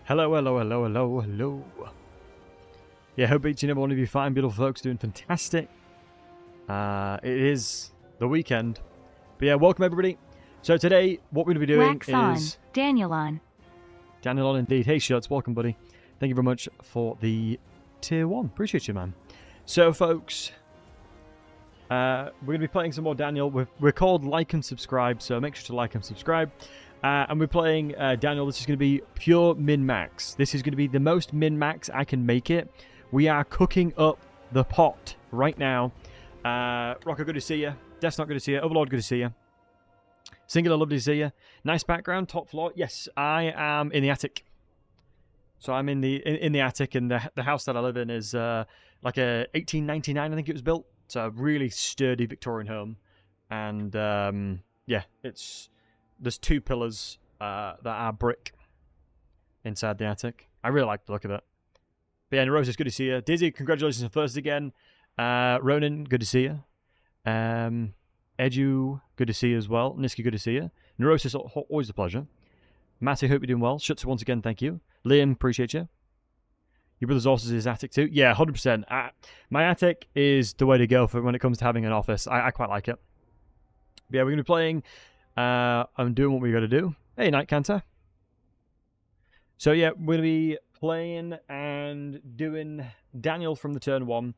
Hello, hello, hello, hello, hello. Yeah, hope each and every one of you fine, beautiful folks doing fantastic. It is the weekend. But yeah, welcome everybody. So today, what we're going to be doing Wax on. is... Daniel on. Daniel on indeed. Hey, Shirts, welcome, buddy. Thank you very much for the tier 1. Appreciate you, man. So, folks, we're going to be playing some more Daniel. We're called Like and Subscribe, so make sure to like and subscribe. And we're playing Daniel. This is going to be pure min-max. This is going to be the most min-max I can make it. We are cooking up the pot right now. Rocker, good to see you. Death's not good to see you. Overlord, good to see you. Singular, lovely to see you. Nice background, top floor. Yes, I am in the attic. So I'm in the attic, and the house that I live in is like a 1899, I think it was built. It's a really sturdy Victorian home. And yeah, there's 2 pillars that are brick inside the attic. I really like the look of it. But yeah, Neurosis, good to see you. Dizzy, congratulations on first again. Ronan, good to see you. Edu, good to see you as well. Niski, good to see you. Neurosis, always a pleasure. Matty, hope you're doing well. Shutsu, once again, thank you. Liam, appreciate you. Your brother's also his attic too? Yeah, 100%. My attic is the way to go for when it comes to having an office. I quite like it. But yeah, we're going to be playing... I'm doing what we got to do. Hey, Night Canter. So yeah, we're going to be playing and doing Daniel from the turn 1.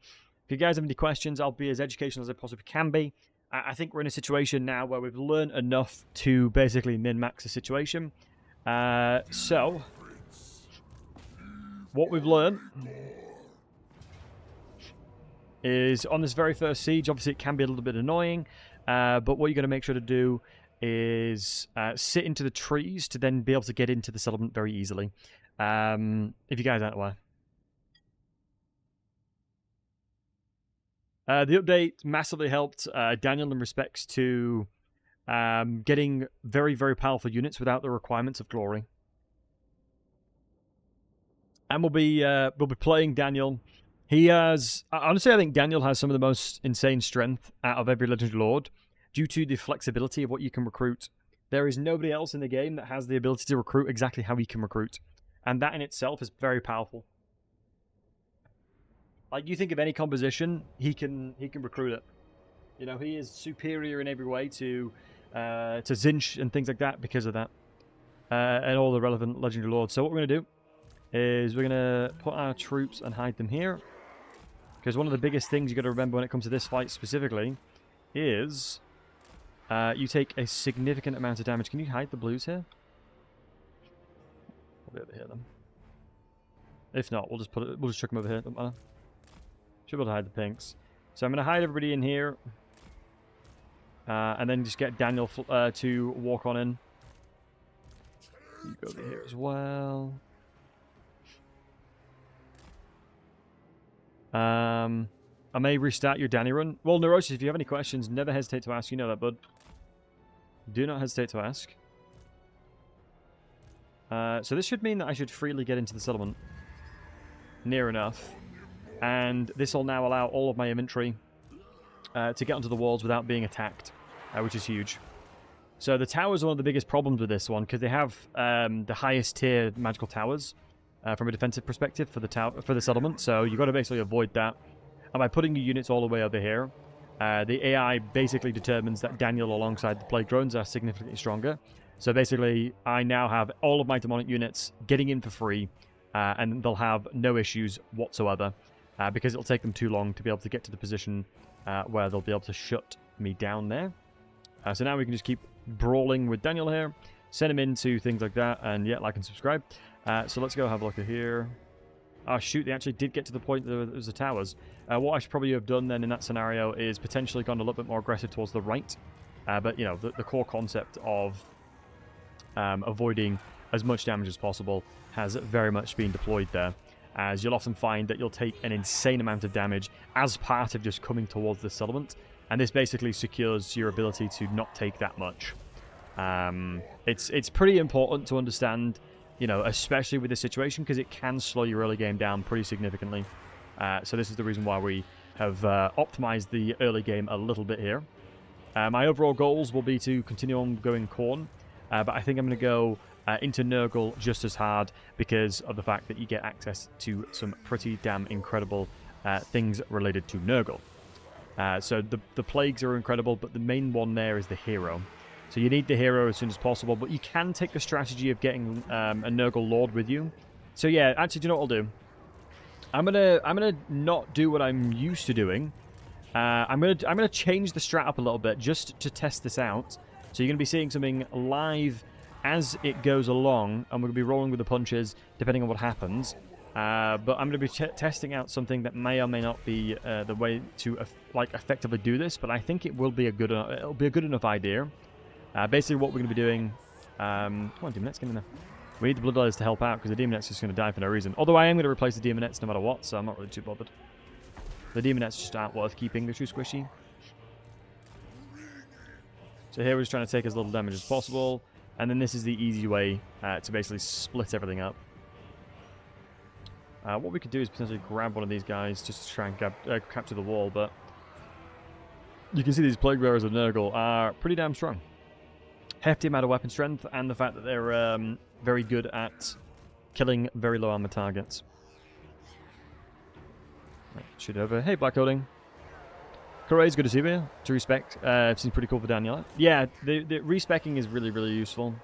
If you guys have any questions, I'll be as educational as I possibly can be. I think we're in a situation now where we've learned enough to basically min-max the situation. So, what we've learned is on this very first siege, obviously it can be a little bit annoying, but what you're going to make sure to do is sit into the trees to then be able to get into the settlement very easily. If you guys aren't aware. The update massively helped Daniel in respects to getting very, very powerful units without the requirements of glory. And we'll be playing Daniel. He has... honestly, I think Daniel has some of the most insane strength out of every Legendary Lord due to the flexibility of what you can recruit. There is nobody else in the game that has the ability to recruit exactly how he can recruit. And that in itself is very powerful. Like, you think of any composition, he can recruit it. You know, he is superior in every way to Zinch and things like that because of that. And all the relevant Legendary Lords. So what we're going to do is we're going to put our troops and hide them here. Because one of the biggest things you got to remember when it comes to this fight specifically is you take a significant amount of damage. Can you hide the blues here? I'll be over here then. If not, we'll just chuck them over here. Don't matter. Should be able to hide the pinks. So I'm going to hide everybody in here. And then just get Daniel to walk on in. You go over here as well. I may restart your Danny run. Well, Neurosis, if you have any questions, never hesitate to ask. You know that, bud. Do not hesitate to ask. So this should mean that I should freely get into the settlement. Near enough. And this will now allow all of my inventory to get onto the walls without being attacked, which is huge. So the towers are one of the biggest problems with this one, because they have the highest tier magical towers from a defensive perspective for the settlement. So you've got to basically avoid that. And by putting your units all the way over here, the AI basically determines that Daniel alongside the Plague Drones are significantly stronger. So basically, I now have all of my demonic units getting in for free, and they'll have no issues whatsoever. Because it'll take them too long to be able to get to the position where they'll be able to shut me down there. So now we can just keep brawling with Daniel here, send him into things like that, and yeah, like and subscribe. So let's go have a look at here. Oh shoot, they actually did get to the point that there was the towers. What I should probably have done then in that scenario is potentially gone a little bit more aggressive towards the right. But you know, the core concept of avoiding as much damage as possible has very much been deployed there. As you'll often find that you'll take an insane amount of damage as part of just coming towards the settlement, and this basically secures your ability to not take that much. It's pretty important to understand, you know, especially with this situation, because it can slow your early game down pretty significantly. So this is the reason why we have optimized the early game a little bit here. My overall goals will be to continue on going Khorne, but I think I'm going to go into Nurgle just as hard because of the fact that you get access to some pretty damn incredible things related to Nurgle. So the plagues are incredible, but the main one there is the hero. So you need the hero as soon as possible, but you can take the strategy of getting a Nurgle Lord with you. So yeah, actually, do you know what I'll do? I'm gonna not do what I'm used to doing. I'm gonna change the strat up a little bit just to test this out. So you're gonna be seeing something live as it goes along, and we're gonna be rolling with the punches depending on what happens. But I'm gonna be testing out something that may or may not be the way to like effectively do this. But I think it will be a good enough idea. Basically, what we're gonna be doing. Come on, Demonets, get in there. We need the Bloodletters to help out because the Demonets are just going to die for no reason. Although I am going to replace the Demonets no matter what, so I'm not really too bothered. The Demonets just aren't worth keeping. They're too squishy. So here we're just trying to take as little damage as possible. And then this is the easy way to basically split everything up. What we could do is potentially grab one of these guys just to try and capture the wall, but you can see these Plague Bearers of Nurgle are pretty damn strong. Hefty amount of weapon strength, and the fact that they're very good at killing very low armor targets. Right, shoot over. Hey, Black Coding. Corey's good to see you. To respec, seems pretty cool for Daniela. Yeah, the respecking is really, really useful.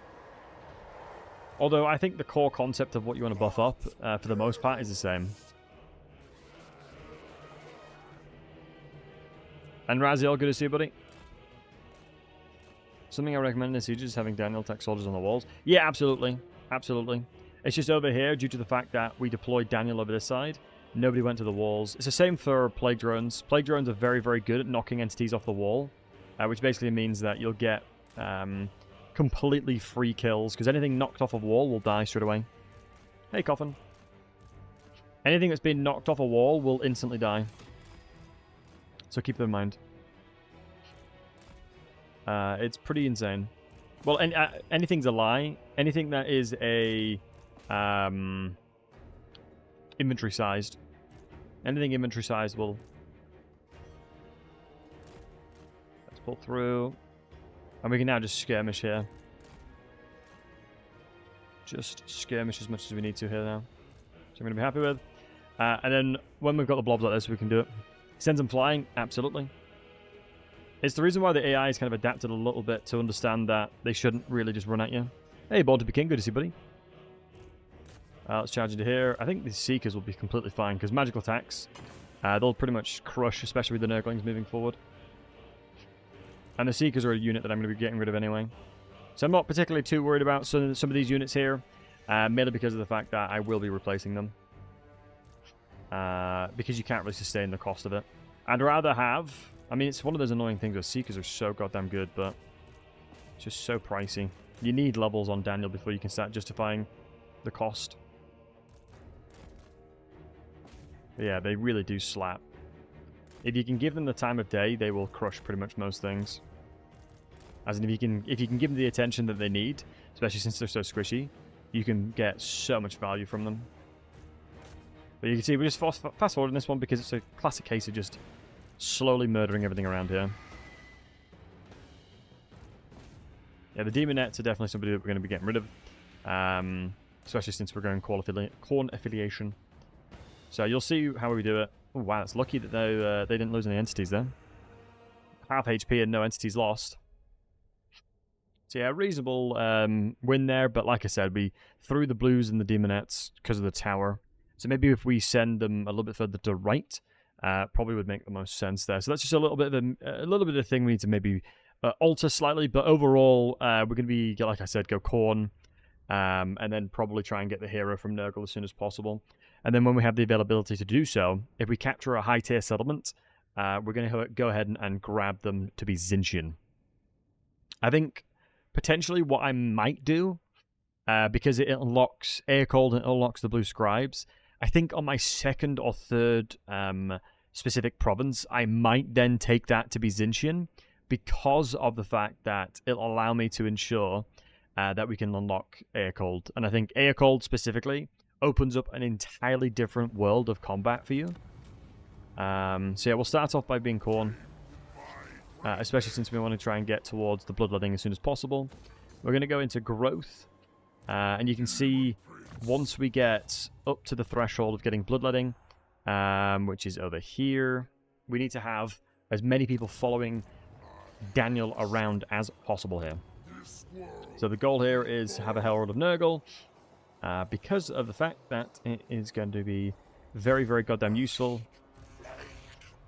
Although I think the core concept of what you want to buff up, for the most part, is the same. And Raziel, good to see you, buddy. Something I recommend in Siege is having Daniel attack soldiers on the walls. Yeah, absolutely. Absolutely. It's just over here, due to the fact that we deployed Daniel over this side, nobody went to the walls. It's the same for Plague Drones. Plague Drones are very, very good at knocking entities off the wall, which basically means that you'll get completely free kills, because anything knocked off a wall will die straight away. Hey, Coffin. Anything that's been knocked off a wall will instantly die. So keep that in mind. It's pretty insane. Well, anything's a lie. Anything that is a inventory sized. Anything inventory sized will. Let's pull through, and we can now just skirmish here. Just skirmish as much as we need to here now. So I'm going to be happy with. And then when we've got the blobs like this, we can do it. Sends them flying, absolutely. It's the reason why the AI is kind of adapted a little bit to understand that they shouldn't really just run at you. Hey, Born to be King, good to see you, buddy. Let's charge into here. I think the Seekers will be completely fine, because magical attacks, they'll pretty much crush, especially with the Nurglings moving forward. And the Seekers are a unit that I'm going to be getting rid of anyway. So I'm not particularly too worried about some of these units here, mainly because of the fact that I will be replacing them. Because you can't really sustain the cost of it. I'd rather have... I mean, it's one of those annoying things where Seekers are so goddamn good, but it's just so pricey. You need levels on Daniel before you can start justifying the cost. But yeah, they really do slap. If you can give them the time of day, they will crush pretty much most things. As in, if you can give them the attention that they need, especially since they're so squishy, you can get so much value from them. But you can see we're just fast forwarding this one because it's a classic case of just slowly murdering everything around here. Yeah, the Demonettes are definitely somebody that we're going to be getting rid of. Especially since we're going Khorne affiliation. So you'll see how we do it. Oh wow, it's lucky that they didn't lose any entities there. Half HP and no entities lost. So yeah, reasonable win there, but like I said, we threw the blues and the Demonettes because of the tower. So maybe if we send them a little bit further to right, probably would make the most sense there. So that's just a little bit of a thing we need to maybe alter slightly. But overall, we're going to be, like I said, go Khorne, and then probably try and get the hero from Nurgle as soon as possible. And then when we have the availability to do so, if we capture a high-tier settlement, we're going to go ahead and grab them to be Tzeentchian. I think potentially what I might do, because it unlocks Aircold and it unlocks the Blue Scribes, I think on my second or third specific province, I might then take that to be Tzeentchian, because of the fact that it'll allow me to ensure that we can unlock Aircold. And I think Aircold specifically opens up an entirely different world of combat for you. So yeah, we'll start off by being Khorne, especially since we want to try and get towards the Bloodletting as soon as possible. We're going to go into Growth. And you can see once we get up to the threshold of getting bloodletting, which is over here, we need to have as many people following Daniel around as possible here. So the goal here is to have a Herald of Nurgle, because of the fact that it is going to be very, very goddamn useful.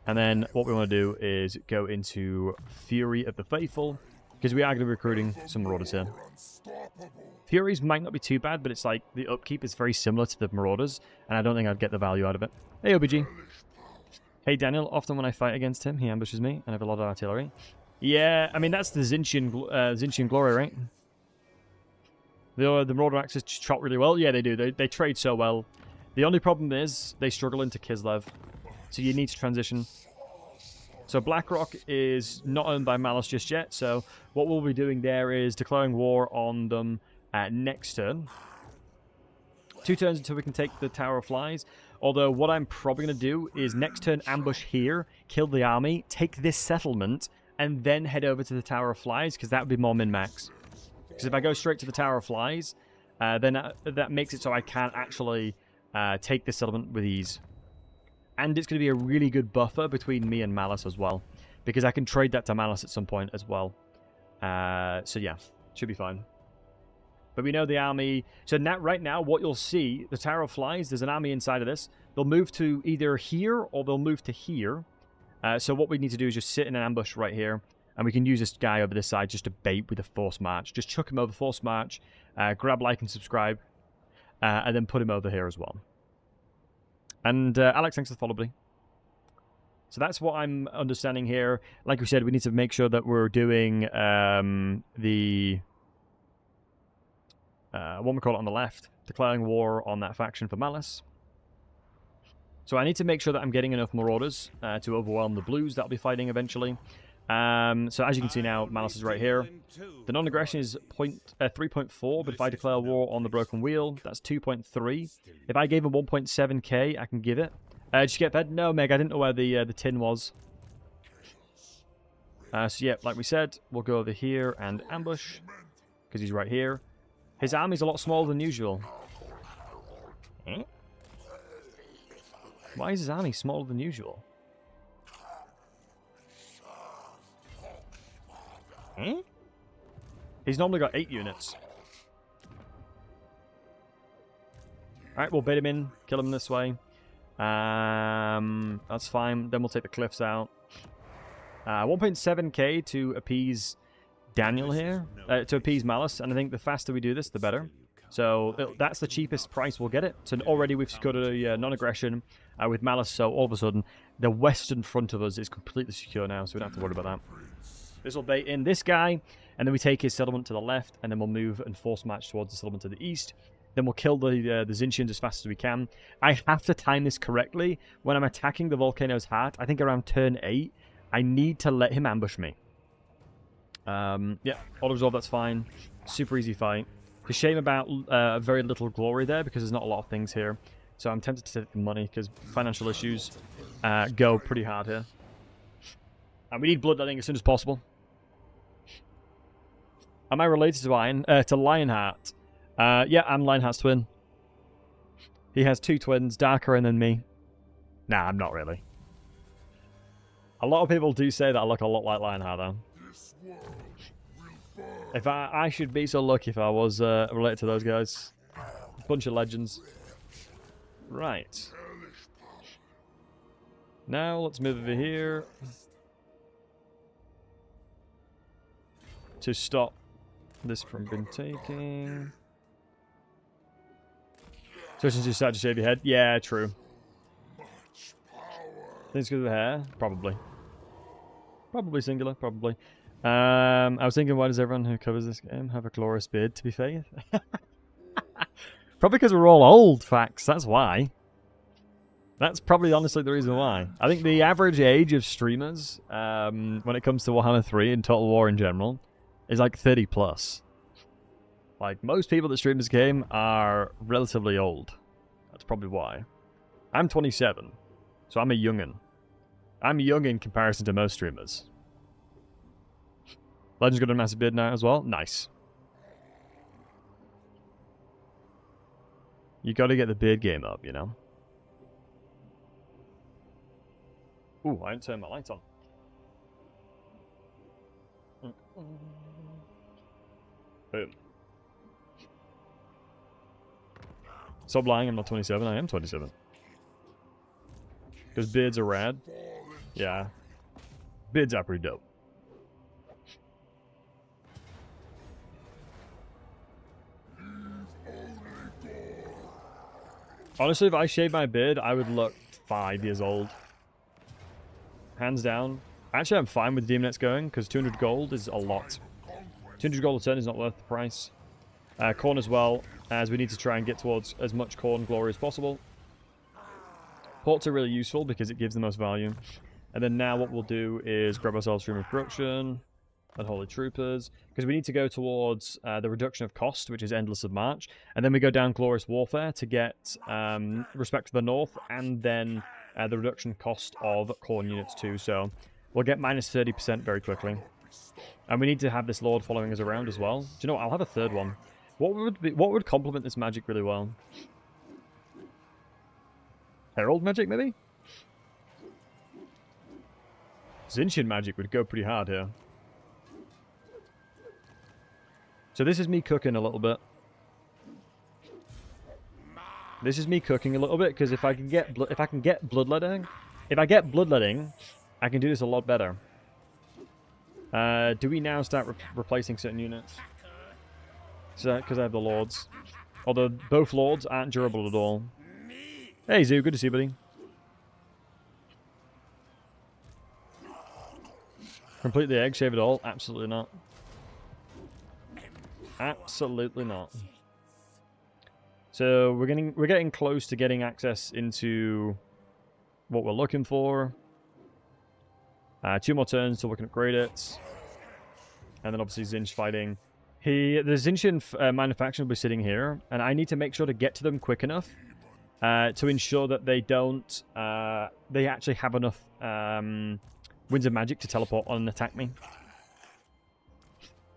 And then what we want to do is go into Fury of the Faithful, because we are going to be recruiting some Marauders here. Furies might not be too bad, but it's like the upkeep is very similar to the Marauders, and I don't think I'd get the value out of it. Hey, OBG. Hey, Daniel. Often when I fight against him, he ambushes me, and I have a lot of artillery. Yeah, I mean, that's the Tzeentchian glory, right? The Marauder axes chop really well. Yeah, they do. They trade so well. The only problem is they struggle into Kislev, so you need to transition. So Blackrock is not owned by Malice just yet, so what we'll be doing there is declaring war on them next turn. 2 turns until we can take the Tower of Flies. Although what I'm probably going to do is next turn ambush here, kill the army, take this settlement, and then head over to the Tower of Flies, because that would be more min-max. Because if I go straight to the Tower of Flies, then that makes it so I can't actually take this settlement with ease. And it's going to be a really good buffer between me and Malice as well, because I can trade that to Malice at some point as well. So yeah, should be fine. But we know the army... So now, right now, what you'll see, the Tower of Flies, there's an army inside of this. They'll move to either here or they'll move to here. So what we need to do is just sit in an ambush right here. And we can use this guy over this side just to bait with a force march. Just chuck him over force march, grab like and subscribe, and then put him over here as well. And Alex, thanks for the follow, buddy. So that's what I'm understanding here. Like we said, we need to make sure that we're doing the... what we call it on the left. Declaring war on that faction for Malice. So I need to make sure that I'm getting enough Marauders to overwhelm the Blues that I'll be fighting eventually. So as you can see now, Malice is right here. The non-aggression is 3.4, but if I declare war on the Broken Wheel, that's 2.3. If I gave him 1.7k, I can give it. Did you get fed? No, Meg, I didn't know where the tin was. So yeah, like we said, we'll go over here and ambush, because he's right here. His army's a lot smaller than usual. Eh? Why is his army smaller than usual? Eh? He's normally got 8 units. Alright, we'll bait him in, kill him this way. That's fine. Then we'll take the cliffs out. 1.7k to appease Daniel here, to appease Malice, and I think the faster we do this, the better. So that's the cheapest price we'll get it. So already we've secured a non-aggression with Malice, so all of a sudden the western front of us is completely secure now, so we don't have to worry about that. This will bait in this guy, and then we take his settlement to the left, and then we'll move and force match towards the settlement to the east. Then we'll kill the Tzeentchians as fast as we can. I have to time this correctly. When I'm attacking the Volcano's Heart, I think around turn 8, I need to let him ambush me. Yeah, auto-resolve, that's fine. Super easy fight. It's a shame about very little glory there, because there's not a lot of things here. So I'm tempted to take the money, because financial issues go pretty hard here. And we need bloodletting as soon as possible. Am I related to Lionheart? Yeah, I'm Lionheart's twin. He has 2 twins, darker than me. Nah, I'm not really. A lot of people do say that I look a lot like Lionheart, though. If I should be so lucky if I was related to those guys. Bunch of legends. Right. Now, let's move over here. To stop this from being taken. So since you started to shave your head? Yeah, true. Think it's because of the hair? Probably. Probably singular, probably. I was thinking, why does everyone who covers this game have a glorious beard, to be fair? Probably because we're all old, facts. That's why. That's probably honestly the reason why. I think the average age of streamers, when it comes to Warhammer 3 and Total War in general, is like 30 plus. Like, most people that stream this game are relatively old. That's probably why. I'm 27, so I'm a youngin'. I'm young in comparison to most streamers. Legend's got a massive beard now as well. Nice. You got to get the beard game up, you know? Ooh, I didn't turn my lights on. Boom. Stop lying, I'm not 27. I am 27. Because beards are rad. Yeah. Beards are pretty dope. Honestly, if I shaved my beard, I would look 5 years old. Hands down. Actually, I'm fine with Demonets going, because 200 gold is a lot. 200 gold a turn is not worth the price. Corn as well, as we need to try and get towards as much corn glory as possible. Ports are really useful because it gives the most value. And then now what we'll do is grab ourselves Stream of Production and Holy Troopers, because we need to go towards the reduction of cost, which is Endless of March. And then we go down Glorious Warfare to get Respect to the North, and then the reduction cost of corn units too. So we'll get minus 30% very quickly. And we need to have this Lord following us around as well. Do you know what? I'll have a third one. What would complement this magic really well? Herald magic, maybe? Zinshin magic would go pretty hard here. So this is me cooking a little bit. This is me cooking a little bit, because if I can get bloodletting, I can do this a lot better. Do we now start replacing certain units? Because I have the Lords. Although both Lords aren't durable at all. Hey Zoo, good to see you, buddy. Complete the egg, shave it all? Absolutely not. Absolutely not. So we're getting close to getting access into what we're looking for. 2 more turns till we can upgrade it. And then obviously Zinch fighting. The Zinshin manufacturer will be sitting here, and I need to make sure to get to them quick enough to ensure that they don't... they actually have enough Winds of Magic to teleport on and attack me.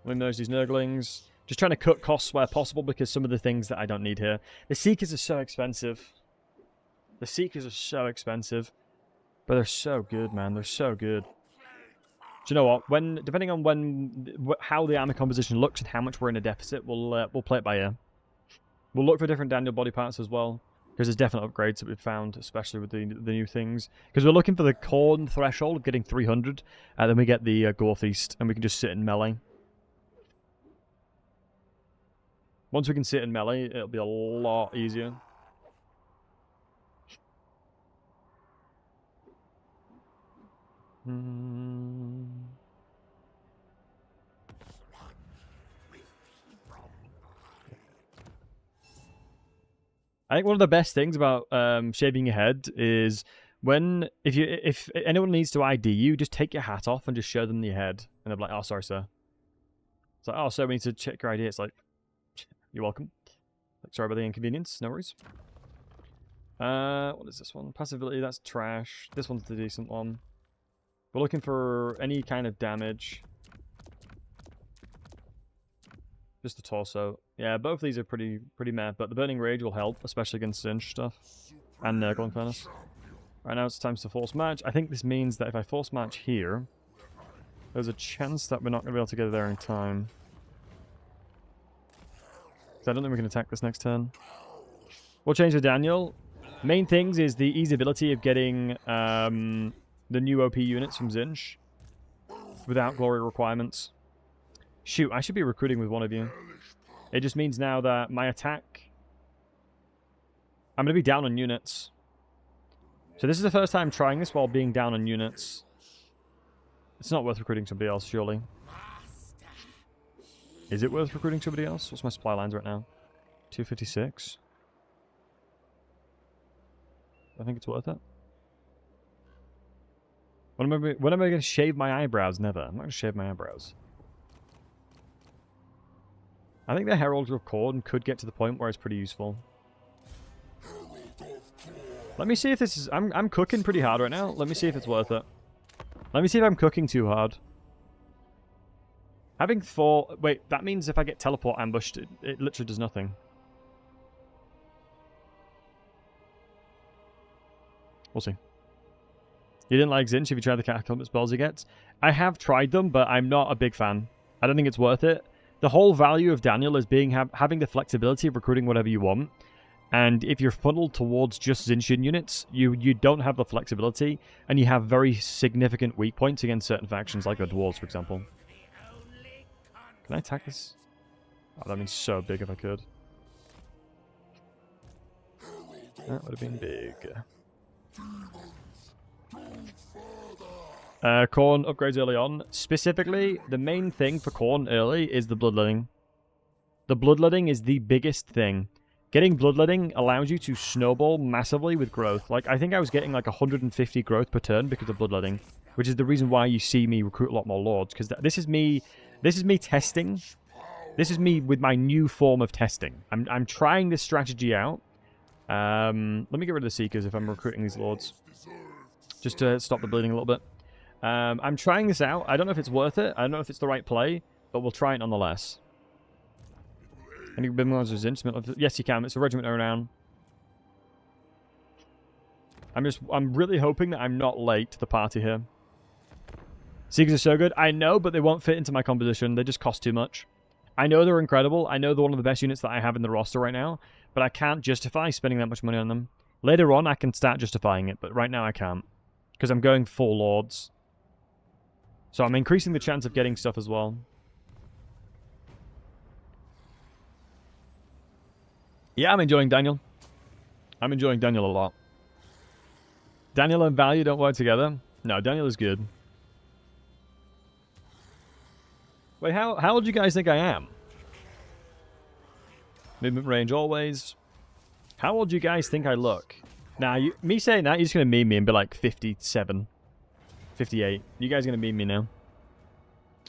Eliminate these Nurglings. Just trying to cut costs where possible, because some of the things that I don't need here. The Seekers are so expensive. The Seekers are so expensive. But they're so good, man. They're so good. Do you know what? Depending on how the army composition looks and how much we're in a deficit, we'll play it by ear. We'll look for different Daniel body parts as well, because there's definite upgrades that we've found, especially with the new things. Because we're looking for the corn threshold of getting 300, and then we get the Gore Feast, and we can just sit in melee. Once we can sit in melee, it'll be a lot easier. I think one of the best things about shaving your head is if anyone needs to ID you, just take your hat off and just show them your head, and they're like, "Oh, sorry, sir." It's like, "Oh, sir, we need to check your ID." It's like, "You're welcome." Like, sorry about the inconvenience. No worries. What is this one? Passivity. That's trash. This one's the decent one. We're looking for any kind of damage. Just the torso. Yeah, both of these are pretty meh, but the Burning Rage will help, especially against Zinch stuff. And Nurgle Furnace. Right now it's time to force match. I think this means that if I force match here, there's a chance that we're not going to be able to get there in time. So I don't think we can attack this next turn. We'll change to Daniel. Main things is the easyability of getting the new OP units from Zinch without glory requirements. Shoot, I should be recruiting with one of you. It just means now that my attack... I'm going to be down on units. So this is the first time trying this while being down on units. It's not worth recruiting somebody else, surely. Is it worth recruiting somebody else? What's my supply lines right now? 256. I think it's worth it. When am I going to shave my eyebrows? Never. I'm not going to shave my eyebrows. I think the Herald of Corn could get to the point where it's pretty useful. Let me see if this is... I'm cooking pretty hard right now. Let me see if it's worth it. Let me see if I'm cooking too hard. Having 4... Wait, that means if I get teleport ambushed, it literally does nothing. We'll see. You didn't like Zinch if you tried the cataclysmic spells he gets? I have tried them, but I'm not a big fan. I don't think it's worth it. The whole value of Daniel is having the flexibility of recruiting whatever you want. And if you're funneled towards just Zinshin units, you don't have the flexibility, and you have very significant weak points against certain factions, like the Dwarves, for example. Can I attack this? Oh, that'd be so big if I could. That would have been big. Khorne upgrades early on. Specifically, the main thing for Khorne early is the bloodletting. The bloodletting is the biggest thing. Getting bloodletting allows you to snowball massively with growth. Like, I think I was getting like 150 growth per turn because of bloodletting, which is the reason why you see me recruit a lot more lords, because this is me testing. This is me with my new form of testing. I'm trying this strategy out. Let me get rid of the Seekers if I'm recruiting these lords, just to stop the bleeding a little bit. I'm trying this out. I don't know if it's worth it. I don't know if it's the right play, but we'll try it nonetheless. Any Bimlons is intimate? Yes, you can. It's a regiment around. I'm really hoping that I'm not late to the party here. Seekers are so good. I know, but they won't fit into my composition. They just cost too much. I know they're incredible. I know they're one of the best units that I have in the roster right now, but I can't justify spending that much money on them. Later on, I can start justifying it, but right now I can't, because I'm going full lords. So I'm increasing the chance of getting stuff as well. Yeah, I'm enjoying Daniel. I'm enjoying Daniel a lot. Daniel and value don't work together. No, Daniel is good. Wait, how old do you guys think I am? Movement range always. How old do you guys think I look? Now, me saying that, you're just going to meme me and be like 57, 58. You guys are going to meme me now.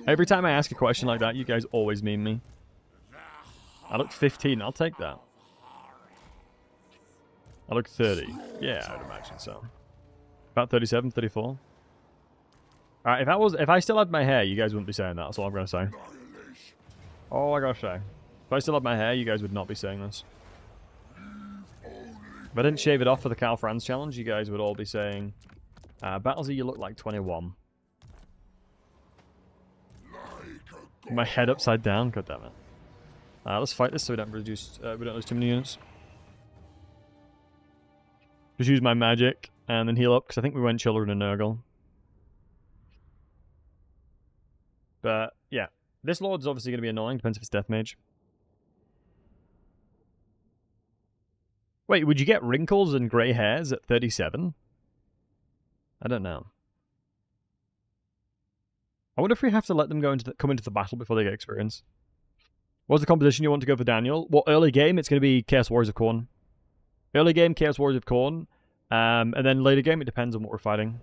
Every time I ask a question like that, you guys always meme me. I look 15. I'll take that. I look 30. Yeah, I would imagine so. About 37, 34. Alright, if I still had my hair, you guys wouldn't be saying that. That's all I'm going to say. All I got to say. If I still had my hair, you guys would not be saying this. If I didn't shave it off for the Cal Franz challenge, you guys would all be saying, Battlesey, you look like 21. My head upside down? God damn it. Let's fight this so we don't lose too many units. Just use my magic and then heal up, because I think we went Children and Nurgle. But, yeah. This Lord's obviously going to be annoying. Depends if it's Death Mage. Wait, would you get wrinkles and grey hairs at 37? I don't know. I wonder if we have to let them come into the battle before they get experience. What's the composition you want to go for Daniel? Well, early game, it's going to be Chaos Warriors of Khorne. Early game, Chaos Warriors of Khorne. And then later game, it depends on what we're fighting.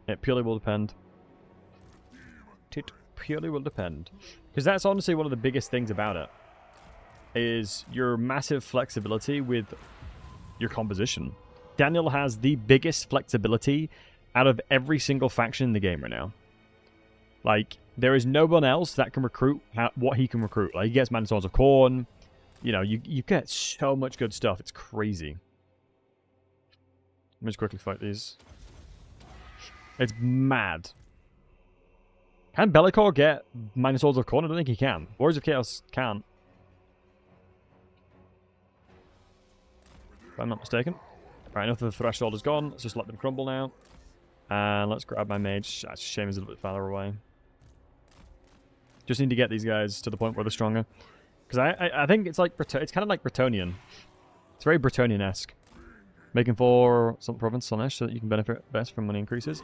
It purely will depend. It purely will depend. Because that's honestly one of the biggest things about it. Is your massive flexibility with your composition. Daniel has the biggest flexibility out of every single faction in the game right now. Like, there is no one else that can recruit what he can recruit. Like, he gets Man Swords of Khorne. You know, you get so much good stuff. It's crazy. Let me just quickly fight these. It's mad. Can Bellicor get Man Swords of Khorne? I don't think he can. Warriors of Chaos can't. If I'm not mistaken. Right, enough of the threshold is gone. Let's just let them crumble now. And let's grab my mage. That's a shame he's a little bit farther away. Just need to get these guys to the point where they're stronger. Because I think it's like it's kind of like Bretonnian. It's very Bretonnian-esque. Making for some province Slaanesh so that you can benefit best from money increases.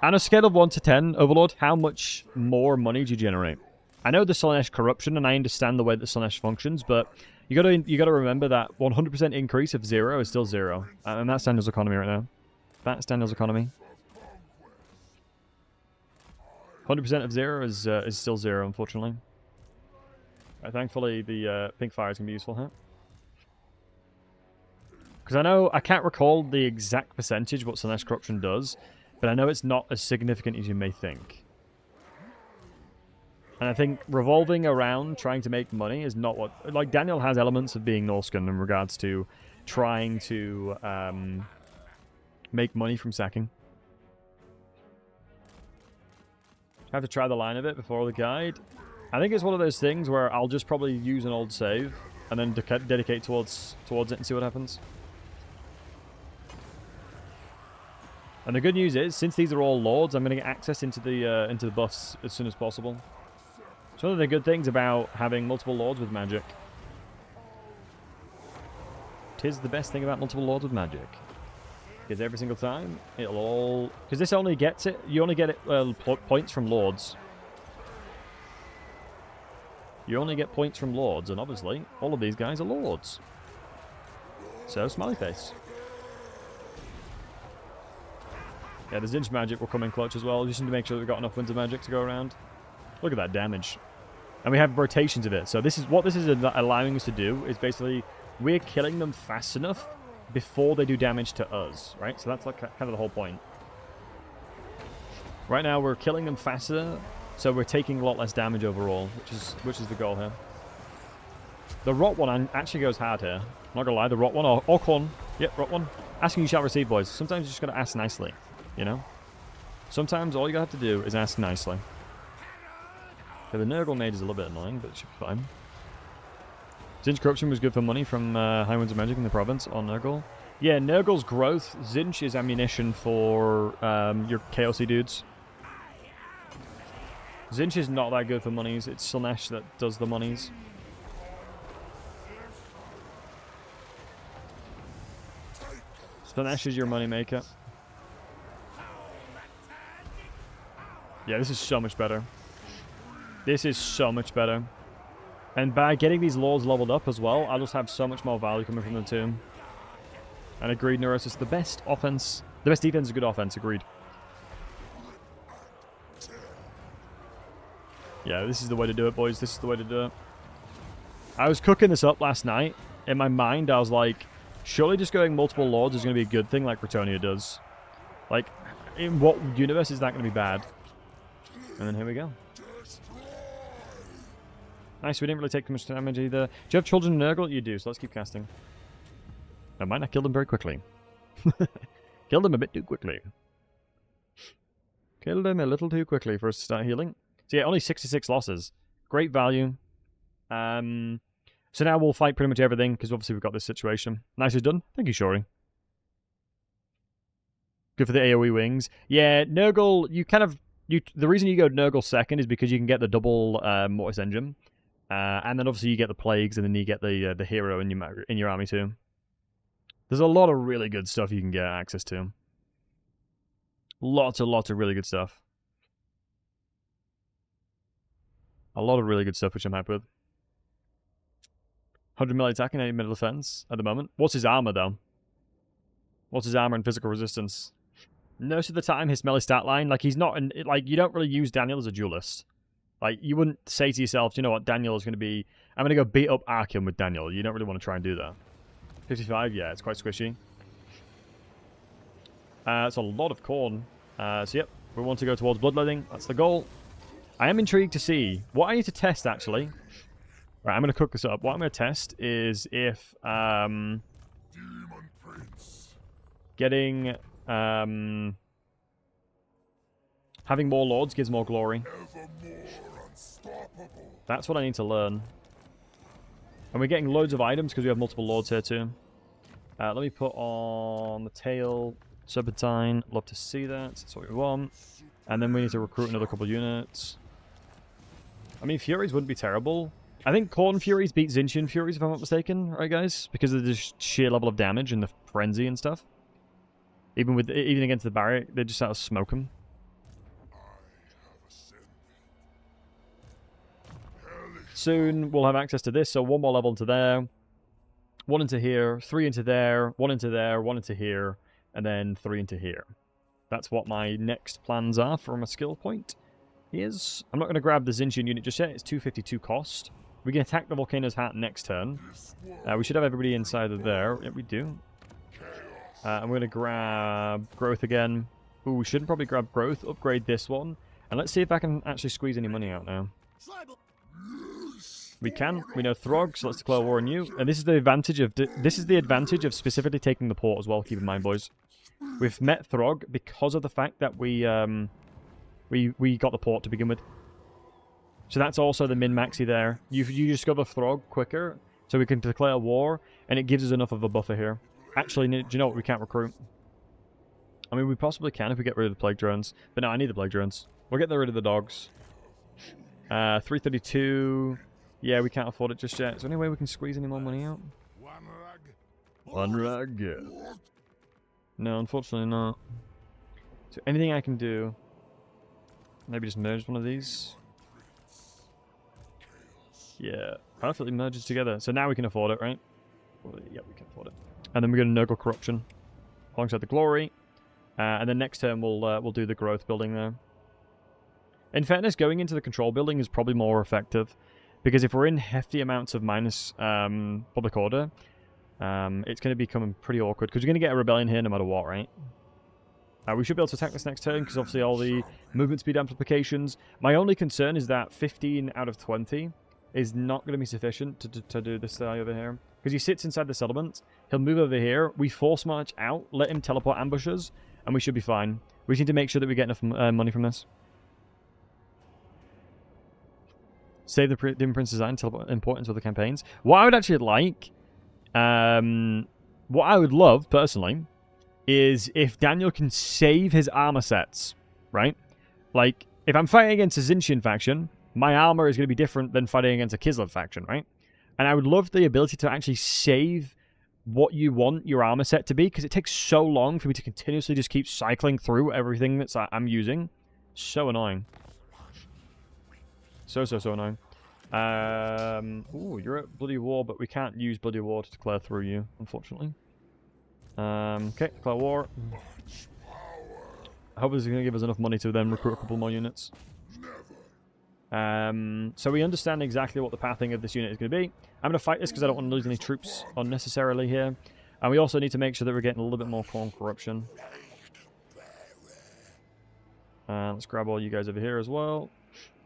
On a scale of 1 to 10, Overlord, how much more money do you generate? I know the Slaanesh corruption, and I understand the way that Slaanesh functions, but you gotta remember that 100% increase of 0 is still 0. And that's Daniel's economy right now. That's Daniel's economy. 100% of 0 is still 0, unfortunately. Thankfully, the pink fire is going to be useful here. Because I can't recall the exact percentage what Slaanesh corruption does, but I know it's not as significant as you may think. And I think revolving around trying to make money is not what... Like, Daniel has elements of being Norscan in regards to trying to make money from sacking. I have to try the line of it before the guide. I think it's one of those things where I'll just probably use an old save and then dedicate towards it and see what happens. And the good news is, since these are all lords, I'm going to get access into the buffs as soon as possible. It's one of the good things about having multiple lords with magic. Tis the best thing about multiple lords with magic. Because every single time, it'll all... Because this only gets it... You only get it points from lords. You only get points from lords, and obviously, all of these guys are lords. So, smiley face. Yeah, the Zinch magic will come in clutch as well. Just need to make sure that we've got enough winter magic to go around. Look at that damage. And we have rotations of it. So this is what this is allowing us to do, is basically we're killing them fast enough before they do damage to us, right? So that's like kind of the whole point. Right now we're killing them faster, so we're taking a lot less damage overall, which is the goal here. The rot one actually goes hard here. Not gonna lie, the rot one or corn. Yep, rot one. Asking you shall receive, boys. Sometimes you just gotta ask nicely, you know? Sometimes all you have to do is ask nicely. Okay, the Nurgle Mage is a little bit annoying, but it should be fine. Zinch Corruption was good for money from High Winds of Magic in the province on Nurgle. Yeah, Nurgle's growth. Zinch is ammunition for your Chaosy dudes. Zinch is not that good for monies. It's Slaanesh that does the monies. Slaanesh is your moneymaker. Yeah, this is so much better. This is so much better. And by getting these lords leveled up as well, I'll just have so much more value coming from the tomb. And agreed, Neurosis, the best offense. The best defense is good offense, agreed. Yeah, this is the way to do it, boys. This is the way to do it. I was cooking this up last night. In my mind, I was like, surely just going multiple lords is going to be a good thing like Bretonnia does. Like, in what universe is that going to be bad? And then here we go. Nice, we didn't really take too much damage either. Do you have children in Nurgle? You do, so let's keep casting. I might not kill them very quickly. Killed them a bit too quickly. Killed them a little too quickly for us to start healing. So yeah, only 66 losses. Great value. So now we'll fight pretty much everything, because obviously we've got this situation. Nicely done. Thank you, Shori. Good for the AoE wings. Yeah, Nurgle, you kind of... the reason you go Nurgle second is because you can get the double Mortis Engine. And then obviously you get the Plagues, and then you get the hero in your army too. There's a lot of really good stuff you can get access to. Lots of really good stuff. A lot of really good stuff, which I'm happy with. 100 melee attack and 80 melee defense at the moment. What's his armor, though? What's his armor and physical resistance? Most of the time, his melee stat line, like, he's not... like, you don't really use Daniel as a duelist. Like, you wouldn't say to yourself, you know what, Daniel is going to be... I'm going to go beat up Arkham with Daniel. You don't really want to try and do that. 55, yeah, it's quite squishy. It's a lot of corn. So, yep, we want to go towards bloodletting. That's the goal. I am intrigued to see what I need to test, actually. Right, I'm going to cook this up. What I'm going to test is if getting having more lords gives more glory. That's what I need to learn. And we're getting loads of items because we have multiple lords here too. Let me put on the tail Serpentine. Love to see that. That's what we want. And then we need to recruit another couple units. I mean, Furies wouldn't be terrible. I think Corn Furies beat Zinchian Furies, if I'm not mistaken, right, guys? Because of the sheer level of damage and the frenzy and stuff. Even against the barrier, they just sort of smoke them. Soon we'll have access to this, so one more level into there, one into here, 3 into there, 1 into there, 1 into here, and then 3 into here. That's what my next plans are from a skill point. I'm not going to grab the Zinchian unit just yet. It's 252 cost. We can attack the Volcano's Hat next turn. We should have everybody inside of there. Yeah, we do. I'm going to grab Growth again. Ooh, we shouldn't probably grab Growth. Upgrade this one. And let's see if I can actually squeeze any money out now. We can. We know Throg, so let's declare war on you. And this is the advantage of specifically taking the port as well. Keep in mind, boys. We've met Throg because of the fact that we got the port to begin with. So that's also the min-maxi there. You discover Throg quicker, so we can declare war, and it gives us enough of a buffer here. Actually, do you know what? We can't recruit. I mean, we possibly can if we get rid of the plague drones. But no, I need the plague drones. We'll get rid of the dogs. 332. Yeah, we can't afford it just yet. Is there any way we can squeeze any more money out? One rag. No, unfortunately not. So anything I can do... Maybe just merge one of these. Yeah, perfectly merges together. So now we can afford it, right? Well, yeah, we can afford it. And then we're going to Nurgle Corruption alongside the Glory. And then next turn we'll do the growth building there. In fairness, going into the control building is probably more effective. Because if we're in hefty amounts of minus public order, it's going to become pretty awkward. Because we're going to get a rebellion here no matter what, right? We should be able to attack this next turn, because obviously all the movement speed amplifications. My only concern is that 15 out of 20 is not going to be sufficient to do this guy over here. Because he sits inside the settlement, he'll move over here, we force march out, let him teleport ambushes, and we should be fine. We just need to make sure that we get enough money from this. Save the Imprince design, teleport importance of the campaigns. What I would actually like, what I would love, personally, is if Daniel can save his armor sets, right? Like, if I'm fighting against a Tzeentchian faction, my armor is going to be different than fighting against a Kislev faction, right? And I would love the ability to actually save what you want your armor set to be, because it takes so long for me to continuously just keep cycling through everything that I'm using. So annoying. So annoying. Ooh, you're at Bloody War, but we can't use Bloody War to declare through you, unfortunately. Okay, declare war. I hope this is going to give us enough money to then recruit a couple more units. So we understand exactly what the pathing of this unit is going to be. I'm going to fight this because I don't want to lose any troops unnecessarily here. And we also need to make sure that we're getting a little bit more corn corruption. Let's grab all you guys over here as well.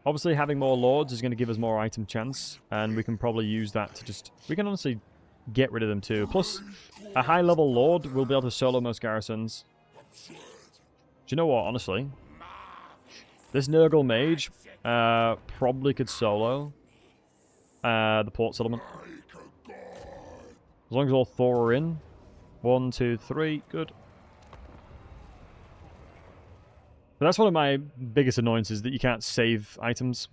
Obviously, having more lords is going to give us more item chance, and we can probably use that to just... We can honestly get rid of them too. Plus, a high-level lord will be able to solo most garrisons. Do you know what, honestly? This Nurgle mage probably could solo the port settlement. As long as all Thor are in. 1, 2, 3. Good. But that's one of my biggest annoyances, that you can't save items.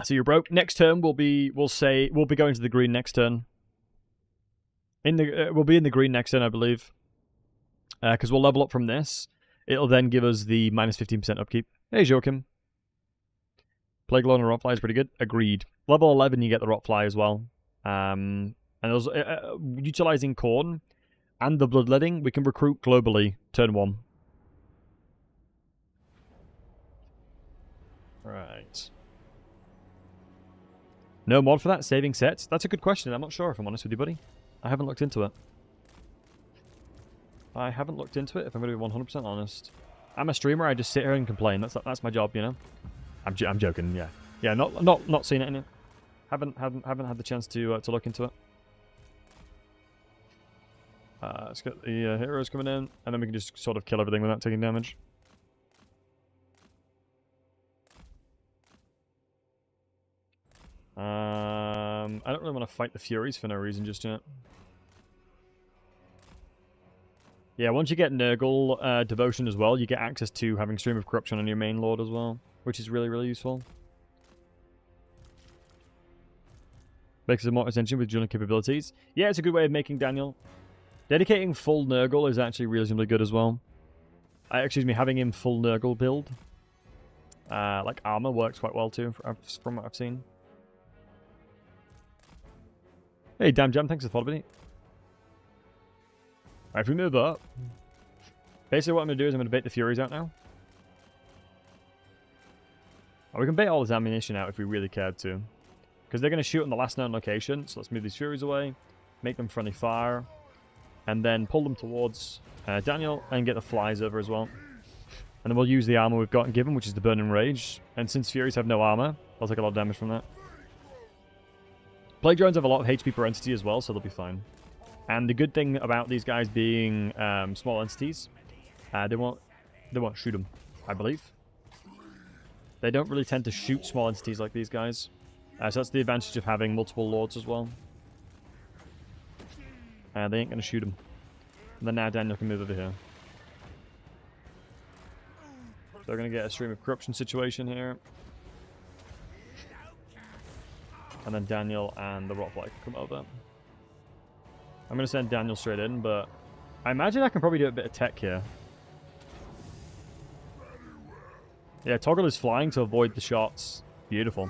So you're broke. Next turn we'll be going to the green next turn. We'll be in the green next turn, I believe. Because we'll level up from this. It'll then give us the minus 15% upkeep. Hey, Joachim. Plague Lord and Rotfly is pretty good. Agreed. Level 11 you get the Rotfly as well. And utilizing Khorne and the Bloodletting, we can recruit globally turn 1. Right. No mod for that? Saving sets? That's a good question. I'm not sure, if I'm honest with you, buddy. I haven't looked into it. If I'm going to be 100% honest. I'm a streamer, I just sit here and complain. That's my job, you know? I'm joking, yeah. Yeah, not seen it in it. Haven't had the chance to look into it. Let's get the heroes coming in, and then we can just sort of kill everything without taking damage. I don't really want to fight the Furies for no reason just yet. Yeah, once you get Nurgle Devotion as well, you get access to having Stream of Corruption on your main lord as well, which is really, really useful. Makes us more attention with dueling capabilities. Yeah, it's a good way of making Daniel. Dedicating full Nurgle is actually reasonably good as well. Excuse me, having him full Nurgle build. Like armor works quite well too, from what I've seen. Hey, Damn Jam, thanks for following me. Alright, if we move up, basically what I'm going to do is I'm going to bait the Furies out now. We can bait all this ammunition out if we really cared to. Because they're going to shoot on the last known location, so let's move these Furies away, make them friendly fire, and then pull them towards Daniel and get the flies over as well. And then we'll use the armor we've got and given, which is the Burning Rage. And since Furies have no armor, they'll take a lot of damage from that. Plague Drones have a lot of HP per entity as well, so they'll be fine. And the good thing about these guys being small entities, they won't shoot them, I believe. They don't really tend to shoot small entities like these guys. So that's the advantage of having multiple lords as well. They ain't going to shoot them. And then now Daniel can move over here. So they're going to get a Stream of Corruption situation here. And then Daniel and the Rotfly can come over. I'm going to send Daniel straight in, but I imagine I can probably do a bit of tech here. Yeah, Toggle is flying to avoid the shots. Beautiful.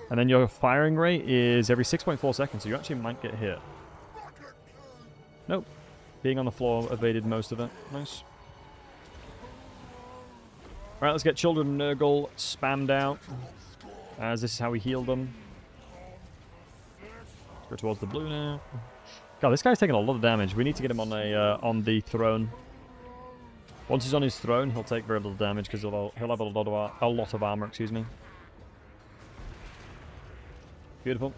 And then your firing rate is every 6.4 seconds, so you actually might get hit. Nope. Being on the floor evaded most of it. Nice. Alright, let's get Children of Nurgle spammed out, as this is how we heal them. Let's go towards the blue now. God, this guy's taking a lot of damage. We need to get him on the throne. Once he's on his throne, he'll take very little damage because he'll have a lot of armor. Excuse me. Beautiful.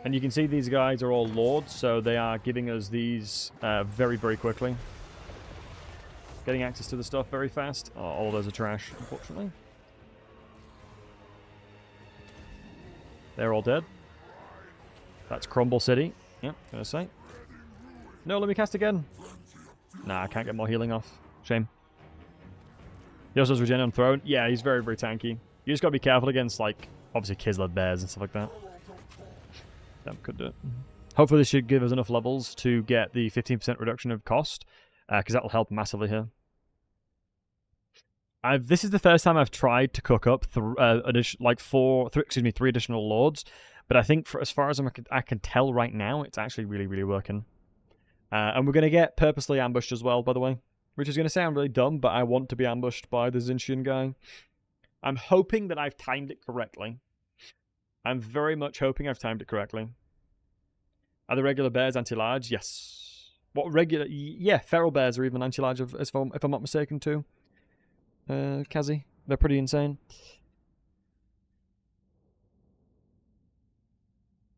And you can see these guys are all lords, so they are giving us these very, very quickly. Getting access to the stuff very fast. Oh, all those are trash, unfortunately. They're all dead. That's Crumble City. Yep, gonna say. No, let me cast again. Nah, I can't get more healing off. Shame. He also has Regen on Throne. Yeah, he's very, very tanky. You just gotta be careful against, like, obviously Kislev bears and stuff like that. Damn, could do it. Hopefully this should give us enough levels to get the 15% reduction of cost, because that will help massively here. This is the first time I've tried to cook up three additional lords, but I think as far as I can tell right now, it's actually really, really working. And we're going to get purposely ambushed as well, by the way, which is going to sound really dumb, but I want to be ambushed by the Zinchian guy. I'm hoping that I've timed it correctly. I'm very much hoping I've timed it correctly. Are the regular bears anti-large? Yes. What regular? Yeah, feral bears are even anti-large, if I'm not mistaken, too. Kazi. They're pretty insane.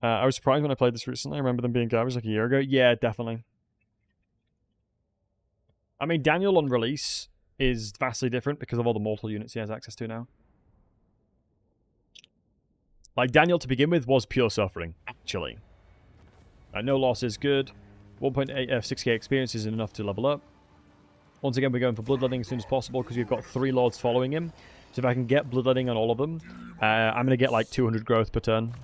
I was surprised when I played this recently. I remember them being garbage like a year ago. Yeah, definitely. I mean, Daniel on release is vastly different because of all the mortal units he has access to now. Like, Daniel to begin with was pure suffering, actually. No loss is good. 1.8 6k experience isn't enough to level up. Once again, we're going for Bloodletting as soon as possible because we've got 3 lords following him. So if I can get Bloodletting on all of them, I'm going to get like 200 growth per turn.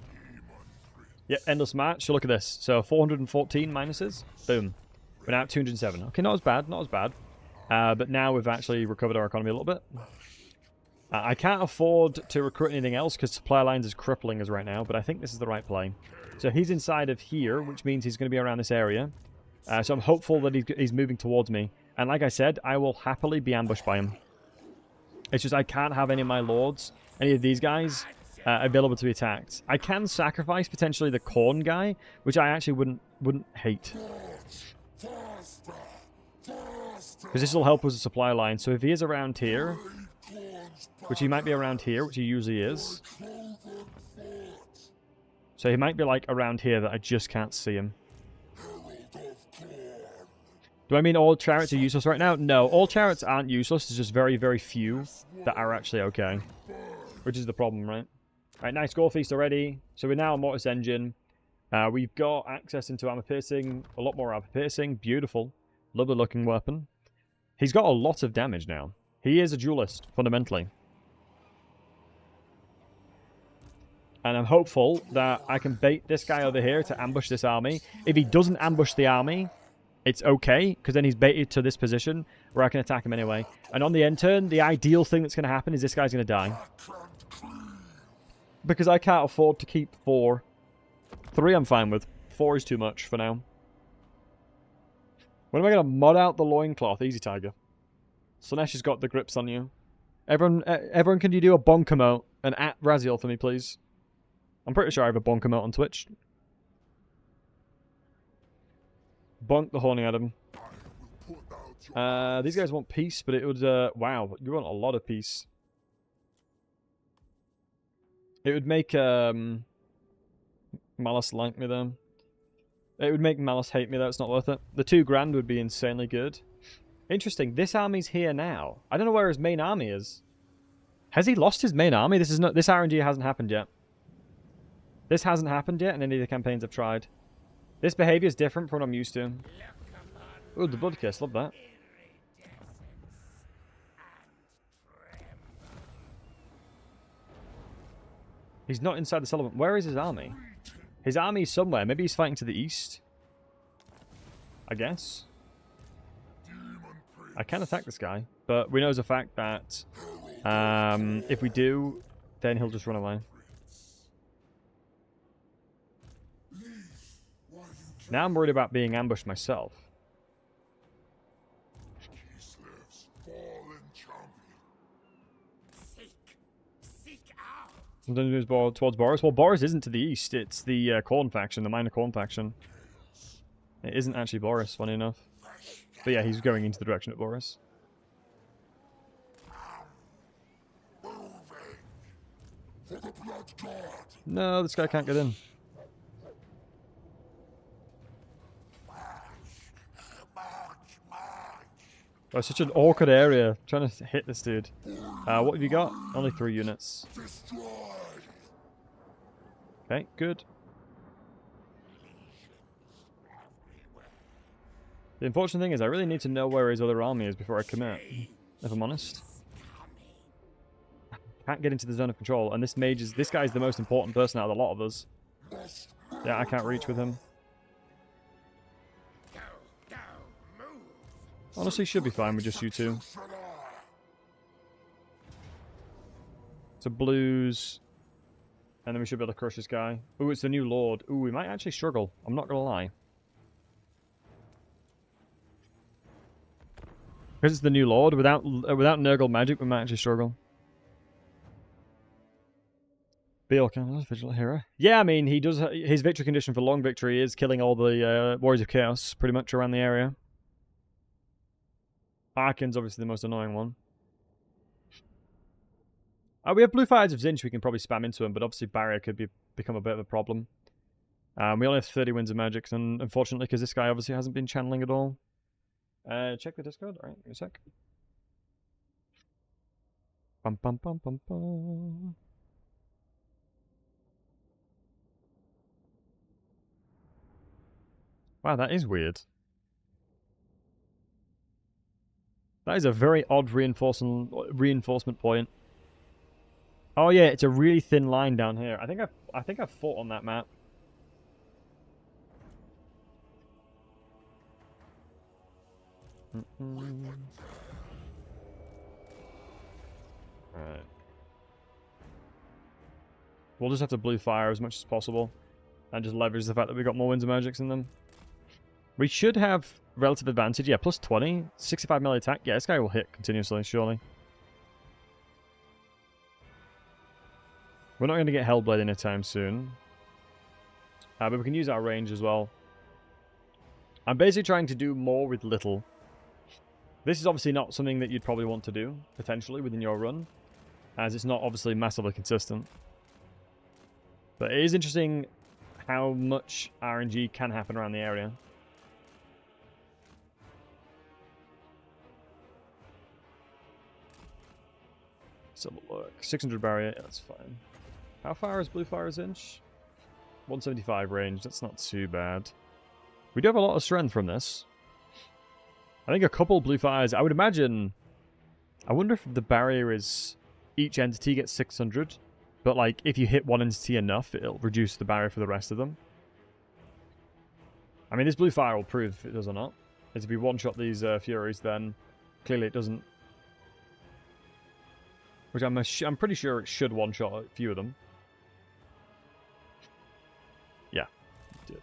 Yep, Endless March. So look at this. So 414 minuses. Boom. We're now at 207. Okay, not as bad, not as bad. But now we've actually recovered our economy a little bit. I can't afford to recruit anything else because supply lines is crippling us right now, but I think this is the right play. So he's inside of here, which means he's going to be around this area. So I'm hopeful that he's moving towards me. And like I said, I will happily be ambushed by him. It's just I can't have any of my lords, any of these guys, available to be attacked. I can sacrifice potentially the corn guy, which I actually wouldn't hate. Because this will help with the supply line. So if he is around here, which he might be around here, which he usually is. So he might be like around here that I just can't see him. Do I mean all chariots are useless right now? No, all chariots aren't useless. There's just very, very few that are actually okay. Which is the problem, right? Alright, nice Gore Feast already. So we're now on Mortis Engine. We've got access into armor piercing. A lot more armor piercing. Beautiful. Lovely looking weapon. He's got a lot of damage now. He is a duelist, fundamentally. And I'm hopeful that I can bait this guy over here to ambush this army. If he doesn't ambush the army, it's okay, because then he's baited to this position where I can attack him anyway. And on the end turn, the ideal thing that's going to happen is this guy's going to die. Because I can't afford to keep 4. 3 I'm fine with. 4 is too much for now. When am I going to mod out the loincloth? Easy, Tiger. Slanesh has got the grips on you. Everyone, can you do a bonk emote and at Raziel for me, please? I'm pretty sure I have a bonk emote on Twitch. Bonk the horny Adam. These guys want peace, but it would... wow, you want a lot of peace. It would make Malice like me, though. It would make Malice hate me, though. It's not worth it. The 2 grand would be insanely good. Interesting. This army's here now. I don't know where his main army is. Has he lost his main army? This RNG hasn't happened yet. This hasn't happened yet in any of the campaigns I've tried. This behavior is different from what I'm used to. Ooh, the blood kiss. Love that. He's not inside the settlement. Where is his army? His army is somewhere. Maybe he's fighting to the east. I guess. I can attack this guy, but we know as a fact that if we do, then he'll just run away. Now I'm worried about being ambushed myself. Something moves towards Boris. Well, Boris isn't to the east. It's the Khorne faction, the minor Khorne faction. It isn't actually Boris, funny enough. But yeah, he's going into the direction of Boris. No, this guy can't get in. Oh, it's such an awkward area. Trying to hit this dude. What have you got? Only 3 units. Okay, good. The unfortunate thing is I really need to know where his other army is before I commit, if I'm honest. Can't get into the zone of control, and this guy's the most important person out of the lot of us. Yeah, I can't reach with him. Honestly, should be fine with just you 2. So blues, and then we should be able to crush this guy. Ooh, it's the new lord. Ooh, we might actually struggle. I'm not gonna lie. Because it's the new lord, without Nurgle magic, we might actually struggle. Beal Canada's Vigilant Hero. Yeah, I mean, he does. His victory condition for long victory is killing all the Warriors of Chaos, pretty much around the area. Arkin's obviously the most annoying one. We have Blue Fires of Zinch we can probably spam into him, but obviously Barrier could become a bit of a problem. We only have 30 Winds of Magic, and unfortunately, because this guy obviously hasn't been channeling at all. Check the Discord. Alright, give me a sec. Bum bum bum bum bum. Wow, that is weird. That is a very odd reinforcement point. Oh yeah, it's a really thin line down here. I think I've fought on that map. Alright. We'll just have to blue fire as much as possible. And just leverage the fact that we've got more Winds of Magics in them. We should have relative advantage. Yeah, plus 20. 65 melee attack. Yeah, this guy will hit continuously, surely. We're not going to get Hellblade anytime soon. But we can use our range as well. I'm basically trying to do more with little. This is obviously not something that you'd probably want to do, potentially, within your run. As it's not obviously massively consistent. But it is interesting how much RNG can happen around the area. Let's have a look. 600 barrier, yeah, that's fine. How far is Blue Fire's inch? 175 range, that's not too bad. We do have a lot of strength from this. I think a couple Blue Fires, I would imagine... I wonder if the barrier is... Each entity gets 600. But, like, if you hit one entity enough, it'll reduce the barrier for the rest of them. I mean, this Blue Fire will prove if it does or not. As if we one-shot these Furies, then clearly it doesn't. Which I'm pretty sure it should one-shot a few of them. Yeah, it did.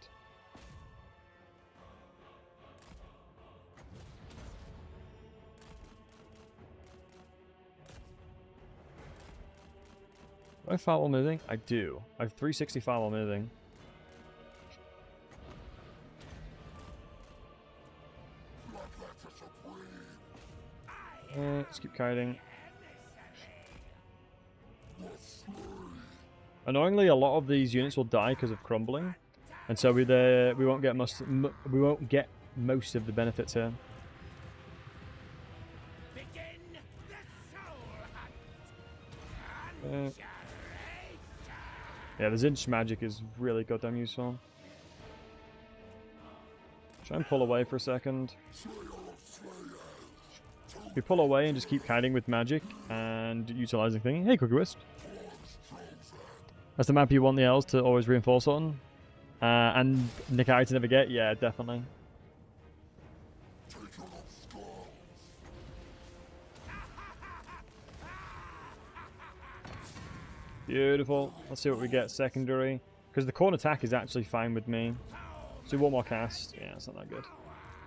Do I have firewall moving? I do. I have 360 firewall moving. Let's keep kiting. Annoyingly, a lot of these units will die because of crumbling, and so we won't get most of the benefits here. Yeah, the Zinch magic is really goddamn useful. Try and pull away for a second. We pull away and just keep kiting with magic and utilizing thing. Hey, Cookie Wisp. That's the map you want the elves to always reinforce on. And Nikai to never get? Yeah, definitely. Beautiful. Let's see what we get secondary. Because the corn attack is actually fine with me. Let's do one more cast. Yeah, it's not that good.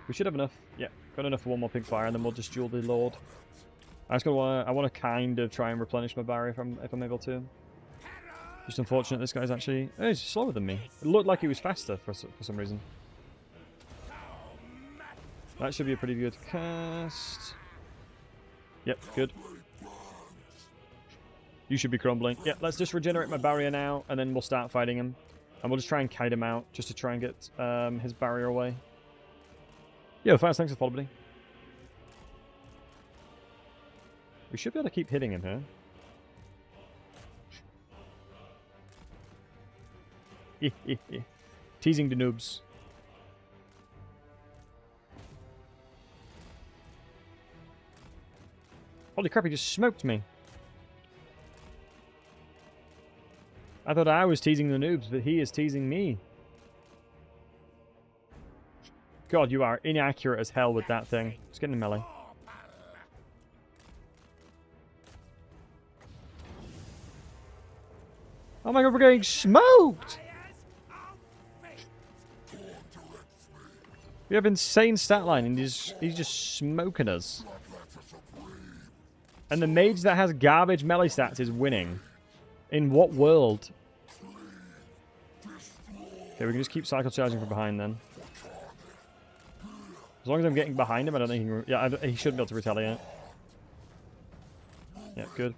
We should have enough. Yeah, got enough for one more pig fire, and then we'll just duel the Lord. I want to kind of try and replenish my barrier if I'm able to. Just unfortunate this guy's actually... Oh, he's slower than me. It looked like he was faster for some reason. That should be a pretty good cast. Yep, good. You should be crumbling. Yeah, let's just regenerate my barrier now, and then we'll start fighting him. And we'll just try and kite him out, just to try and get his barrier away. Yo, thanks for the follow, buddy. We should be able to keep hitting him here. Teasing the noobs. Holy crap, he just smoked me. I thought I was teasing the noobs, but he is teasing me. God, you are inaccurate as hell with that thing. Just get in the melee. Oh my god, we're getting smoked! We have insane stat line and he's just smoking us. And the mage that has garbage melee stats is winning. In what world? Okay, we can just keep cycle charging from behind then. As long as I'm getting behind him, I don't think he can... Yeah, he should be able to retaliate. Yeah, good.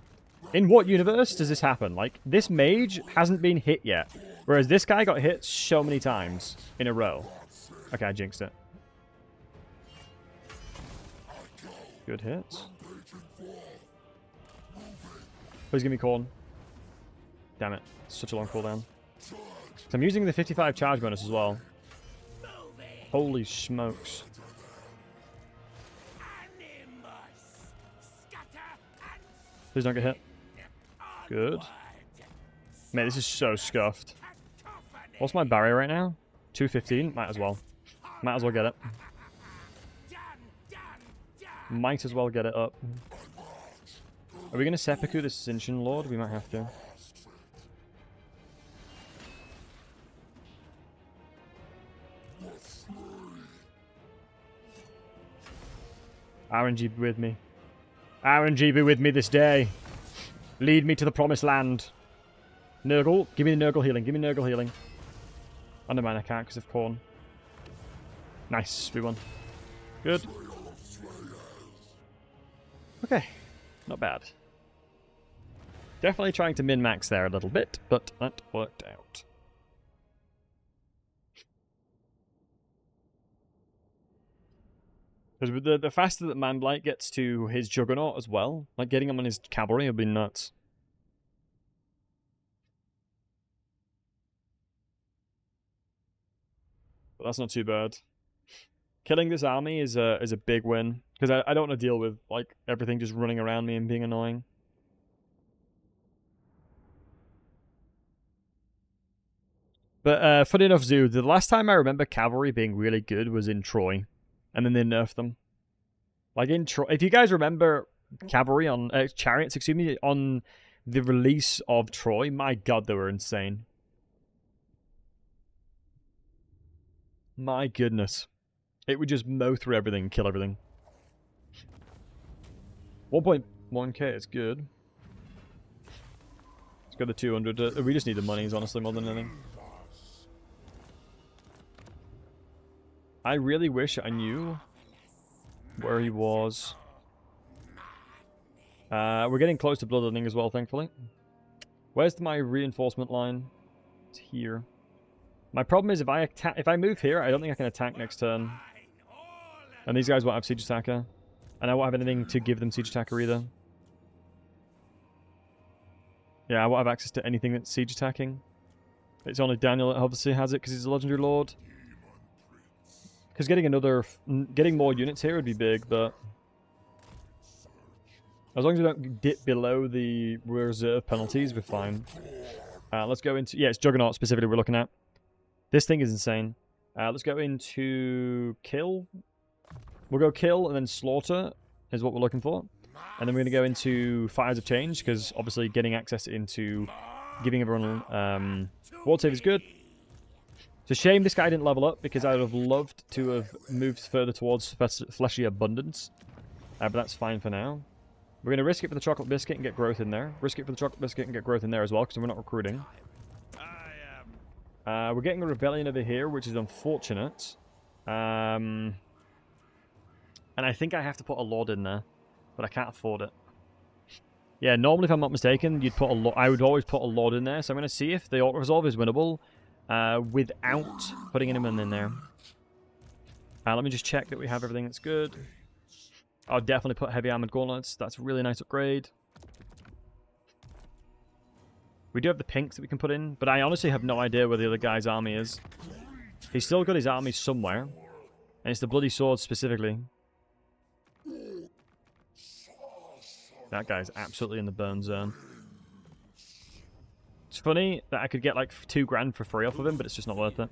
In what universe does this happen? Like, this mage hasn't been hit yet. Whereas this guy got hit so many times in a row. Okay, I jinxed it. Good hits. Please give me corn. Damn it. Such a long cooldown. So I'm using the 55 charge bonus as well. Holy smokes. Please don't get hit. Good. Man, this is so scuffed. What's my barrier right now? 215? Might as well. Might as well get it. Might as well get it up. Are we going to seppuku this Cincian Lord? We might have to. RNG be with me. RNG be with me this day. Lead me to the promised land. Nurgle, give me the Nurgle healing. Give me Nurgle healing. Oh, never mind, I can't because of corn. Nice, we won. Good. Okay, not bad. Definitely trying to min-max there a little bit, but that worked out. Because the faster that Manblight gets to his Juggernaut as well, like getting him on his cavalry would be nuts. But that's not too bad. Killing this army is a big win. Because I don't want to deal with like everything just running around me and being annoying. But funny enough, Zoo, the last time I remember cavalry being really good was in Troy. And then they nerfed them. Like in Troy, if you guys remember cavalry on chariots, excuse me, on the release of Troy, my god, they were insane. My goodness. It would just mow through everything and kill everything. 1.1k is good. Let's go to 200. We just need the monies, honestly, more than anything. I really wish I knew where he was. We're getting close to bloodletting as well, thankfully. Where's my reinforcement line? It's here. My problem is if I move here, I don't think I can attack next turn. And these guys won't have siege attacker. And I won't have anything to give them siege attacker either. Yeah, I won't have access to anything that's siege attacking. It's only Daniel that obviously has it because he's a legendary lord. Because getting more units here would be big, but as long as we don't dip below the reserve penalties, we're fine. Let's go into... Yeah, it's Juggernaut specifically we're looking at. This thing is insane. Let's go into kill. We'll go kill and then slaughter is what we're looking for. And then we're going to go into Fires of Change, because obviously getting access into giving everyone ward save is good. It's a shame this guy didn't level up, because I would have loved to have moved further towards Fleshy Abundance. But that's fine for now. We're going to risk it for the Chocolate Biscuit and get growth in there. Risk it for the Chocolate Biscuit and get growth in there as well, because we're not recruiting. We're getting a rebellion over here, which is unfortunate. And I think I have to put a lord in there, but I can't afford it. Yeah, normally if I'm not mistaken, I would always put a lord in there. So I'm going to see if the auto-resolve is winnable without putting anyone in there. Let me just check that we have everything that's good. I'll definitely put heavy armored gauntlets. That's a really nice upgrade. We do have the pinks that we can put in, but I honestly have no idea where the other guy's army is. He's still got his army somewhere, and it's the bloody sword specifically. That guy's absolutely in the burn zone. It's funny that I could get like 2 grand for free off of him, but it's just not worth it.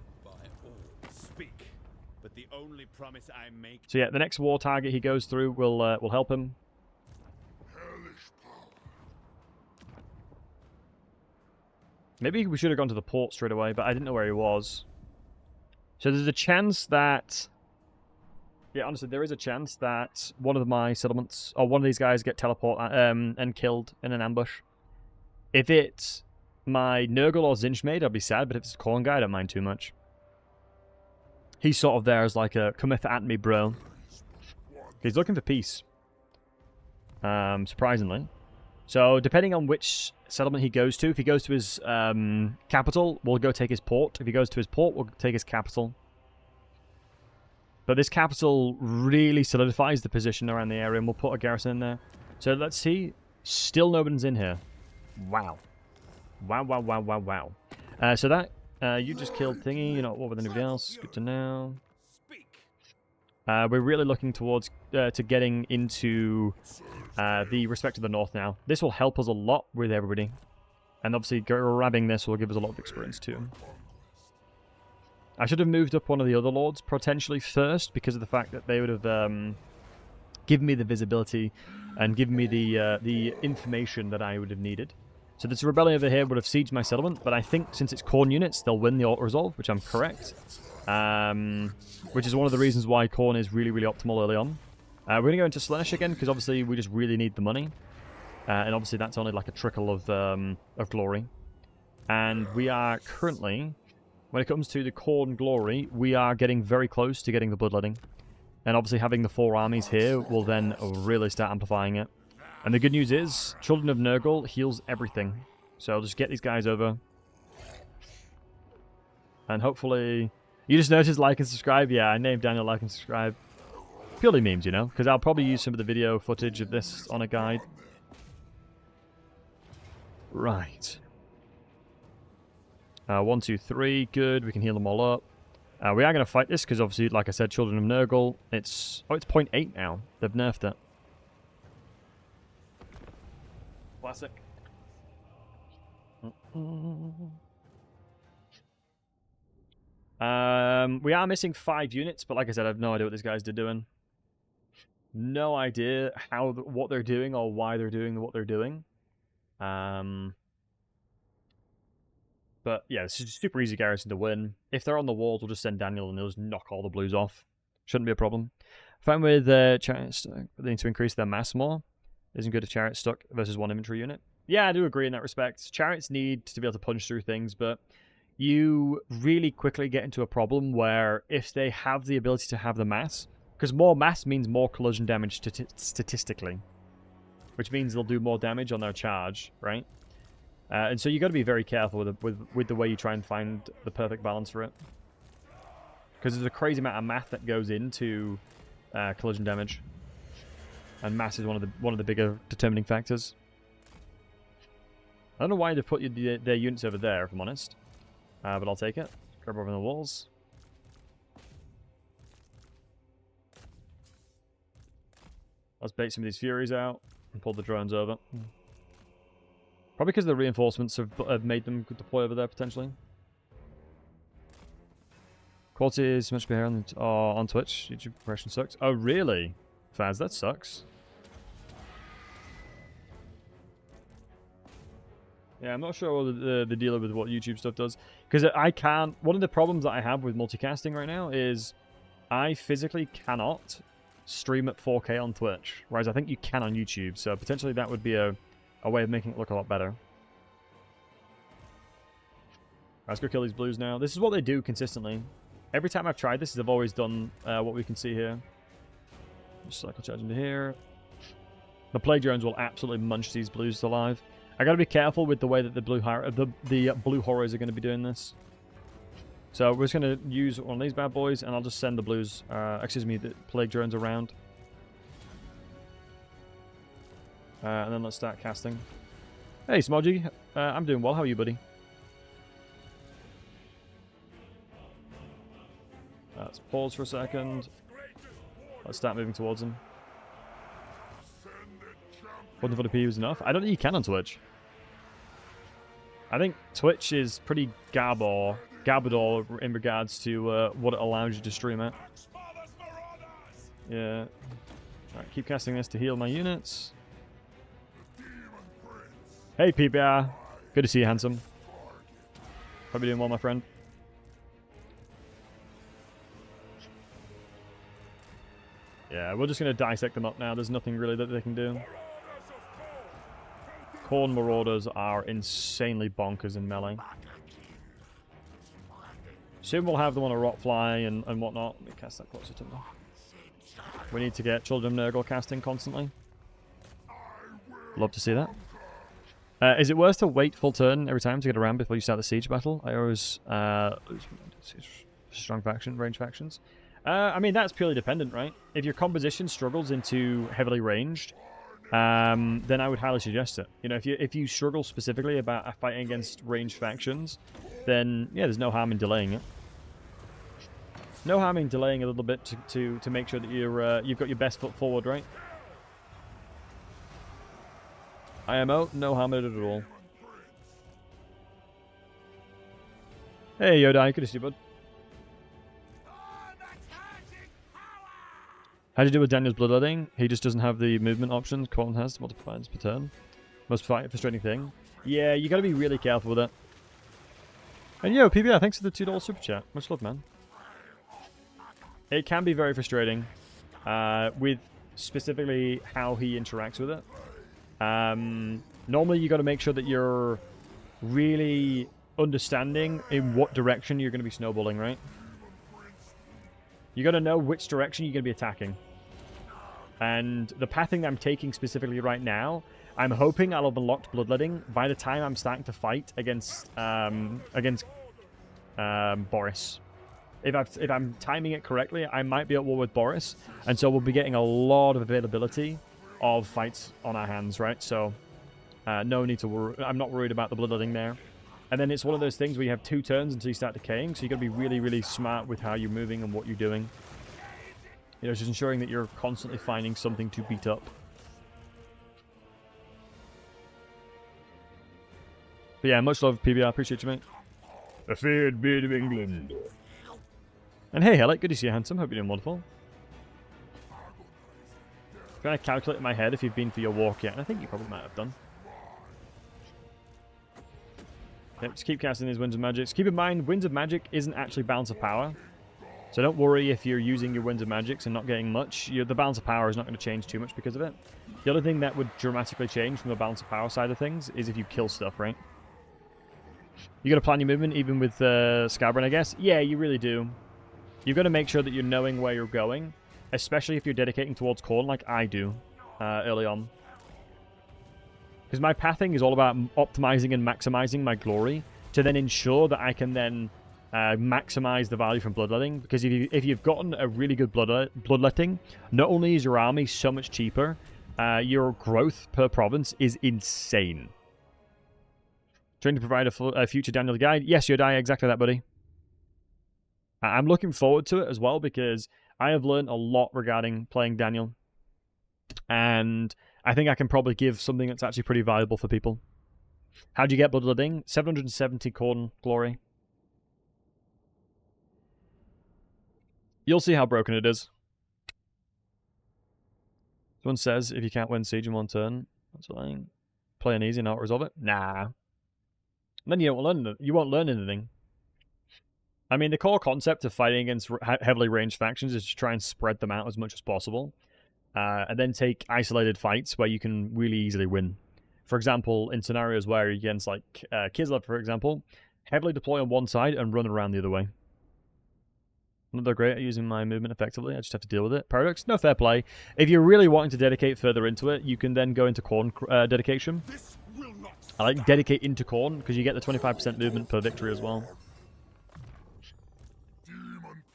So yeah, the next war target he goes through will help him. Maybe we should have gone to the port straight away, but I didn't know where he was. So there's a chance that... Yeah, honestly, there is a chance that one of my settlements, or one of these guys get teleported and killed in an ambush. If it's my Nurgle or Zinchmaid, I'd be sad, but if it's a Khorne guy, I don't mind too much. He's sort of there as like a cometh at me, bro. He's looking for peace. Surprisingly. So, depending on which settlement he goes to, if he goes to his capital, we'll go take his port. If he goes to his port, we'll take his capital. But this capital really solidifies the position around the area, and we'll put a garrison in there. So, let's see. Still no one's in here. Wow. Wow, wow, wow, wow, wow. So that... you just killed Thingy, you're not at war with anybody else. Good to know. We're really looking towards to getting into the Respect of the North now. This will help us a lot with everybody. And obviously grabbing this will give us a lot of experience too. I should have moved up one of the other lords potentially first, because of the fact that they would have given me the visibility and given me the information that I would have needed. So this rebellion over here would have sieged my settlement, but I think since it's Khorne units, they'll win the auto-resolve, which I'm correct. Which is one of the reasons why Khorne is really, really optimal early on. We're going to go into Slaanesh again, because obviously we just really need the money. And obviously that's only like a trickle of glory. And we are currently, when it comes to the Khorne glory, we are getting very close to getting the bloodletting. And obviously having the 4 armies here will then really start amplifying it. And the good news is, Children of Nurgle heals everything. So I'll just get these guys over. And hopefully... You just noticed like and subscribe? Yeah, I named Daniel like and subscribe. Purely memes, you know? Because I'll probably use some of the video footage of this on a guide. Right. 1, 2, 3. Good. We can heal them all up. We are going to fight this because obviously, like I said, Children of Nurgle. It's 0.8 now. They've nerfed it. Classic. We are missing 5 units, but like I said, I have no idea what these guys are doing. No idea what they're doing or why they're doing what they're doing. But yeah, it's a super easy garrison to win. If they're on the walls, we'll just send Daniel and he'll just knock all the blues off. Shouldn't be a problem. Fine with chariots. They need to increase their mass more. Isn't good if chariot stuck versus 1 infantry unit. Yeah, I do agree in that respect. Chariots need to be able to punch through things, but you really quickly get into a problem where if they have the ability to have the mass, because more mass means more collision damage statistically, which means they'll do more damage on their charge, right? And so you got to be very careful with the way you try and find the perfect balance for it, because there's a crazy amount of math that goes into collision damage, and mass is one of the bigger determining factors. I don't know why they've put their units over there, if I'm honest, but I'll take it. Grab over the walls. Let's bait some of these Furies out and pull the drones over. Probably because the reinforcements have made them deploy over there, potentially. Quality is much better on Twitch. YouTube compression sucks. Oh, really? Faz, that sucks. Yeah, I'm not sure the deal with what YouTube stuff does. Because I can't... One of the problems that I have with multicasting right now is I physically cannot stream at 4K on Twitch, whereas I think you can on YouTube, so potentially that would be a way of making it look a lot better. Let's go kill these blues now. This is what they do consistently. Every time I've tried this, they've always done what we can see here. Just cycle charge into here. The plague drones will absolutely munch these blues alive. I gotta be careful with the way that the blue horrors are going to be doing this. So we're just going to use one of these bad boys, and I'll just send the blues, the plague drones around. And then let's start casting. Hey, Smodgy. I'm doing well. How are you, buddy? Let's pause for a second. Let's start moving towards him. 140p was enough. I don't think you can on Twitch. I think Twitch is pretty Garbodor in regards to what it allows you to stream at. Yeah. Alright, keep casting this to heal my units. Hey, PBR. Good to see you, handsome. Hope you're doing well, my friend. Yeah, we're just going to dissect them up now. There's nothing really that they can do. Corn Marauders are insanely bonkers in melee. Soon we'll have them on a Rotfly and whatnot. Let me cast that closer to them. We need to get Children of Nurgle casting constantly. Love to see that. Is it worth to wait full turn every time to get a ram before you start the siege battle? I always lose strong faction, range factions. I mean, that's purely dependent, right? If your composition struggles into heavily ranged, then I would highly suggest it. You know, if you struggle specifically about fighting against ranged factions, then yeah, there's no harm in delaying it. No harm in delaying a little bit to make sure that you've got your best foot forward, right? IMO, no harm in it at all. Hey Yodai, good to see you, bud. How do you do with Daniel's bloodletting? He just doesn't have the movement options Colin has to multiply per turn. Most frustrating thing. Yeah, you gotta be really careful with it. And yo, PBR, thanks for the $2 super chat. Much love, man. It can be very frustrating with specifically how he interacts with it. Normally you got to make sure that you're really understanding in what direction you're going to be snowballing, right? You got to know which direction you're going to be attacking. And the pathing that I'm taking specifically right now, I'm hoping I'll have unlocked bloodletting by the time I'm starting to fight against Boris. If I'm timing it correctly, I might be at war with Boris, and so we'll be getting a lot of availability of fights on our hands, right? So no need to worry. I'm not worried about the bloodletting there. And then it's one of those things where you have 2 turns until you start decaying, so you got to be really, really smart with how you're moving and what you're doing. You know, just ensuring that you're constantly finding something to beat up. But yeah, much love, PBR. Appreciate you, mate. The feared beard of England. And hey, Helic, good to see you, handsome. Hope you're doing wonderful. I'm trying to calculate in my head if you've been for your walk yet, and I think you probably might have done. Yep, just keep casting these Winds of Magics. Keep in mind, Winds of Magic isn't actually balance of power. So don't worry if you're using your Winds of Magics and not getting much. The balance of power is not going to change too much because of it. The other thing that would dramatically change from the balance of power side of things is if you kill stuff, right? You got to plan your movement even with Scabrand, I guess. Yeah, you really do. You've got to make sure that you're knowing where you're going, especially if you're dedicating towards Khorne like I do early on. Because my pathing is all about optimizing and maximizing my glory to then ensure that I can then maximize the value from bloodletting. Because if you've gotten a really good bloodletting, not only is your army so much cheaper, your growth per province is insane. Trying to provide a future Daniel guide. Yes, Yodai, exactly that, buddy. I'm looking forward to it as well because I have learned a lot regarding playing Daniel. And I think I can probably give something that's actually pretty valuable for people. How do you get bloodletting? 770 corn glory. You'll see how broken it is. Someone says if you can't win siege in one turn, that's fine. Play an easy and not resolve it. Nah. Then you won't learn anything. I mean, the core concept of fighting against heavily ranged factions is to try and spread them out as much as possible. And then take isolated fights where you can really easily win. For example, in scenarios where you're against, like, Kislev, for example, heavily deploy on one side and run around the other way. Not that great at using my movement effectively, I just have to deal with it. Paradox? No, fair play. If you're really wanting to dedicate further into it, you can then go into Corn dedication. I like dedicate into Corn, because you get the 25% movement per victory as well.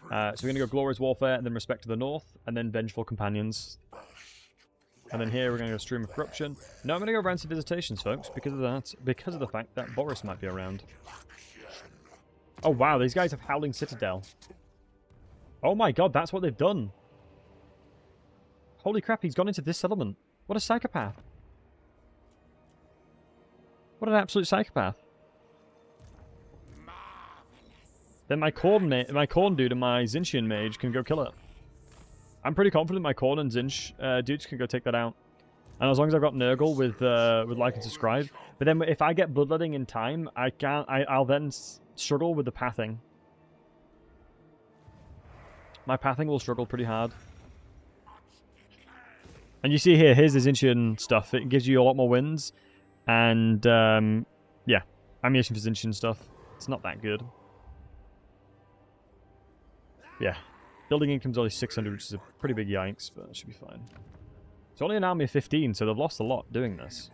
So we're going to go Glorious Warfare, and then Respect to the North, and then Vengeful Companions. And then here we're going to go Stream of Corruption. No, I'm going to go Rancid Visitations, folks, because of that. Because of the fact that Boris might be around. Oh, wow, these guys have Howling Citadel. Oh my god, that's what they've done. Holy crap, he's gone into this settlement. What a psychopath. What an absolute psychopath. Then my corn dude and my Zinchian mage can go kill it. I'm pretty confident my corn and Zinch dudes can go take that out. And as long as I've got Nurgle with like and subscribe. But then if I get bloodletting in time, I'll then struggle with the pathing. My pathing will struggle pretty hard. And you see here, here's the Zinchian stuff. It gives you a lot more wins. And, yeah, ammunition for Zinchian stuff. It's not that good. Yeah. Building income's only 600, which is a pretty big yikes, but it should be fine. It's only an army of 15, so they've lost a lot doing this.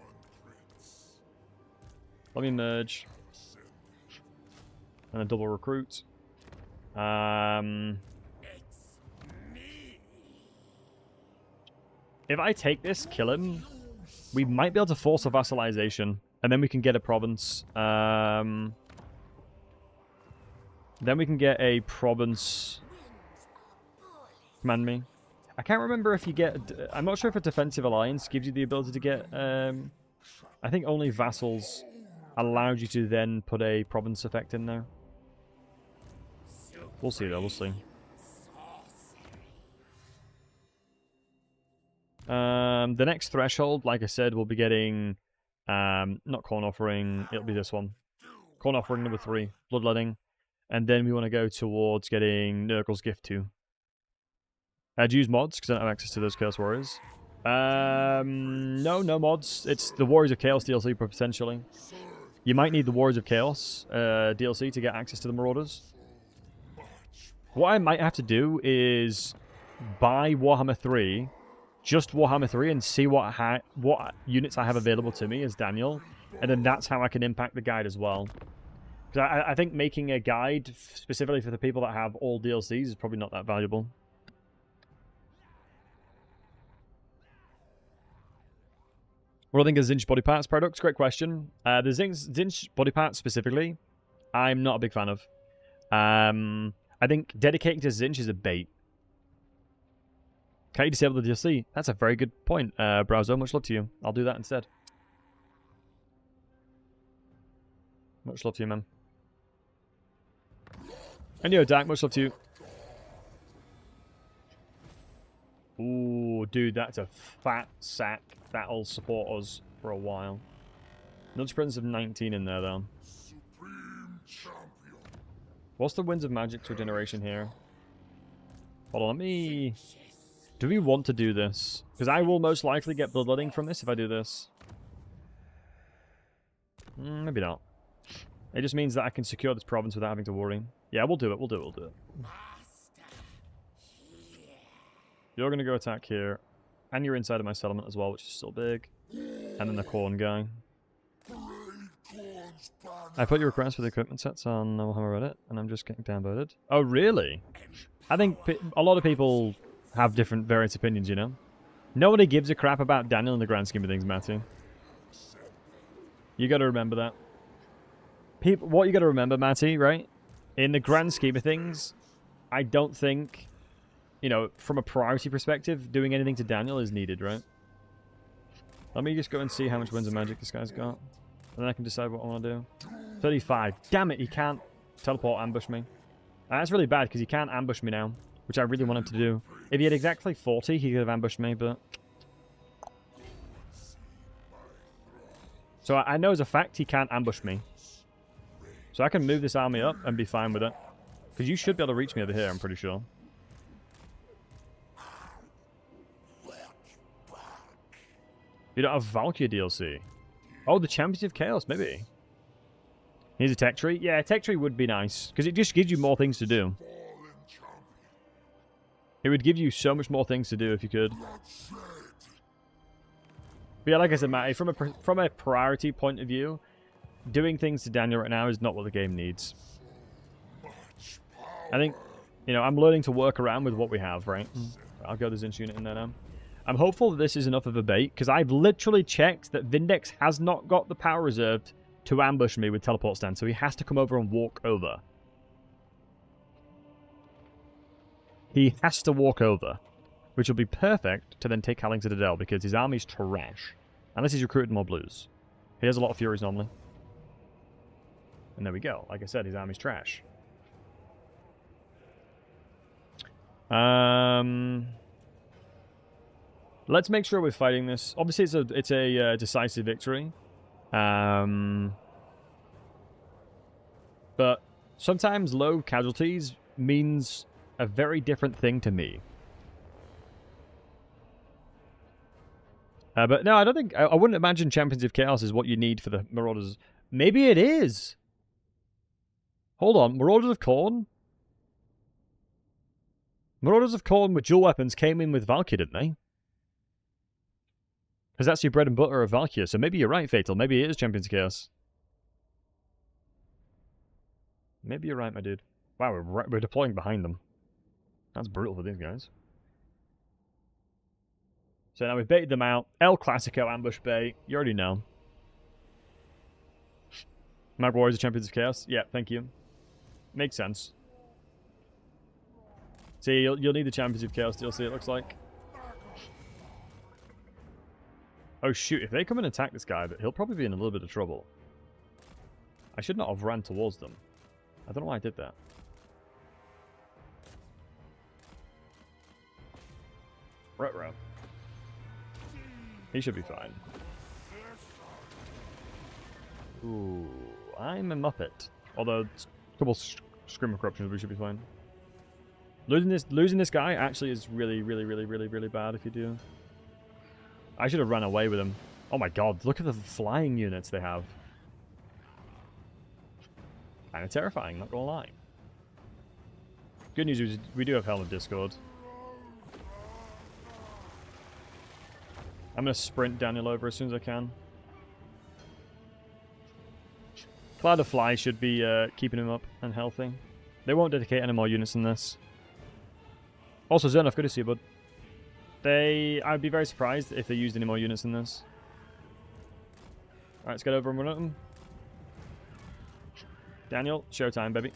Let me merge. And then double recruit. If I take this, kill him, we might be able to force a vassalization. And then we can get a province. Then we can get a province. Command me. I can't remember if you get... I'm not sure if a defensive alliance gives you the ability to get... I think only vassals allowed you to then put a province effect in there. We'll see though, we'll see. The next threshold, like I said, we'll be getting... not Corn Offering, it'll be this one. Corn Offering number 3, Bloodletting. And then we want to go towards getting Nurgle's Gift 2. Do you use mods? Because I don't have access to those Chaos Warriors. No mods. It's the Warriors of Chaos DLC, potentially. You might need the Warriors of Chaos DLC to get access to the Marauders. What I might have to do is buy Warhammer 3, just Warhammer 3, and see what units I have available to me as Daniel. And then that's how I can impact the guide as well. Because I think making a guide specifically for the people that have all DLCs is probably not that valuable. What do I think of Zinch body parts products? Great question. The Zinch body parts specifically, I'm not a big fan of. I think dedicating to Zinch is a bait. Can you disable the DLC? That's a very good point, Browser. Much love to you. I'll do that instead. Much love to you, man. And yo, Dak, much love to you. Ooh, dude, that's a fat sack. That'll support us for a while. Nudge presence of 19 in there, though. What's the Winds of Magic regeneration here? Hold on, let me... Do we want to do this? Because I will most likely get bloodletting from this if I do this. Maybe not. It just means that I can secure this province without having to worry. Yeah, we'll do it, we'll do it. You're going to go attack here. And you're inside of my settlement as well, which is still big. And then the corn guy. I put your request for the equipment sets on Warhammer Reddit, and I'm just getting downvoted. Oh, really? I think a lot of people have different various opinions, you know? Nobody gives a crap about Daniel in the grand scheme of things, Matthew. You gotta remember that. What you gotta remember, Matty, right? In the grand scheme of things, I don't think, you know, from a priority perspective, doing anything to Daniel is needed, right? Let me just go and see how much Winds of Magic this guy's got. And then I can decide what I want to do. 35. Damn it, he can't teleport ambush me. That's really bad, because he can't ambush me now, which I really want him to do. If he had exactly 40, he could have ambushed me, but... So I know as a fact he can't ambush me. So I can move this army up and be fine with it. Because you should be able to reach me over here, I'm pretty sure. You don't have Valkyrie DLC. Oh, the Champions of Chaos, maybe. Here's a tech tree. Yeah, a tech tree would be nice. Because it just gives you more things to do. It would give you so much more things to do if you could. But yeah, like I said, Matty, from a priority point of view, doing things to Daniel right now is not what the game needs. I think, you know, I'm learning to work around with what we have, right? I'll go the Zinch unit in there now. I'm hopeful that this is enough of a bait, because I've literally checked that Vindex has not got the power reserved to ambush me with teleport stand, so he has to come over and walk over. He has to walk over, which will be perfect to then take Howling Citadel, because his army's trash. Unless he's recruited more blues. He has a lot of Furies normally. And there we go. Like I said, his army's trash. Let's make sure we're fighting this. Obviously, it's a decisive victory. But sometimes low casualties means a very different thing to me. But no, I don't think... I wouldn't imagine Champions of Chaos is what you need for the Marauders. Maybe it is. Hold on. Marauders of Khorne? Marauders of Khorne with dual weapons came in with Valkyrie, didn't they? Because that's your bread and butter of Valkyrie. So maybe you're right, Fatal. Maybe it is Champions of Chaos. Maybe you're right, my dude. Wow, we're deploying behind them. That's brutal for these guys. So now we've baited them out. El Clasico ambush bait. You already know. Mag Warriors are Champions of Chaos. Yeah, thank you. Makes sense. See, you'll need the Champions of Chaos DLC, it looks like. Oh shoot, if they come and attack this guy, he'll probably be in a little bit of trouble. I should not have ran towards them. I don't know why I did that. Ruh-roh. He should be fine. Ooh, I'm a Muppet. Although, a couple Screamer Corruptions, we should be fine. Losing this guy actually is really, really, really, really, really bad if you do. I should have run away with him. Oh my god, look at the flying units they have. Kind of terrifying, not gonna lie. Good news is we do have Helm of Discord. I'm gonna sprint Daniel over as soon as I can. Cloud of Fly should be keeping him up and healthy. They won't dedicate any more units than this. Also, Zernoff, good to see you, bud. I'd be very surprised if they used any more units than this. Alright, let's get over and run at them. Daniel, showtime, baby.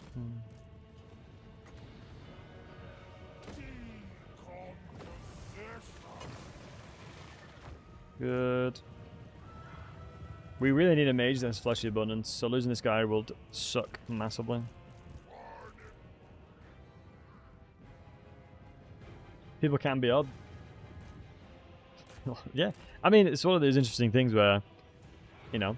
Good. We really need a mage that's Fleshy Abundance, so losing this guy will suck massively. People can be odd. Yeah, I mean, it's one of those interesting things where, you know,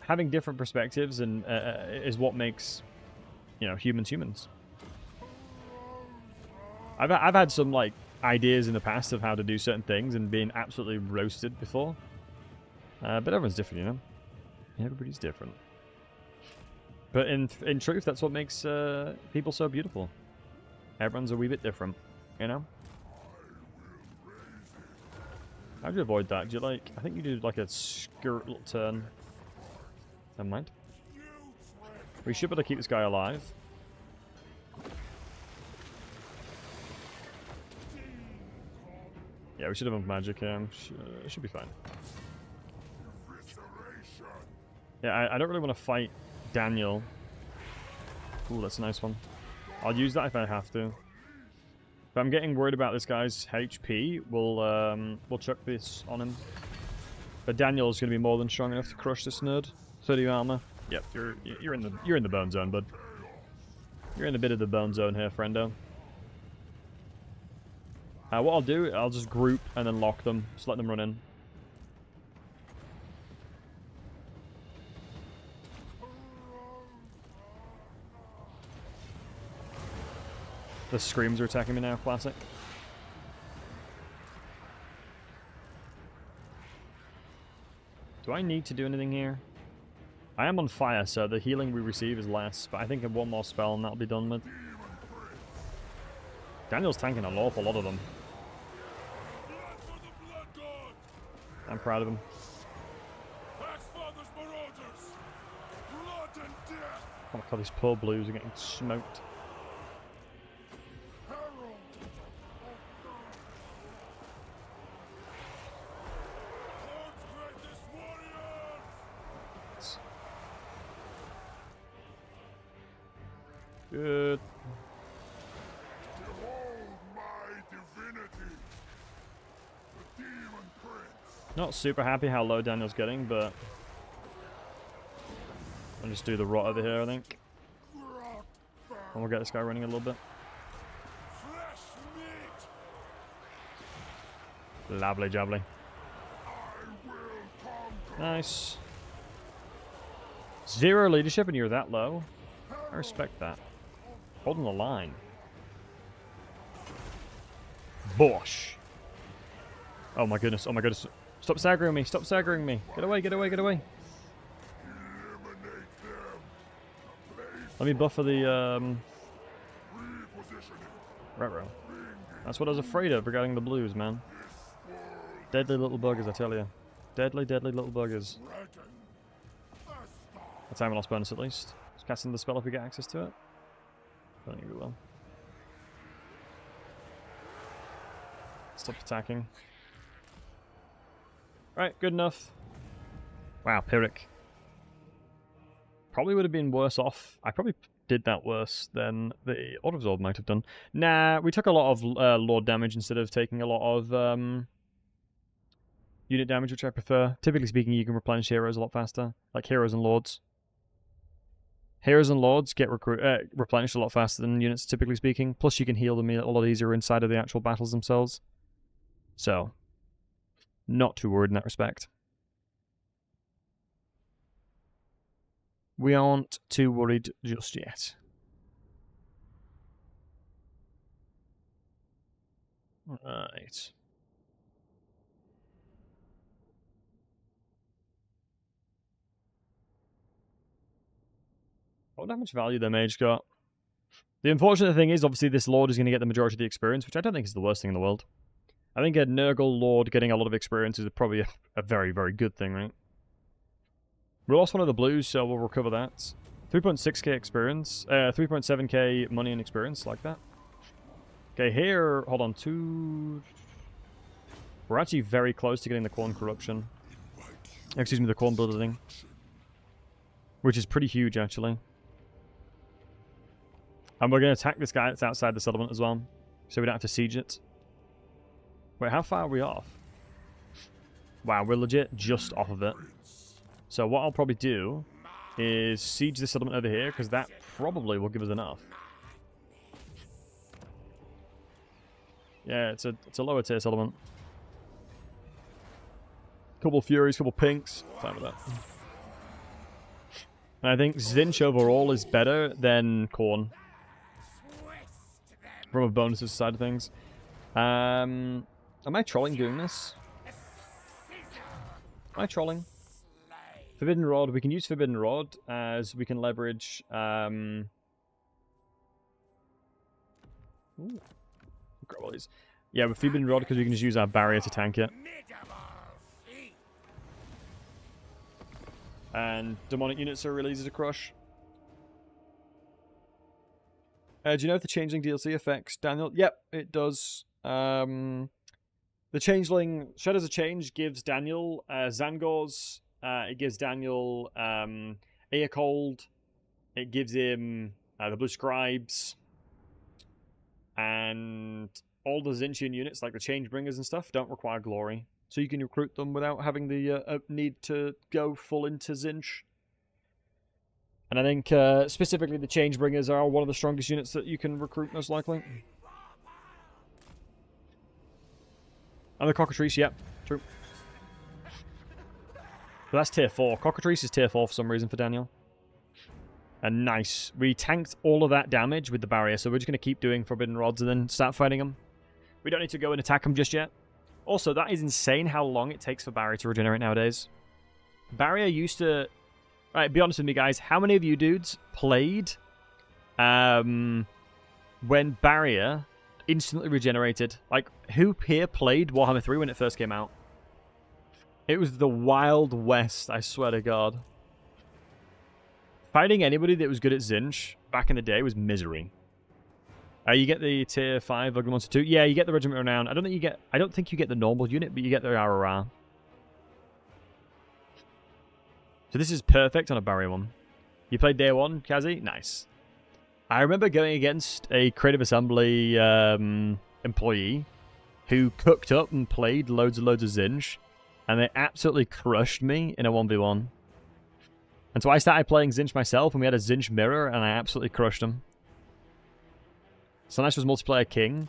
having different perspectives and is what makes, you know, humans. I've had some like ideas in the past of how to do certain things and being absolutely roasted before, but everyone's different, you know. Everybody's different. But in truth, that's what makes people so beautiful. Everyone's a wee bit different, you know. How'd you avoid that? Do you like... I think you did like a skirt little turn. Never mind. We should be able to keep this guy alive. Yeah, we should have magic here. Should be fine. Yeah, I don't really want to fight Daniel. Ooh, that's a nice one. I'll use that if I have to. If I'm getting worried about this guy's HP, we'll chuck this on him. But Daniel's going to be more than strong enough to crush this nerd. 30 armor. Yep, you're in the bone zone, bud. You're in a bit of the bone zone here, friendo. What I'll do, I'll just group and then lock them. Just let them run in. The screams are attacking me now, classic. Do I need to do anything here? I am on fire, so the healing we receive is less, but I think in one more spell and that'll be done with. Daniel's tanking an awful lot of them. I'm proud of him. Oh my god, these poor blues are getting smoked. Good. Not super happy how low Daniel's getting, but I'll just do the rot over here, I think. And we'll get this guy running a little bit. Lovely jubbly. Nice. 0 leadership and you're that low? I respect that. Holding the line. Bosh. Oh my goodness, oh my goodness. Stop staggering me, stop staggering me. Get away, get away, get away. Let me buffer the, Retro. That's what I was afraid of regarding the blues, man. Deadly little buggers, I tell you. Deadly, deadly little buggers. A time lost bonus at least. Just casting the spell if we get access to it. I don't think we will. Stop attacking. Right, good enough. Wow, Pyrrhic. Probably would have been worse off. I probably did that worse than the Autoabsorb might have done. Nah, we took a lot of Lord damage instead of taking a lot of unit damage, which I prefer. Typically speaking, you can replenish heroes a lot faster. Like heroes and lords. Heroes and lords get replenished a lot faster than units, typically speaking. Plus, you can heal them a lot easier inside of the actual battles themselves. So, not too worried in that respect. We aren't too worried just yet. Right. I wonder how much value their mage got. The unfortunate thing is, obviously, this lord is going to get the majority of the experience, which I don't think is the worst thing in the world. I think a Nurgle lord getting a lot of experience is probably a very, very good thing, right? We lost one of the blues, so we'll recover that. 3.6k experience. 3.7k money and experience, like that. Okay, here... Hold on, 2... We're actually very close to getting the Corn Corruption. Excuse me, the Corn Building. Which is pretty huge, actually. And we're going to attack this guy that's outside the settlement as well. So we don't have to siege it. Wait, how far are we off? Wow, we're legit just off of it. So what I'll probably do is siege the settlement over here, because that probably will give us enough. Yeah, it's a lower tier settlement. Couple Furies, couple Pinks. Fine with that. And I think Zinch overall is better than Khorne. From a bonuses side of things. Am I trolling doing this? Am I trolling? Forbidden Rod. We can use Forbidden Rod as we can leverage... Ooh. Grab all these. Yeah, with Forbidden Rod, because we can just use our barrier to tank it. And demonic units are really easy to crush. Do you know if the Changeling DLC affects Daniel? Yep, it does. The Changeling Shadows of Change gives Daniel Zangors. It gives Daniel Aecold. It gives him the Blue Scribes. And all the Zinchian units, like the Changebringers and stuff, don't require glory. So you can recruit them without having the need to go full into Zinch. And I think specifically the Changebringers are one of the strongest units that you can recruit, most likely. And the Cockatrice, yep, true. But that's tier 4. Cockatrice is tier 4 for some reason for Daniel. And nice. We tanked all of that damage with the barrier, so we're just going to keep doing Forbidden Rods and then start fighting them. We don't need to go and attack them just yet. Also, that is insane how long it takes for barrier to regenerate nowadays. Barrier used to... Alright, be honest with me, guys. How many of you dudes played when barrier instantly regenerated? Like, who here played Warhammer 3 when it first came out? It was the Wild West, I swear to God. Fighting anybody that was good at Zinch back in the day was misery. You get the tier 5 Ugly Monster 2. Yeah, you get the Regiment Renown. I don't think you get the normal unit, but you get the RRR. So this is perfect on a barrier one. You played day 1, Kazi? Nice. I remember going against a Creative Assembly employee who cooked up and played loads and loads of Zinch, and they absolutely crushed me in a 1v1. And so I started playing Zinch myself, and we had a Zinch mirror, and I absolutely crushed him. Slanesh was multiplayer king.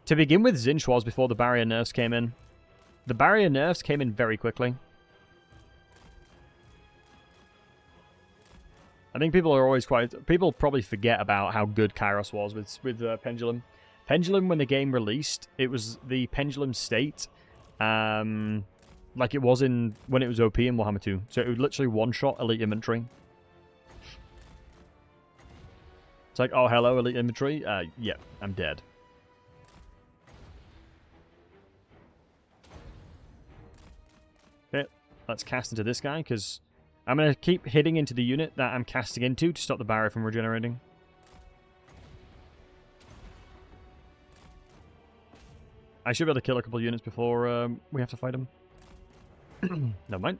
To begin with, Zinch was before the barrier nerfs came in. The barrier nerfs came in very quickly. I think people are always quite... People probably forget about how good Kairos was with Pendulum. Pendulum, when the game released, it was the Pendulum state, like it was when it was OP in Warhammer 2. So it would literally one-shot elite infantry. It's like, oh, hello, elite infantry. Yeah, I'm dead. Okay, let's cast into this guy, because I'm going to keep hitting into the unit that I'm casting into to stop the barrier from regenerating. I should be able to kill a couple of units before we have to fight him. Never mind.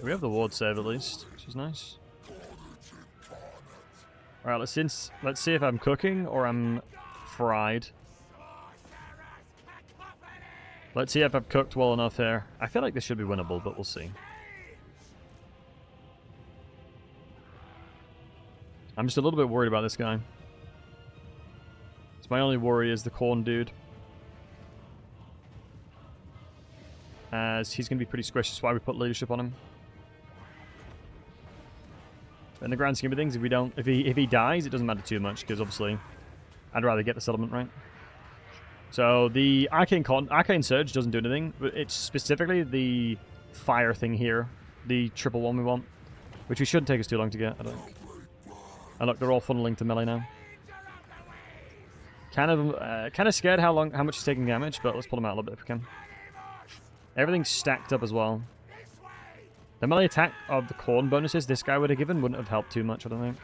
We have the ward save at least, which is nice. Alright, let's see if I'm cooking or I'm fried. Let's see if I've cooked well enough here. I feel like this should be winnable, but we'll see. I'm just a little bit worried about this guy. So my only worry is the corn dude. As he's going to be pretty squishy, that's why we put leadership on him. But in the grand scheme of things, if he dies, it doesn't matter too much, because obviously I'd rather get the settlement right. So the Arcane Surge doesn't do anything, but it's specifically the fire thing here, the triple one we want, which we shouldn't take us too long to get, I think. And look, they're all funneling to melee now. Kind of scared how much he's taking damage, but let's pull him out a little bit if we can. Everything's stacked up as well. The melee attack of the corn bonuses this guy would have given wouldn't have helped too much, I don't think.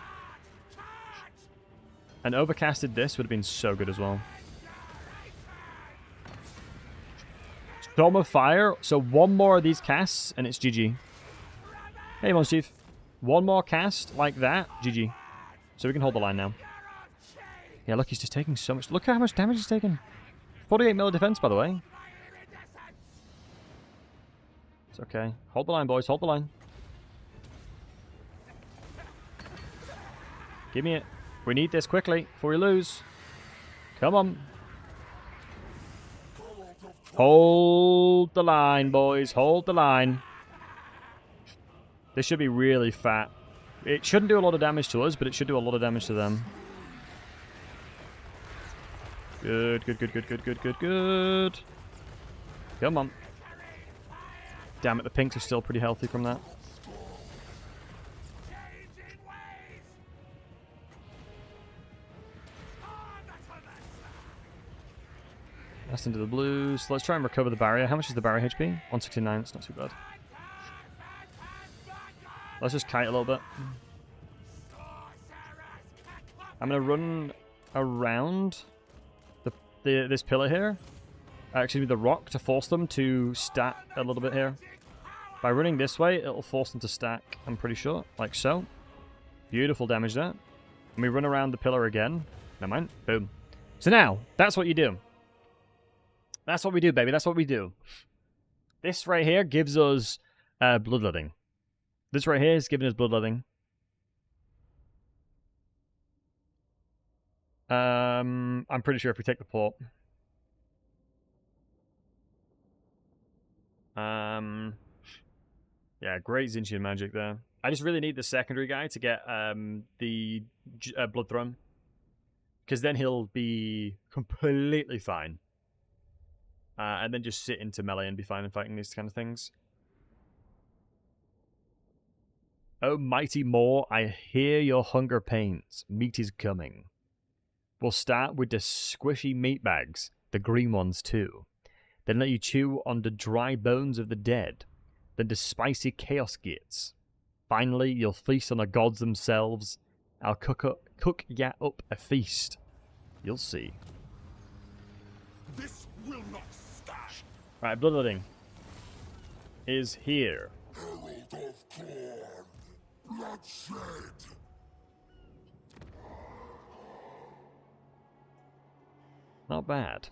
And overcasted this would have been so good as well. Storm of Fire. So one more of these casts and it's GG. Hey, Mon Chief. One more cast like that, GG. So we can hold the line now. Yeah, look, he's just taking so much. Look how much damage he's taking. 48 melee defense, by the way. It's okay. Hold the line, boys. Hold the line. Give me it. We need this quickly before we lose. Come on. Hold the line, boys. Hold the line. This should be really fat. It shouldn't do a lot of damage to us, but it should do a lot of damage to them. Good, good, good, good, good, good, good, good. Come on. Damn it, the pinks are still pretty healthy from that. Cast into the blues. Let's try and recover the barrier. How much is the barrier HP? 169. It's not too bad. Let's just kite a little bit. I'm going to run around this pillar here. Actually, the rock to force them to stack a little bit here. By running this way, it'll force them to stack, I'm pretty sure. Like so. Beautiful damage there. And we run around the pillar again. Never mind. Boom. So now, that's what you do. That's what we do, baby. That's what we do. This right here gives us bloodletting. This right here is giving us bloodletting. I'm pretty sure if we take the port. Yeah, great Zinchian magic there. I just really need the secondary guy to get the Blood Throne. Because then he'll be completely fine. And then just sit into melee and be fine in fighting these kind of things. Oh, mighty Moor, I hear your hunger pains. Meat is coming. We'll start with the squishy meat bags, the green ones too. Then let you chew on the dry bones of the dead. Then the spicy chaos gits. Finally, you'll feast on the gods themselves. I'll cook ya up a feast. You'll see. This will not stand. Right, bloodletting is here. Herald of Corn. Bloodshed. Not bad.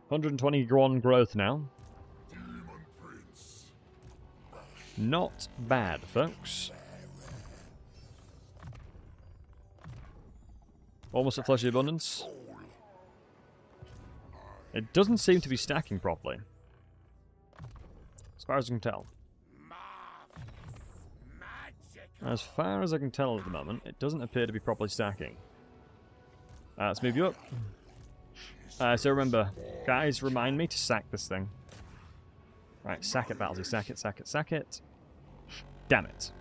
121 growth now. Demon Prince. Not bad, folks. Almost at Fleshy Abundance. It doesn't seem to be stacking properly. As far as I can tell. As far as I can tell at the moment, it doesn't appear to be properly stacking. Let's move you up. So remember, guys, remind me to sack this thing. Right, sack it, Battlesey. Sack it, sack it, sack it. Damn it.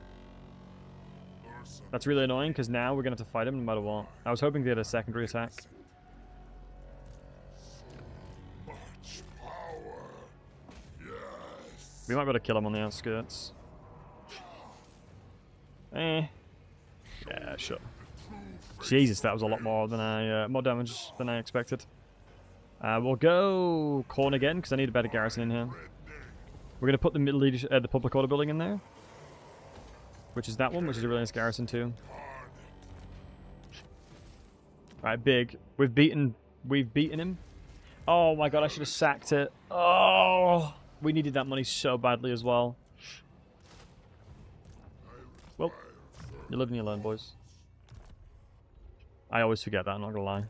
That's really annoying, because now we're going to have to fight him no matter what. I was hoping to get a secondary attack. Much power. Yes. We might be able to kill him on the outskirts. Yeah, sure. Jesus, that was a lot more than more damage than I expected. We'll go corn again because I need a better garrison in here. We're gonna put the public order building in there, which is that one, which is a really nice garrison too. Right, big. We've beaten him. Oh my god, I should have sacked it. Oh, we needed that money so badly as well. Well, you're living alone, boys. I always forget that, I'm not gonna lie.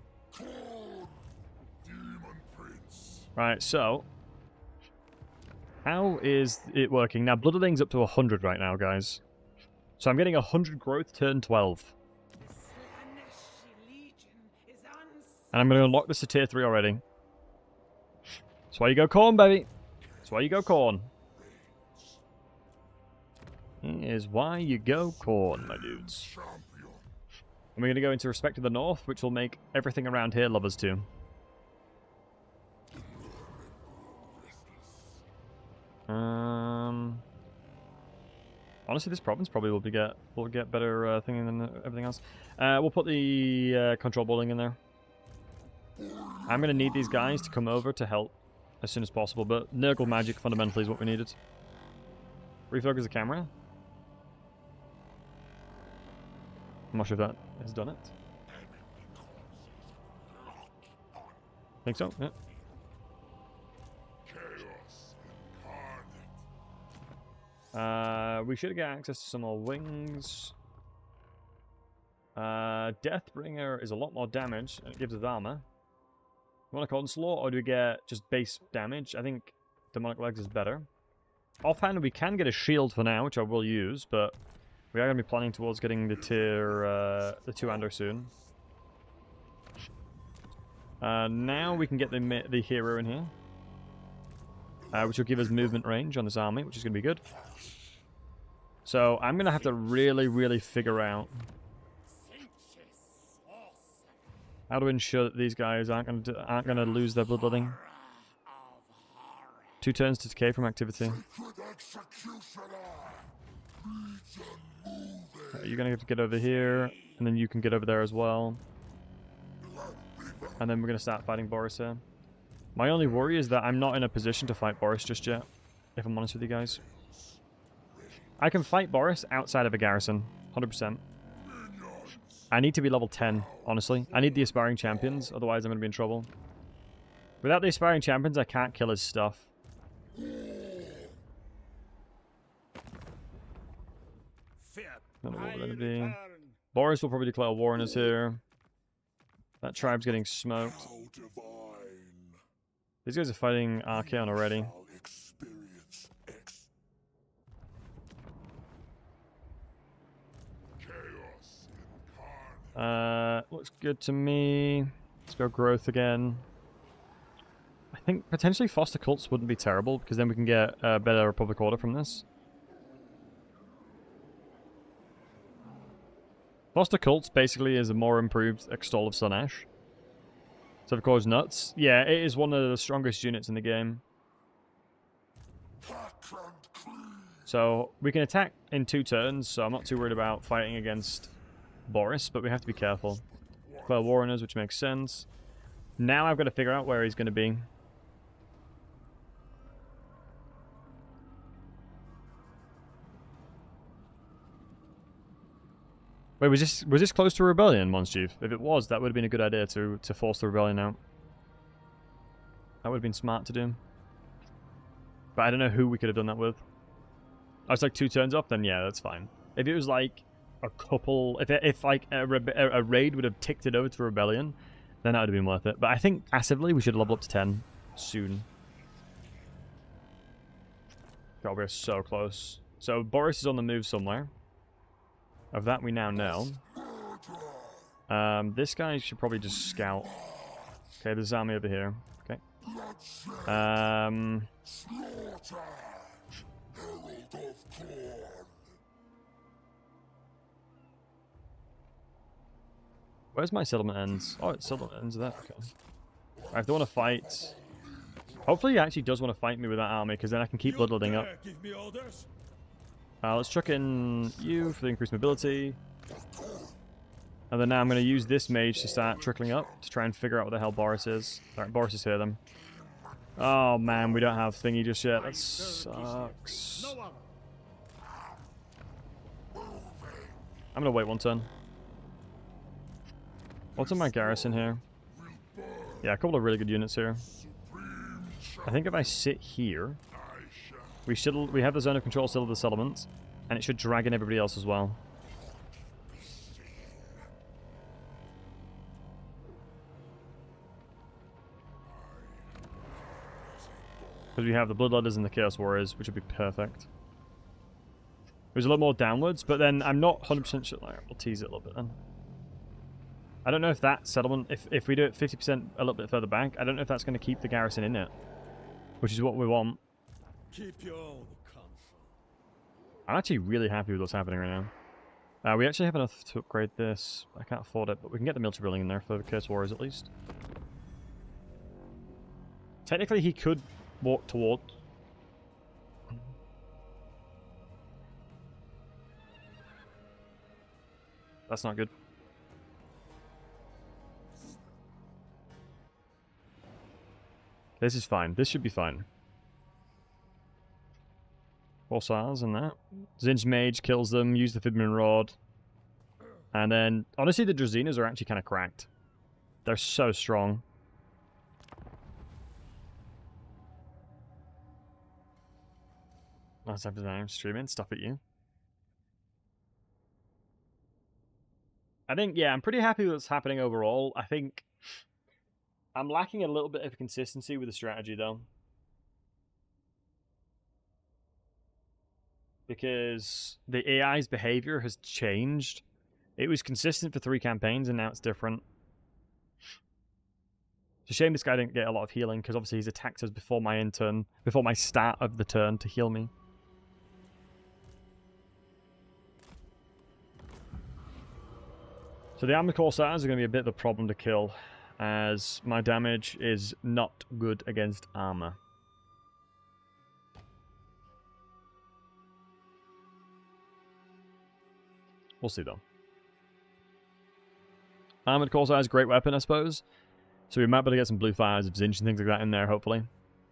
Right, so how is it working? Now, bloodletting's up to 100 right now, guys. So I'm getting 100 growth turn 12. And I'm going to unlock this to tier 3 already. That's why you go corn, baby. That's why you go corn. Is why you go corn, my dudes. And we're going to go into Respect to the North, which will make everything around here love us too. Honestly, this province probably will get better thing than everything else. We'll put the control building in there. I'm going to need these guys to come over to help as soon as possible, but Nurgle magic fundamentally is what we needed. Refocus the camera. I'm not sure if that has done it. Think so? Yeah. We should get access to some more wings. Deathbringer is a lot more damage, and it gives us armor. You want a Consulate, or do we get just base damage? I think Demonic Legs is better. Offhand, we can get a shield for now, which I will use, but we are going to be planning towards getting the tier, the 2-hander soon. Now we can get the hero in here. Which will give us movement range on this army, which is going to be good. So I'm going to have to really, really figure out how to ensure that these guys aren't going to lose their bloodletting. 2 turns to decay from activity. Sacred executioner. Legion moving. You're going to have to get over here, and then you can get over there as well. And then we're going to start fighting Boris here. My only worry is that I'm not in a position to fight Boris just yet, if I'm honest with you guys. I can fight Boris outside of a garrison, 100%. I need to be level 10, honestly. I need the Aspiring Champions, otherwise I'm going to be in trouble. Without the Aspiring Champions, I can't kill his stuff. Don't know what we're going to be. Boris will probably declare war on us here. That tribe's getting smoked. These guys are fighting Archaon already. Looks good to me. Let's go growth again. I think potentially foster cults wouldn't be terrible, because then we can get a better Republic order from this. Foster cults basically is a more improved Extol of Slaanesh. So of course nuts. Yeah, it is one of the strongest units in the game. So we can attack in 2 turns, so I'm not too worried about fighting against Boris, but we have to be careful. Declare war on us, which makes sense. Now I've got to figure out where he's going to be. Wait, was this close to a rebellion, Mons Chief? If it was, that would have been a good idea to force the rebellion out. That would have been smart to do. But I don't know who we could have done that with. I was like 2 turns off, then yeah, that's fine. If it was like a couple, if like a raid would have ticked it over to rebellion, then that would have been worth it. But I think passively we should level up to 10 soon. God, we're so close. So Boris is on the move somewhere. Of that we now know. This guy should probably just scout. Okay, there's army over here. Okay. Where's my settlement ends? Oh, it's settlement ends there. Okay. Right, if they want to fight... Hopefully he actually does want to fight me with that army, because then I can keep bloodletting up. Let's chuck in you for the increased mobility. And then now I'm going to use this mage to start trickling up to try and figure out what the hell Boris is. Alright, Boris is here then. Oh man, we don't have thingy just yet. That sucks. I'm going to wait 1 turn. What's in my garrison here? Yeah, a couple of really good units here. I think if I sit here... We have the zone of control still of the settlements, and it should drag in everybody else as well. Because we have the Bloodletters and the Chaos Warriors, which would be perfect. It was a lot more downwards, but then I'm not 100% sure. We'll tease it a little bit then. I don't know if that settlement, if we do it 50% a little bit further back, I don't know if that's going to keep the garrison in it, which is what we want. Keep your own counsel. I'm actually really happy with what's happening right now. We actually have enough to upgrade this. I can't afford it, but we can get the military building in there for the Curse Warriors at least. Technically, he could walk toward... That's not good. This is fine. This should be fine. Corsairs and that. Zinj Mage kills them, use the Fibman Rod. And then, honestly, the Drazinas are actually kind of cracked. They're so strong. Last time I'm streaming, stuff at you. I think, yeah, I'm pretty happy with what's happening overall. I think I'm lacking a little bit of consistency with the strategy, though. Because the AI's behavior has changed. It was consistent for 3 campaigns, and now it's different. It's a shame this guy didn't get a lot of healing, because obviously he's attacked us before my before my start of the turn to heal me. So the Armored Corsairs are going to be a bit of a problem to kill, as my damage is not good against armor. We'll see, though. Armored Corsair's great weapon, I suppose. So we might be able to get some blue fires of Zinch and things like that in there, hopefully.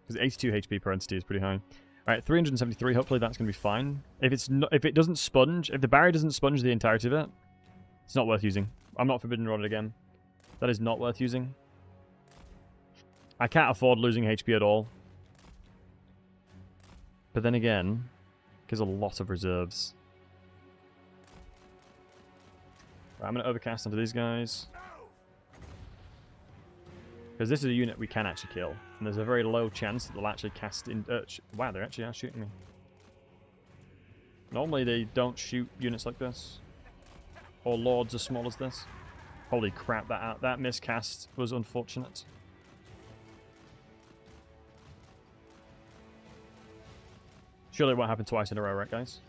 Because 82 HP per entity is pretty high. Alright, 373. Hopefully that's going to be fine. If it doesn't sponge, if the barrier doesn't sponge the entirety of it, it's not worth using. I'm not Forbidden Rod again. That is not worth using. I can't afford losing HP at all. But then again, gives a lot of reserves. Right, I'm going to overcast onto these guys. Because this is a unit we can actually kill. And there's a very low chance that they'll actually cast in... wow, they actually are shooting me. Normally they don't shoot units like this. Or lords as small as this. Holy crap, that miscast was unfortunate. Surely it won't happen twice in a row, right, guys?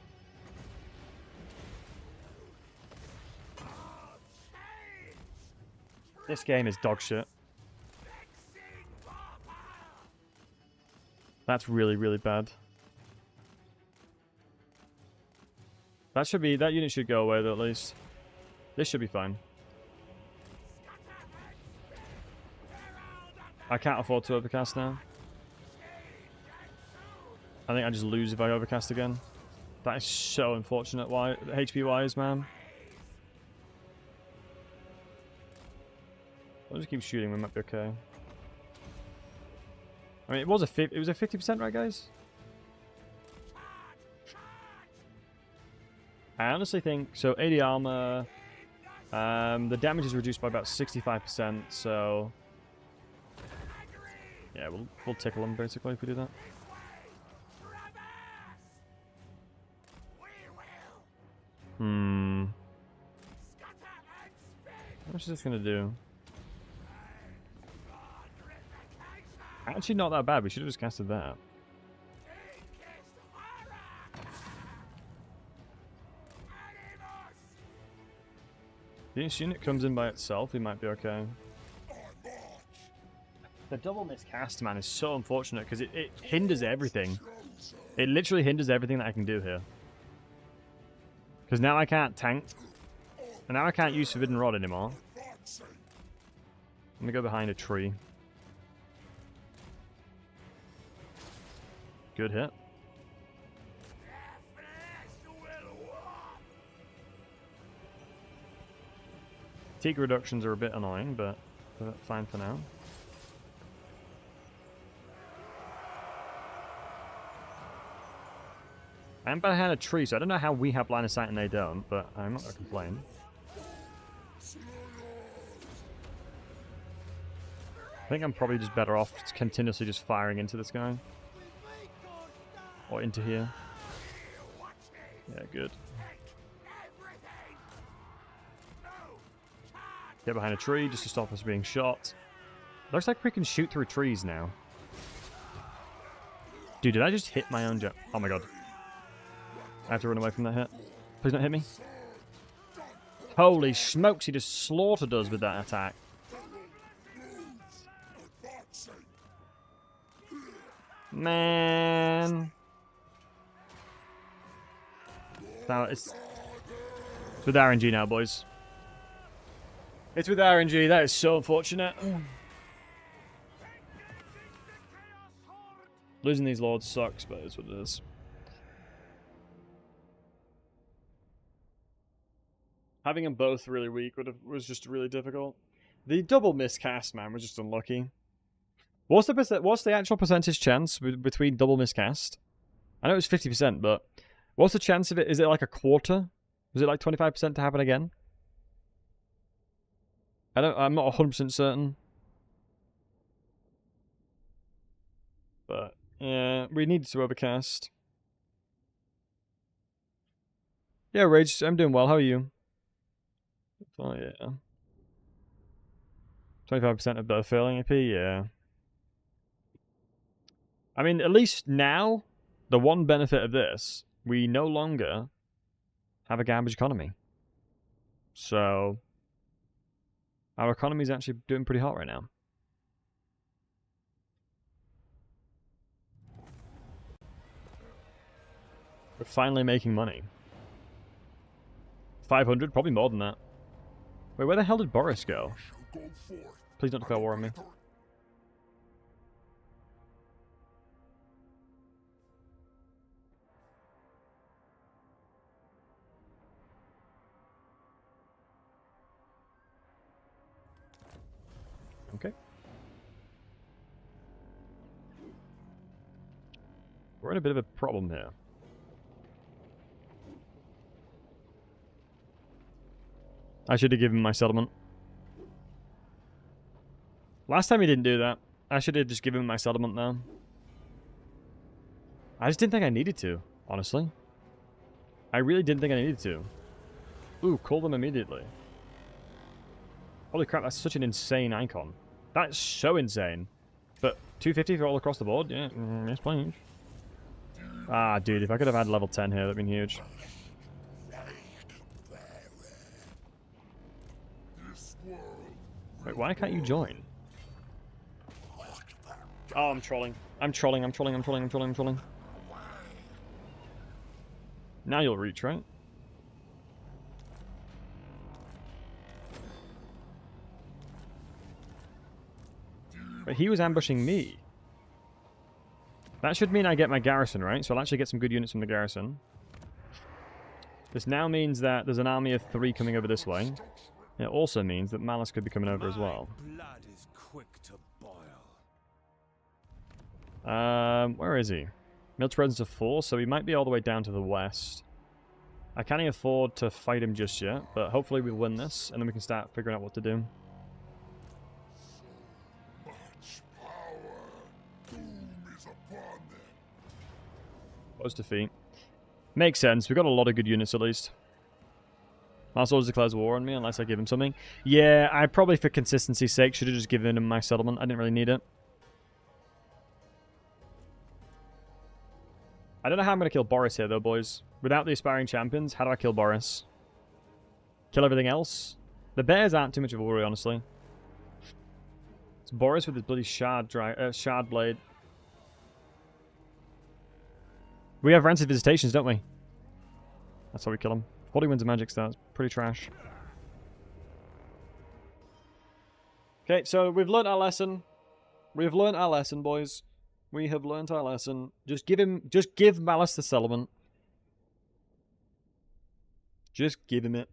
This game is dog shit. That's really, really bad. That unit should go away though, at least. This should be fine. I can't afford to overcast now. I think I just lose if I overcast again. That is so unfortunate. Why HP wise, man? I'll just keep shooting. We might be okay. I mean, it was a 50%, right, guys? I honestly think so. 80 armor. The damage is reduced by about 65%. So yeah, we'll tickle them basically if we do that. How much is this gonna do? Actually, not that bad. We should have just casted that. If this unit comes in by itself, we might be okay. The double miscast, man, is so unfortunate because it hinders everything. It literally hinders everything that I can do here. Because now I can't tank. And now I can't use Forbidden Rod anymore. Let me go behind a tree. Good hit. Fatigue reductions are a bit annoying, but fine for now. I'm behind a tree, so I don't know how we have line of sight and they don't, but I'm not going to complain. I think I'm probably just better off continuously just firing into this guy. Or into here. Yeah, good. Get behind a tree just to stop us being shot. Looks like we can shoot through trees now. Dude, did I just hit my own jump? Oh my god. I have to run away from that hit. Please don't hit me. Holy smokes, he just slaughtered us with that attack. Man. Now it's with RNG now, boys. It's with RNG. That is so unfortunate. Losing these lords sucks, but it's what it is. Having them both really weak was just really difficult. The double miscast, man, was just unlucky. What's the actual percentage chance between double miscast? I know it was 50%, but what's the chance of it? Is it like a quarter? Was it like 25% to happen again? I'm not 100% certain. But yeah, we needed to overcast. Yeah, Rage, I'm doing well. How are you? Oh yeah. 25% of both failing AP, yeah. I mean, at least now, the one benefit of this, we no longer have a garbage economy. So our economy is actually doing pretty hot right now. We're finally making money. 500? Probably more than that. Wait, where the hell did Boris go? Go forth. Please don't declare war on me. Okay. We're in a bit of a problem here. I should have given my settlement. Last time he didn't do that. I should have just given my settlement now. I just didn't think I needed to, honestly. I really didn't think I needed to. Ooh, call them immediately. Holy crap, that's such an insane icon. That's so insane. But 250 for all across the board? Yeah, yes please. Ah, dude, if I could have had level 10 here, that'd been huge. Wait, why can't you join? Oh, I'm trolling. I'm trolling. Now you'll reach, right? But he was ambushing me. That should mean I get my garrison, right? So I'll actually get some good units from the garrison. This now means that there's an army of 3 coming over this way. It also means that Malice could be coming over as well. Blood is quick to boil. Where is he? Military presence of 4, so he might be all the way down to the west. I can't afford to fight him just yet, but hopefully we'll win this, and then we can start figuring out what to do. Close defeat. Makes sense. We've got a lot of good units at least. Malice always declares war on me unless I give him something. Yeah, I probably for consistency's sake should have just given him my settlement. I didn't really need it. I don't know how I'm going to kill Boris here though, boys. Without the aspiring champions, how do I kill Boris? Kill everything else? The bears aren't too much of a worry, honestly. It's Boris with his bloody shard blade. We have rancid visitations, don't we? That's how we kill him. 40 wins of magic stars. Pretty trash. Okay, so we've learnt our lesson. We've learnt our lesson, boys. We have learnt our lesson. Just give Malice the settlement. Just give him it.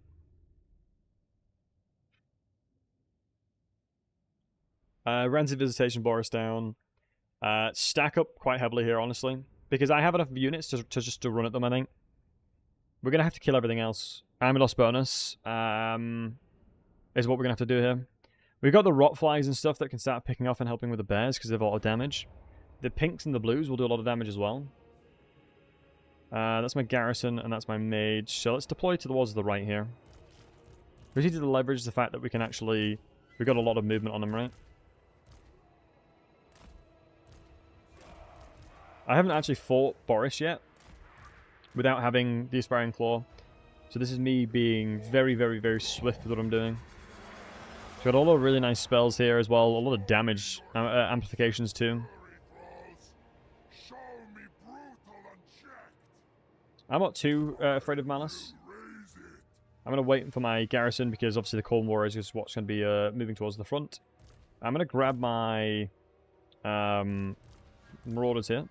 Rancid visitation, Boris down. Stack up quite heavily here, honestly. Because I have enough units to just run at them, I think. We're going to have to kill everything else. Army loss bonus is what we're going to have to do here. We've got the rot flies and stuff that can start picking off and helping with the bears because they've a lot of damage. The pinks and the blues will do a lot of damage as well. That's my garrison and that's my mage. So let's deploy towards the right here. We need to leverage the fact that we can actually... We've got a lot of movement on them, right? I haven't actually fought Boris yet without having the Aspiring Claw. So this is me being very, very, very swift with what I'm doing. So got a lot of really nice spells here as well. A lot of damage amplifications too. I'm not too afraid of Malice. I'm going to wait for my garrison because obviously the Corn Warriors is what's going to be moving towards the front. I'm going to grab my Marauders here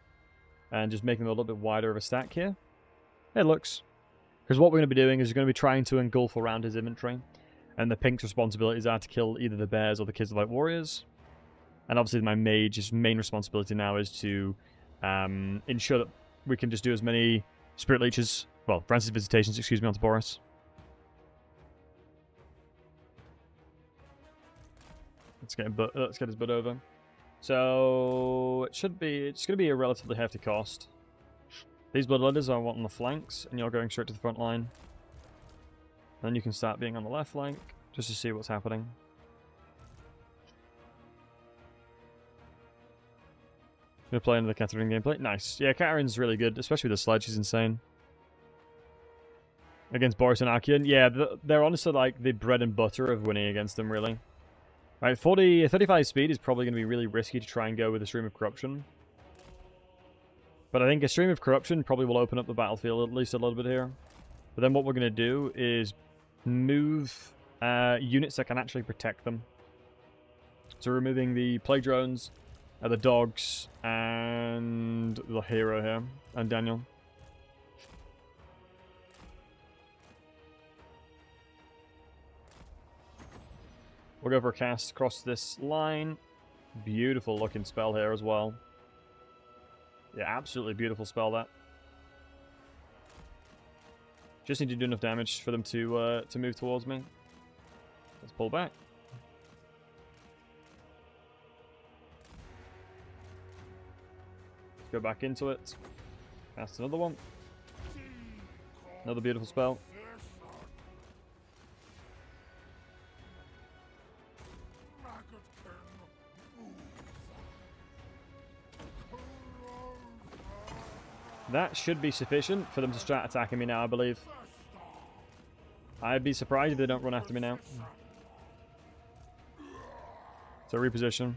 and just make them a little bit wider of a stack here. It looks. Because what we're going to be doing is we're going to be trying to engulf around his inventory. And the Pink's responsibilities are to kill either the bears or the Kids of Light Warriors. And obviously my mage's main responsibility now is to ensure that we can just do as many Spirit Leeches, well, Rancid Visitations, excuse me, onto Boris. Let's get his butt over. So it's going to be a relatively hefty cost. These Bloodletters I want on the flanks, and you're going straight to the front line. Then you can start being on the left flank, just to see what's happening. Gonna play into the Catherine gameplay. Nice. Yeah, Catherine's really good, especially with the sledge. She's insane. Against Boris and Archean. Yeah, they're honestly like the bread and butter of winning against them, really. Right, 35 speed is probably going to be really risky to try and go with a Stream of Corruption. But I think a Stream of Corruption probably will open up the battlefield at least a little bit here. But then what we're going to do is move units that can actually protect them. So removing the plague drones, the dogs, and the hero here, and Daniel. We'll go for a cast across this line. Beautiful looking spell here as well. Yeah, absolutely beautiful spell that. Just need to do enough damage for them to move towards me. Let's pull back. Let's go back into it. Cast another one. Another beautiful spell. That should be sufficient for them to start attacking me now, I believe. I'd be surprised if they don't run after me now. So reposition.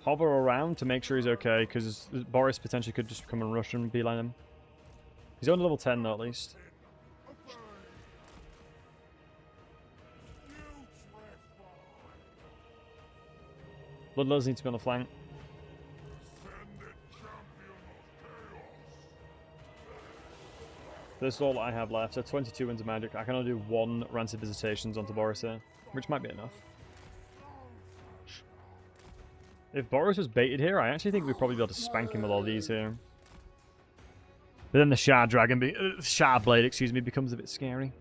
Hover around to make sure he's okay, because Boris potentially could just come and rush and beeline him. He's only level 10 though, at least. Bloodlords need to be on the flank. This is all I have left, so 22 Winds of Magic. I can only do 1 Rancid Visitations onto Boris here, which might be enough. If Boris was baited here, I actually think we'd probably be able to spank him with all these here. But then the Shard Dragon, Shard Blade, excuse me, becomes a bit scary.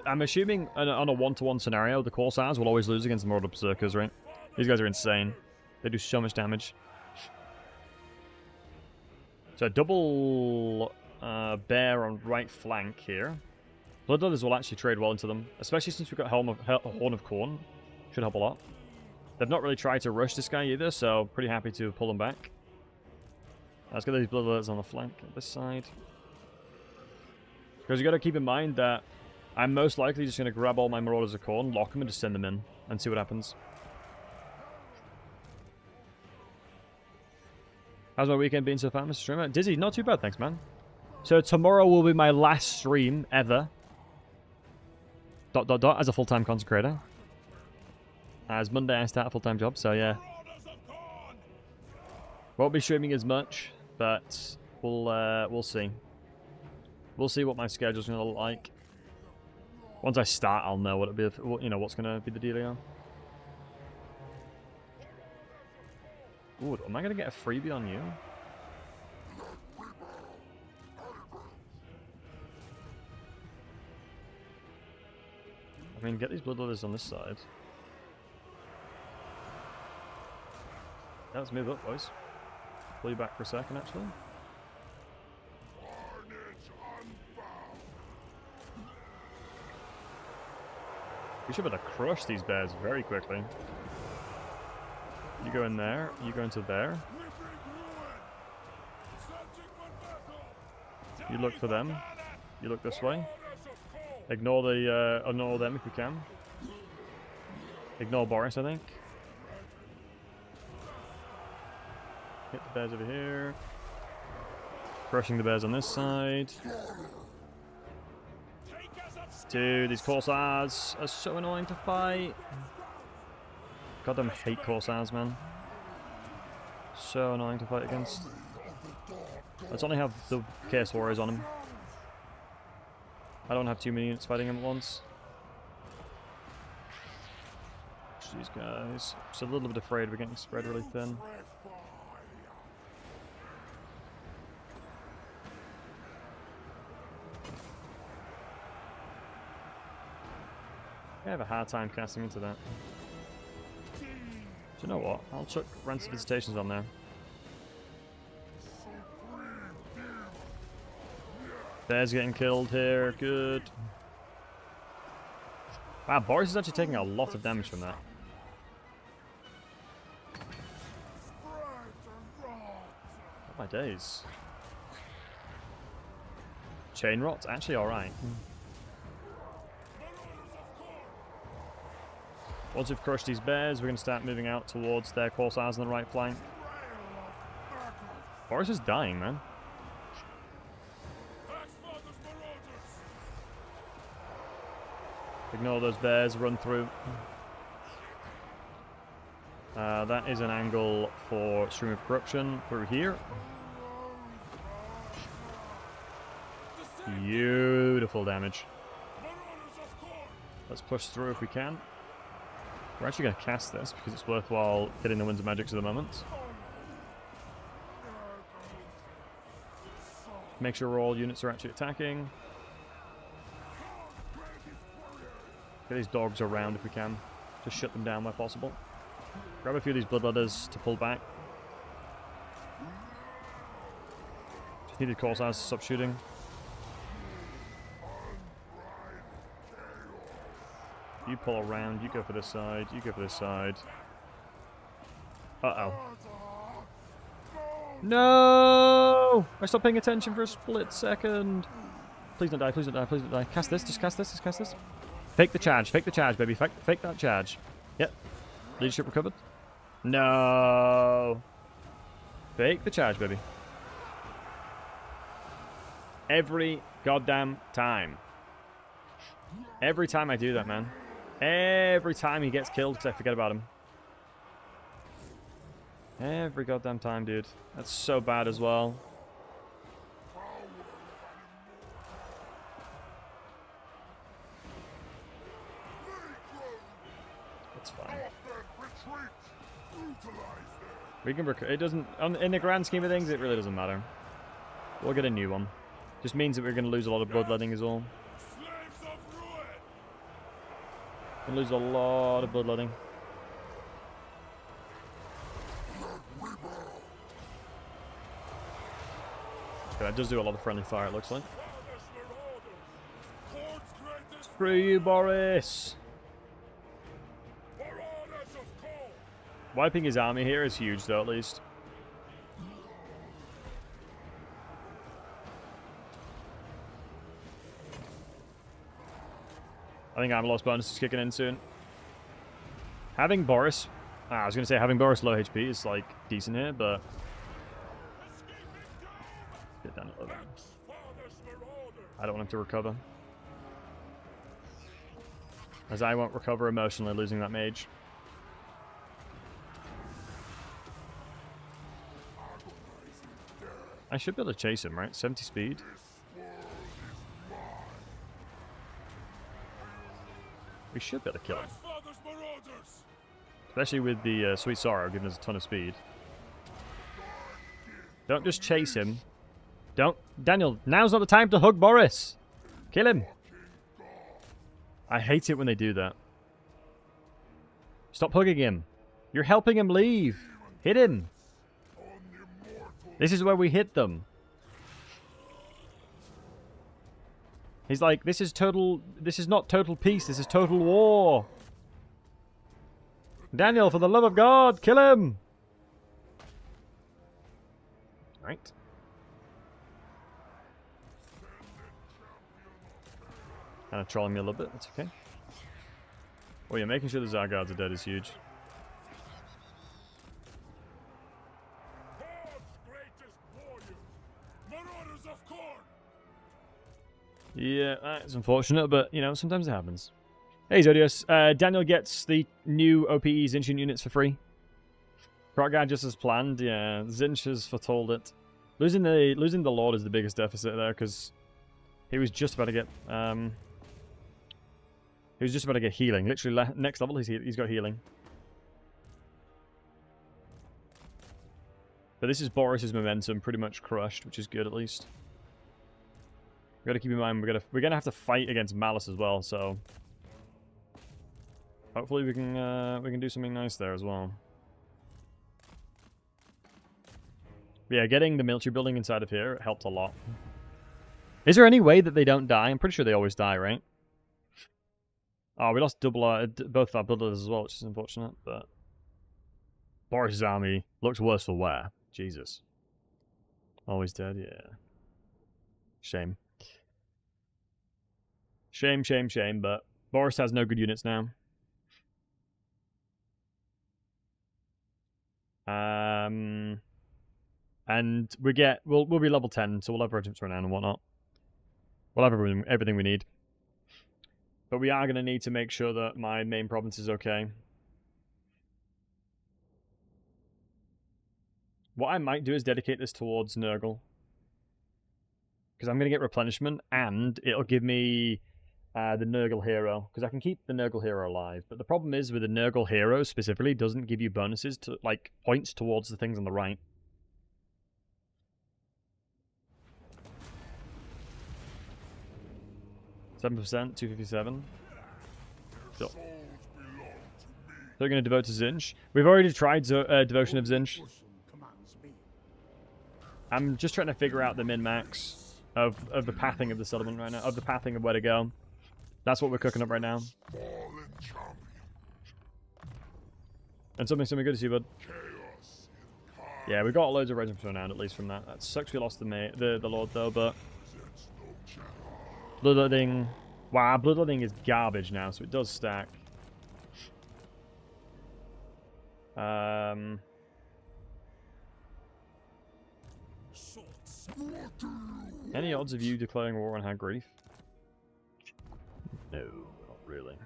I'm assuming on a one-to-one scenario, the Corsairs will always lose against the Marauder Berserkers, right? These guys are insane. They do so much damage. So double bear on right flank here. Bloodletters will actually trade well into them, especially since we've got Horn of Corn. Should help a lot. They've not really tried to rush this guy either, so pretty happy to pull them back. Let's get these Bloodletters on the flank at this side. Because you got to keep in mind that I'm most likely just going to grab all my Marauders of Corn, lock them, and just send them in and see what happens. How's my weekend been so far, Mr. Streamer? Dizzy, not too bad, thanks, man. So tomorrow will be my last stream ever. ... as a full-time content creator. As Monday I start a full-time job, so yeah. Won't be streaming as much, but we'll see. We'll see what my schedule's gonna look like. Once I start, I'll know what it'll be. You know what's gonna be the dealio. Ooh, am I gonna get a freebie on you? I mean, get these Bloodletters on this side. Yeah, let's move up, boys. Pull you back for a second, actually. We should be able to crush these bears very quickly. You go in there, you go into there. You look for them. You look this way. Ignore them if you can. Ignore Boris, I think. Hit the bears over here. Crushing the bears on this side. Dude, these Corsairs are so annoying to fight. Goddamn hate Corsairs, man. So annoying to fight against. Let's only have the Chaos Warriors on him. I don't have too many units fighting him at once. These guys. Just a little bit afraid we're getting spread really thin. I have a hard time casting into that. Do you know what? I'll chuck Rancid Visitations on there. Bear's getting killed here. Good. Wow, Boris is actually taking a lot of damage from that. Oh my days. Chain Rot's actually alright. Once we've crushed these bears, we're going to start moving out towards their Corsairs on the right flank. Boris is dying, man. Ignore those bears, run through. That is an angle for Stream of Corruption through here. Beautiful damage. Let's push through if we can. We're actually going to cast this because it's worthwhile hitting the Winds of Magic at the moment. Make sure all units are actually attacking. Get these dogs around if we can. Just shut them down where possible. Grab a few of these bloodletters to pull back. Just needed Corsairs to stop shooting. You pull around, you go for this side, you go for this side. Uh-oh. No! I stopped paying attention for a split second. Please don't die, please don't die, please don't die. Cast this, just cast this, just cast this. Fake the charge, baby. Fake that charge. Yep. Leadership recovered. No! Fake the charge, baby. Every goddamn time. Every time I do that, man. Every time he gets killed because I forget about him. Every goddamn time, dude. That's so bad as well. That's fine. We can it doesn't in the grand scheme of things, it really doesn't matter. We'll get a new one. Just means that we're going to lose a lot of bloodletting as well. We'll lose a lot of bloodletting. Okay, that does do a lot of friendly fire, it looks like. Screw you, Boris! Wiping his army here is huge, though, at least. I think Armor Loss bonus is kicking in soon. Having Boris... I was going to say having Boris low HP is, like, decent here, but... Get down a little bit. I don't want him to recover. As I won't recover emotionally losing that mage. I should be able to chase him, right? 70 speed. We should be able to kill him. Especially with the Sweet Sorrow giving us a ton of speed. Don't just chase him. Don't... Daniel, now's not the time to hug Boris. Kill him. I hate it when they do that. Stop hugging him. You're helping him leave. Hit him. This is where we hit them. He's like, this is not total peace, this is total war. Daniel, for the love of God, kill him! Right. Kind of trolling me a little bit, that's okay. Oh yeah, making sure the Zargards are dead is huge. Yeah, that's unfortunate, but, you know, sometimes it happens. Hey, Zodios. Daniel gets the new OPE's ancient units for free. Krotgar just as planned. Yeah, Zinch has foretold it. Losing the Lord is the biggest deficit there, because he was just about to get... he was just about to get healing. Literally, next level, he's got healing. But this is Boris's momentum pretty much crushed, which is good at least. We gotta keep in mind we're gonna have to fight against Malice as well, so hopefully we can do something nice there as well. But yeah, getting the military building inside of here helped a lot. Is there any way that they don't die? I'm pretty sure they always die, right? Oh, we lost both our bloodletters as well, which is unfortunate. But Boris's army looks worse for wear. Jesus. Always dead, yeah. Shame. Shame, shame, shame, but Boris has no good units now. And we'll be level 10, so we'll have regiments renown and whatnot. We'll have everything we need. But we are going to need to make sure that my main province is okay. What I might do is dedicate this towards Nurgle. Because I'm going to get replenishment, and it'll give me the Nurgle hero. Because I can keep the Nurgle hero alive. But the problem is with the Nurgle hero specifically, it doesn't give you bonuses to, like, points towards the things on the right. %, 257. Sure. They're going to devote to Zinch. We've already tried devotion of Zinch. I'm just trying to figure out the min-max of the pathing of the settlement right now, of the pathing of where to go. That's what we're cooking up right now. And something good to see, bud. Yeah, we got loads of regiments renowned, at least from that. That sucks we lost the Lord, though, but... Bloodletting... Wow, Bloodletting is garbage now, so it does stack. Any odds of you declaring war on Hagrief? No, not really.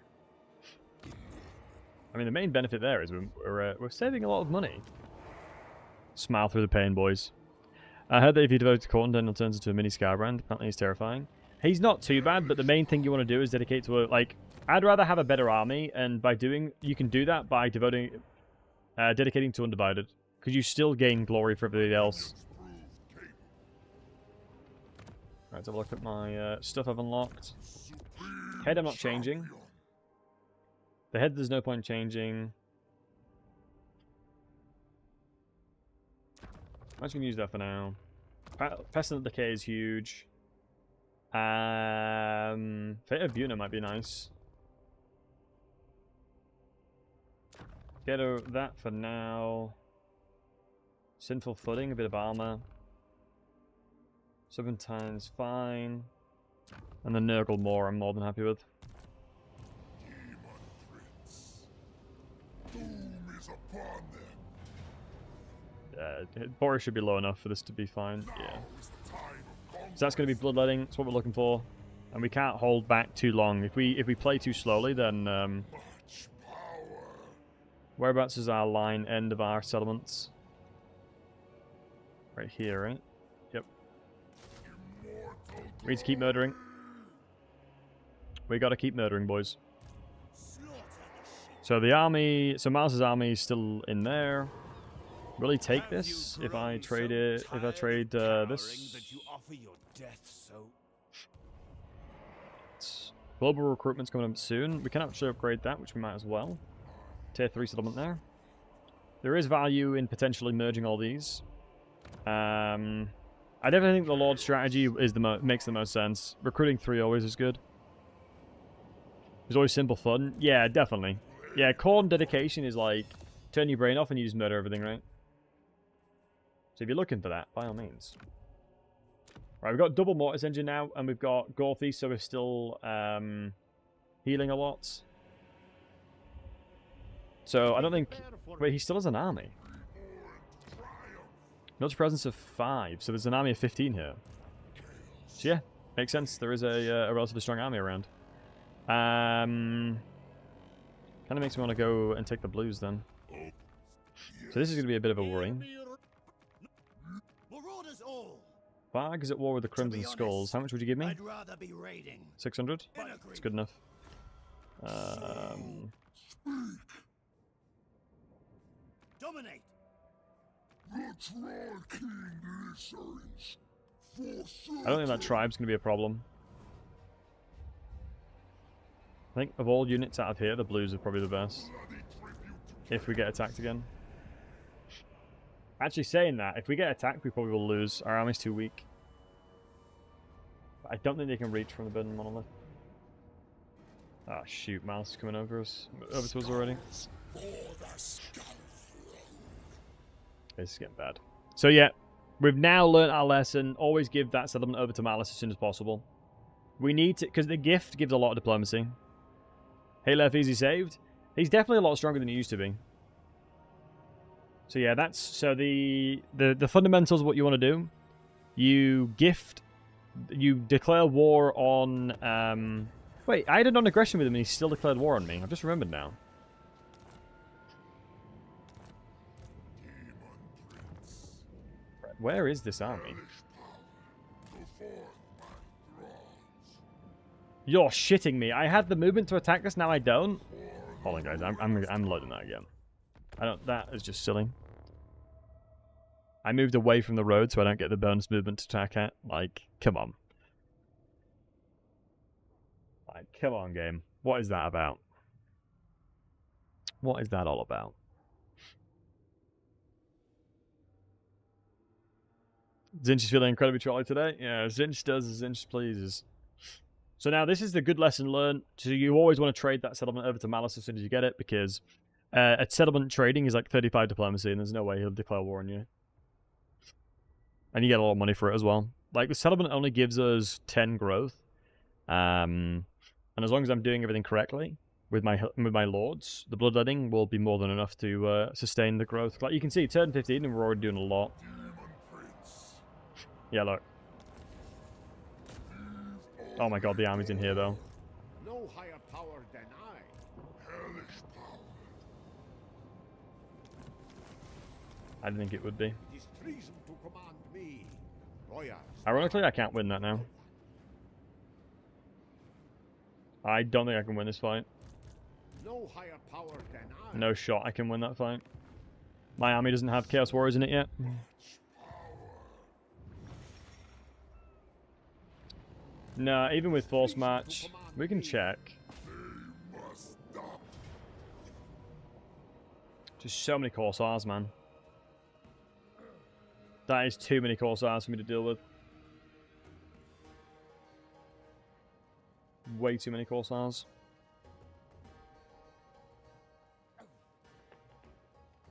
I mean, the main benefit there is we're saving a lot of money. Smile through the pain, boys. I heard that if you devote to Corn, then it turns into a mini Skybrand. Apparently he's terrifying. He's not too bad, but the main thing you want to do is dedicate to a, like, I'd rather have a better army, and by doing, you can do that by dedicating to Undivided, because you still gain glory for everybody else. Right, let's have a look at my stuff I've unlocked. Head I'm not changing. The head there's no point changing. I'm just going to use that for now. Pestilent Decay is huge. Fate of Buna might be nice. Get that for now. Sinful Footing, a bit of armor. Serpentine's fine. And the Nurgle Maw I'm more than happy with. Boris should be low enough for this to be fine. Yeah. So that's going to be Bloodletting. That's what we're looking for. And we can't hold back too long. If we play too slowly, then... whereabouts is our line end of our settlements? Right here, right? Yep. We need to keep murdering. We got to keep murdering, boys. So the army... So Malice's army is still in there. Will he take this if I trade it? If I trade this? Global recruitment's coming up soon. We can actually upgrade that, which we might as well. Tier 3 settlement there. There is value in potentially merging all these. I definitely think the Lord strategy is makes the most sense. Recruiting 3 always is good. It's always simple fun. Yeah, definitely. Yeah, Corn dedication is like turn your brain off and you just murder everything, right? So if you're looking for that, by all means. Right, we've got double Mortis Engine now, and we've got Gorthy, so we're still healing a lot. So I don't think... Wait, he still has an army. Notice presence of 5, so there's an army of 15 here. So yeah, makes sense. There is a relatively strong army around. Kind of makes me want to go and take the blues then. So this is going to be a bit of a worry. Bag is at war with the Crimson Skulls. How much would you give me? 600? That's good enough. Dominate. I don't think that tribe's going to be a problem. I think of all units out of here, the blues are probably the best. If we get attacked again. Actually, saying that, if we get attacked, we probably will lose. Our army's too weak. But I don't think they can reach from the Burning Monolith. Ah, shoot, Malice is coming over to us already. This is getting bad. So yeah, we've now learnt our lesson. Always give that settlement over to Malice as soon as possible. We need to, because the gift gives a lot of diplomacy. Hey, Left Easy saved. He's definitely a lot stronger than he used to be. So yeah, that's so the fundamentals of what you want to do. You declare war on Wait, I had a non-aggression with him and he still declared war on me. I've just remembered now. Where is this army? You're shitting me. I had the movement to attack this, now I don't? Hold on, guys. I'm loading that again. That is just silly. I moved away from the road so I don't get the bonus movement to attack at. Like, come on. Like, come on, game. What is that about? What is that all about? Zinch is feeling incredibly trolley today. Yeah, Zinch does as Zinch pleases. So now this is the good lesson learned. So you always want to trade that settlement over to Malice as soon as you get it, because a settlement trading is like 35 diplomacy, and there's no way he'll declare war on you. And you get a lot of money for it as well. Like, the settlement only gives us 10 growth. And as long as I'm doing everything correctly with my lords, the bloodletting will be more than enough to sustain the growth. Like you can see, turn 15 and we're already doing a lot. Yeah, look. Oh my god, the army's in here though. No higher power than I. Hellish power. I didn't think it would be. It is treason to command me. Royals. Ironically, I can't win that now. I don't think I can win this fight. No higher power than I. No shot I can win that fight. My army doesn't have Chaos Warriors in it yet. No, even with Force Match, we can check. Just so many Corsairs, man. That is too many Corsairs for me to deal with. Way too many Corsairs.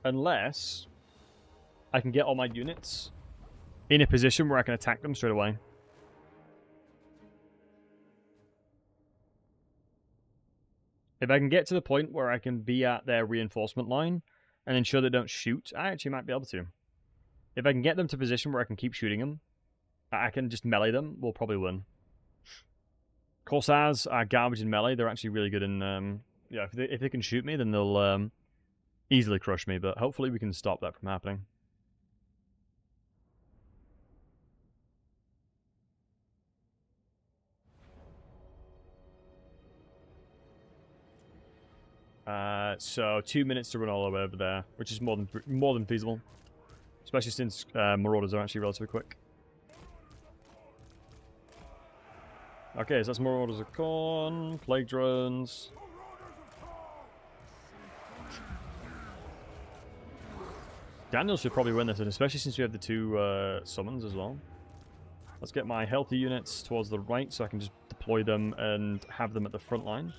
Unless I can get all my units in a position where I can attack them straight away. If I can get to the point where I can be at their reinforcement line and ensure they don't shoot, I actually might be able to. If I can get them to a position where I can keep shooting them, I can just melee them, we'll probably win. Corsairs are garbage in melee. They're actually really good in... yeah, if they can shoot me, then they'll easily crush me, but hopefully we can stop that from happening. So 2 minutes to run all the way over there, which is more than feasible, especially since Marauders are actually relatively quick. Okay, so that's Marauders of Corn, Plague Drones. Daniel should probably win this, and especially since we have the two summons as well. Let's get my healthy units towards the right so I can just deploy them and have them at the front line.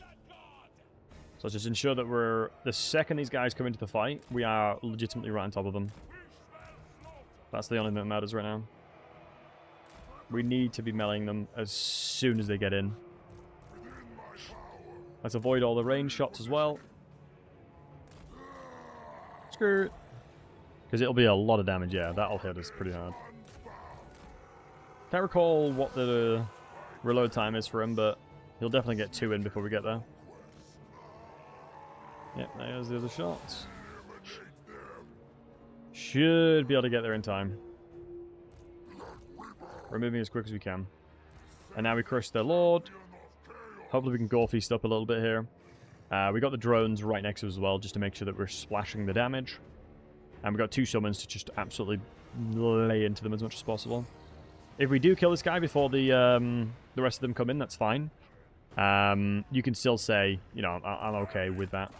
So let's just ensure that we're... The second these guys come into the fight, we are legitimately right on top of them. That's the only thing that matters right now. We need to be meleeing them as soon as they get in. Let's avoid all the range shots as well. Skirt. Because it'll be a lot of damage, yeah. That'll hit us pretty hard. Can't recall what the reload time is for him, but he'll definitely get 2 in before we get there. Yep, there's the other shots. Should be able to get there in time. We're moving as quick as we can. And now we crush their lord. Hopefully we can gore feast up a little bit here. We got the drones right next to us as well, just to make sure that we're splashing the damage. And we've got 2 summons to just absolutely lay into them as much as possible. If we do kill this guy before the rest of them come in, that's fine. You can still say, you know, I'm okay with that.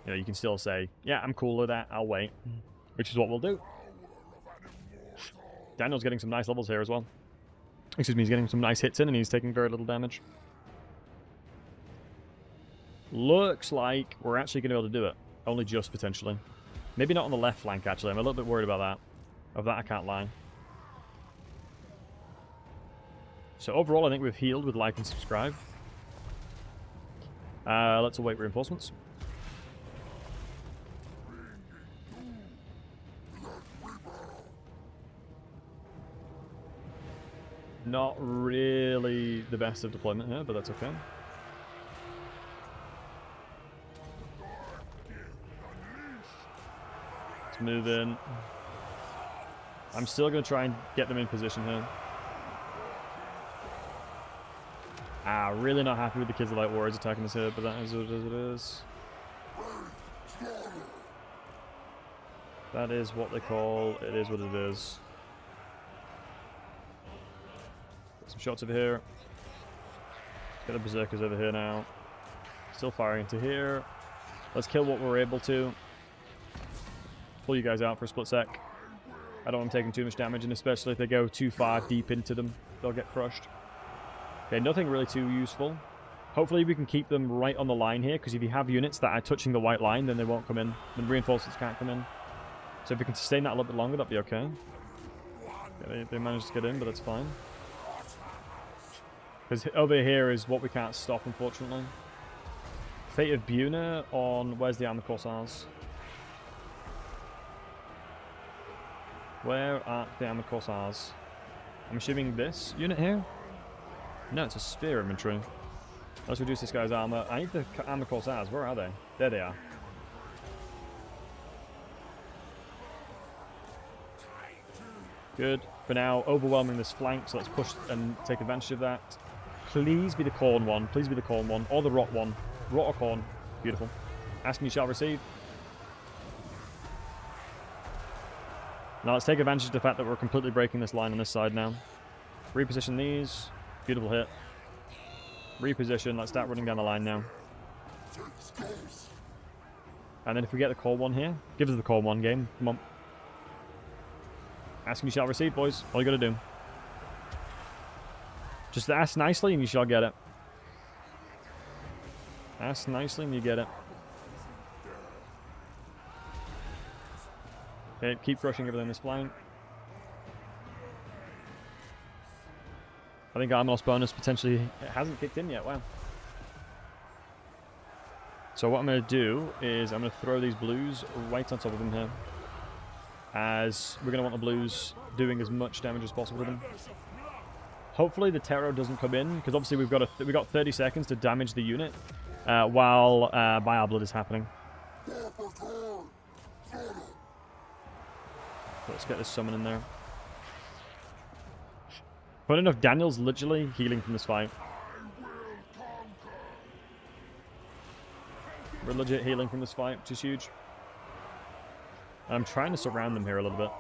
You know, you can still say, yeah, I'm cool with that, I'll wait. Which is what we'll do. Daniel's getting some nice levels here as well. Excuse me, he's getting some nice hits in and he's taking very little damage. Looks like we're actually going to be able to do it. Only just, potentially. Maybe not on the left flank, actually. I'm a little bit worried about that. Of that, I can't lie. So overall, I think we've healed with like and subscribe. Let's await reinforcements. Not really the best of deployment here, but that's okay. Let's move in. I'm still going to try and get them in position here. Really not happy with the Kids of Light Warriors attacking us here, but that is what it is. That is what they call it is what it is. Get some shots over here. Get the Berserkers over here now. Still firing into here. Let's kill what we're able to. Pull you guys out for a split sec. I don't want them taking too much damage, and especially if they go too far deep into them, they'll get crushed. Okay, nothing really too useful. Hopefully we can keep them right on the line here, because if you have units that are touching the white line, then they won't come in. Then reinforcements can't come in. So if we can sustain that a little bit longer, that'll be okay. Yeah, they managed to get in, but that's fine. Because over here is what we can't stop, unfortunately. Fate of Buna on... Where's the Armored Corsairs? Where are the Armored Corsairs? I'm assuming this unit here? No, it's a spear infantry. Let's reduce this guy's armor. I need the Armored Corsairs. Where are they? There they are. Good. For now, overwhelming this flank, so let's push and take advantage of that. Please be the corn one. Please be the corn one. Or the rot one. Rot or corn. Beautiful. Ask me, you shall receive. Now let's take advantage of the fact that we're completely breaking this line on this side now. Reposition these. Beautiful hit. Reposition. Let's start running down the line now. And then if we get the core one here, give us the core one game. Come on. Ask and you shall receive, boys. All you gotta do. Just ask nicely and you shall get it. Ask nicely and you get it. Okay, keep crushing everything in this flank. I think Armos bonus potentially hasn't kicked in yet. Wow. So what I'm going to do is I'm going to throw these blues right on top of them here, as we're going to want the blues doing as much damage as possible to them. Hopefully the Terror doesn't come in, because obviously we've got 30 seconds to damage the unit while Bile Blood is happening. Let's get this summon in there. Funny enough, Daniel's literally healing from this fight. We're legit healing from this fight, which is huge. I'm trying to surround them here a little bit.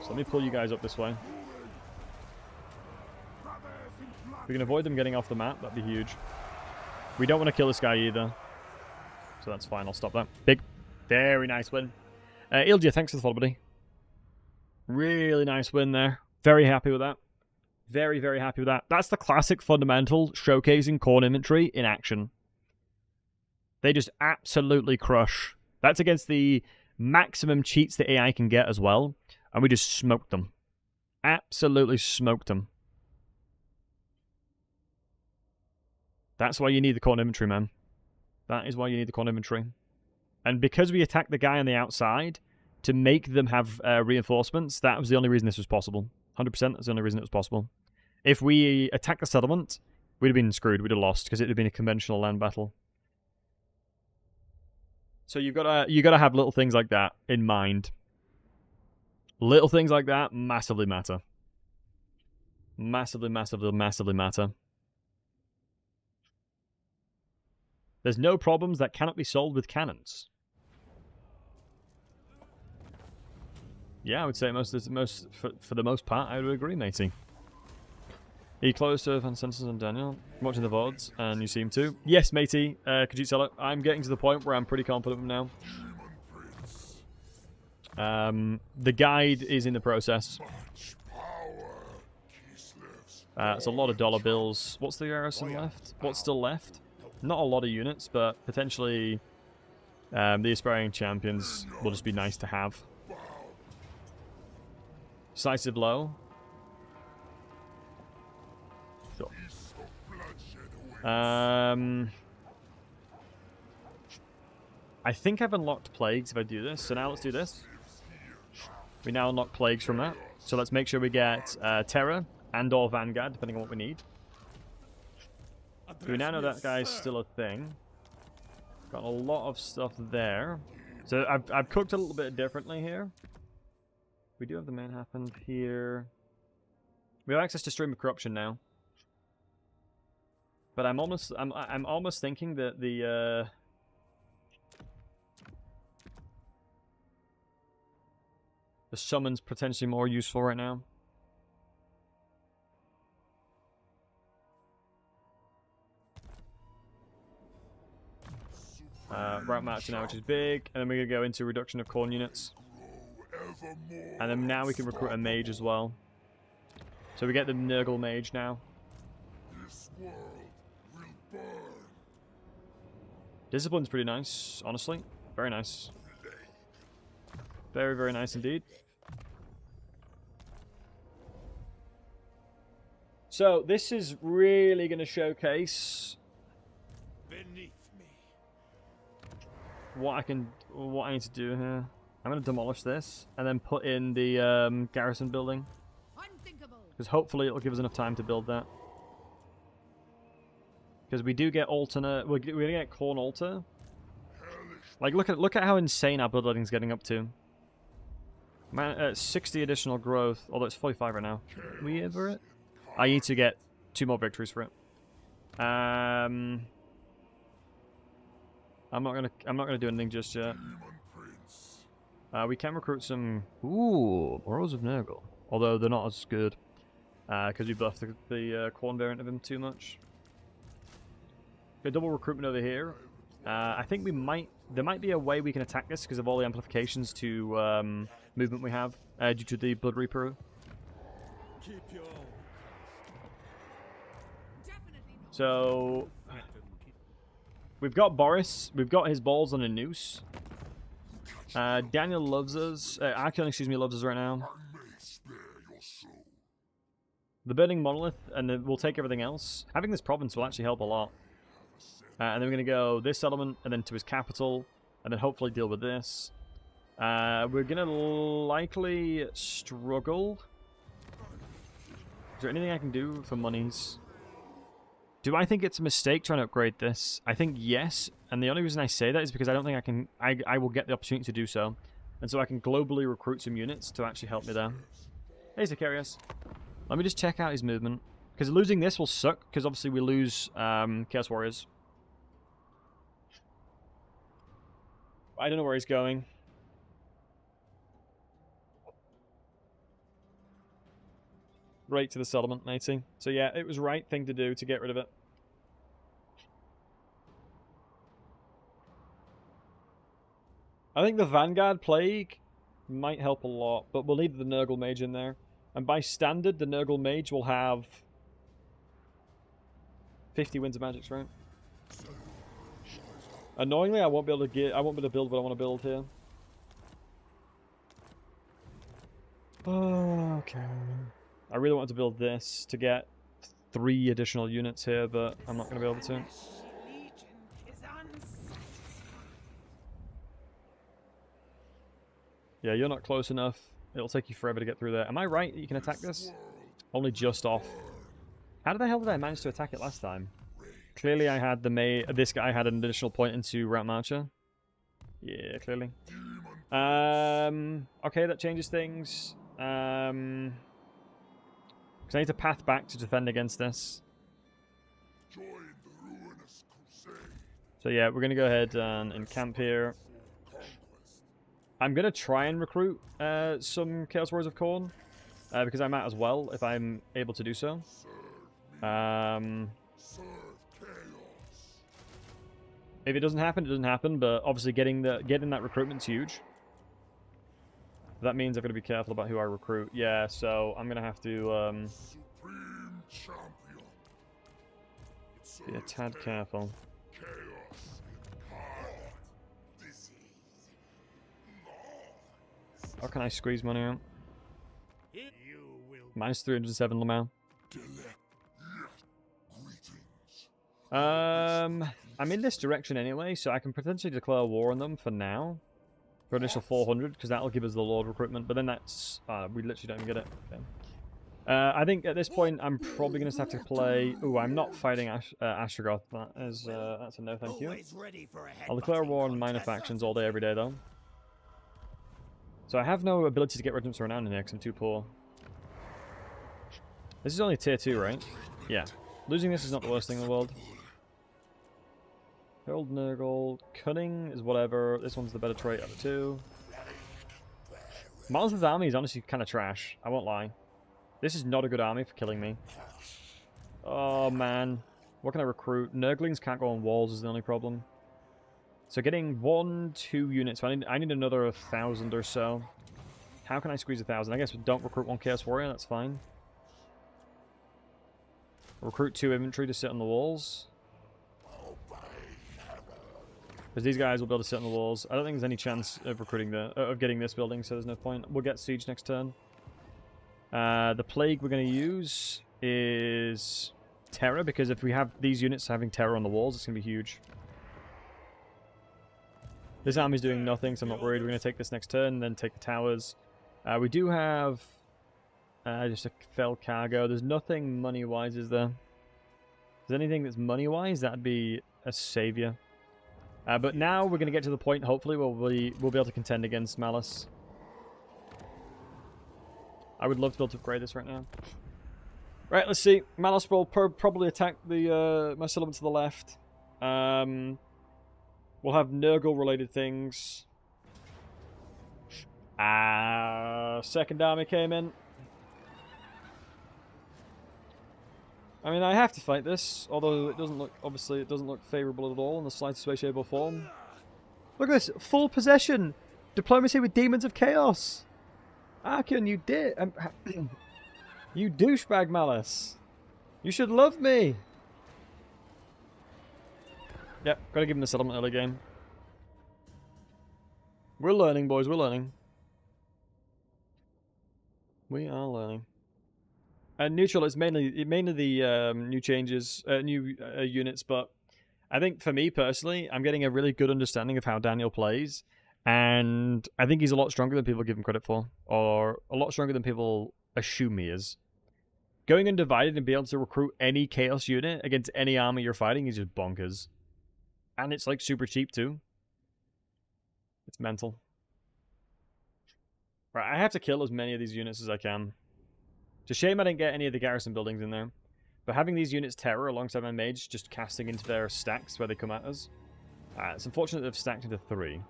So let me pull you guys up this way. If we can avoid them getting off the map, that'd be huge. We don't want to kill this guy either. So that's fine, I'll stop that. Big, very nice win. Ildia, thanks for the follow, buddy. Really nice win there. Very happy with that. Very, very happy with that. That's the classic fundamental showcasing Khorne infantry in action. They just absolutely crush. That's against the maximum cheats the AI can get as well. And we just smoked them. Absolutely smoked them. That's why you need the Khorne infantry, man. That is why you need the Khorne infantry. And because we attacked the guy on the outside to make them have reinforcements, that was the only reason this was possible. 100% that's the only reason it was possible. If we attacked the settlement, we'd have been screwed. We'd have lost because it would have been a conventional land battle. So you gotta have little things like that in mind. Little things like that massively matter. Massively, massively, massively matter. There's no problems that cannot be solved with cannons. Yeah, I would say for the most part, I would agree, matey. Are you close to consensus on Daniel? I'm watching the VODs, and you seem to. Yes, matey. Could you tell it? I'm getting to the point where I'm pretty confident of him now. The guide is in the process. It's a lot of dollar bills. What's the garrison left? What's still left? Not a lot of units, but potentially the aspiring champions will just be nice to have. Decisive blow. Sure. I think I've unlocked plagues if I do this, so now let's do this. We now unlock plagues from that. So let's make sure we get Terror and or Vanguard, depending on what we need. So we now know that guy's still a thing. Got a lot of stuff there. So I've cooked a little bit differently here. We do have the main happened here. We have access to Stream of Corruption now. But I'm almost thinking that the summon's potentially more useful right now. Route march now, which is big, and then we're gonna go into reduction of corn units, and then now we can recruit a mage as well. So we get the Nurgle mage now. This world will burn. Discipline's pretty nice, honestly. Very nice. Very, very nice indeed. So this is really going to showcase Beneath me. what I need to do here. I'm going to demolish this and then put in the garrison building, because hopefully it'll give us enough time to build that. Because we do get alternate, we're going to get corn altar. Like look at how insane our building's getting up to. Man, 60 additional growth, although it's 45 right now. Can we ever it? I need to get 2 more victories for it. I'm not gonna do anything just yet. We can recruit some Morals of Nurgle, although they're not as good because we buffed the corn variant of him too much. Okay, double recruitment over here. I think there might be a way we can attack this because of all the amplifications to movement we have due to the Blood Reaper. Keep your So we've got Boris. We've got his balls on a noose. Daniel loves us. Archeon, excuse me, loves us right now. The Burning Monolith, and then we'll take everything else. Having this province will actually help a lot. And then we're going to go this settlement, and then to his capital, and then hopefully deal with this. We're going to likely struggle. Is there anything I can do for monies? Do I think it's a mistake trying to upgrade this? I think yes, and the only reason I say that is because I don't think I can. I will get the opportunity to do so, and so I can globally recruit some units to actually help me there. Hey, Zacharias. Let me just check out his movement, because losing this will suck. Because obviously we lose Chaos Warriors. I don't know where he's going. Right to the settlement, 80. So yeah, it was right thing to do to get rid of it. I think the Vanguard Plague might help a lot, but we'll need the Nurgle Mage in there. And by standard, the Nurgle Mage will have 50 Winds of Magics, right? Annoyingly, I won't be able to build what I want to build here. Okay. I really wanted to build this to get 3 additional units here, but I'm not going to be able to. Yeah, you're not close enough. It'll take you forever to get through there. Am I right that you can attack this? Only just off. How the hell did I manage to attack it last time? Clearly I had this guy had an additional point into Route Marcher. Yeah, clearly. Okay, that changes things. Because I need to path back to defend against this. So yeah, we're going to go ahead and encamp here. I'm going to try and recruit some Chaos Warriors of Khorne. Because I might as well, if I'm able to do so. If it doesn't happen, it doesn't happen. But obviously getting that recruitment's huge. That means I've got to be careful about who I recruit. Yeah, so I'm going to have to be a tad careful. How can I squeeze money out? Minus 307 Lamau. I'm in this direction anyway, so I can potentially declare war on them for now. For initial 400, because that'll give us the Lord recruitment, but then that's... we literally don't even get it. Okay. I think at this point I'm probably going to have to play... Ooh, I'm not fighting Astrogoth. That's a no thank you. Always ready for a I'll declare war on minor factions all day, every day, though. So I have no ability to get regiments renowned in here because I'm too poor. This is only tier 2, right? Yeah. Losing this is not the worst thing in the world. Herald Nurgle. Cunning is whatever. This one's the better trait out of the two. Malice's army is honestly kind of trash. I won't lie. This is not a good army for killing me. Oh, man. What can I recruit? Nurglings can't go on walls is the only problem. So getting 2 units. So I need another 1,000 or so. How can I squeeze 1,000? I guess we don't recruit 1 Chaos Warrior. That's fine. Recruit 2 infantry to sit on the walls. Because these guys will be able to sit on the walls. I don't think there's any chance of recruiting of getting this building, so there's no point. We'll get siege next turn. The plague we're going to use is terror, because if we have these units having terror on the walls, it's going to be huge. This army's doing nothing, so I'm not worried. We're going to take this next turn, then take the towers. We do have just a fell cargo. There's nothing money-wise, is there? If there's anything that's money-wise, that'd be a savior. But now we're going to get to the point, hopefully, where we'll be able to contend against Malice. I would love to be able to upgrade this right now. Right, let's see. Malice will probably attack my settlement to the left. We'll have Nurgle-related things. Second army came in. I mean, I have to fight this, although it doesn't look, obviously, it doesn't look favourable at all in the slightest way, shape, or form. Look at this, full possession! Diplomacy with Demons of Chaos! Arkin, you did! You douchebag, Malice! You should love me! Yep, gotta give him the settlement early game. We're learning, boys, we're learning. We are learning. And neutral is mainly the new changes, new units, but I think for me personally, I'm getting a really good understanding of how Daniel plays, and I think he's a lot stronger than people give him credit for, or a lot stronger than people assume he is. Going undivided and being able to recruit any chaos unit against any army you're fighting is just bonkers. And it's like super cheap too. It's mental. Right, I have to kill as many of these units as I can. It's a shame I didn't get any of the garrison buildings in there. But having these units terror alongside my mage, just casting into their stacks where they come at us. It's unfortunate they've stacked into 3.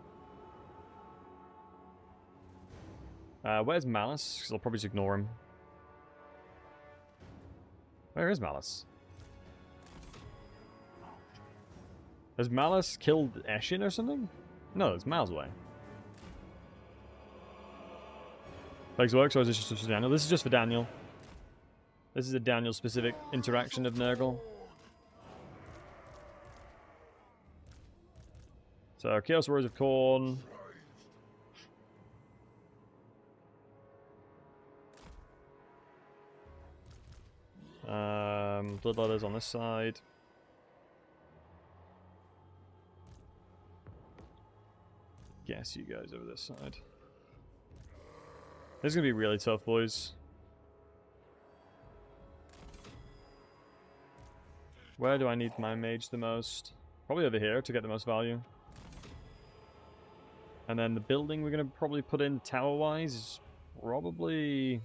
Where's Malice? Because I'll probably just ignore him. Where is Malice? Has Malice killed Eshin or something? No, it's miles away. Legs works, or is this just for Daniel? This is just for Daniel. This is a Daniel-specific interaction of Nurgle. So, Chaos Warriors of Khorne. Bloodletters on this side. Guess you guys over this side. This is going to be really tough, boys. Where do I need my mage the most? Probably over here to get the most value. And then the building we're going to probably put in tower-wise is probably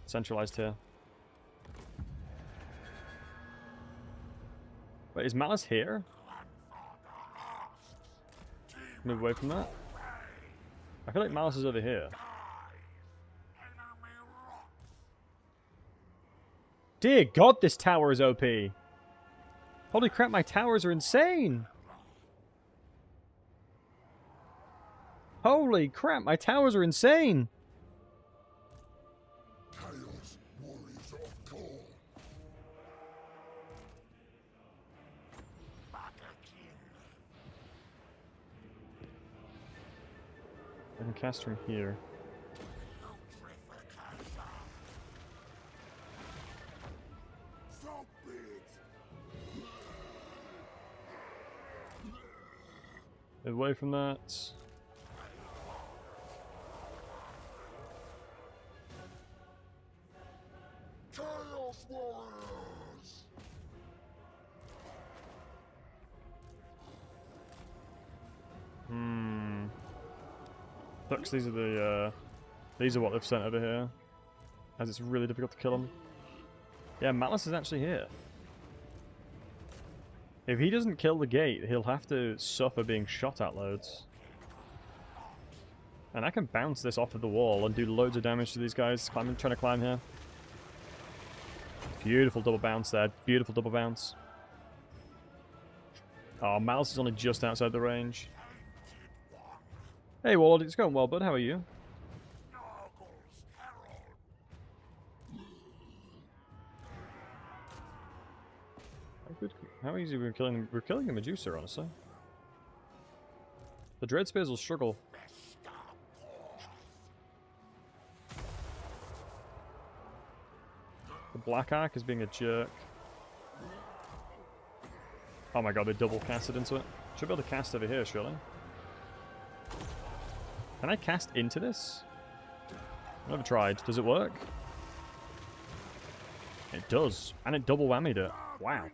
centralized here. Wait, is Malice here? Move away from that. I feel like Malice is over here. Dear God, this tower is OP. Holy crap, my towers are insane. Holy crap, my towers are insane. Chaos Warriors of Khorne. I can cast from here. So big. Away from that. Ducks, these are what they've sent over here. As it's really difficult to kill them. Yeah, Malice is actually here. If he doesn't kill the gate, he'll have to suffer being shot at loads. And I can bounce this off of the wall and do loads of damage to these guys trying to climb here. Beautiful double bounce there. Beautiful double bounce. Oh, Malice is only just outside the range. Hey, Warlord, it's going well, bud. How are you? How easy we're killing a Medusa, honestly. The Dread Spears will struggle. The Black Ark is being a jerk. Oh my god, they double casted into it. Should be able to cast over here, surely. Can I cast into this? I've never tried. Does it work? It does. And it double whammied it. Wow.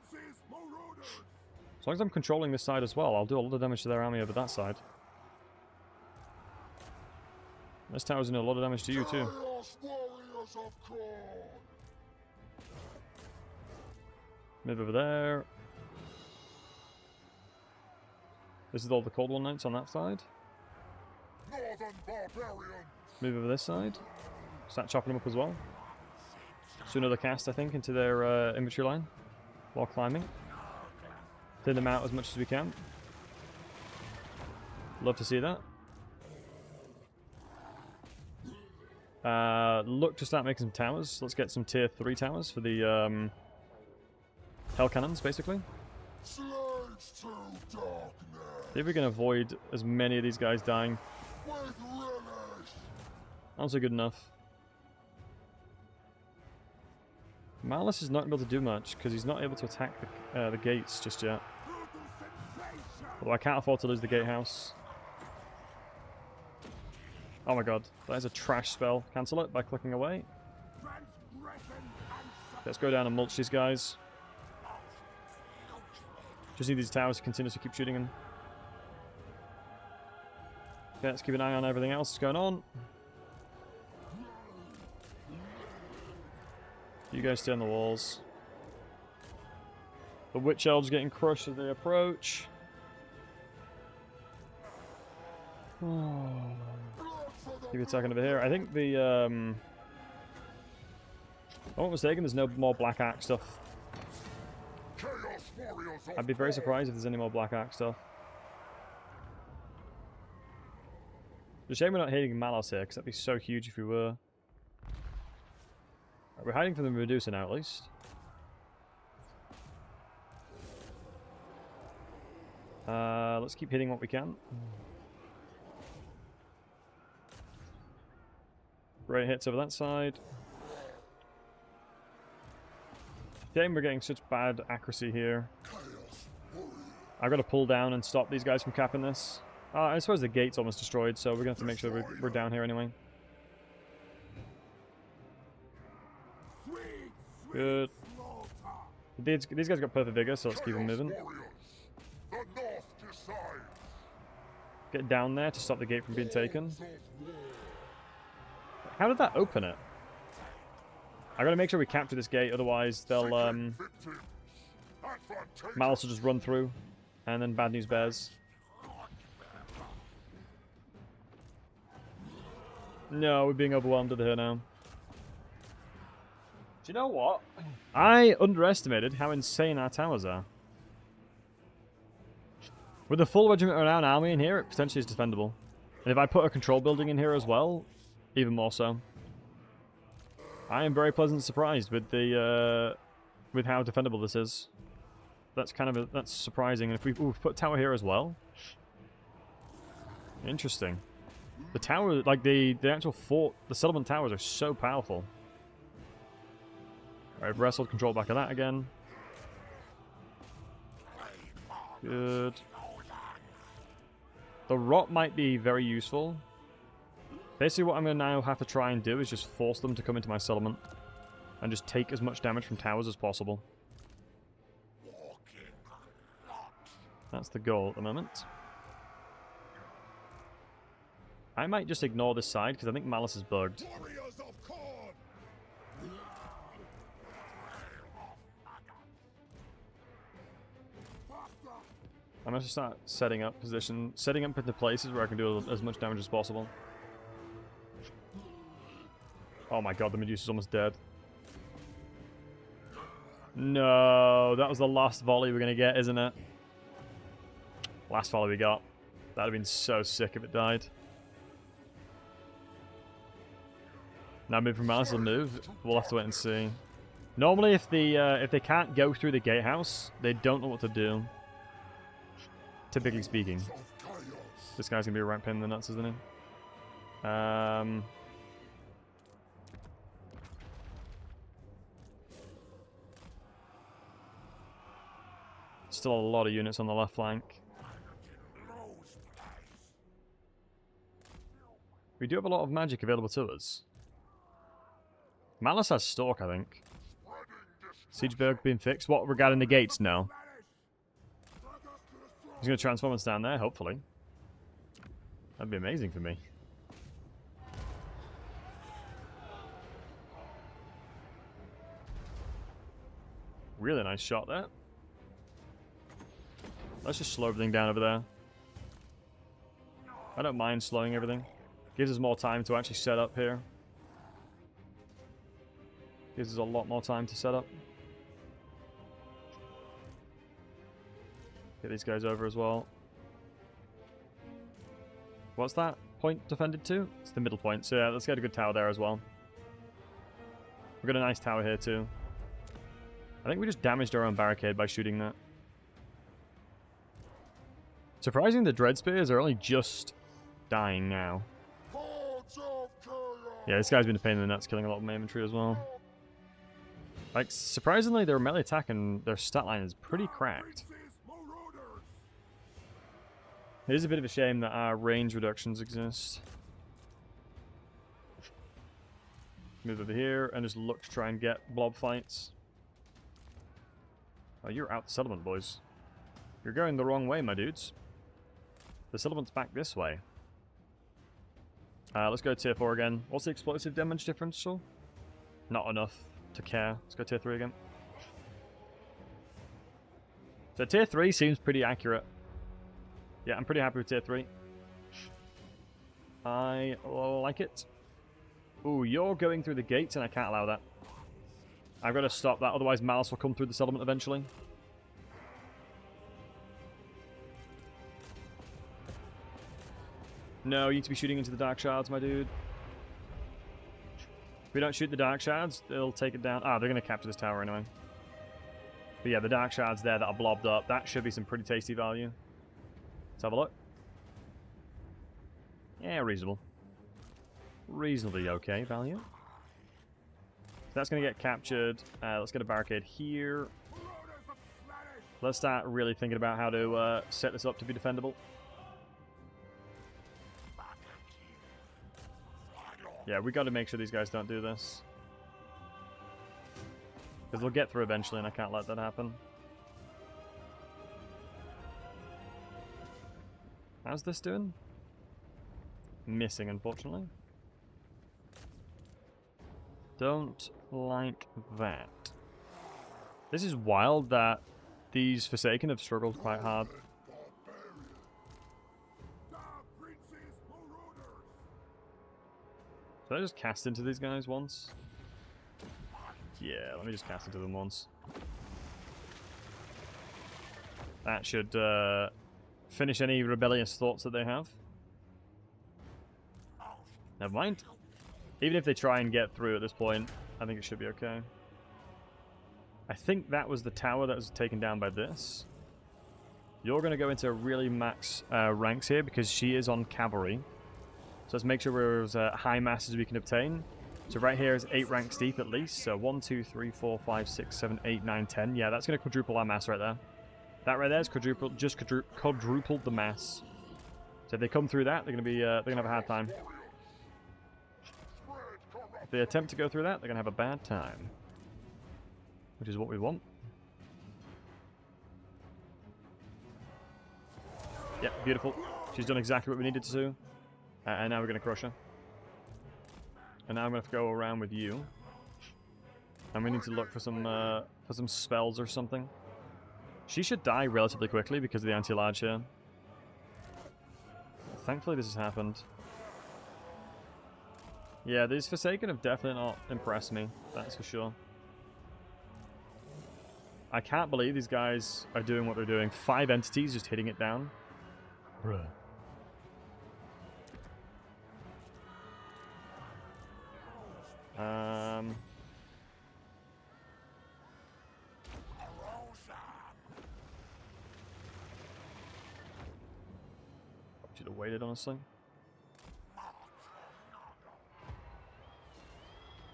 As long as I'm controlling this side as well, I'll do a lot of damage to their army over that side. This tower's doing a lot of damage to you too. Move over there. This is all the Cold War Knights on that side. Move over this side. Start chopping them up as well. So another cast, I think, into their infantry line while climbing. Thin them out as much as we can. Love to see that. Look to start making some towers. Let's get some tier 3 towers for the hell cannons, basically. See if we can avoid as many of these guys dying. Also good enough. Malice is not able to do much because he's not able to attack the gates just yet. Although I can't afford to lose the gatehouse. Oh my god, that is a trash spell. Cancel it by clicking away. Let's go down and mulch these guys. Just need these towers to continue to keep shooting them. Okay, let's keep an eye on everything else that's going on. You guys stay on the walls. The Witch Elves getting crushed as they approach. Keep attacking over here. I think the if I'm not mistaken, there's no more Black Ark stuff. I'd be very surprised if there's any more Black Ark stuff. It's a shame we're not hitting Malice here, because that'd be so huge if we were. Right, we're hiding from the Medusa now, at least. Let's keep hitting what we can. Great hits over that side. Shame we're getting such bad accuracy here. I've got to pull down and stop these guys from capping this. I suppose the gate's almost destroyed, so we're going to have to make sure we're down here anyway. Good. These guys got perfect vigor, so let's keep them moving. Get down there to stop the gate from being taken. How did that open it? I gotta make sure we capture this gate, otherwise they'll Malice will just run through, and then bad news bears. No, we're being overwhelmed over here now. Do you know what? I underestimated how insane our towers are. With a full regiment around army in here, it potentially is defendable. And if I put a control building in here as well, even more so. I am very pleasantly surprised with the with how defendable this is. That's kind of that's surprising. And if we've put a tower here as well, interesting. The tower, like the actual fort, the settlement towers are so powerful. All right, wrestled control back of that again. Good. The rot might be very useful. Basically what I'm going to now have to try and do is just force them to come into my settlement. And just take as much damage from towers as possible. That's the goal at the moment. I might just ignore this side, because I think Malice is bugged. Warriors of corn! I'm going to start setting up into places where I can do as much damage as possible. Oh my god, the Medusa's almost dead. No, that was the last volley we're going to get, isn't it? Last volley we got. That would have been so sick if it died. Now move from Malice will move. We'll have to wait and see. Normally, if they can't go through the gatehouse, they don't know what to do. Typically speaking. This guy's gonna be a right pain in the nuts, isn't he? Still a lot of units on the left flank. We do have a lot of magic available to us. Malice has Stalk, I think. Siegeberg being fixed. What regarding the gates? No. He's going to transform us down there, hopefully. That'd be amazing for me. Really nice shot there. Let's just slow everything down over there. I don't mind slowing everything. Gives us more time to actually set up here. Gives us a lot more time to set up. Get these guys over as well. What's that point defended to? It's the middle point. So yeah, let's get a good tower there as well. We've got a nice tower here too. I think we just damaged our own barricade by shooting that. Surprising, the Dread Spears are only just dying now. Yeah, this guy's been a pain in the nuts, killing a lot of my infantry as well. Like, surprisingly, their melee attack and their stat line is pretty cracked. It is a bit of a shame that our range reductions exist. Move over here and just look to try and get blob fights. Oh, you're out the settlement, boys. You're going the wrong way, my dudes. The settlement's back this way. Let's go tier 4 again. What's the explosive damage differential? Not enough to care. Let's go tier 3 again. So tier 3 seems pretty accurate. Yeah, I'm pretty happy with tier 3. I like it. Ooh, you're going through the gates and I can't allow that. I've got to stop that, otherwise Malice will come through the settlement eventually. No, you need to be shooting into the Dark Shards, my dude. If we don't shoot the Dark Shards, they'll take it down. Ah, they're going to capture this tower anyway. But yeah, the Dark Shards there that are blobbed up, that should be some pretty tasty value. Let's have a look. Yeah, reasonable. Reasonably okay value. That's going to get captured. Let's get a barricade here. Let's start really thinking about how to set this up to be defendable. Yeah, we got to make sure these guys don't do this. Because they'll get through eventually and I can't let that happen. How's this doing? Missing, unfortunately. Don't like that. This is wild that these Forsaken have struggled quite hard. Should I just cast into these guys once? Yeah, let me just cast into them once. That should finish any rebellious thoughts that they have. Never mind. Even if they try and get through at this point, I think it should be okay. I think that was the tower that was taken down by this. You're going to go into really max ranks here because she is on cavalry. So let's make sure we're as high mass as we can obtain. So right here is 8 ranks deep at least. So 1, 2, 3, 4, 5, 6, 7, 8, 9, 10. Yeah, that's going to quadruple our mass right there. That right there is quadrupled the mass. So if they come through that, they're going to be they're going to have a hard time. If they attempt to go through that, they're going to have a bad time. Which is what we want. Yep, beautiful. She's done exactly what we needed to do. And now we're going to crush her. And now I'm going to have to go around with you. And we need to look for some spells or something. She should die relatively quickly because of the anti-large here. Thankfully this has happened. Yeah, these Forsaken have definitely not impressed me, that's for sure. I can't believe these guys are doing what they're doing. 5 entities just hitting it down. Bruh. Should have waited, honestly.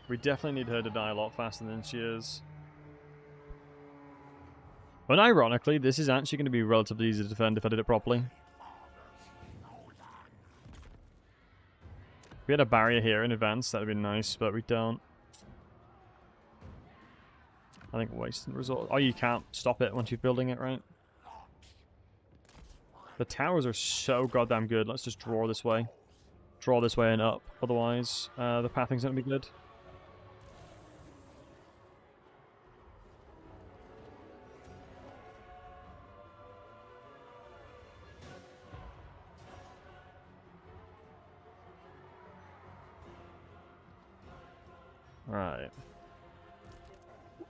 We definitely need her to die a lot faster than she is. But ironically, this is actually going to be relatively easy to defend if I did it properly. If we had a barrier here in advance, that would be nice, but we don't. I think wasting resource. Oh, you can't stop it once you're building it, right? The towers are so goddamn good. Let's just draw this way. Draw this way and up. Otherwise, the pathing's going to be good. Right.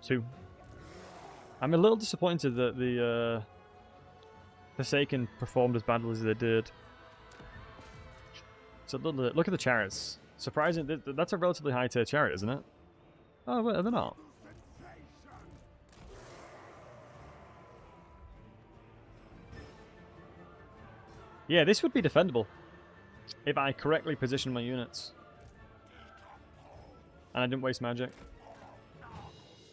2. I'm a little disappointed that the Forsaken performed as badly as they did. So look at the chariots. Surprising, that's a relatively high tier chariot, isn't it? Oh, wait, they're not. Yeah, this would be defendable if I correctly positioned my units. And I didn't waste magic.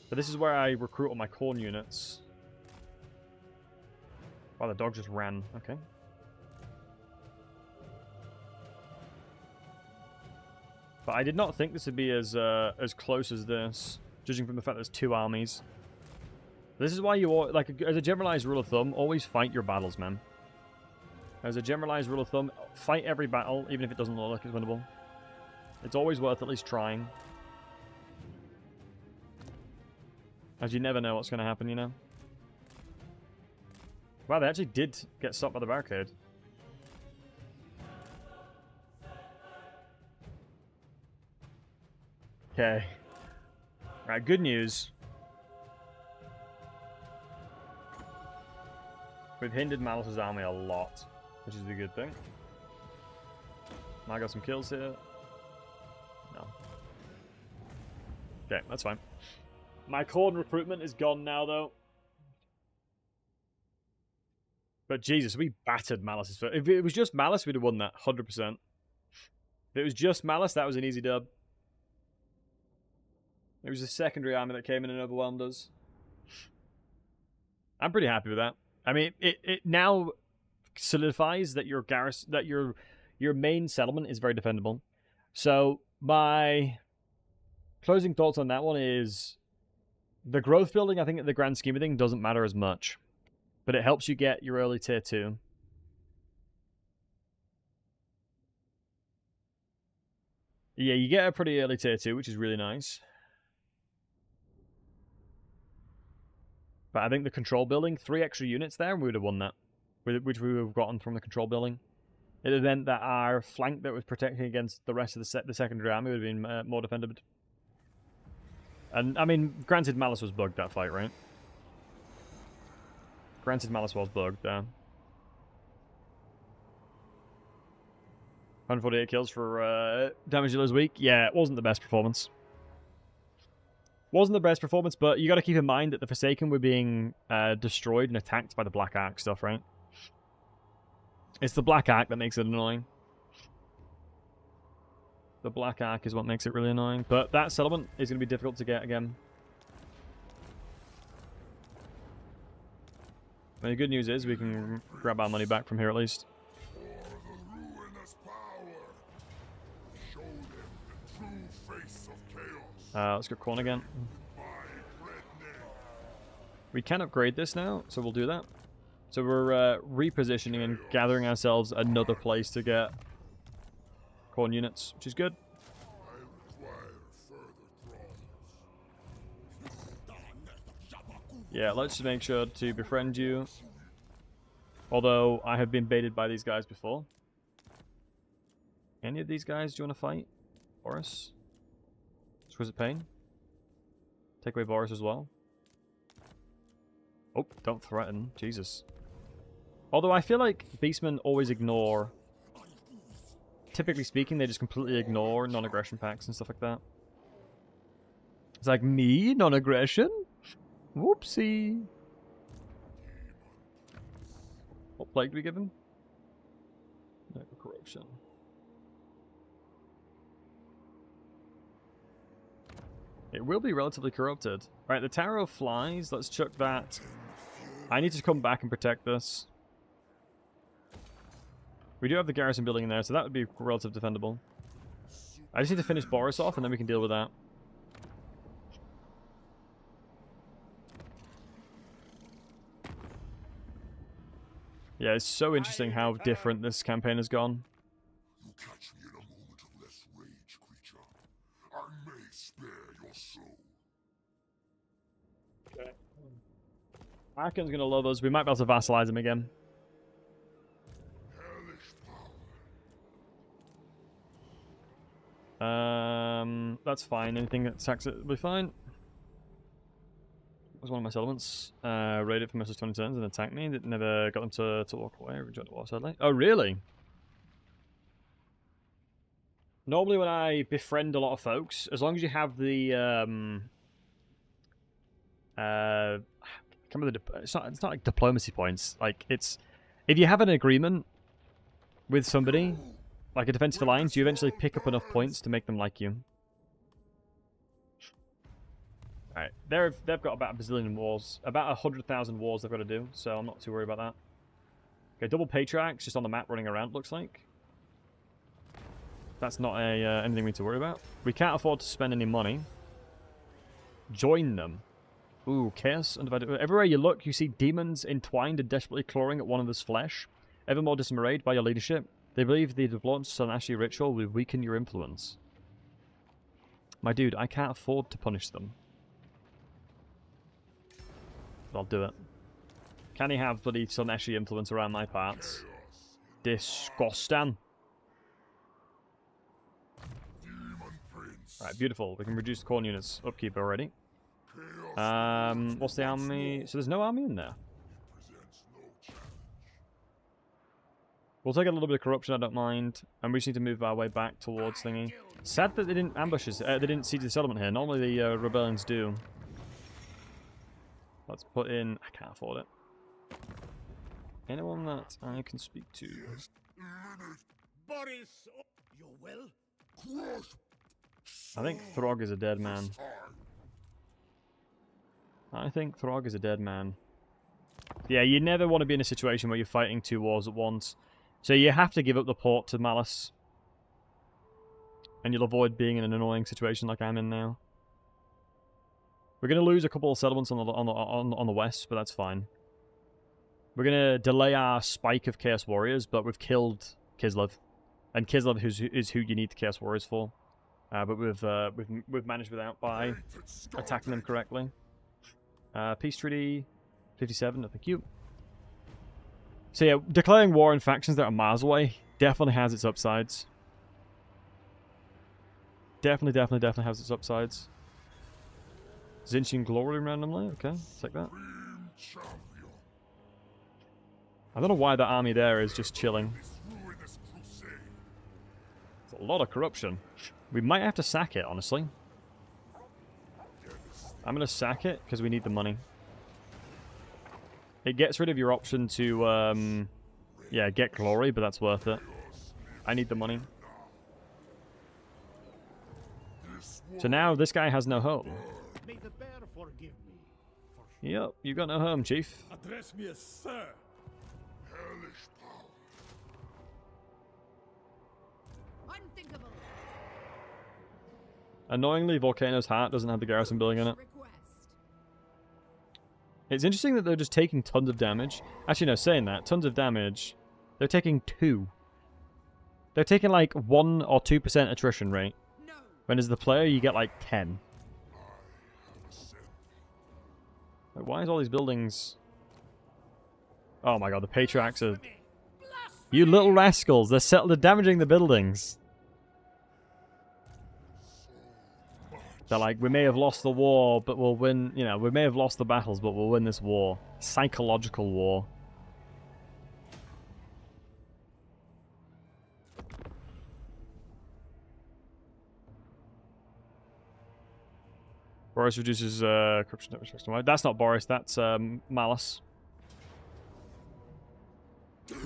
But this is where I recruit all my corn units. Wow, the dog just ran. Okay. But I did not think this would be as close as this, judging from the fact there's 2 armies. This is why you, like, as a generalized rule of thumb, always fight your battles, man. As a generalized rule of thumb, fight every battle, even if it doesn't look like it's winnable. It's always worth at least trying. As you never know what's going to happen, you know? Wow, they actually did get stopped by the barricade. Okay. Right, good news. We've hindered Malice's army a lot, which is a good thing. I got some kills here. No. Okay, that's fine. My corn recruitment is gone now, though. But Jesus, we battered Malice's first. If it was just Malice, we'd have won that, 100%. If it was just Malice, that was an easy dub. It was a secondary army that came in and overwhelmed us. I'm pretty happy with that. I mean, it now solidifies that your garrison, that your main settlement is very defendable. So my closing thoughts on that one is the growth building, I think, in the grand scheme of things, doesn't matter as much. But it helps you get your early tier 2. Yeah, you get a pretty early tier 2, which is really nice. But I think the control building, 3 extra units there, we would have won that. Which we would have gotten from the control building. It would have meant that our flank that was protecting against the rest of the secondary army would have been more defendable. And, I mean, granted Malice was bugged that fight, right? Granted Malice was bugged there. 148 kills for damage dealers week. Yeah, it wasn't the best performance. Wasn't the best performance, but you got to keep in mind that the Forsaken were being destroyed and attacked by the Black Ark stuff, right? It's the Black Ark that makes it annoying. The Black Ark is what makes it really annoying. But that settlement is going to be difficult to get again. And the good news is we can grab our money back from here at least. For the ruinous power. Show them the true face of chaos. Let's go corn again. My dread name. We can upgrade this now, so we'll do that. So we're repositioning and gathering ourselves another place to get corn units, which is good. I require further thralls. Yeah, let's just make sure to befriend you. Although, I have been baited by these guys before. Any of these guys, do you want to fight? Boris? Exquisite Pain? Take away Boris as well. Oh, don't threaten. Jesus. Although I feel like beastmen always ignore... Typically speaking, they just completely ignore non-aggression pacts and stuff like that. It's like, me? Non-aggression? Whoopsie. What plague do we give him? No corruption. It will be relatively corrupted. Right, the Tower of Flies, let's chuck that. I need to come back and protect this. We do have the garrison building in there, so that would be relatively defendable. I just need to finish Boris off, and then we can deal with that. Yeah, it's so interesting how different this campaign has gone. You catch me in a moment of less rage, creature. I may spare your soul. Okay. Arkan's gonna love us. We might be able to vassalize him again. Hellish power. That's fine. Anything that attacks it will be fine. Was one of my settlements. Raided for most of 20 turns and attacked me. It never got them to walk away. Rejoined the war, sadly. Oh, really? Normally when I befriend a lot of folks, as long as you have the... it's not like diplomacy points. Like, it's... If you have an agreement with somebody, like a defensive alliance, you eventually pick up enough points to make them like you. Alright, they've got about a bazillion wars. About 100,000 wars they've got to do, so I'm not too worried about that. Okay, double Patriarchs just on the map running around, looks like. That's not anything we need to worry about. We can't afford to spend any money. Join them. Ooh, Chaos. Everywhere you look, you see demons entwined and desperately clawing at one another's flesh. Ever more disarrayed by your leadership, they believe the launched an ashy ritual will weaken your influence. My dude, I can't afford to punish them. I'll do it. Can he have bloody some ashy influence around my parts? Disgusting. Right, beautiful. We can reduce corn units upkeep already. What's the army? So there's no army in there. We'll take a little bit of corruption, I don't mind. And we just need to move our way back towards thingy. Sad that they didn't ambush us. They didn't siege the settlement here. Normally the rebellions do. Let's put in... I can't afford it. Anyone that I can speak to? Boris, you well? I think Throg is a dead man. I think Throg is a dead man. Yeah, you never want to be in a situation where you're fighting two wars at once. So you have to give up the port to Malice. And you'll avoid being in an annoying situation like I'm in now. We're going to lose a couple of settlements on the west, but that's fine. We're going to delay our spike of Chaos Warriors, but we've killed Kislev. And Kislev is who you need the Chaos Warriors for. But we've managed without by attacking them correctly. Peace Treaty 57, no thank you. So yeah, declaring war on factions that are miles away definitely has its upsides. Definitely has its upsides. Zinchian Glory randomly, okay, take that. I don't know why that army there is just chilling. It's a lot of corruption. We might have to sack it, honestly. I'm going to sack it because we need the money. It gets rid of your option to, yeah, get glory, but that's worth it. I need the money. So now this guy has no home. May the bear forgive me. Yep, you got no home, chief. Address me as sir. Hellish power. Unthinkable. Annoyingly, Volcano's Heart doesn't have the garrison building in it. It's interesting that they're just taking tons of damage. Actually, no, saying that, tons of damage. They're taking 2. They're taking like 1 or 2% attrition rate. When as the player, you get like 10. Like, why is all these buildings... Oh my god, the Patriarchs are... You little rascals, they're damaging the buildings. They're like, we may have lost the war, but we'll win... You know, we may have lost the battles, but we'll win this war. Psychological war. Boris reduces corruption. That's not Boris, that's Malice.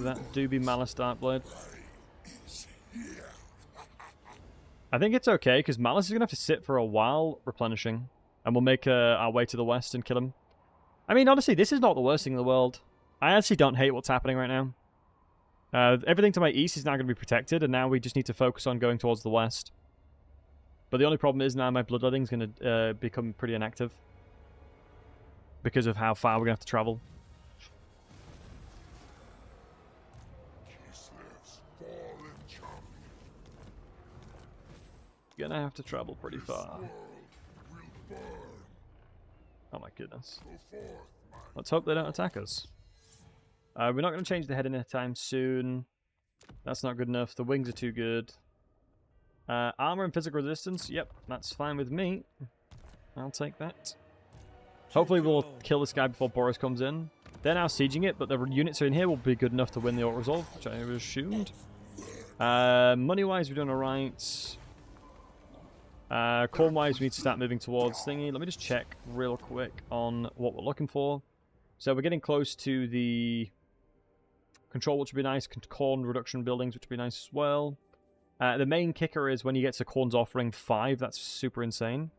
That do be Malice Darkblade. I think it's okay, because Malice is going to have to sit for a while replenishing. And we'll make our way to the west and kill him. I mean, honestly, this is not the worst thing in the world. I actually don't hate what's happening right now. Everything to my east is now going to be protected, and now we just need to focus on going towards the west. But the only problem is now my bloodletting is going to become pretty inactive. Because of how far we're going to have to travel. Gonna have to travel pretty far. Oh my goodness. Let's hope they don't attack us. We're not going to change the head anytime soon. That's not good enough. The wings are too good. Armor and physical resistance. Yep, that's fine with me. I'll take that. Hopefully we'll kill this guy before Boris comes in. They're now sieging it, but the units are in here will be good enough to win the auto-resolve, which I assumed. Money-wise, we're doing alright. Corn-wise, we need to start moving towards thingy. Let me just check real quick on what we're looking for. So we're getting close to the control, which would be nice. Corn reduction buildings, which would be nice as well. The main kicker is when you get to Corn's offering 5. That's super insane.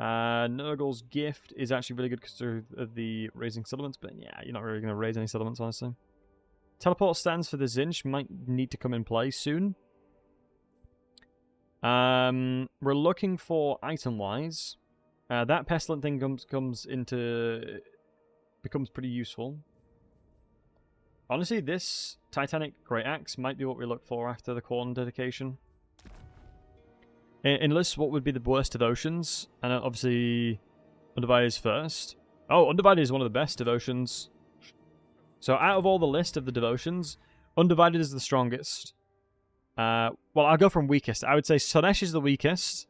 Nurgle's gift is actually really good because of the raising settlements. But yeah, you're not really going to raise any settlements, honestly. Teleport stands for the Zinch might need to come in play soon. We're looking for item-wise. That pestilent thing becomes pretty useful. Honestly, this Titanic Great Axe might be what we look for after the Corn dedication. Enlist what would be the worst devotions, and obviously Undivided is first. Oh, Undivided is one of the best devotions. So out of all the list of the devotions, Undivided is the strongest. Well, I'll go from weakest. I would say Sunesh is the weakest.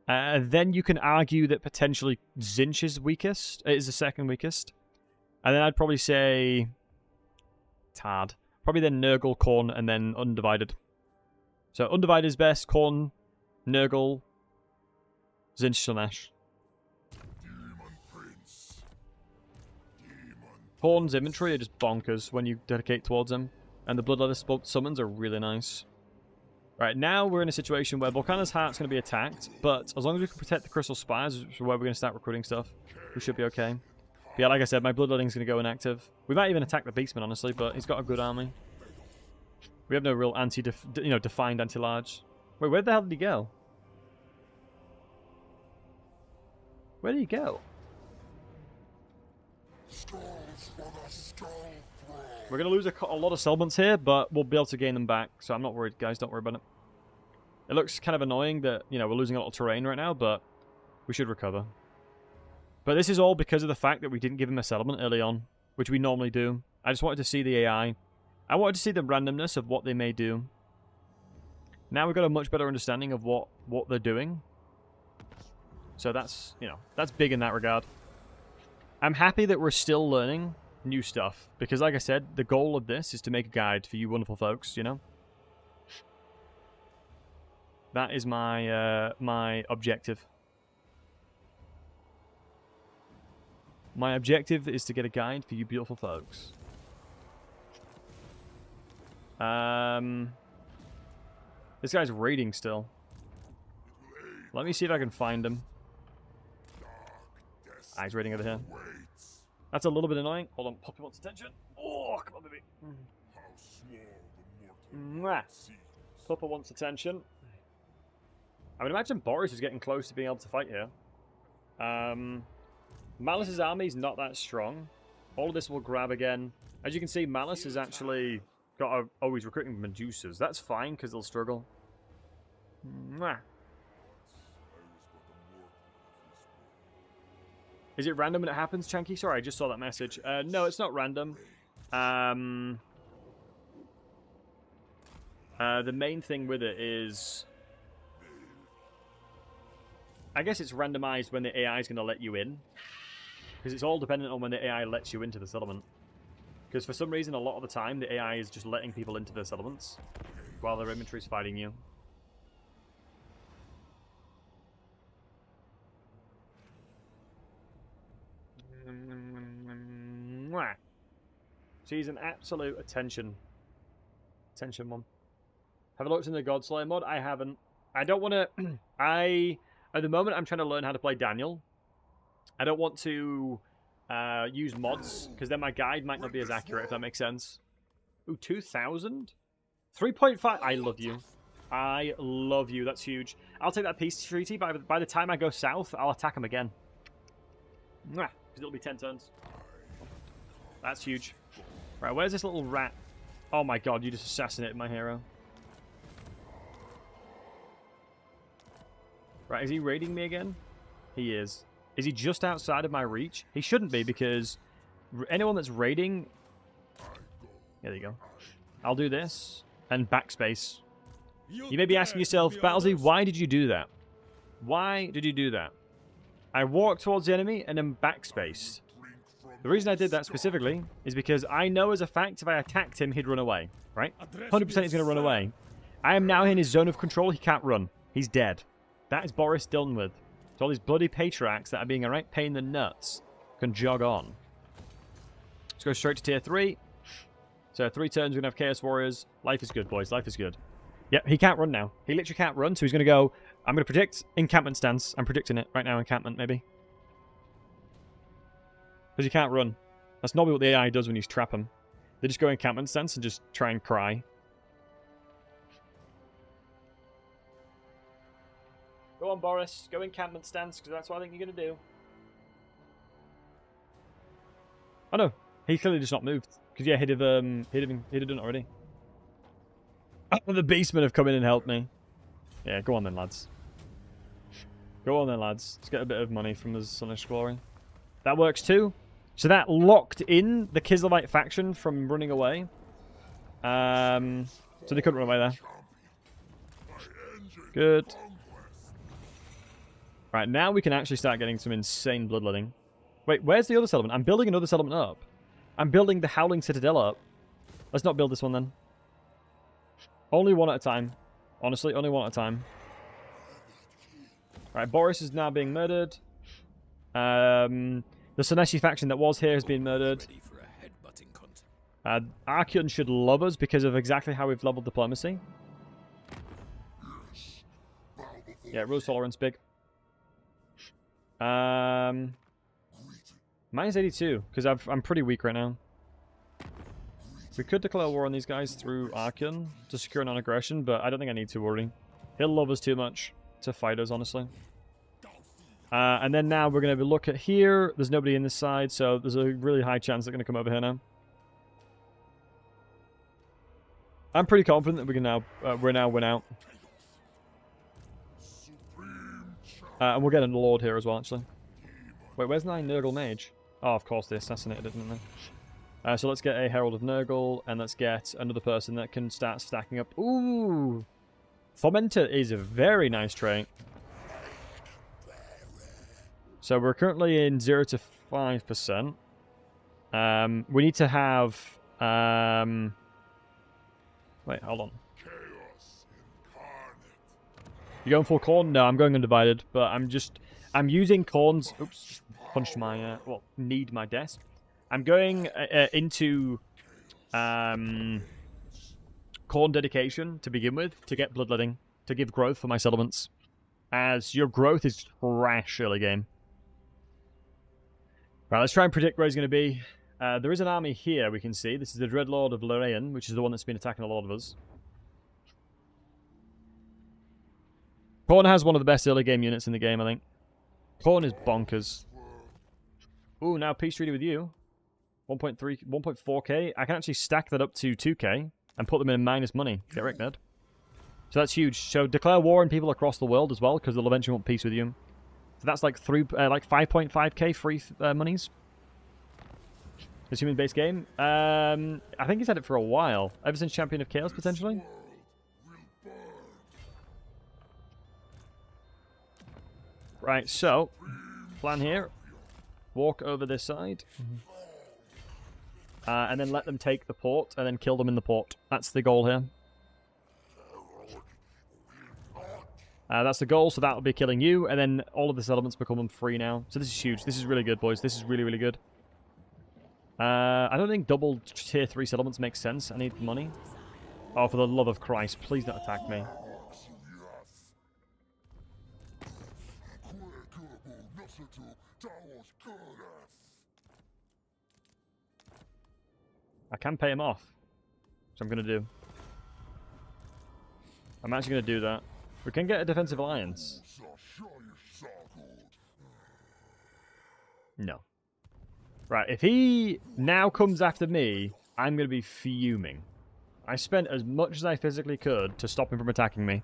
Then you can argue that potentially Zinch is weakest. It is the second weakest. And then I'd probably say Tad. Probably then Nurgle, Corn, and then Undivided. So Undivided is best, Corn, Nurgle, Zinch, Sunesh. Corn's inventory are just bonkers when you dedicate towards him. And the Bloodletter summons are really nice. Right, now we're in a situation where Volcana's Heart's going to be attacked, but as long as we can protect the Crystal Spires, which is where we're going to start recruiting stuff, we should be okay. But yeah, like I said, my Bloodletting's going to go inactive. We might even attack the Beastman, honestly, but he's got a good army. We have no real defined anti-large. Wait, where the hell did he go? Where did he go? We're going to lose a lot of settlements here, but we'll be able to gain them back, so I'm not worried, guys. Don't worry about it. It looks kind of annoying that, we're losing a lot of terrain right now, but we should recover. But this is all because of the fact that we didn't give him a settlement early on, which we normally do. I just wanted to see the AI. I wanted to see the randomness of what they may do. Now we've got a much better understanding of what they're doing. So that's, that's big in that regard. I'm happy that we're still learning new stuff, because like I said, the goal of this is to make a guide for you wonderful folks, That is my my objective. My objective is to get a guide for you beautiful folks. This guy's raiding still. Let me see if I can find him. Ah, he's raiding over here. That's a little bit annoying. Hold on, Poppy wants attention. Oh, come on, baby. Mwah. Papa wants attention. I would imagine Boris is getting close to being able to fight here. Malice's army is not that strong. All of this will grab again. As you can see, Malice is actually Oh, he's recruiting Medusas. That's fine, because they'll struggle. Mwah. Is it random when it happens, Chanky? Sorry, I just saw that message. No, it's not random. The main thing with it is... I guess it's randomized when the AI is going to let you in. Because it's all dependent on when the AI lets you into the settlement. Because for some reason, a lot of the time, the AI is just letting people into their settlements while their inventory is fighting you. She's an absolute attention one. Have I looked in the Godslayer mod? I haven't. I don't want to... At the moment, I'm trying to learn how to play Daniel. I don't want to use mods, because then my guide might not be as accurate, if that makes sense. Ooh, 2,000? 3.5? I love you. I love you. That's huge. I'll take that peace treaty. By the time I go south, I'll attack him again. Because it'll be 10 turns. That's huge. Right, where's this little rat? Oh my god, you just assassinated my hero. Right, is he raiding me again? He is. Is he just outside of my reach? He shouldn't be, because anyone that's raiding... There you go. I'll do this, and backspace. You may be asking yourself, Battlesey, why did you do that? Why did you do that? I walked towards the enemy and then backspaced. The reason I did that specifically is because I know as a fact if I attacked him, he'd run away. Right? 100% he's going to run away. I am now in his zone of control. He can't run. He's dead. That is Boris done with. So all these bloody patriarchs that are being a right pain in the nuts can jog on. Let's go straight to tier 3. So 3 turns, we're going to have Chaos Warriors. Life is good, boys. Life is good. Yep, he can't run now. He literally can't run, so he's going to go... I'm going to predict encampment stance. I'm predicting it right now, encampment, maybe. Because he can't run. That's normally what the AI does when you trap him. They just go encampment stance and just try and cry. Go on, Boris. Go encampment stance, because that's what I think you're going to do. Oh, no. He clearly just not moved. Because, yeah, he'd have done it already. Oh, the beastmen have come in and helped me. Yeah, go on then, lads. Go on then, lads. Let's get a bit of money from his Sunnish Glory. That works too. So that locked in the Kislevites faction from running away. So they couldn't run away there. Good. Right, now we can actually start getting some insane bloodletting. Wait, where's the other settlement? I'm building another settlement up. I'm building the Howling Citadel up. Let's not build this one then. Only one at a time. Honestly, only one at a time. Right, Boris is now being murdered. The Soneshi faction that was here has been murdered. Archeon should love us because of exactly how we've leveled diplomacy. Yeah, rose tolerance big. Minus 82, because I'm pretty weak right now. We could declare war on these guys through Archeon to secure non-aggression, but I don't think I need to worry. He'll love us too much to fight us, honestly. And then now we're going to look at here. There's nobody in this side, so there's a really high chance they're going to come over here now. I'm pretty confident that we can now win out. And we'll get a Lord here as well, actually. Wait, where's my Nurgle Mage? Oh, of course, they assassinated it, didn't they? So let's get a Herald of Nurgle, and let's get another person that can start stacking up. Ooh! Fomenter is a very nice trait. So we're currently in 0 to 5%. We need to have... Wait, hold on. You going full Khorne? No, I'm going undivided, but I'm using Khorne's... Oops, punched my... need my desk. I'm going into Khorne dedication to begin with, to get bloodletting, to give growth for my settlements. As your growth is trash early game. Right, let's try and predict where he's going to be. There is an army here, we can see. This is the Dreadlord of Lorraine, which is the one that's been attacking a lot of us. Khorne has one of the best early game units in the game, I think. Khorne is bonkers. Ooh, now peace treaty with you. 1.4k. I can actually stack that up to 2k. and put them in minus money. Get wrecked, Ned. So that's huge. So declare war on people across the world as well, because they'll eventually want peace with you. So that's like 5.5k free monies. Assuming base game. I think he's had it for a while. Ever since Champion of Chaos, potentially. Right, so plan here. Walk over this side. And then let them take the port, and then kill them in the port. That's the goal here. That's the goal, so that will be killing you, and then all of the settlements become free now. So this is huge. This is really good, boys. This is really, really good. I don't think double tier 3 settlements make sense. I need money. Oh, for the love of Christ, please don't attack me. I can pay him off. So I'm going to do. I'm actually going to do that. We can get a defensive alliance. No. Right, if he now comes after me, I'm going to be fuming. I spent as much as I physically could to stop him from attacking me.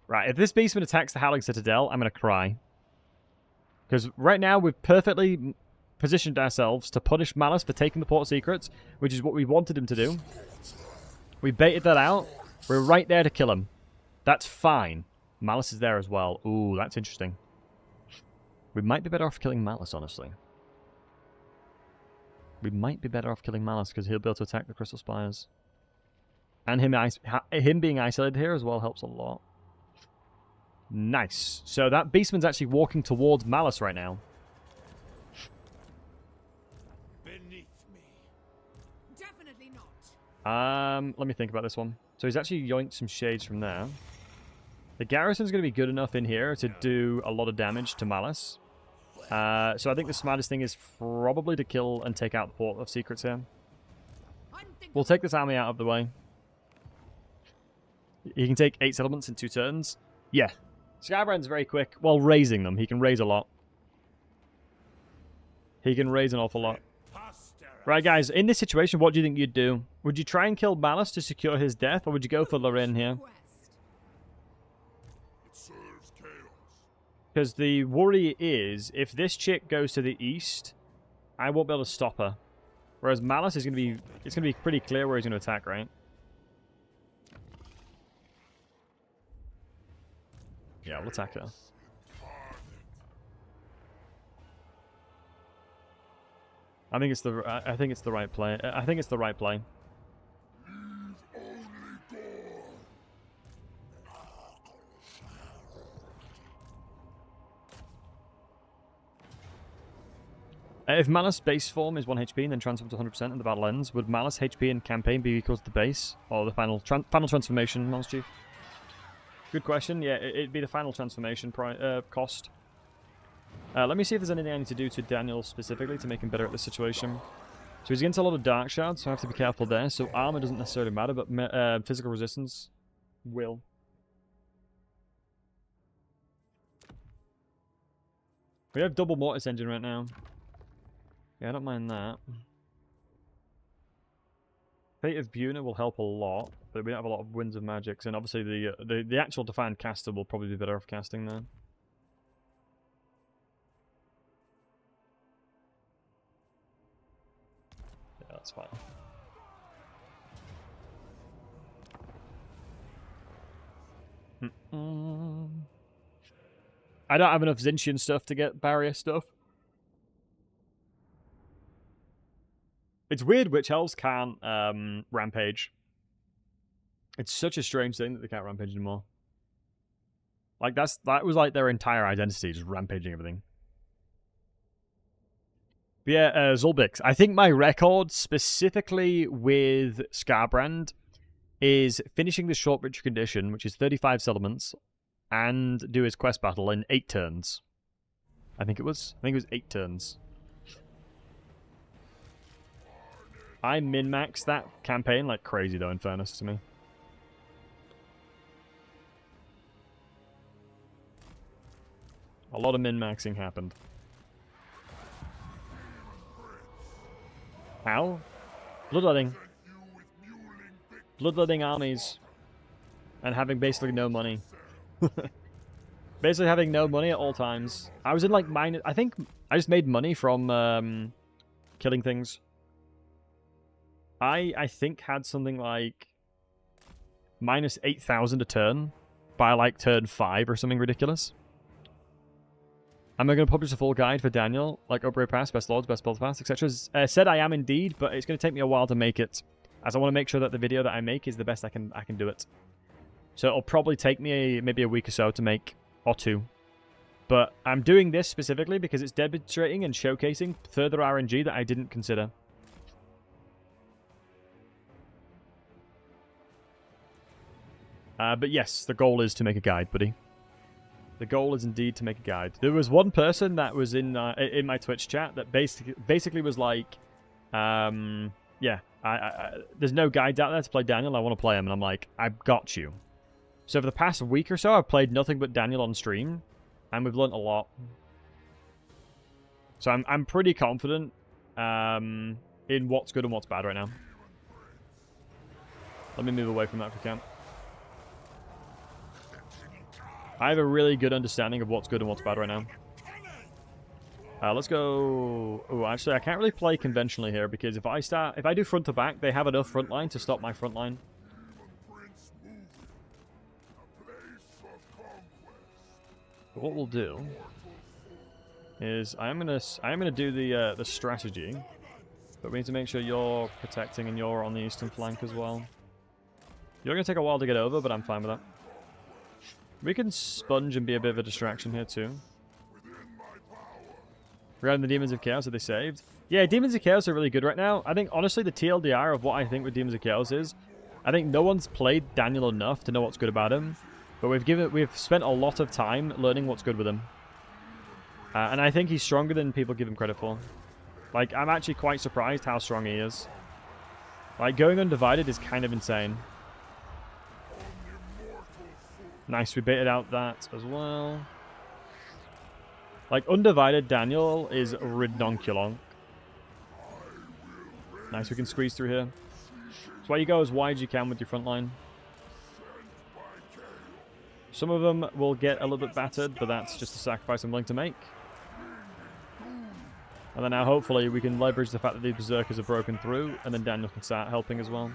Right, if this beastman attacks the Howling Citadel, I'm going to cry. Because right now we've perfectly positioned ourselves to punish Malice for taking the port secrets, which is what we wanted him to do. We baited that out. We're right there to kill him. That's fine. Malice is there as well. Ooh, that's interesting. We might be better off killing Malice, honestly. We might be better off killing Malice because he'll be able to attack the Crystal Spires. And him being isolated here as well helps a lot. Nice. So that beastman's actually walking towards Malice right now. Beneath me. Definitely not. Let me think about this one. So he's actually yoinked some shades from there. The garrison's going to be good enough in here to do a lot of damage to Malice. So I think the smartest thing is probably to kill and take out the Port of Secrets here. We'll take this army out of the way. He can take 8 settlements in 2 turns. Yeah. Skybrand's very quick. Well, raising them. He can raise a lot. He can raise an awful lot. Right, guys. In this situation, what do you think you'd do? Would you try and kill Malice to secure his death, or would you go for Lorraine here? Because the worry is, if this chick goes to the east, I won't be able to stop her. Whereas Malice is going to be... It's going to be pretty clear where he's going to attack, right? Yeah, we'll attack her. I think it's the right play. I think it's the right play. If Malice base form is 1 HP and then transforms to 100% and the battle ends, would Malice HP in campaign be equal to the base? Or the final transformation, Monster Chief? Good question. Yeah, it'd be the final transformation cost. Let me see if there's anything I need to do to Daniel specifically to make him better at this situation. So he's against a lot of Dark Shards, so I have to be careful there. So armor doesn't necessarily matter, but physical resistance will. We have double Mortis Engine right now. Yeah, I don't mind that. Fate of Buna will help a lot, but we don't have a lot of Winds of Magics, and obviously the actual Defiant Caster will probably be better off casting there. Yeah, that's fine. I don't have enough Zinchian stuff to get barrier stuff. It's weird Witch Elves can't rampage. It's such a strange thing that they can't rampage anymore. Like that was like their entire identity, just rampaging everything. But yeah, Zulbix. I think my record specifically with Scarbrand is finishing the short ritual condition, which is 35 settlements, and do his quest battle in 8 turns. I think it was 8 turns. I min-maxed that campaign like crazy, though, in fairness to me. A lot of min-maxing happened. Ow. Bloodletting. bloodletting armies and having basically no money. Basically having no money at all times. I was in like minus... I think I just made money from killing things. I think had something like minus 8,000 a turn by like turn 5 or something ridiculous. Am I going to publish a full guide for Daniel, like upgrade pass, best lords, best build pass, etc.? Said I am indeed, but it's going to take me a while to make it, as I want to make sure that the video that I make is the best I can do it. So it'll probably take me maybe a week or so to make, or 2. But I'm doing this specifically because it's demonstrating and showcasing further RNG that I didn't consider. But yes, the goal is to make a guide, buddy. The goal is indeed to make a guide. There was one person that was in my Twitch chat that basically was like, yeah, there's no guides out there to play Daniel. I want to play him, and I'm like, I've got you. So for the past week or so, I've played nothing but Daniel on stream, and we've learnt a lot. So I'm pretty confident in what's good and what's bad right now. Let me move away from that if we can. I have a really good understanding of what's good and what's bad right now. Let's go... Oh, actually, I can't really play conventionally here because if I do front to back, they have enough front line to stop my front line. But what we'll do is I'm gonna do the strategy, but we need to make sure you're protecting and you're on the eastern flank as well. You're gonna take a while to get over, but I'm fine with that. We can sponge and be a bit of a distraction here too. Regarding the Demons of Chaos that they saved. Yeah, Demons of Chaos are really good right now. I think, honestly, the TLDR of what I think with Demons of Chaos is, I think no one's played Daniel enough to know what's good about him. But we've spent a lot of time learning what's good with him. And I think he's stronger than people give him credit for. Like, I'm actually quite surprised how strong he is. Like, going undivided is kind of insane. Nice, we baited out that as well. Like, undivided Daniel is redonkulong. Nice, we can squeeze through here. That's why you go as wide as you can with your front line. Some of them will get a little bit battered, but that's just a sacrifice I'm willing to make. And then now, hopefully, we can leverage the fact that these berserkers are broken through, and then Daniel can start helping as well.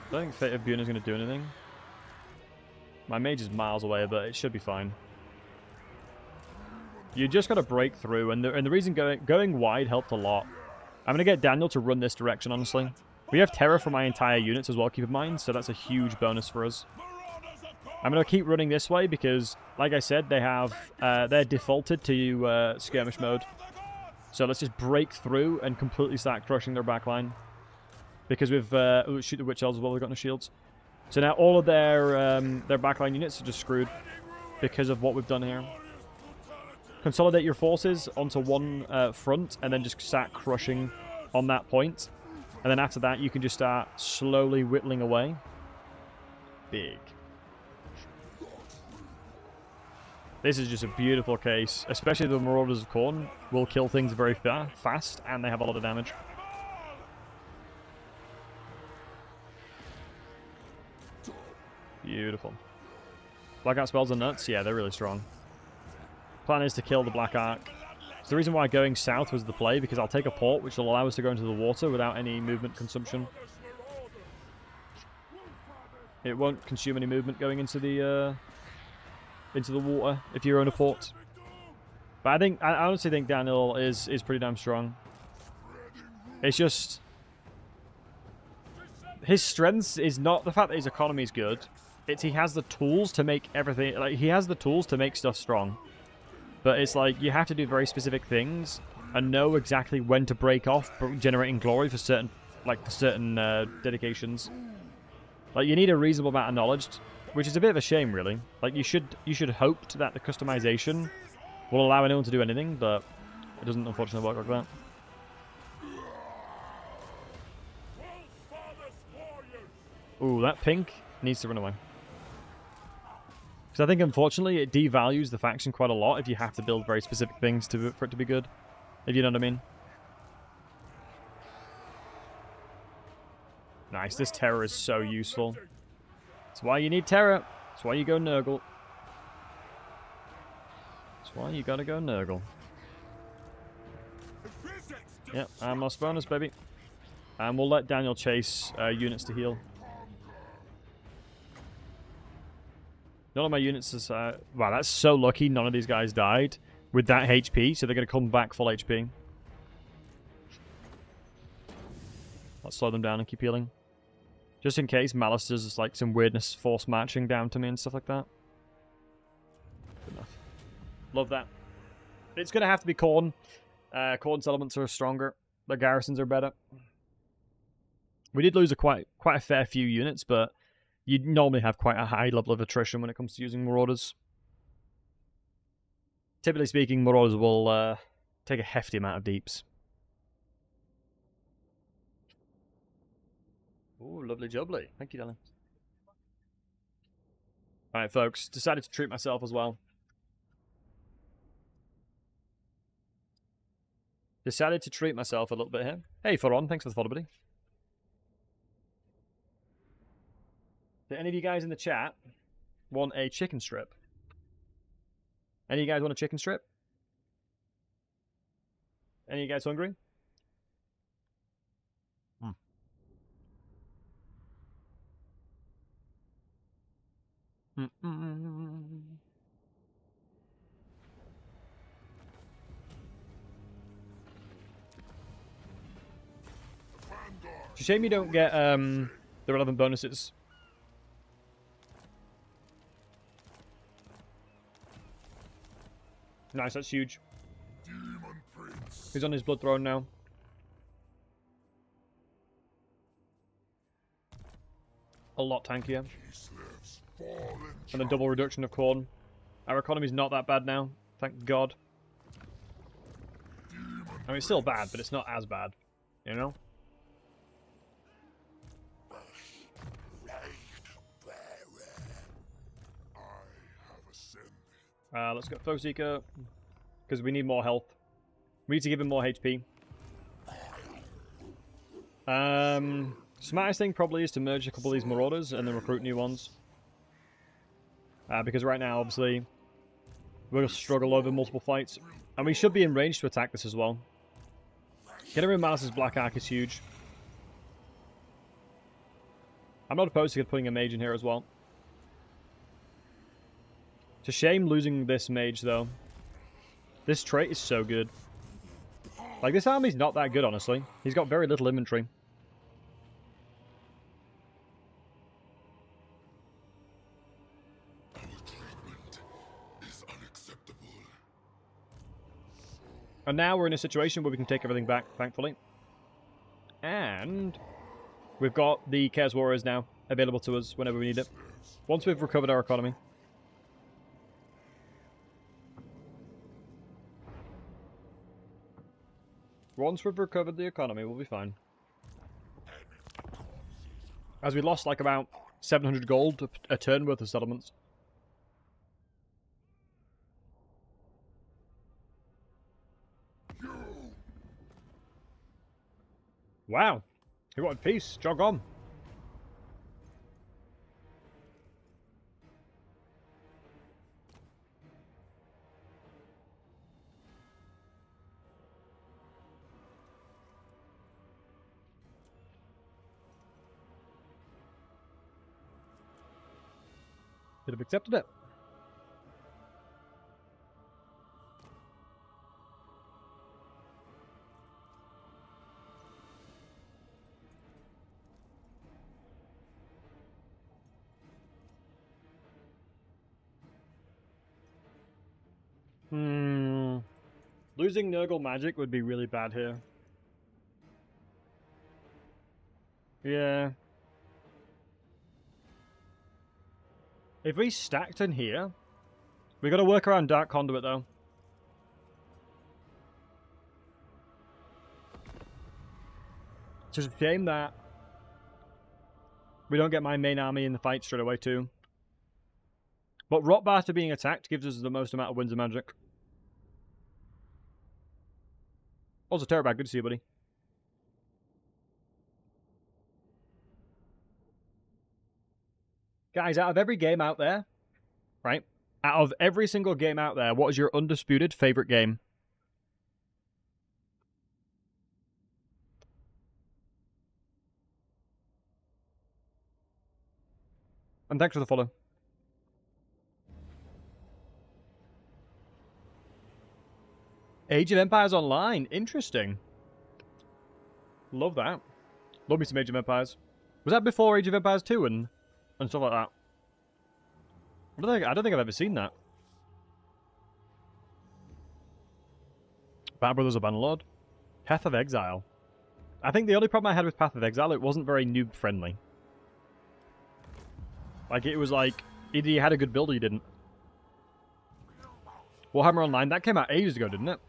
I don't think Fate of Buna is going to do anything. My mage is miles away, but it should be fine. You just got to break through, and the reason going wide helped a lot. I'm going to get Daniel to run this direction, honestly. We have terror for my entire units as well, keep in mind, so that's a huge bonus for us. I'm going to keep running this way because, like I said, they have they're defaulted to skirmish mode. So let's just break through and completely start crushing their backline. Because we've shoot the witch elves as well, we've got no shields. So now all of their backline units are just screwed because of what we've done here. Consolidate your forces onto one front and then just start crushing on that point. And then after that, you can just start slowly whittling away. Big. This is just a beautiful case, especially the Marauders of Khorne will kill things very fast and they have a lot of damage. Beautiful. Blackout spells are nuts. Yeah, they're really strong. Plan is to kill the Black Ark. So the reason why going south was the play, because I'll take a port, which will allow us to go into the water without any movement consumption. It won't consume any movement going into the water if you own a port. But I honestly think Daniel is pretty damn strong. It's just his strengths is not the fact that his economy is good. It's he has the tools to make everything, like he has the tools to make stuff strong. But it's like you have to do very specific things and know exactly when to break off generating glory for certain dedications. Like you need a reasonable amount of knowledge, which is a bit of a shame really. Like you should hope that the customization will allow anyone to do anything, but it doesn't unfortunately work like that. Ooh, that pink needs to run away. Because I think, unfortunately, it devalues the faction quite a lot if you have to build very specific things for it to be good. if you know what I mean. Nice, this terror is so useful. That's why you need terror. That's why you go Nurgle. That's why you gotta go Nurgle. Yep, and lost bonus, baby. And we'll let Daniel chase units to heal. None of my units is... wow, that's so lucky none of these guys died with that HP, so they're going to come back full HP. Let's slow them down and keep healing. Just in case Malice does like some weirdness force matching down to me and stuff like that. Good enough. Love that. It's going to have to be Khorne. Khorne settlements are stronger. Their garrisons are better. We did lose quite a fair few units, but you'd normally have quite a high level of attrition when it comes to using Marauders. Typically speaking, Marauders will take a hefty amount of deeps. Ooh, lovely jubbly. Thank you, darling. Alright, folks. Decided to treat myself as well. Decided to treat myself a little bit here. Hey, Foron. Thanks for the follow, buddy. Do any of you guys in the chat want a chicken strip? Any of you guys want a chicken strip? Any of you guys hungry? It's a shame you don't get the relevant bonuses. Nice, that's huge. He's on his blood throne now. A lot tankier. And a double reduction of Khorne. Our economy's not that bad now, thank God. I mean, it's still bad, but it's not as bad, you know? Let's go Foe Seeker, because we need more health. We need to give him more HP. Smartest thing probably is to merge a couple of these Marauders and then recruit new ones. Because right now, obviously, we're going to struggle over multiple fights. And we should be in range to attack this as well. Getting rid of Malice's Black Arc is huge. I'm not opposed to putting a mage in here as well. It's a shame losing this mage, though. This trait is so good. Like, this army's not that good, honestly. He's got very little inventory. And now we're in a situation where we can take everything back, thankfully. And we've got the Chaos Warriors now available to us whenever we need it. Once we've recovered our economy. Once we've recovered the economy, we'll be fine. As we lost like about 700 gold a turn worth of settlements. Wow. He wanted peace. Jog on. Could have accepted it. Losing Nurgle magic would be really bad here. Yeah. If we stacked in here, we got to work around Dark Conduit though. It's just a shame that we don't get my main army in the fight straight away too. But Rotbath to being attacked gives us the most amount of winds of magic. Also, Terrorbat, good to see you, buddy. Guys, out of every game out there, right? Out of every single game out there, what is your undisputed favorite game? And thanks for the follow. Age of Empires Online. Interesting. Love that. Love me some Age of Empires. Was that before Age of Empires 2 and stuff like that? I don't think I've ever seen that. Bad Brothers of Bannerlord. Path of Exile. I think the only problem I had with Path of Exile, it wasn't very noob friendly. Like, it was like, either you had a good build or you didn't. Warhammer Online, that came out ages ago, didn't it?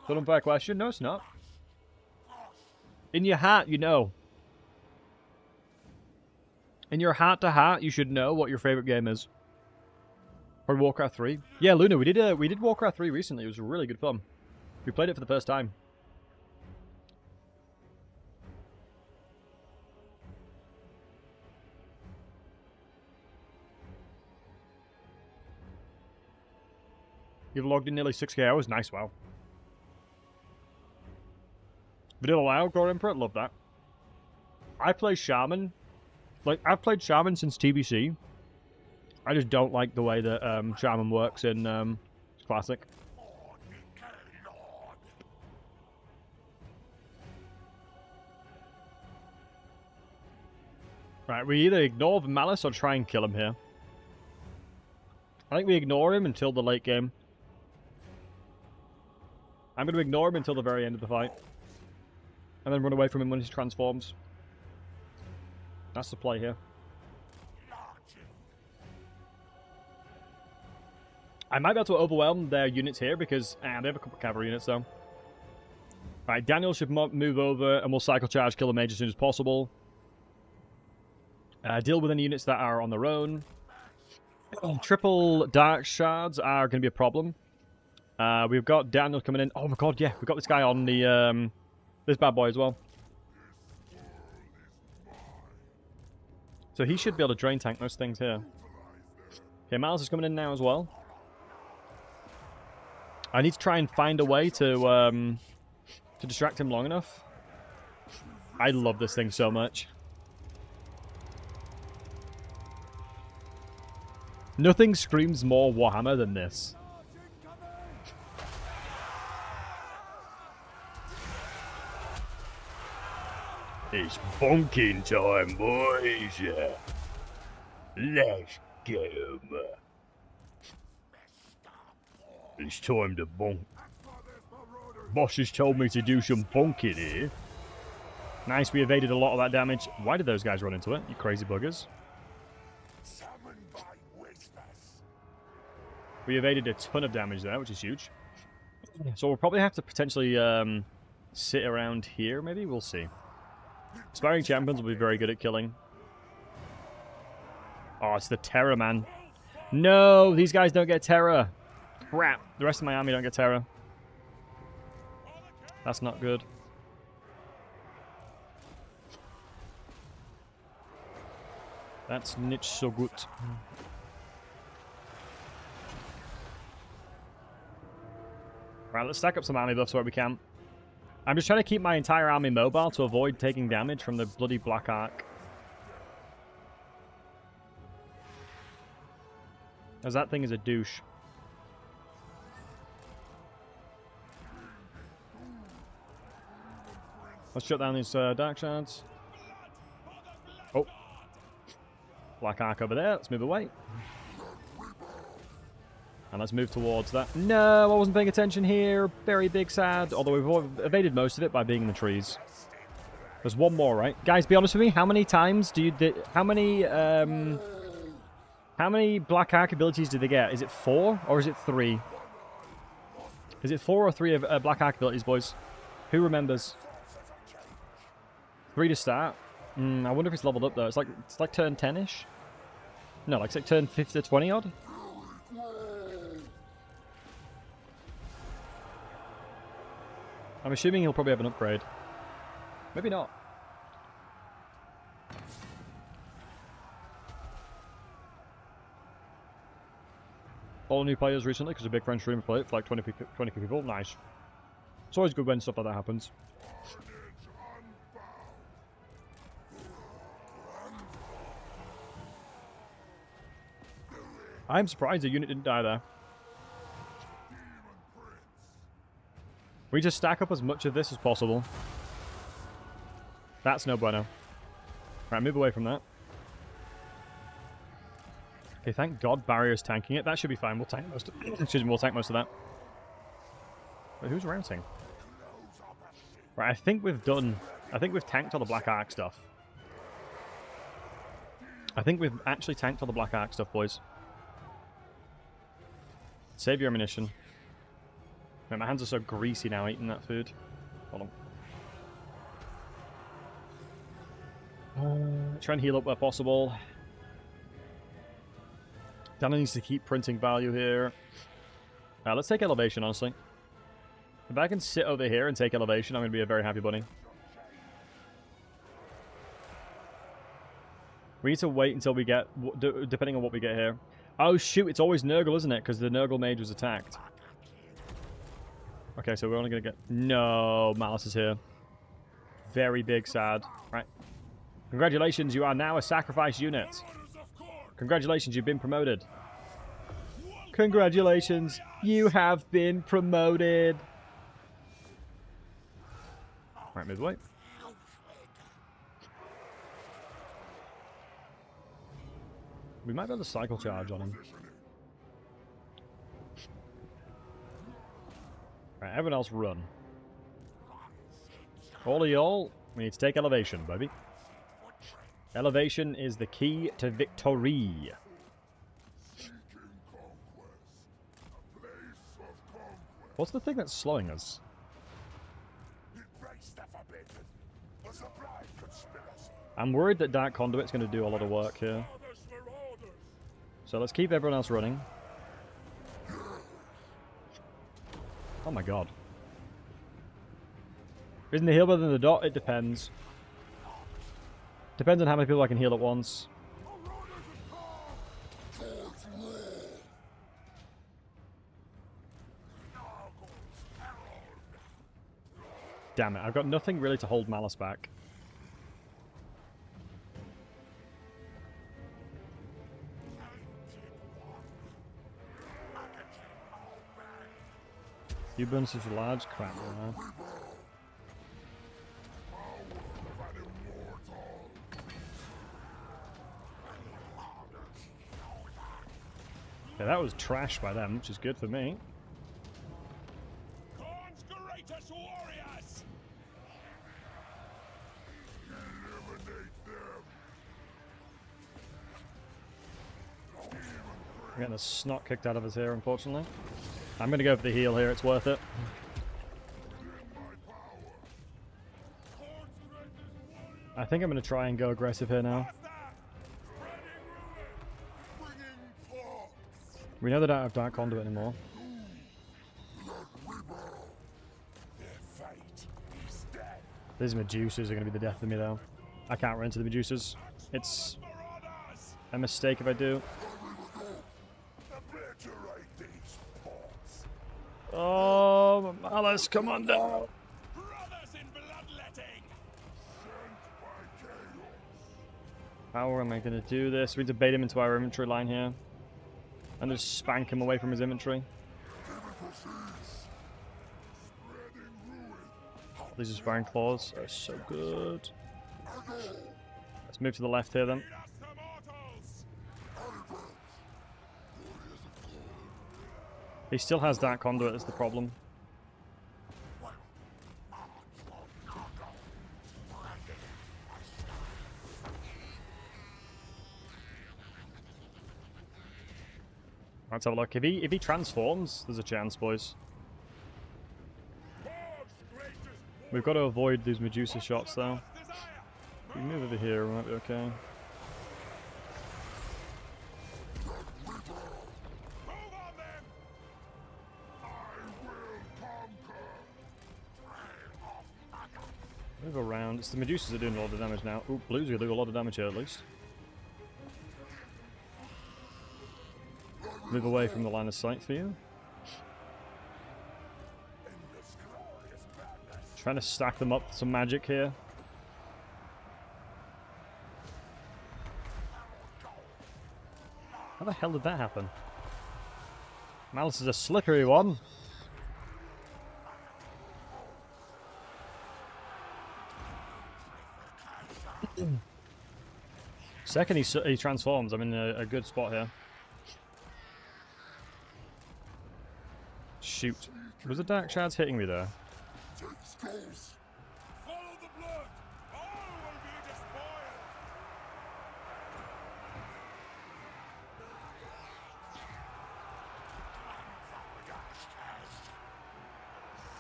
Is that an unfair question? No, it's not. In your heart, you know. In your heart to heart, you should know what your favorite game is. Or Warcraft 3. Yeah, Luna, we did Warcraft 3 recently. It was really good fun. We played it for the first time. You've logged in nearly 6k hours. Nice, wow. Vanilla WoW, Gore Emperor, love that. I play Shaman. Like, I've played Shaman since TBC. I just don't like the way that Shaman works in Classic. Right, we either ignore the Malice or try and kill him here. I think we ignore him until the late game. I'm going to ignore him until the very end of the fight. And then run away from him when he transforms. That's the play here. I might be able to overwhelm their units here because they have a couple of cavalry units though. Right, Daniel should move over and we'll cycle charge, kill the mage as soon as possible. Deal with any units that are on their own. Triple dark shards are going to be a problem. We've got Daniel coming in. Oh my god, yeah, we've got this guy on the this bad boy as well. So he should be able to drain tank most things here. Okay, Miles is coming in now as well. I need to try and find a way to distract him long enough. I love this thing so much. Nothing screams more Warhammer than this. It's bonking time, boys. Let's get 'em. It's time to bonk. Boss has told me to do some bonking here. Nice, we evaded a lot of that damage. Why did those guys run into it, you crazy buggers? We evaded a ton of damage there, which is huge. So we'll probably have to potentially sit around here, maybe? We'll see. Aspiring champions will be very good at killing. Oh, it's the Terror, man. No, these guys don't get Terror. Crap. The rest of my army don't get Terror. That's not good. That's nicht so good. Right, let's stack up some army buffs where we can. I'm just trying to keep my entire army mobile to avoid taking damage from the bloody Black Ark. As that thing is a douche. Let's shut down these dark shards. Oh. Black Ark over there. Let's move away. And let's move towards that. No, I wasn't paying attention here. Very big sad. Although we've evaded most of it by being in the trees. There's one more, right? Guys, be honest with me. How many times do you... How many Black Ark abilities do they get? Is it 4 or is it 3? Is it 4 or 3 of Black Ark abilities, boys? Who remembers? 3 to start. I wonder if it's leveled up though. It's like turn 10-ish. No, like it's like turn 50 to 20 odd. I'm assuming he'll probably have an upgrade. Maybe not. All new players recently, because a big French streamer played it for like 20 people. Nice. It's always good when stuff like that happens. I'm surprised the unit didn't die there. We just stack up as much of this as possible. That's no bueno. Right, move away from that. Okay, thank God barrier's tanking it. That should be fine. We'll tank most of excuse me, we'll tank most of that. Wait, who's routing? Right, I think we've tanked all the Black Ark stuff. I think we've actually tanked all the Black Ark stuff, boys. Save your ammunition. Man, my hands are so greasy now eating that food. Hold on. Try and heal up where possible. Dana needs to keep printing value here. Let's take elevation, honestly. If I can sit over here and take elevation, I'm going to be a very happy bunny. We need to wait until we get, depending on what we get here. Oh shoot, it's always Nurgle, isn't it? Because the Nurgle mage was attacked. Okay, so we're only going to get... No, Malice is here. Very big sad. Right. Congratulations, you are now a sacrifice unit. Congratulations, you've been promoted. Congratulations, you have been promoted. Right, move away. We might be able to cycle charge on him. Right, everyone else run. All of y'all, we need to take elevation, baby. Elevation is the key to victory. What's the thing that's slowing us? I'm worried that Dark Conduit's going to do a lot of work here. So let's keep everyone else running. Oh my god. Isn't the heal better than the dot? It depends. Depends on how many people I can heal at once. Damn it, I've got nothing really to hold Malice back. You burn such a large crap, man. Yeah, that was trash by them, which is good for me. We're getting the snot kicked out of us here, unfortunately. I'm going to go for the heal here, it's worth it. I think I'm going to try and go aggressive here now. We know they don't have Dark Conduit anymore. These Medusas are going to be the death of me, though. I can't run into the Medusas. It's a mistake if I do. Oh, Malice, come on down. How am I going to do this? We need to bait him into our inventory line here. And just spank him away from his inventory. These are sparring claws. They're so good. Let's move to the left here then. He still has Dark Conduit, that's the problem. Let's have a look. If he transforms, there's a chance, boys. We've got to avoid these Medusa shots, though. If we move over here, we might be okay. Move around. It's the Medusas that are doing a lot of damage now. Ooh, blues are doing a lot of damage here at least. Move away from the line of sight for you. Trying to stack them up with some magic here. How the hell did that happen? Malice is a slippery one. Second he transforms, I'm in a good spot here. Shoot. Was the Dark Shards hitting me there? Take skulls. Follow the blood. All will be despoiled.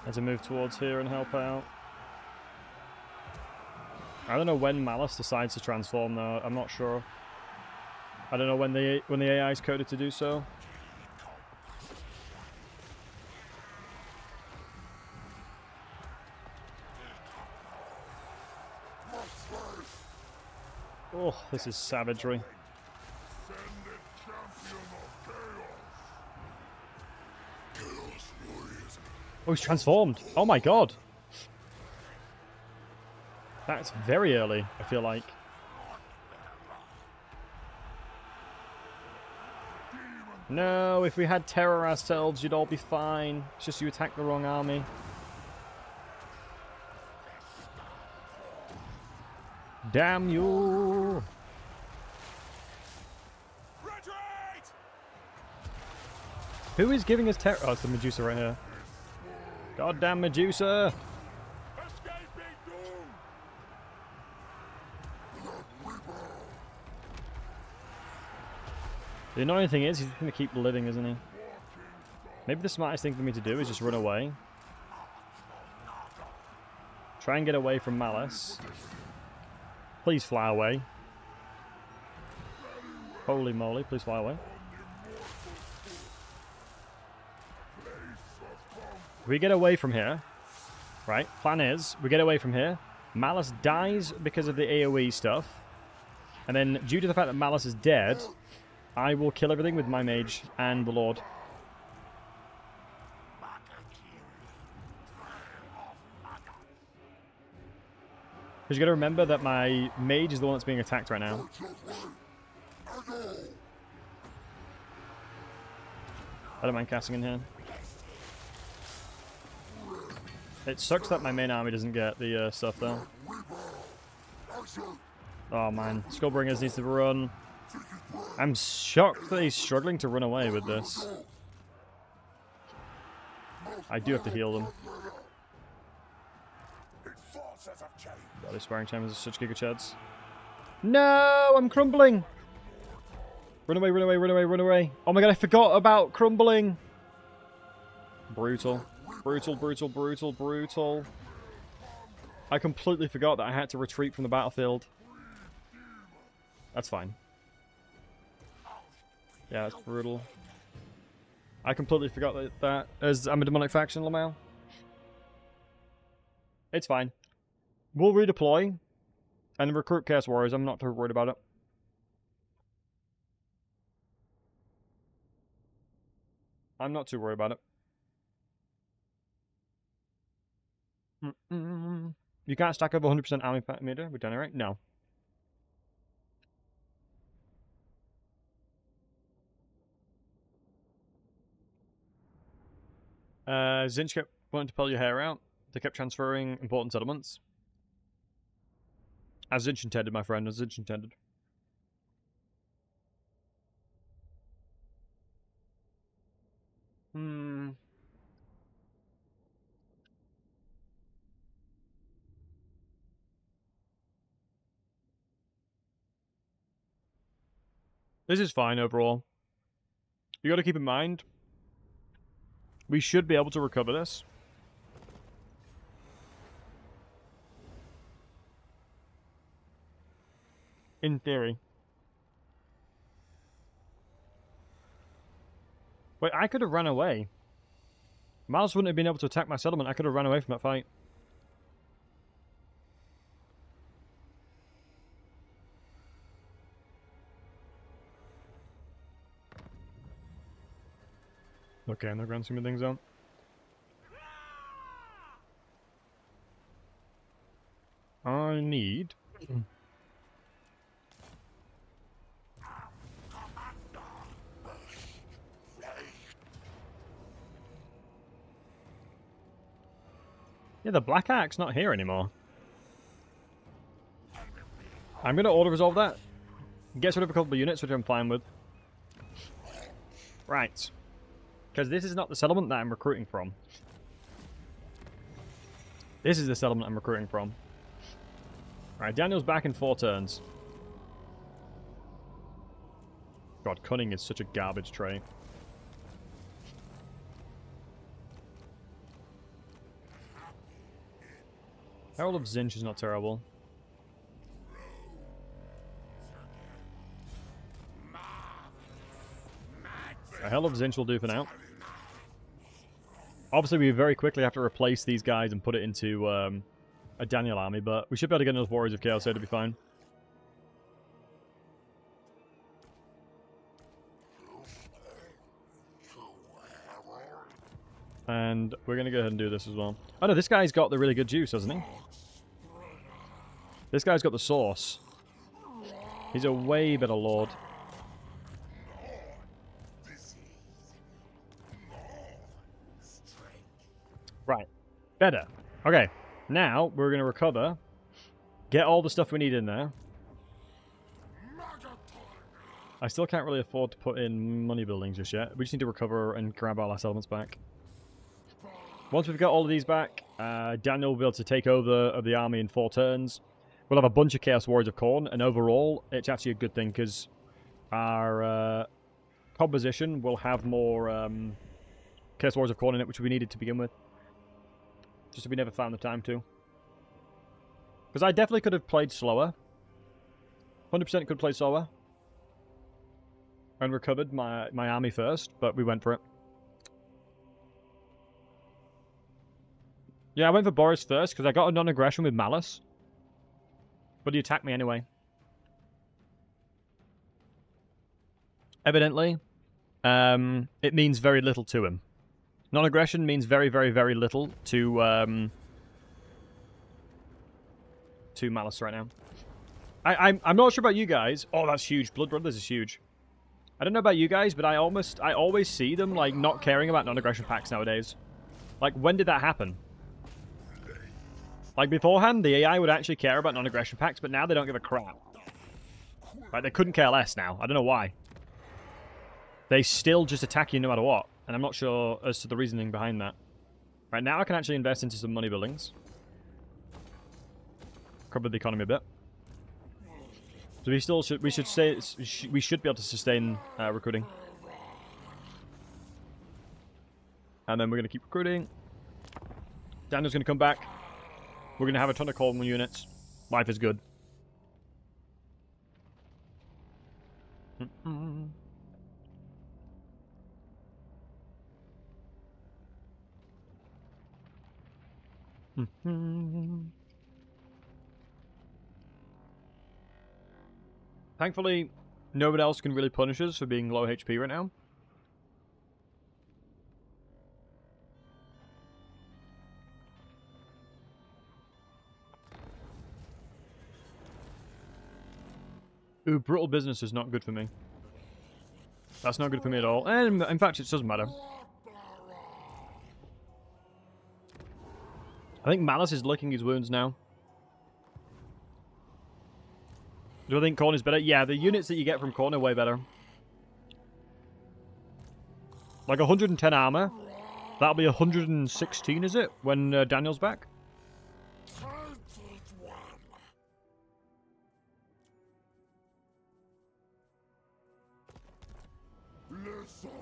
As I move towards here and help out. I don't know when Malice decides to transform though, I'm not sure. I don't know when the AI is coded to do so. Oh, this is savagery. Send the champion of chaos. Chaos warriors. Oh, he's transformed. Oh my god. That's very early, I feel like. No, if we had terror ourselves, you'd all be fine. It's just you attacked the wrong army. Damn you! Retreat! Who is giving us terror? Oh, it's the Medusa right here. Goddamn Medusa! Escaping doom! The annoying thing is, he's going to keep living, isn't he? Maybe the smartest thing for me to do is just run away. Try and get away from Malice. Please fly away. Holy moly, please fly away. If we get away from here, right, plan is, we get away from here, Malice dies because of the AoE stuff, and then due to the fact that Malice is dead, I will kill everything with my mage and the Lord. Because you got to remember that my mage is the one that's being attacked right now. I don't mind casting in here. It sucks that my main army doesn't get the stuff though. Oh man, Skullbringers needs to run. I'm shocked that he's struggling to run away with this. I do have to heal them. God, these sparring chambers are such giga chads. No, I'm crumbling. Run away, run away, run away, run away. Oh my god, I forgot about crumbling. Brutal. Brutal, brutal, brutal, brutal. I completely forgot that I had to retreat from the battlefield. That's fine. Yeah, that's brutal. I completely forgot that as I'm a demonic faction, Lamau. It's fine. We'll redeploy and recruit Chaos Warriors. I'm not too worried about it. I'm not too worried about it. You can't stack over 100% army meter with generate? No. Zinch kept wanting to pull your hair out. They kept transferring important settlements. As Zinch intended, my friend, as Zinch intended. This is fine overall. You got to keep in mind, we should be able to recover this. In theory. Wait, I could have run away. Miles wouldn't have been able to attack my settlement. I could have run away from that fight. okay in the grand scheme of things, though. I need... Yeah, the Black Axe not here anymore. I'm going to auto-resolve that. Gets rid of a couple of units, which I'm fine with. Right. Because this is not the settlement that I'm recruiting from. This is the settlement I'm recruiting from. Alright, Daniel's back in 4 turns. God, cunning is such a garbage trait. Herald of Zinch is not terrible. A Herald of Zinch will do for now. Obviously, we very quickly have to replace these guys and put it into a Daniel army, but we should be able to get enough Warriors of Chaos here to be fine. And we're going to go ahead and do this as well. Oh no, this guy's got the really good juice, hasn't he? This guy's got the sauce. He's a way better lord. Right. Better. Okay. Now, we're going to recover. Get all the stuff we need in there. I still can't really afford to put in money buildings just yet. We just need to recover and grab our last elements back. Once we've got all of these back, Daniel will be able to take over the army in 4 turns. We'll have a bunch of Chaos Warriors of Khorne, and overall, it's actually a good thing, because our composition will have more Chaos Warriors of Khorne in it, which we needed to begin with. Just so we never found the time to. Because I definitely could have played slower. 100% could have played slower. And recovered my army first, but we went for it. Yeah, I went for Boris first, because I got a non-aggression with Malice. But he attacked me anyway. Evidently, it means very little to him. Non-aggression means very, very, very little to Malice right now. I'm not sure about you guys. Oh, that's huge. Blood Brothers is huge. I don't know about you guys, but I always see them like not caring about non-aggression packs nowadays. Like, when did that happen? Like, beforehand, the AI would actually care about non-aggression packs, but now they don't give a crap. Right, they couldn't care less now. I don't know why. They still just attack you no matter what, and I'm not sure as to the reasoning behind that. Right, now I can actually invest into some money buildings. Cover the economy a bit. So we should be able to sustain recruiting. And then we're going to keep recruiting. Daniel's going to come back. We're going to have a ton of Coleman units. Life is good. Thankfully, nobody else can really punish us for being low HP right now. Ooh, brutal business is not good for me. That's not good for me at all. And in fact, it doesn't matter. I think Malice is licking his wounds now. Do I think Khorne is better? Yeah, the units that you get from Khorne are way better. Like 110 armor. That'll be 116, is it? When Daniel's back?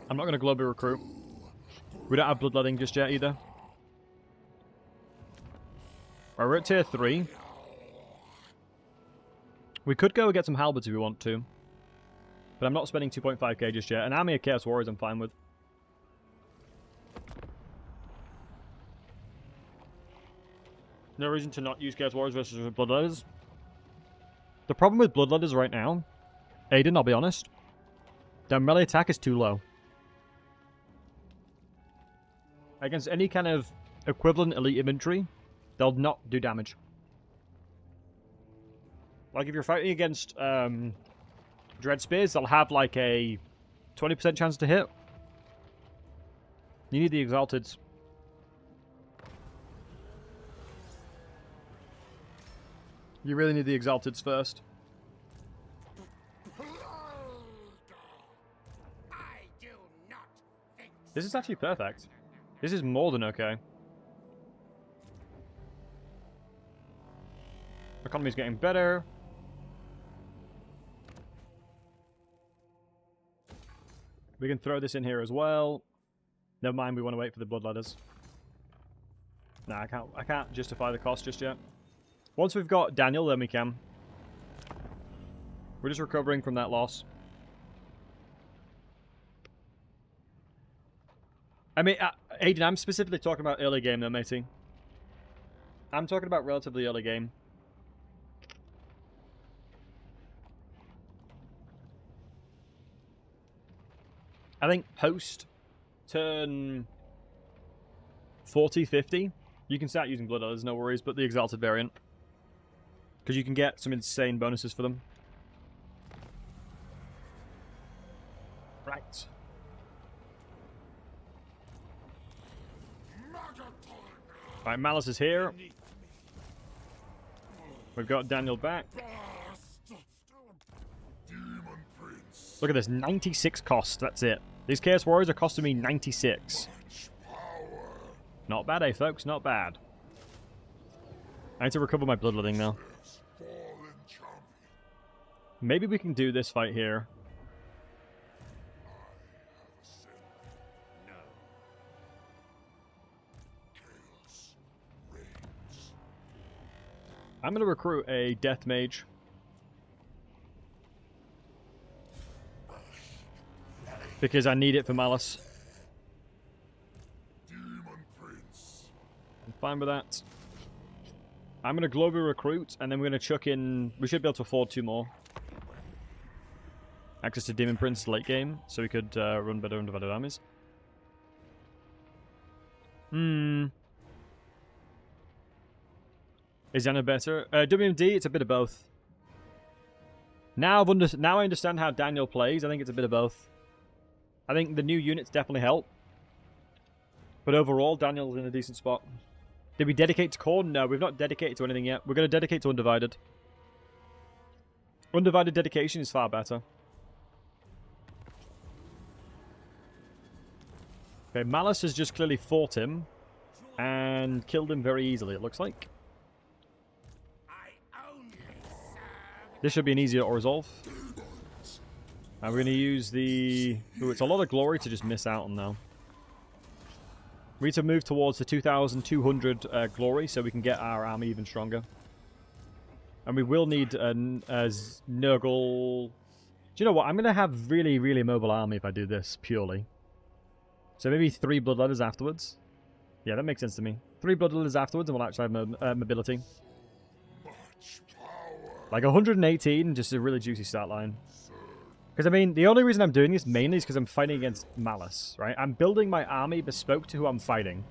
I'm not going to globally recruit. We don't have bloodletting just yet either. Right, we're at tier 3. We could go and get some halberds if we want to. But I'm not spending 2.5k just yet. An army of Chaos Warriors I'm fine with. No reason to not use Chaos Warriors versus Bloodletters. The problem with Bloodletters right now, Aiden, I'll be honest, their melee attack is too low. against any kind of equivalent elite infantry, they'll not do damage. Like if you're fighting against Dread Spears, they'll have like a 20% chance to hit. You need the Exalteds. You really need the Exalteds first. This is actually perfect. This is more than okay. Economy's getting better. We can throw this in here as well. Never mind, we want to wait for the Bloodletters. Nah, I can't justify the cost just yet. Once we've got Daniel, then we can. We're just recovering from that loss. I mean, Aiden, I'm specifically talking about early game though, matey. I'm talking about relatively early game. I think post turn 40, 50, you can start using Bloodletters, no worries, but the Exalted variant. Because you can get some insane bonuses for them. Right. Right, Malice is here. We've got Daniel back. Look at this, 96 cost, that's it. These Chaos Warriors are costing me 96. Not bad, eh, folks? Not bad. I need to recover my bloodletting now. Maybe we can do this fight here. I'm going to recruit a Death Mage. Because I need it for Malice. I'm fine with that. I'm going to globally recruit, and then we're going to chuck in... We should be able to afford 2 more. Access to Demon Prince late game, so we could run better undivided armies. Is Daniel better? WMD, it's a bit of both. Now I understand how Daniel plays. I think it's a bit of both. I think the new units definitely help. But overall, Daniel's in a decent spot. Did we dedicate to Khorne? No, we've not dedicated to anything yet. We're going to dedicate to Undivided. Undivided dedication is far better. Okay, Malice has just clearly fought him. And killed him very easily, it looks like. This should be an easier resolve. And we're going to use the... Ooh, it's a lot of glory to just miss out on now. We need to move towards the 2,200 glory so we can get our army even stronger. And we will need a Nurgle... Do you know what? I'm going to have really, really mobile army if I do this, purely. So maybe 3 Bloodletters afterwards. Yeah, that makes sense to me. 3 Bloodletters afterwards and we'll actually have mobility. Like 118, just a really juicy start line. Because, I mean, the only reason I'm doing this mainly is because I'm fighting against Malice, right? I'm building my army bespoke to who I'm fighting.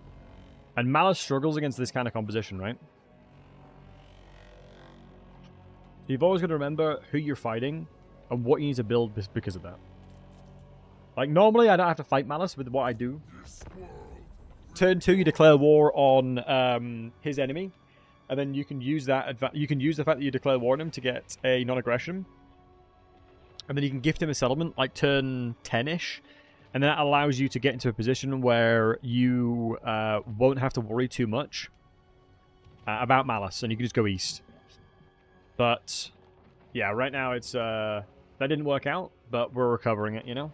And Malice struggles against this kind of composition, right? You've always got to remember who you're fighting and what you need to build because of that. Like, normally I don't have to fight Malice with what I do. Turn 2, you declare war on his enemy. And then you can use that. You can use the fact that you declare war on him to get a non-aggression. And then you can gift him a settlement, like turn 10-ish. And then that allows you to get into a position where you won't have to worry too much about Malice. And you can just go east. But, yeah, right now it's... that didn't work out, but we're recovering it, you know?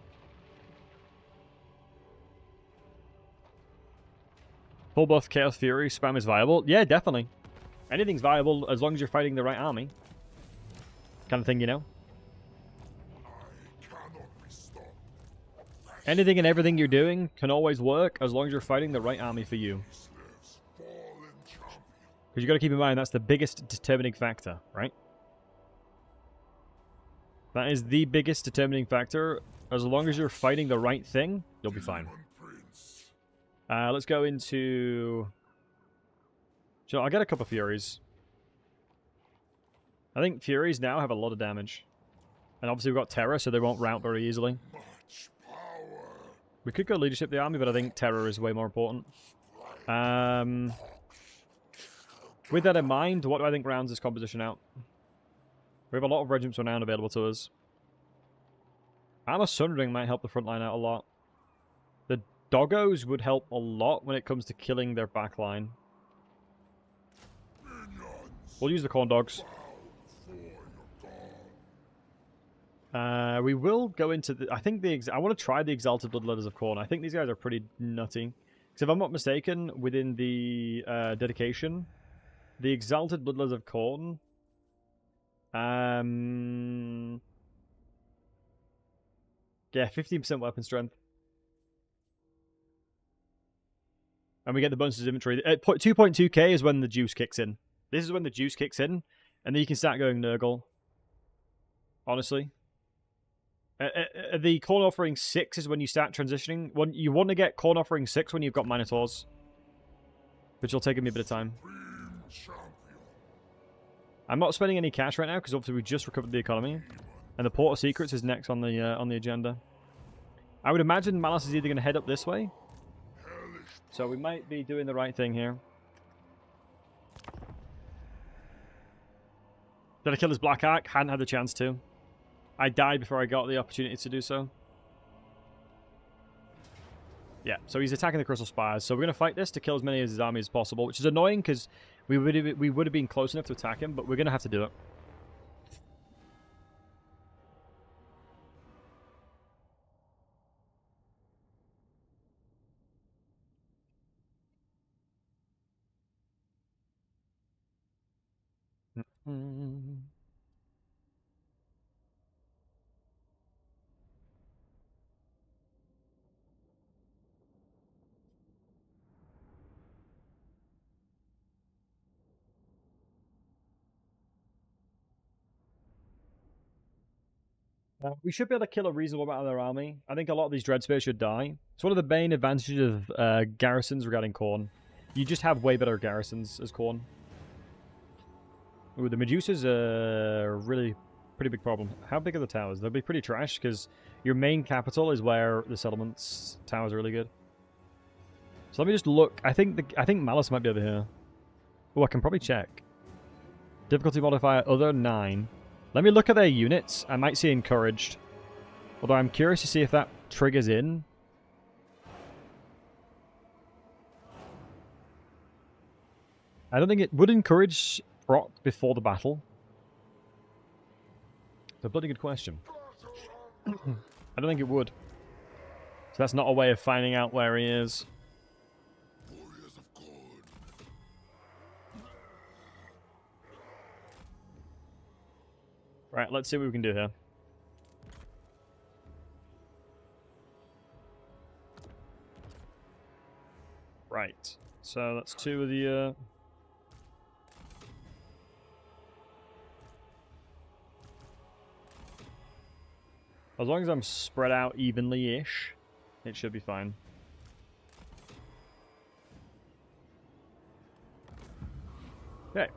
Full buff Chaos Fury spam is viable. Yeah, definitely. Anything's viable as long as you're fighting the right army. Kind of thing, you know? Anything and everything you're doing can always work as long as you're fighting the right army for you. Because you got to keep in mind that's the biggest determining factor, right? That is the biggest determining factor. As long as you're fighting the right thing, you'll be fine. Let's go into... So I'll get a couple of Furies. I think Furies now have a lot of damage. And obviously we've got Terror, so they won't rout very easily. Much power. We could go Leadership the Army, but I think Terror is way more important. With that in mind, what do I think rounds this composition out? We have a lot of Regiments Renown available to us. Armor Sundering might help the front line out a lot. The Doggos would help a lot when it comes to killing their backline. We'll use the Corn Dogs. We will go into the... I think I want to try the Exalted Bloodletters of Khorne. I think these guys are pretty nutty. Because if I'm not mistaken, within the dedication, the Exalted Bloodletters of Khorne... yeah, 15% weapon strength. And we get the bonuses inventory. 2.2k is when the juice kicks in. This is when the juice kicks in, and then you can start going Nurgle. Honestly. The Khorne Offering 6 is when you start transitioning. You want to get Khorne Offering 6 when you've got Minotaurs. Which will take me a bit of time. I'm not spending any cash right now, because obviously we just recovered the economy. And the Port of Secrets is next on the agenda. I would imagine Malice is either going to head up this way. So we might be doing the right thing here. Did I kill his Black Ark? Hadn't had the chance to. I died before I got the opportunity to do so. Yeah, so he's attacking the Crystal Spires. So we're going to fight this to kill as many of his army as possible, which is annoying because we would have been close enough to attack him, but we're going to have to do it. We should be able to kill a reasonable amount of their army. I think a lot of these Dreadspears should die. It's one of the main advantages of garrisons regarding Khorne. You just have way better garrisons as Khorne. Ooh, the Medusas are really pretty big problem. How big are the towers? They'll be pretty trash because your main capital is where the settlements towers are really good. So let me just look. I think Malice might be over here. Oh, I can probably check. Difficulty modifier other 9. Let me look at their units. I might see encouraged. Although I'm curious to see if that triggers in. I don't think it would encourage proc before the battle. It's a bloody good question. I don't think it would. So that's not a way of finding out where he is. Right, let's see what we can do here. Right, so that's 2 of the... As long as I'm spread out evenly-ish, it should be fine. Okay.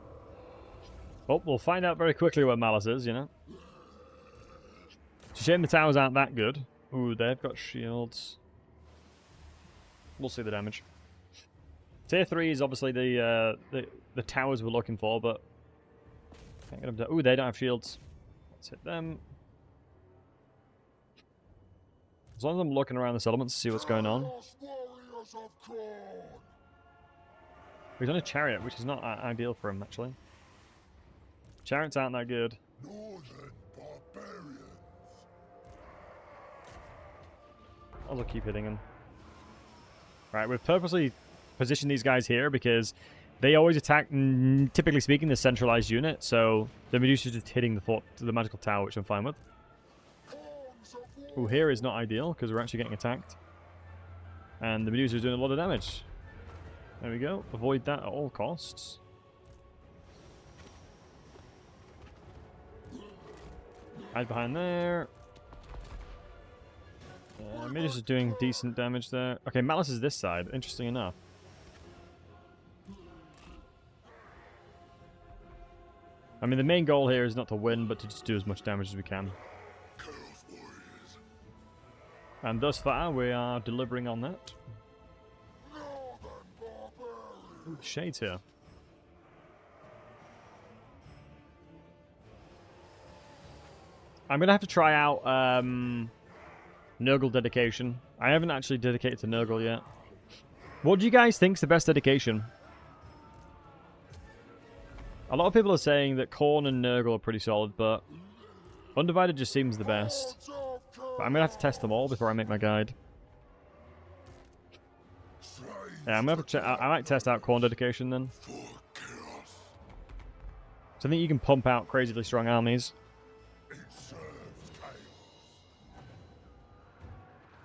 Well, we'll find out very quickly what Malice is, you know. It's a shame the towers aren't that good. Ooh, they've got shields. We'll see the damage. Tier 3 is obviously the towers we're looking for, but... Can't get them to... Ooh, they don't have shields. Let's hit them. As long as I'm looking around the settlements to see what's going on. He's on a chariot, which is not ideal for him, actually. Chariots aren't that good. I'll keep hitting him. Right, we've purposely positioned these guys here because they always attack, typically speaking, the centralized unit. So the Medusa's just hitting the magical tower, which I'm fine with. Ooh, here is not ideal because we're actually getting attacked. And the Medusa's doing a lot of damage. There we go. Avoid that at all costs. Hide behind there. Yeah, Midas is doing decent damage there. Okay, Malice is this side, interesting enough. I mean, the main goal here is not to win, but to just do as much damage as we can. And thus far, we are delivering on that. Ooh, the Shade's here. I'm going to have to try out Nurgle dedication. I haven't actually dedicated to Nurgle yet. What do you guys think's the best dedication? A lot of people are saying that Khorne and Nurgle are pretty solid, but Undivided just seems the best. But I'm going to have to test them all before I make my guide. Yeah, I'm going to have to I might test out Khorne dedication then. So I think you can pump out crazily strong armies.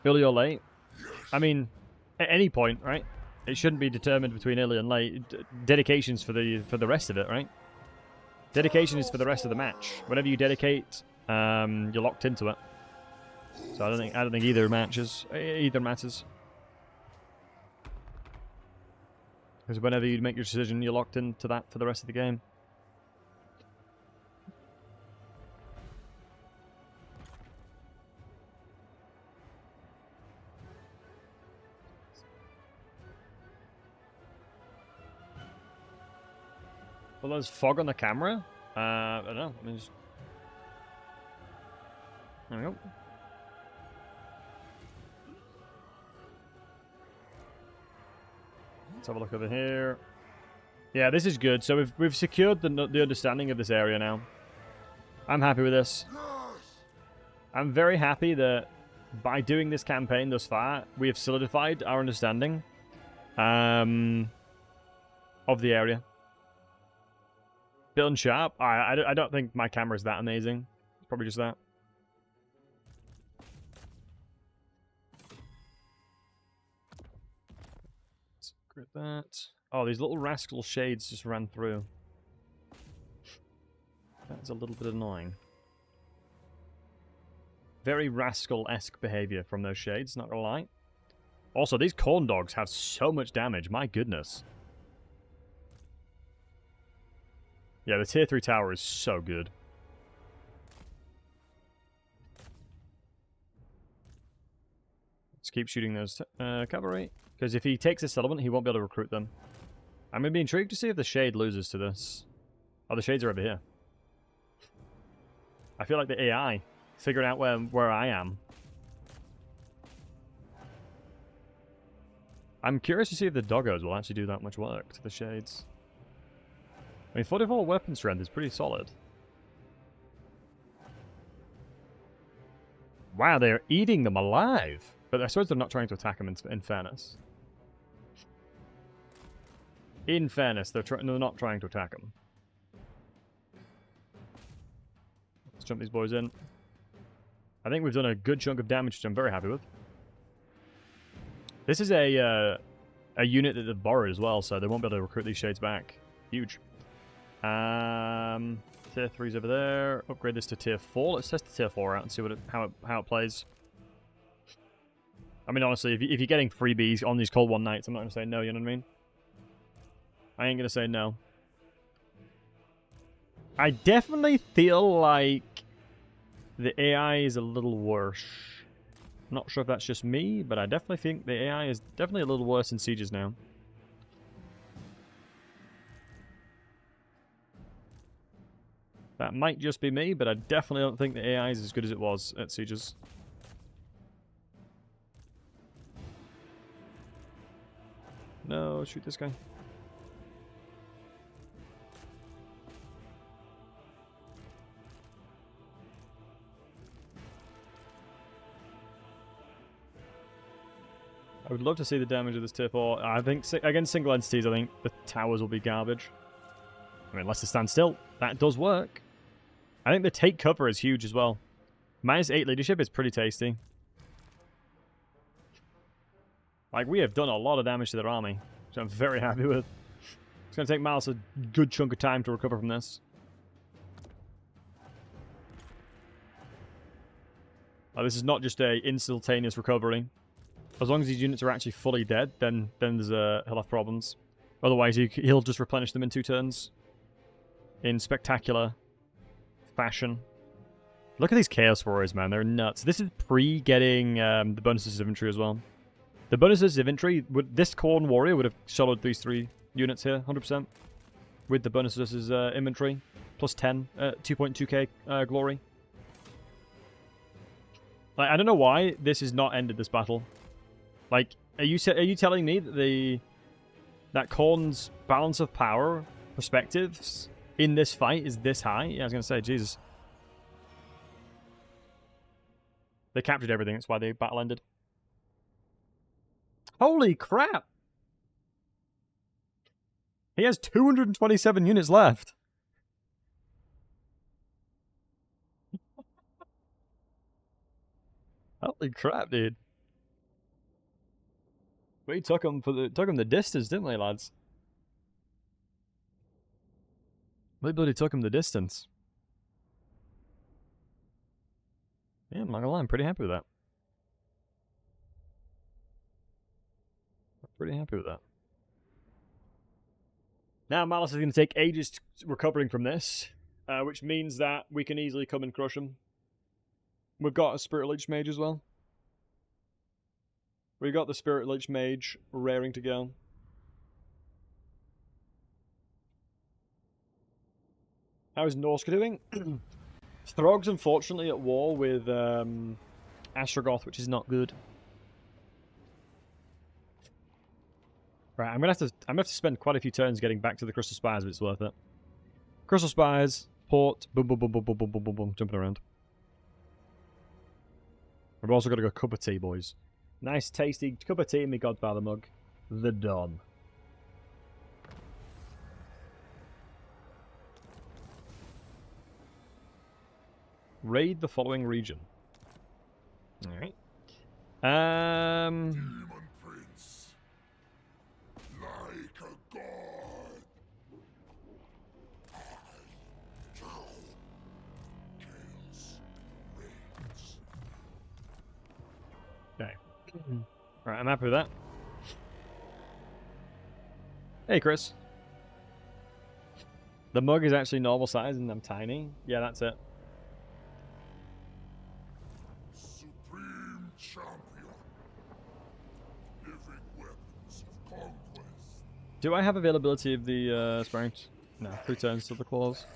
Early or late? I mean, at any point, right? It shouldn't be determined between early and late. Dedication's for the rest of it, right? Dedication is for the rest of the match. Whenever you dedicate, you're locked into it. So I don't think either matters. Because whenever you make your decision, you're locked into that for the rest of the game. Well, there's fog on the camera. I don't know. There we go. Let's have a look over here. Yeah, this is good. So we've secured the understanding of this area now. I'm happy with this. I'm very happy that by doing this campaign thus far, we have solidified our understanding of the area. Bit unsharp. I don't think my camera is that amazing. It's probably just that. Let's grab that. Oh, these little rascal shades just ran through. That's a little bit annoying. Very rascal-esque behavior from those shades, not gonna lie. Also, these corn dogs have so much damage. My goodness. Yeah, the tier 3 tower is so good. Let's keep shooting those cavalry. Because if he takes a settlement, he won't be able to recruit them. I'm going to be intrigued to see if the Shade loses to this. Oh, the Shades are over here. I feel like the AI figured out where I am. I'm curious to see if the doggos will actually do that much work to the Shades. I mean, 44 weapon strength is pretty solid. Wow, they're eating them alive. But I suppose they're not trying to attack them in fairness. In fairness, they're not trying to attack them. Let's jump these boys in. I think we've done a good chunk of damage, which I'm very happy with. This is a unit that they've borrowed as well, so they won't be able to recruit these Shades back. Huge. Tier 3's over there. Upgrade this to tier 4. Let's test the tier 4 out and see how it plays. I mean, honestly, if you're getting freebies on these Cold One Nights, I'm not going to say no, you know what I mean? I ain't going to say no. I definitely feel like the AI is a little worse. I'm not sure if that's just me, but I definitely think the AI is definitely a little worse in Sieges now. That might just be me, but I definitely don't think the AI is as good as it was at Sieges. No, shoot this guy. I would love to see the damage of this tier 4. I think against single entities, I think the towers will be garbage. I mean, unless they stand still. That does work. I think the take cover is huge as well. -8 leadership is pretty tasty. Like, we have done a lot of damage to their army, which I'm very happy with. It's going to take Malice a good chunk of time to recover from this. This is not just a instantaneous recovery. As long as these units are actually fully dead, then there's he'll have problems. Otherwise, he'll just replenish them in 2 turns. In spectacular fashion. Look at these Chaos Warriors, man. They're nuts. This is pre-getting the bonuses of infantry as well. The bonuses of infantry, this Khorne Warrior would have soloed these 3 units here, 100%. With the bonuses inventory. Plus 10, 2.2k glory. Like, I don't know why this has not ended this battle. Like, are you telling me that that Khorne's balance of power perspectives in this fight is this high? Yeah, I was gonna say, Jesus. They captured everything. That's why the battle ended. Holy crap! He has 227 units left. Holy crap, dude! We took him the distance, didn't we, lads? We bloody took him the distance. Yeah, I'm not gonna lie, I'm pretty happy with that. I'm pretty happy with that. Now Malice is going to take ages recovering from this, which means that we can easily come and crush him. We've got a Spirit Lich Mage as well. We got the Spirit Lich Mage raring to go. How is Norska doing? Throg's unfortunately at war with Astrogoth, which is not good. Right, I'm gonna have to spend quite a few turns getting back to the Crystal Spires, but it's worth it. Crystal Spires, port, boom, boom, boom, boom, boom, boom, boom, boom, boom, jumping around. We've also got to go cup of tea, boys. Nice, tasty cup of tea in my Godfather mug. The Don. Raid the following region. Alright. Demon Prince. Like a god. Chaos reigns. Okay. Right, I'm happy with that. Hey, Chris. The mug is actually normal size and I'm tiny. Yeah, that's it. Supreme champion. Living weapons of conquest. Do I have availability of the sparrings? No, 3 turns to the claws.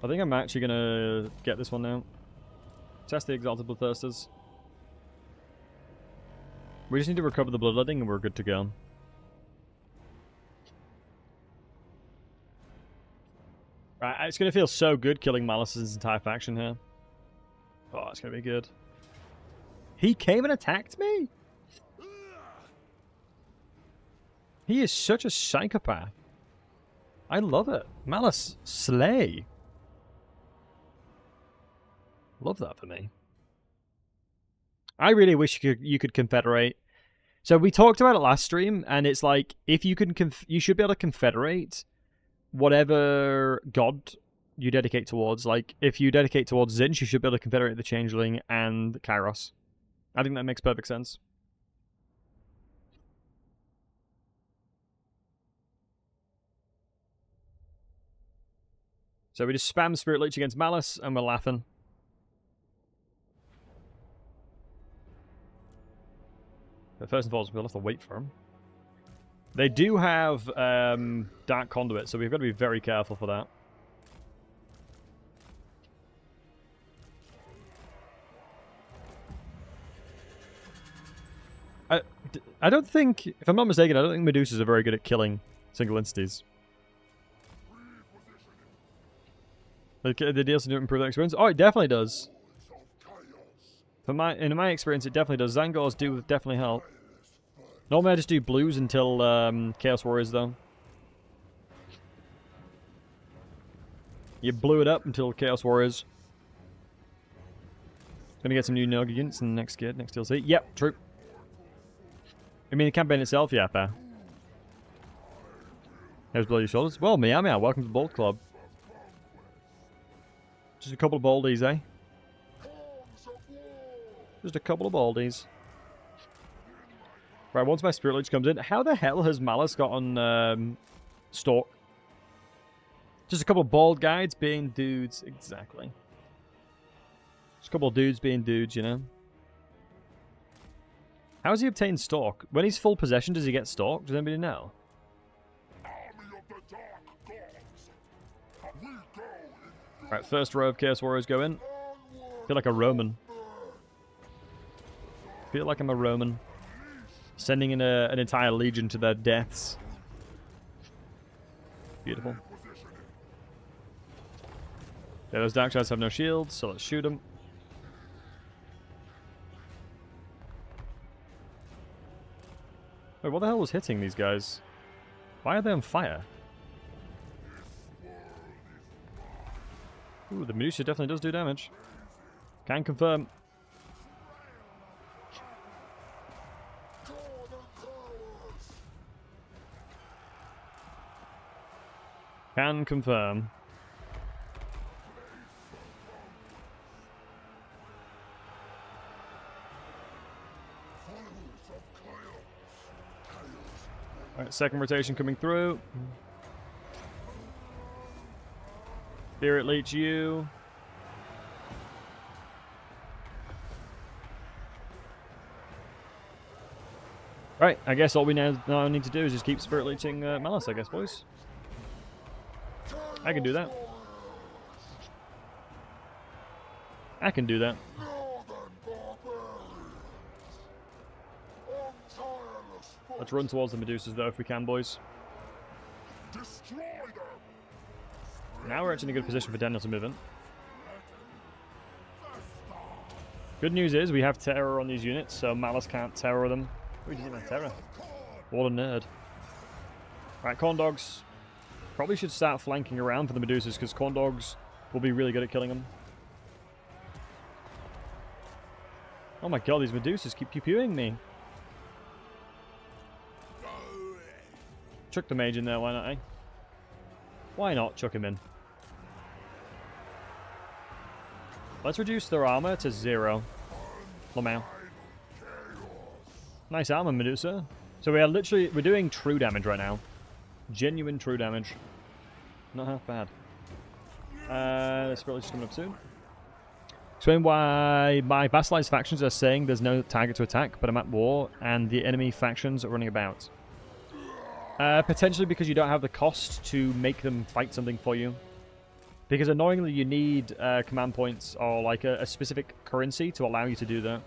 I think I'm actually gonna get this one now. Test the Exalted Bloodthirsters. We just need to recover the bloodletting and we're good to go. Right, it's gonna feel so good killing Malice's entire faction here. Oh, it's gonna be good. He came and attacked me? He is such a psychopath. I love it. Malice, slay. Love that for me. I really wish you could confederate. So we talked about it last stream, and it's like if you can, you should be able to confederate whatever god you dedicate towards. Like if you dedicate towards Zinch, you should be able to confederate the Changeling and Kairos. I think that makes perfect sense. So we just spam Spirit Leech against Malice, and we're laughing. But first and foremost, we'll have to wait for them. They do have Dark Conduit, so we've got to be very careful for that. I don't think, if I'm not mistaken, I don't think Medusas are very good at killing single entities. The DLC to improve that experience? Oh, it definitely does. In my experience, it definitely does. Zangors do definitely help. Normally I just do blues until Chaos Warriors, though. You blew it up until Chaos Warriors. Gonna get some new Noga units in the next kid, next DLC. Yep, true. I mean, the campaign itself, yeah, fair. There's Bloody Shoulders. Well, meow meow, welcome to the Bold Club. Just a couple of baldies, eh? Just a couple of baldies. Right, once my Spirit Leech comes in, how the hell has Malice got on Stalk? Just a couple of bald guides being dudes, exactly. Just a couple of dudes being dudes, you know? How has he obtained Stalk? When he's full possession, does he get Stalk? Does anybody know? Right, first row of Chaos Warriors go in. Feel like a Roman. Feel like I'm a Roman. Sending in an entire legion to their deaths. Beautiful. Yeah, those Dark Shadows have no shields, so let's shoot them. Wait, what the hell was hitting these guys? Why are they on fire? Ooh, the Medusa definitely does do damage. Can confirm. Can confirm. Alright, second rotation coming through. Spirit Leech you. Right, I guess all we now need to do is just keep Spirit Leeching Malice, I guess, boys. I can do that. I can do that. Let's run towards the Medusas, though, if we can, boys. Now we're actually in a good position for Daniel to move in. Good news is we have terror on these units, so Malice can't terror them. We didn't have terror. What a nerd. Right, Corn Dogs. Probably should start flanking around for the Medusas, because Corn Dogs will be really good at killing them. Oh my god, these Medusas keep pew-pewing me. Chuck the mage in there, why not, eh? Why not chuck him in? Let's reduce their armor to 0. Lamau. Nice armor, Medusa. So we're doing true damage right now. Genuine true damage. Not half bad. This probably just coming up soon. Explain why my Battlesey factions are saying there's no target to attack, but I'm at war, and the enemy factions are running about. Potentially because you don't have the cost to make them fight something for you. Because annoyingly you need command points or like a specific currency to allow you to do that.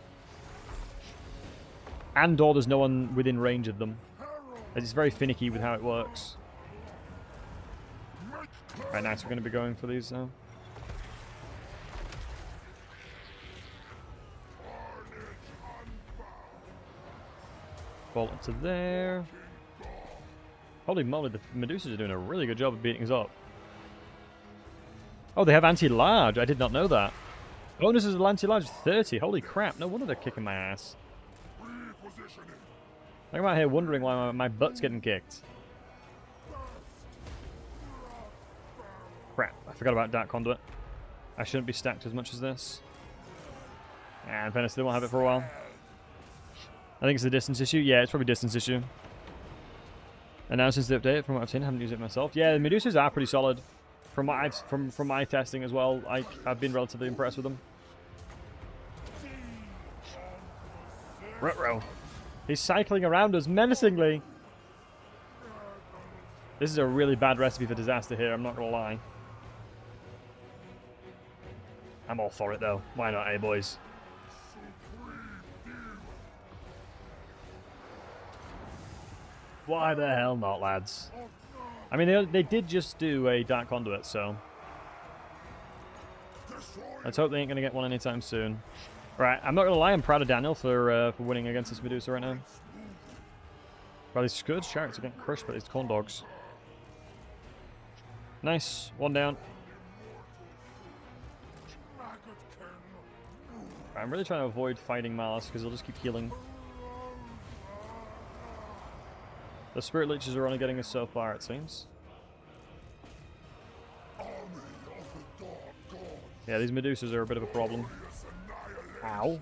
And or there's no one within range of them. It's very finicky with how it works. Right, nice, we're going to be going for these now. Bolt into there. Holy moly, the Medusas are doing a really good job of beating us up. Oh, they have anti-large. I did not know that. Bonuses of anti-large 30. Holy crap, no wonder they're kicking my ass. I'm out here wondering why my butt's getting kicked. Crap, I forgot about Dark Conduit. I shouldn't be stacked as much as this. And Venice still won't have it for a while. I think it's a distance issue. Yeah, it's probably a distance issue. And now since the update, from what I've seen, I haven't used it myself. Yeah, the Medusas are pretty solid. From what I've from my testing as well, I've been relatively impressed with them. Ruh-roh. He's cycling around us menacingly. This is a really bad recipe for disaster here, I'm not gonna lie. I'm all for it though. Why not, eh, boys? Why the hell not, lads? I mean, they did just do a Dark Conduit, so... let's hope they ain't going to get one anytime soon. Right, I'm not going to lie, I'm proud of Daniel for winning against this Medusa right now. Well, these Scourge Chariots are getting crushed by these Corn Dogs. Nice, one down. Right, I'm really trying to avoid fighting Malice, because they'll just keep healing. The Spirit Leeches are only getting us so far, it seems. Yeah, Yeah, these Medusas are a bit of a problem. Ow.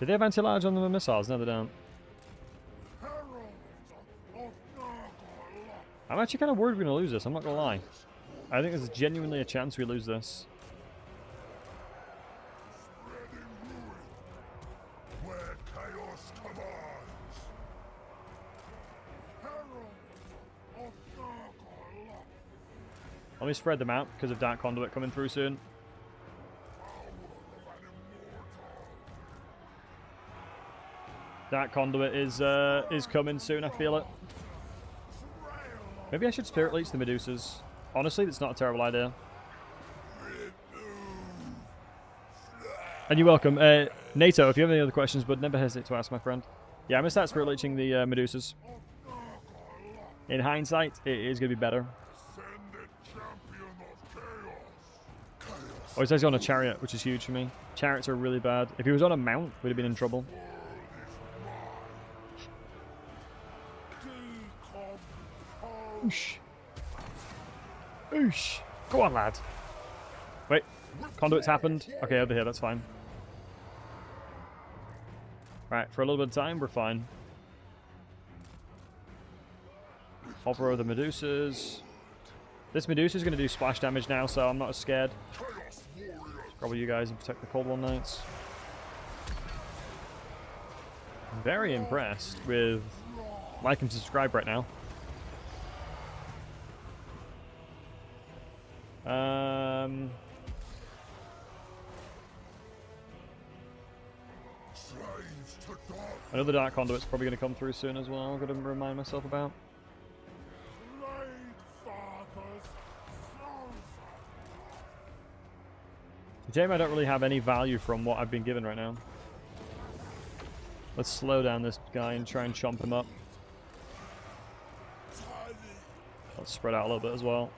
Do they have anti-large on the missiles? No, they don't. I'm actually kind of worried we're going to lose this, I'm not going to lie. I think there's genuinely a chance we lose this. Where chaos commands. Let me spread them out because of Dark Conduit coming through soon. Dark Conduit is coming soon, I feel it. Maybe I should Spirit Leech the Medusas. Honestly, that's not a terrible idea. And you're welcome. NATO, if you have any other questions, but never hesitate to ask, my friend. Yeah, I'm going to start Spirit Leeching the Medusas. In hindsight, it is going to be better. Oh, he says he's on a chariot, which is huge for me. Chariots are really bad. If he was on a mount, we'd have been in trouble. Oosh. Oosh. Go on, lad. Wait. Conduit's happened. Okay, over here, that's fine. Right, for a little bit of time, we're fine. Hover over the Medusas. This Medusa's going to do splash damage now, so I'm not as scared. Probably you guys and protect the Cold War Knights. I'm very impressed with like and subscribe right now. Another Dark Conduit's probably going to come through soon as well. I've got to remind myself about. Shame I don't really have any value from what I've been given right now. Let's slow down this guy and try and chomp him up. Let's spread out a little bit as well.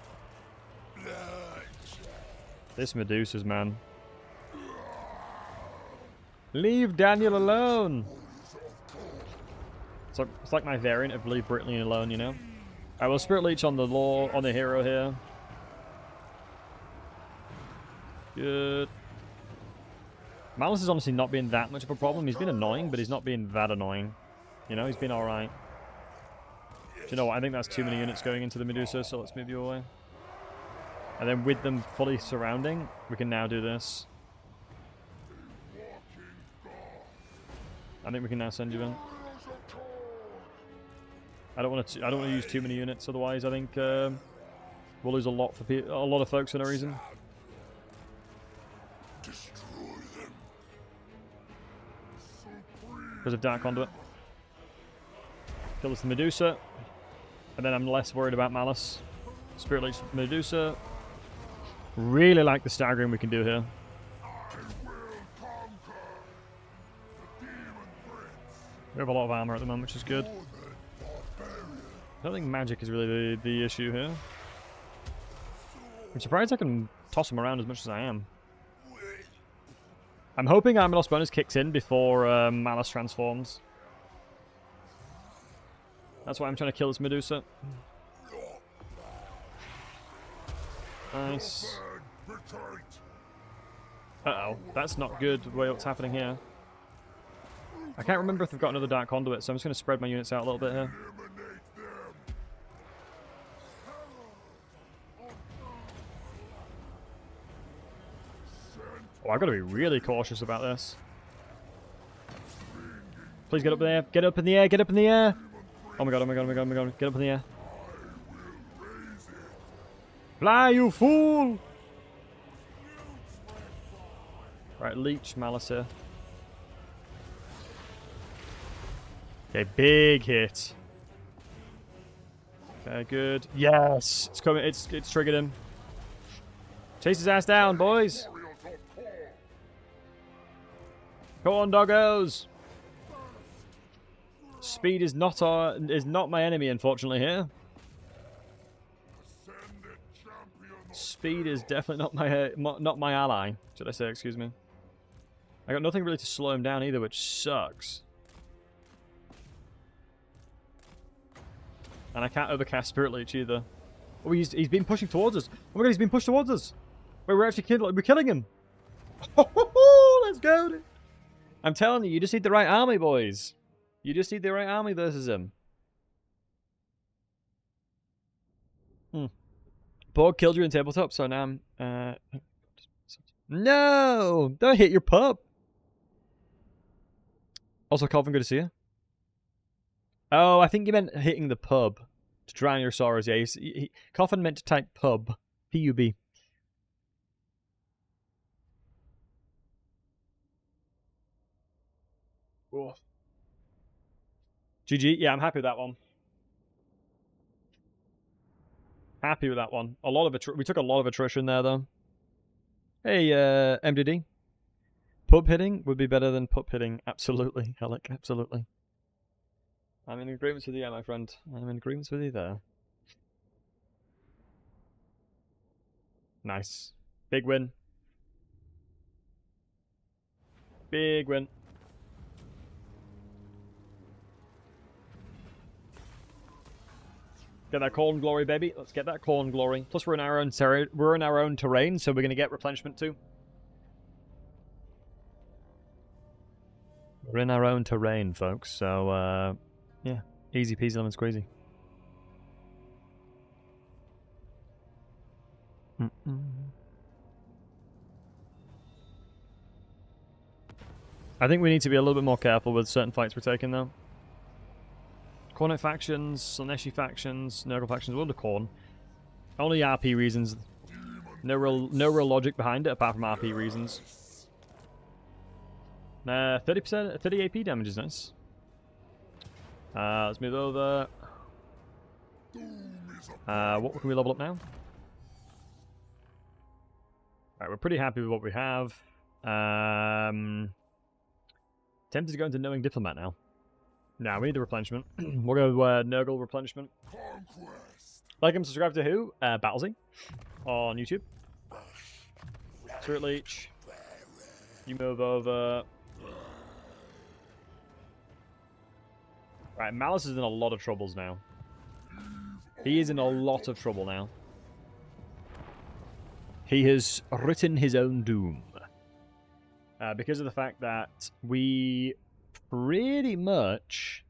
This Medusa's, man. Leave Daniel alone! It's like my variant of leave Brittany alone, you know? I will Spirit Leech on the law, on the hero here. Good. Malice has honestly not been that much of a problem. He's been annoying, but he's not been that annoying. You know, he's been alright. Do you know what? I think that's too many units going into the Medusa, so let's move you away. And then with them fully surrounding, we can now do this. I think we can now send you in. I don't want to use too many units, otherwise I think we'll lose a lot of folks for no reason. Because of Dark Conduit. Kill this Medusa. And then I'm less worried about Malice. Spirit Leech Medusa. Really like the staggering we can do here. We have a lot of armor at the moment, which is good. I don't think magic is really the issue here. I'm surprised I can toss him around as much as I am. I'm hoping Armor Loss bonus kicks in before Malice transforms. That's why I'm trying to kill this Medusa. Nice. Uh-oh, that's not good what's happening here. I can't remember if I've got another Dark Conduit, so I'm just going to spread my units out a little bit here. Oh, I've got to be really cautious about this. Please get up there. Get up in the air. Get up in the air. Oh my god, oh my god, oh my god, oh my god. Get up in the air. Fly, you fool! Right, Leech, Malice here. Okay, big hit. Okay, good. Yes! It's coming. It's triggered him. Chase his ass down, boys! Come on, doggos! Speed is not my enemy, unfortunately, here. Speed is definitely not my ally, should I say, excuse me. I got nothing really to slow him down either, which sucks. And I can't overcast Spirit Leech either. Oh, he's been pushing towards us. Oh my god, he's been pushed towards us. Wait, we're killing him. Let's go. Dude. I'm telling you, you just need the right army, boys. You just need the right army versus him. Borg killed you in tabletop, so now I'm... No! Don't hit your pup! Also, Colvin, good to see you. Oh, I think you meant hitting the pub to drown your sorrows. Yeah, Coffin meant to type pub. P-U-B. Oh. GG. Yeah, I'm happy with that one. Happy with that one. We took a lot of attrition there, though. Hey, MDD. Pub hitting would be better than pup hitting. Absolutely, Alec. Absolutely. I'm in agreement with you, yeah, my friend. I'm in agreement with you there. Nice. Big win. Big win. Get that corn glory, baby. Let's get that corn glory. Plus, we're in our own terrain, so we're gonna get replenishment too. We're in our own terrain, folks. So, yeah, easy peasy lemon squeezy. I think we need to be a little bit more careful with certain fights we're taking, though. Cornet factions, Slaneshi factions, Nurgle factions, we'll do Corn. Only RP reasons. No real logic behind it apart from RP reasons. 30%, 30 AP damage is nice. Let's move over. What can we level up now? Alright, we're pretty happy with what we have. Tempted to go into Knowing Diplomat now. Now, we need the replenishment. We'll go with Nurgle replenishment. Conquest. Like and subscribe to who? Battlesey on YouTube. Spirit Leech. You move over. Right, Malice is in a lot of troubles now. He is in a lot of trouble now. He has written his own doom. Because of the fact that we pretty much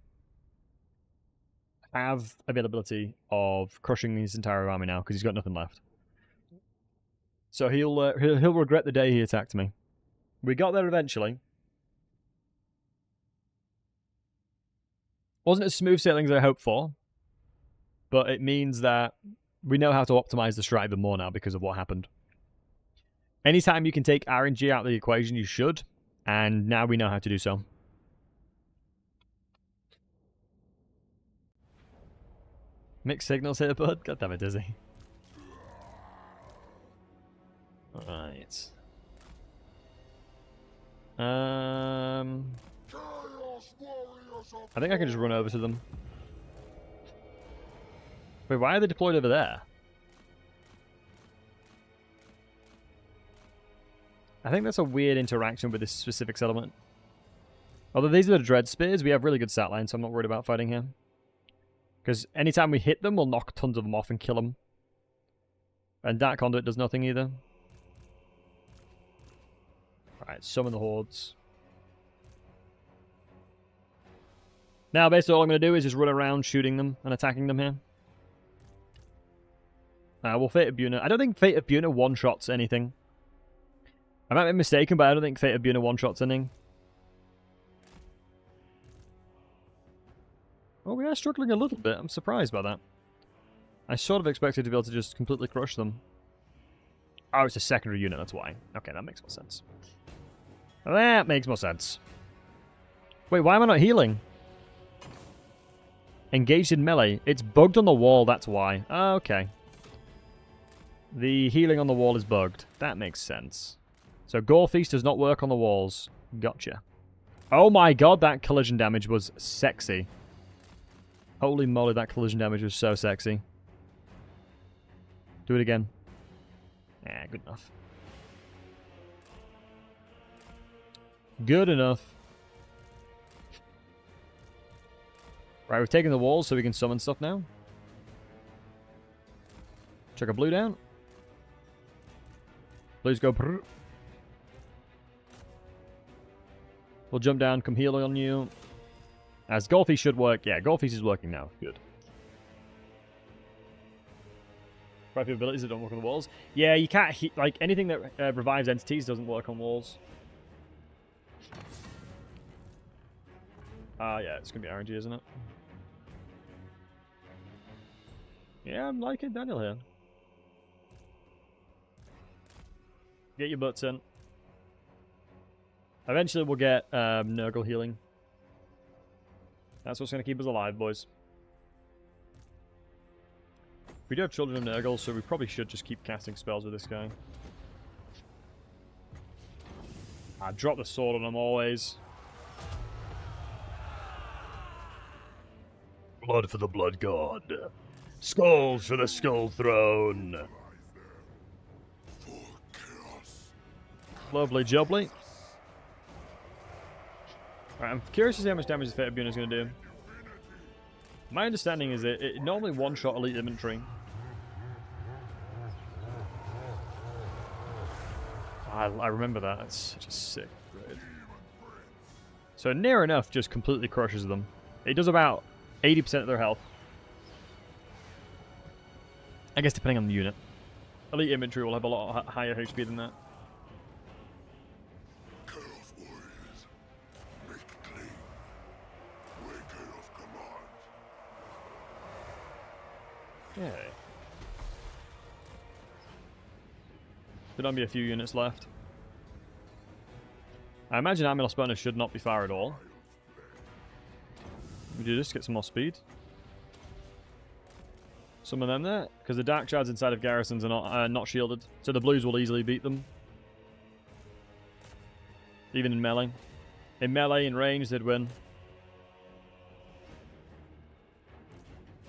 have availability of crushing his entire army now because he's got nothing left. So he'll regret the day he attacked me. We got there eventually. Wasn't as smooth sailing as I hoped for, but it means that we know how to optimize the strat even more now because of what happened. Anytime you can take RNG out of the equation, you should, and now we know how to do so. Mixed signals here, bud. God damn it, Dizzy. Alright. I think I can just run over to them. Wait, why are they deployed over there? I think that's a weird interaction with this specific settlement. Although these are the Dread Spears, we have really good stat lines, so I'm not worried about fighting here. Because anytime we hit them, we'll knock tons of them off and kill them. And that conduit does nothing either. Alright, summon the hordes. Now, basically, all I'm going to do is just run around shooting them and attacking them here. We'll Fate of Buna. I don't think Fate of Buna one-shots anything. I might be mistaken, but I don't think Fate of Buna one-shots anything. Oh, we are struggling a little bit. I'm surprised by that. I sort of expected to be able to just completely crush them. Oh, it's a secondary unit, that's why. Okay, that makes more sense. That makes more sense. Wait, why am I not healing? Engaged in melee. It's bugged on the wall, that's why. Oh, okay. The healing on the wall is bugged. That makes sense. So Gore Feast does not work on the walls. Gotcha. Oh my god, that collision damage was sexy. Holy moly, that collision damage was so sexy. Do it again. Yeah, good enough. Good enough. Right, we've taken the walls so we can summon stuff now. Chuck a blue down. Blues go. Brr. We'll jump down, come heal on you. As Golfy should work. Yeah, Golfy's is working now. Good. Quite a few abilities that don't work on the walls. Yeah, you can't... like, anything that revives entities doesn't work on walls. Yeah, it's going to be RNG, isn't it? Yeah, I'm liking Daniel here. Get your butts in. Eventually we'll get Nurgle healing. That's what's going to keep us alive, boys. We do have Children of Nurgle, so we probably should just keep casting spells with this guy. I drop the sword on him always. Blood for the Blood God. Skulls for the Skull Throne. Lovely jubbly. Right, I'm curious to see how much damage this Fate Buna is going to do. My understanding is that it normally one-shot elite infantry. I remember that. That's such a sick raid. So near enough just completely crushes them. It does about 80% of their health. I guess depending on the unit. Elite infantry will have a lot higher HP than that. Yeah. There'll only be a few units left. I imagine Amulus Bonus should not be far at all. We do this, get some more speed. Some of them there, because the Dark Shards inside of garrisons are not shielded, so the Blues will easily beat them. Even in melee. In melee, in range, they'd win.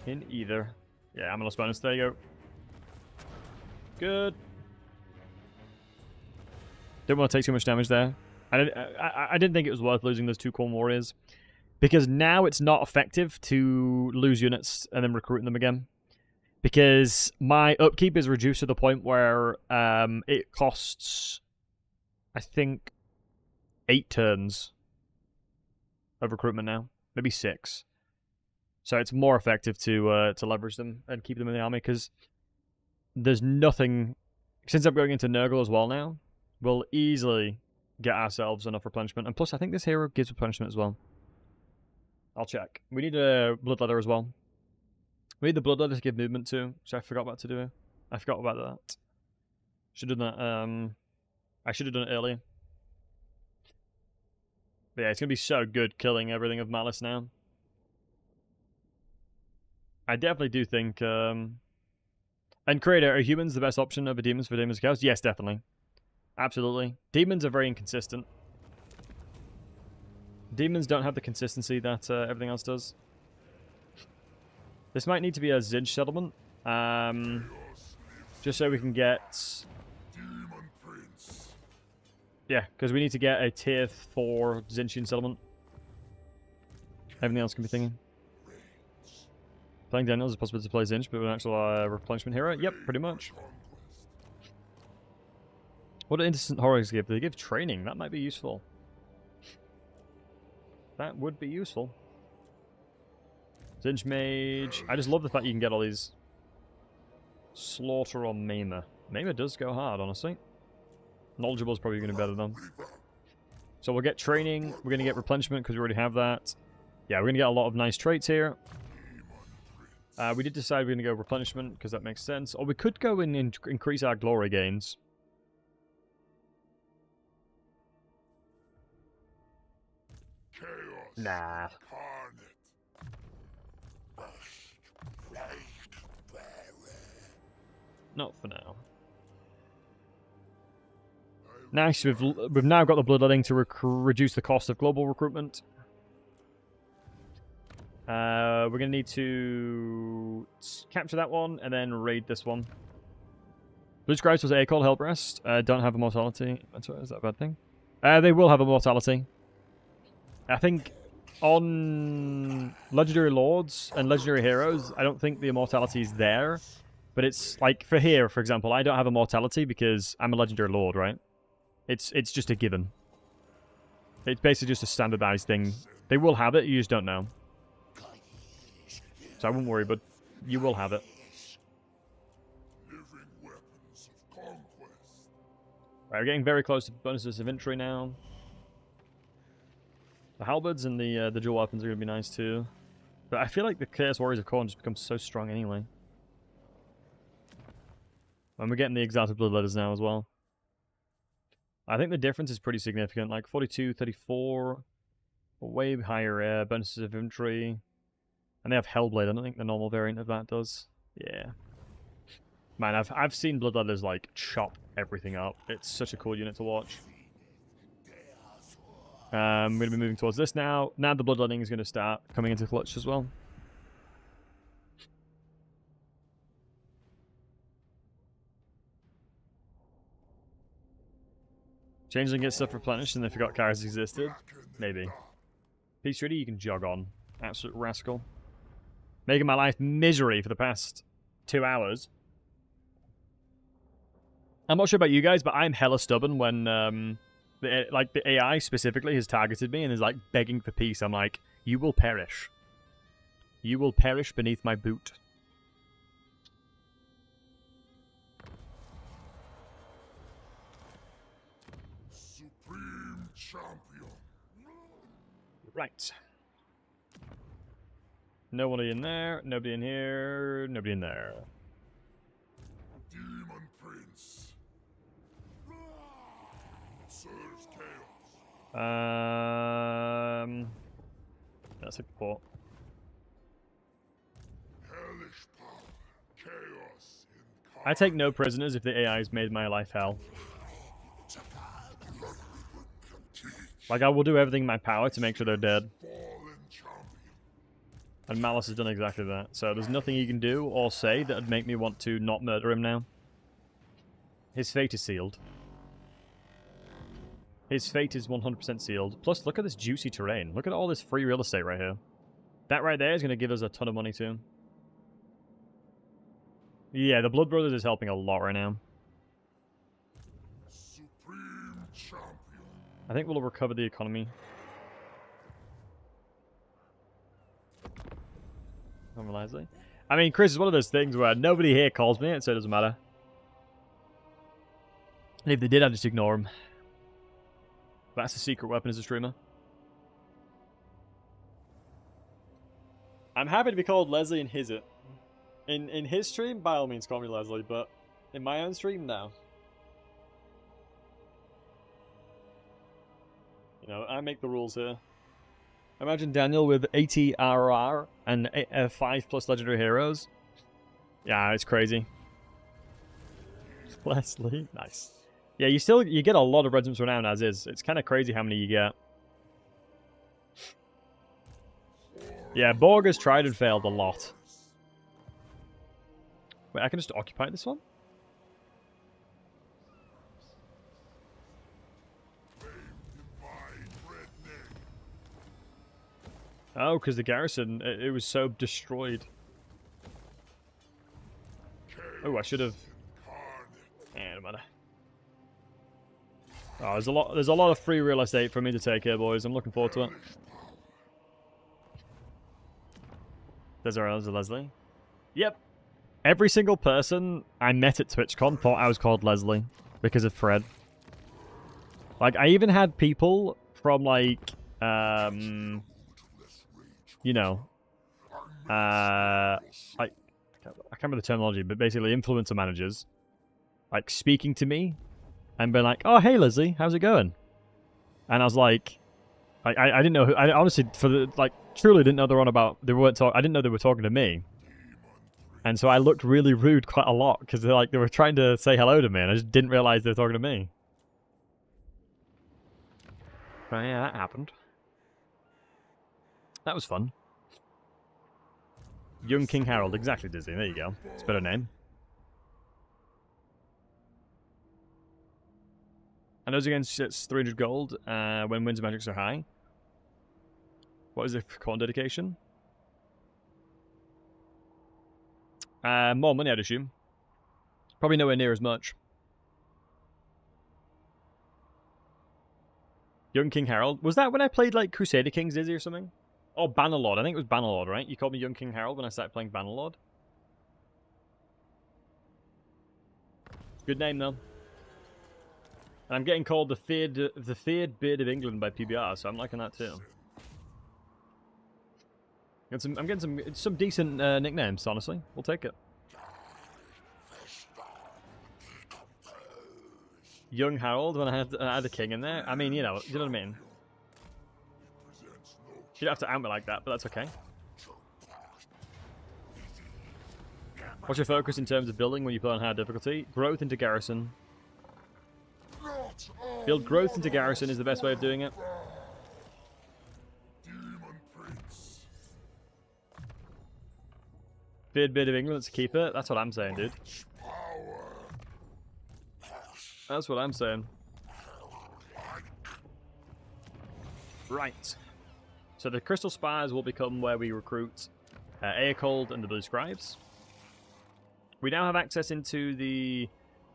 In either. Yeah, Amulus Bonus, there you go. Good. Didn't want to take too much damage there. I didn't think it was worth losing those 2 Corn Warriors. Because now it's not effective to lose units and then recruit them again. Because my upkeep is reduced to the point where it costs, I think, 8 turns of recruitment now. Maybe 6. So it's more effective to leverage them and keep them in the army. Because there's nothing... Since I'm going into Nurgle as well now, we'll easily get ourselves enough replenishment. And plus, I think this hero gives replenishment as well. I'll check. We need a Blood Leather as well. We need the Blood Leather to give movement too, which I forgot about to do. I forgot about that. Should have done that. I should have done it earlier. But yeah, it's going to be so good killing everything of Malice now. I definitely do think... And Creator, are humans the best option over demons for Demons Chaos? Yes, definitely. Absolutely. Demons are very inconsistent. Demons don't have the consistency that everything else does. This might need to be a Zinj settlement. Just so we can get... Yeah, because we need to get a tier 4 Zinchian settlement. Everything else can be thinking. Playing Daniel is a possibility to play Zinj, but with an actual replenishment hero? Yep, pretty much. What do Instant Horrors give? They give training. That might be useful. That would be useful. Zinj Mage. I just love the fact you can get all these. Slaughter or Maimer. Maimer does go hard, honestly. Knowledgeable is probably going to be better than. So we'll get training. We're going to get replenishment because we already have that. Yeah, we're going to get a lot of nice traits here. We did decide we're going to go replenishment because that makes sense. Or we could go and increase our glory gains. Nah. Not for now. Nice, we've now got the bloodletting to reduce the cost of global recruitment. We're going to need to capture that one and then raid this one. Blue Scribes was Acol Hellbreast. Don't have immortality. Is that a bad thing? They will have immortality. I think on Legendary Lords and Legendary Heroes, I don't think the immortality is there. But it's like for here, for example, I don't have immortality because I'm a legendary lord, right? It's just a given. It's basically just a standardized thing. They will have it, you just don't know. So I wouldn't worry, but you will have it. Living weapons of conquest. Right, we're getting very close to bonuses of infantry now. The halberds and the dual weapons are going to be nice too. But I feel like the Chaos Warriors of Khorne just become so strong anyway. And we're getting the Exalted Bloodletters now as well. I think the difference is pretty significant. Like 42, 34, way higher bonuses of infantry. And they have Hellblade. I don't think the normal variant of that does. Yeah. Man, I've seen Bloodletters like chop everything up. It's such a cool unit to watch. I'm going to be moving towards this now. Now the Bloodletting is going to start coming into clutch as well. Changeling gets stuff replenished and they forgot Kairos existed. Maybe. Peace Treaty, you can jog on. Absolute rascal. Making my life misery for the past 2 hours. I'm not sure about you guys, but I'm hella stubborn when the AI specifically has targeted me and is like begging for peace. I'm like, you will perish. You will perish beneath my boot. Supreme champion. Right. Nobody in there, nobody in here, nobody in there. Demon Prince. Serves chaos. That's a port. Hellish power. Chaos incarnate. I take no prisoners if the AI's made my life hell. Like, I will do everything in my power to make sure they're dead. Fallen champion. And Malice has done exactly that. So there's nothing he can do or say that would make me want to not murder him now. His fate is sealed. His fate is 100% sealed. Plus, look at this juicy terrain. Look at all this free real estate right here. That right there is going to give us a ton of money too. Yeah, the Blood Brothers is helping a lot right now. Supreme champion. I think we'll recover the economy. Leslie. I mean, Chris, is one of those things where nobody here calls me, so it doesn't matter. And if they did, I'd just ignore them. That's a secret weapon as a streamer. I'm happy to be called Leslie in his it. In his stream, by all means, call me Leslie, but in my own stream, no. You know, I make the rules here. Imagine Daniel with 80 RR and 5+ legendary heroes. Yeah, it's crazy. Leslie, nice. Yeah, you get a lot of regiments renowned as is. It's kind of crazy how many you get. Yeah, Borg has tried and failed a lot. Wait, I can just occupy this one? Oh, because the garrison, it was so destroyed. Oh, I should have... Eh, no matter. Oh, there's a lot of free real estate for me to take here, boys. I'm looking forward to it. There's a Leslie. Yep. Every single person I met at TwitchCon thought I was called Leslie because of Fred. Like, I even had people from, like, you know, I can't remember the terminology, but basically influencer managers, like, speaking to me and being like, "Oh, hey, Leslie, how's it going?" And I was like, I didn't know who, I honestly, truly didn't know they were on about, I didn't know they were talking to me. And so I looked really rude quite a lot, because they were trying to say hello to me, and I just didn't realize they were talking to me. But yeah, that happened. That was fun. Young King Harold, exactly, Dizzy. There you go. It's a better name. And those against it's 300 gold when wins and magics are high. What is it for Khorne dedication? More money, I'd assume. Probably nowhere near as much. Young King Harold. Was that when I played, like, Crusader Kings, Izzy, or something? Oh, Bannerlord. I think it was Bannerlord, right? You called me Young King Harold when I started playing Bannerlord. Good name, though. And I'm getting called the feared beard of England by PBR, so I'm liking that, too. I'm getting some decent nicknames, honestly. We'll take it. Young Harold, when I had a king in there. I mean, you know what I mean? You don't have to out me like that, but that's okay. What's your focus in terms of building when you play on high difficulty? Growth into garrison. Build growth into garrison is the best way of doing it. Feared beard of England, let's keep it. That's what I'm saying, dude. That's what I'm saying. Right. So the Crystal Spires will become where we recruit Aecold and the Blue Scribes. We now have access into the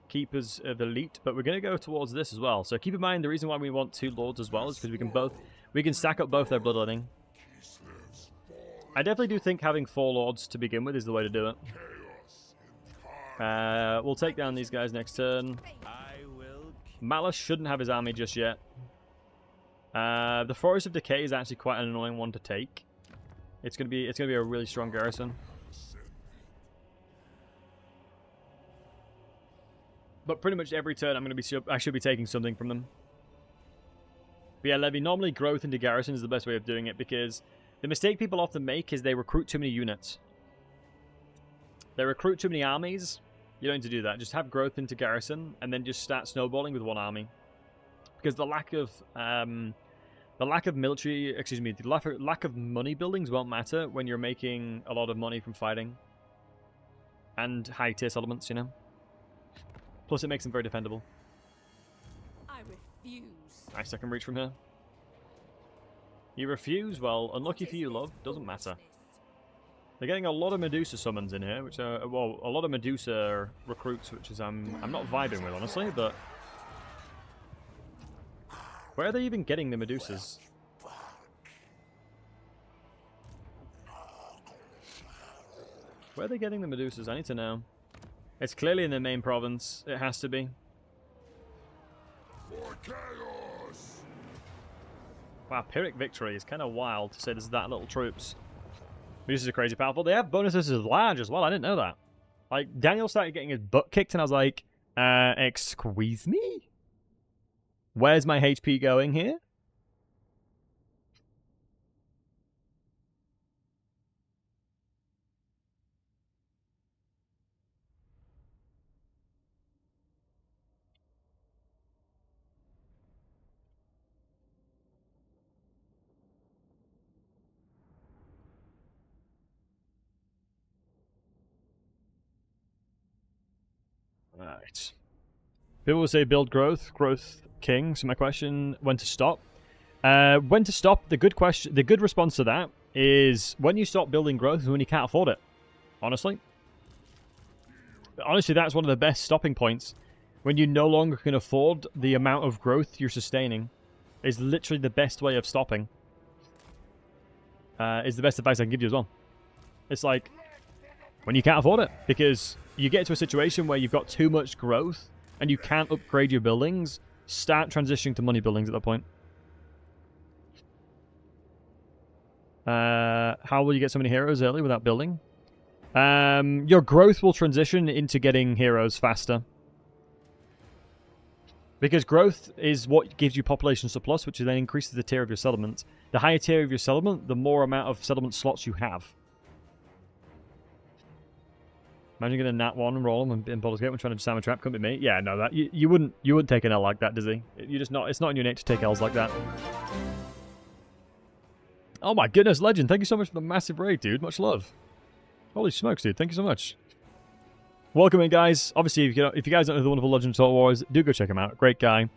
Keepers of Elite, but we're going to go towards this as well. So keep in mind the reason why we want 2 lords as well is because we can stack up both their bloodletting. I definitely do think having 4 lords to begin with is the way to do it. We'll take down these guys next turn. Malice shouldn't have his army just yet. The Forest of Decay is actually quite an annoying one to take. It's gonna be a really strong garrison. But pretty much every turn I should be taking something from them. But yeah, Levy, normally growth into garrison is the best way of doing it because the mistake people often make is they recruit too many units. They recruit too many armies. You don't need to do that. Just have growth into garrison and then just start snowballing with 1 army. Because the lack of military, excuse me, the lack of money buildings won't matter when you're making a lot of money from fighting. And high tier settlements, you know. Plus it makes them very defendable. I refuse. Nice second reach from here. You refuse? Well, unlucky for you, love. Doesn't matter. They're getting a lot of Medusa summons in here, which are, well, a lot of Medusa recruits, which is I'm not vibing with, honestly, but where are they even getting the Medusas? Where are they getting the Medusas? I need to know. It's clearly in the main province. It has to be. For chaos. Wow, Pyrrhic victory is kind of wild to say there's that little troops. Medusas are crazy powerful. They have bonuses as large as well. I didn't know that. Like, Daniel started getting his butt kicked and I was like, excuse me? Where's my HP going here? Alright. People will say build growth king. So my question, when to stop? When to stop, the good response to that is when you stop building growth is when you can't afford it. Honestly. Honestly, that's one of the best stopping points. When you no longer can afford the amount of growth you're sustaining is literally the best way of stopping. Is the best advice I can give you as well. It's like when you can't afford it, because you get to a situation where you've got too much growth and you can't upgrade your buildings, start transitioning to money buildings at that point. How will you get so many heroes early without building? Your growth will transition into getting heroes faster. Because growth is what gives you population surplus, which then increases the tier of your settlement. The higher tier of your settlement, the more amount of settlement slots you have. Imagine getting a nat 1 and roll them in Baldur's Gate when trying to disarm a trap. Couldn't be me. Yeah, no, that you wouldn't take an L like that, Dizzy. You just not. It's not in your nature to take L's like that. Oh my goodness, Legend! Thank you so much for the massive raid, dude. Much love. Holy smokes, dude! Thank you so much. Welcome in, guys. Obviously, if you guys don't know the wonderful Legend of Total Wars, do go check him out. Great guy.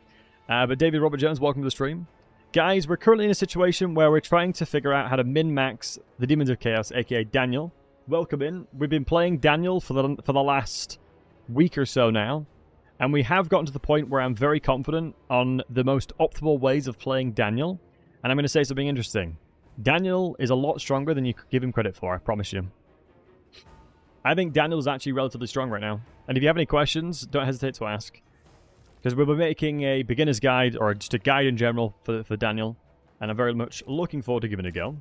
But David Robert Jones, welcome to the stream. Guys, we're currently in a situation where we're trying to figure out how to min-max the Demons of Chaos, aka Daniel. Welcome in. We've been playing Daniel for the last week or so now, and we have gotten to the point where I'm very confident on the most optimal ways of playing Daniel, and I'm going to say something interesting. Daniel is a lot stronger than you could give him credit for, I promise you. I think Daniel is actually relatively strong right now, and if you have any questions, don't hesitate to ask. Because we'll be making a beginner's guide, or just a guide in general for Daniel, and I'm very much looking forward to giving it a go.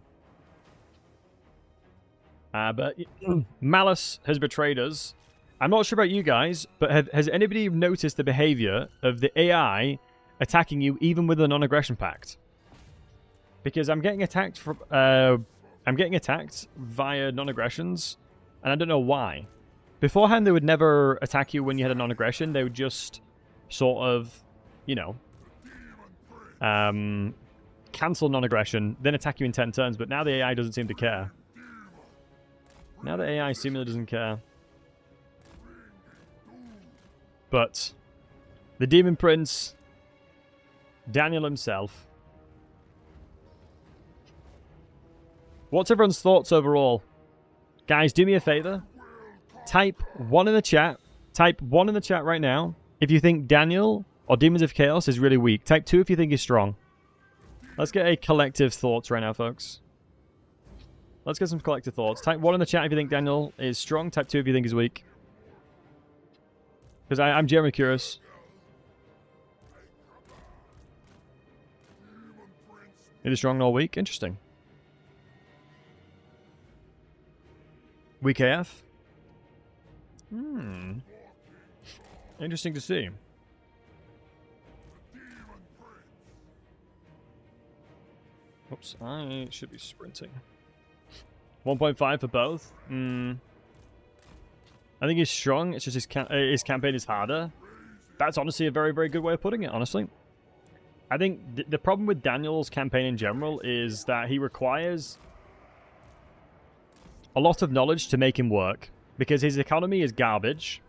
But Malice has betrayed us. I'm not sure about you guys, but has anybody noticed the behavior of the AI attacking you even with a non-aggression pact? Because I'm getting attacked via non-aggressions, and I don't know why. Beforehand, they would never attack you when you had a non-aggression. They would just sort of, you know, cancel non-aggression, then attack you in 10 turns. But now the AI doesn't seem to care. Now the AI seemingly doesn't care. But the Demon Prince, Daniel himself. What's everyone's thoughts overall? Guys, do me a favor. Type 1 in the chat. Type 1 in the chat right now if you think Daniel or Demons of Chaos is really weak. Type 2 if you think he's strong. Let's get a collective thoughts right now, folks. Let's get some collective thoughts. Type 1 in the chat if you think Daniel is strong. Type 2 if you think he's weak. Because I'm genuinely curious. Neither strong nor weak. Interesting. Weak AF? Interesting to see. Oops, I should be sprinting. 1.5 for both? I think he's strong, it's just his campaign is harder. That's honestly a very, very good way of putting it, honestly. I think the problem with Daniel's campaign in general is that he requires a lot of knowledge to make him work. Because his economy is garbage.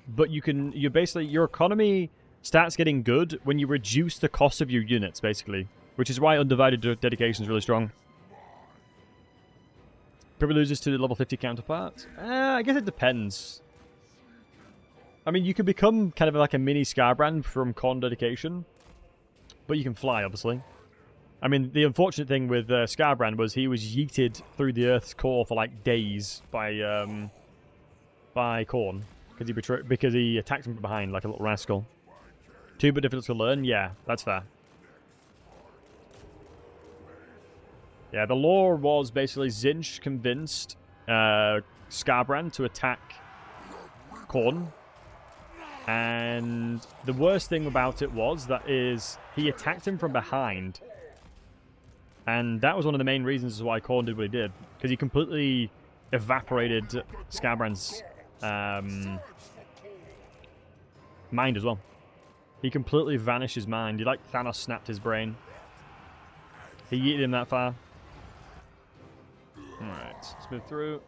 But your economy starts getting good when you reduce the cost of your units, basically. Which is why Undivided Dedication is really strong. Probably loses to the level 50 counterpart. I guess it depends. I mean, you could become kind of like a mini Scarbrand from Corn Dedication. But you can fly, obviously. I mean, the unfortunate thing with Scarbrand was he was yeeted through the Earth's core for like days by Corn. Because he attacked him from behind like a little rascal. Too but difficult to learn? Yeah, that's fair. Yeah, the lore was basically Zinch convinced Scarbrand to attack Corn. And the worst thing about it was that he attacked him from behind. And that was one of the main reasons why Corn did what he did. Because he completely evaporated Scarbrand's mind as well. He completely vanished his mind. He like Thanos snapped his brain. He yeeted him that far. Alright, let's move through.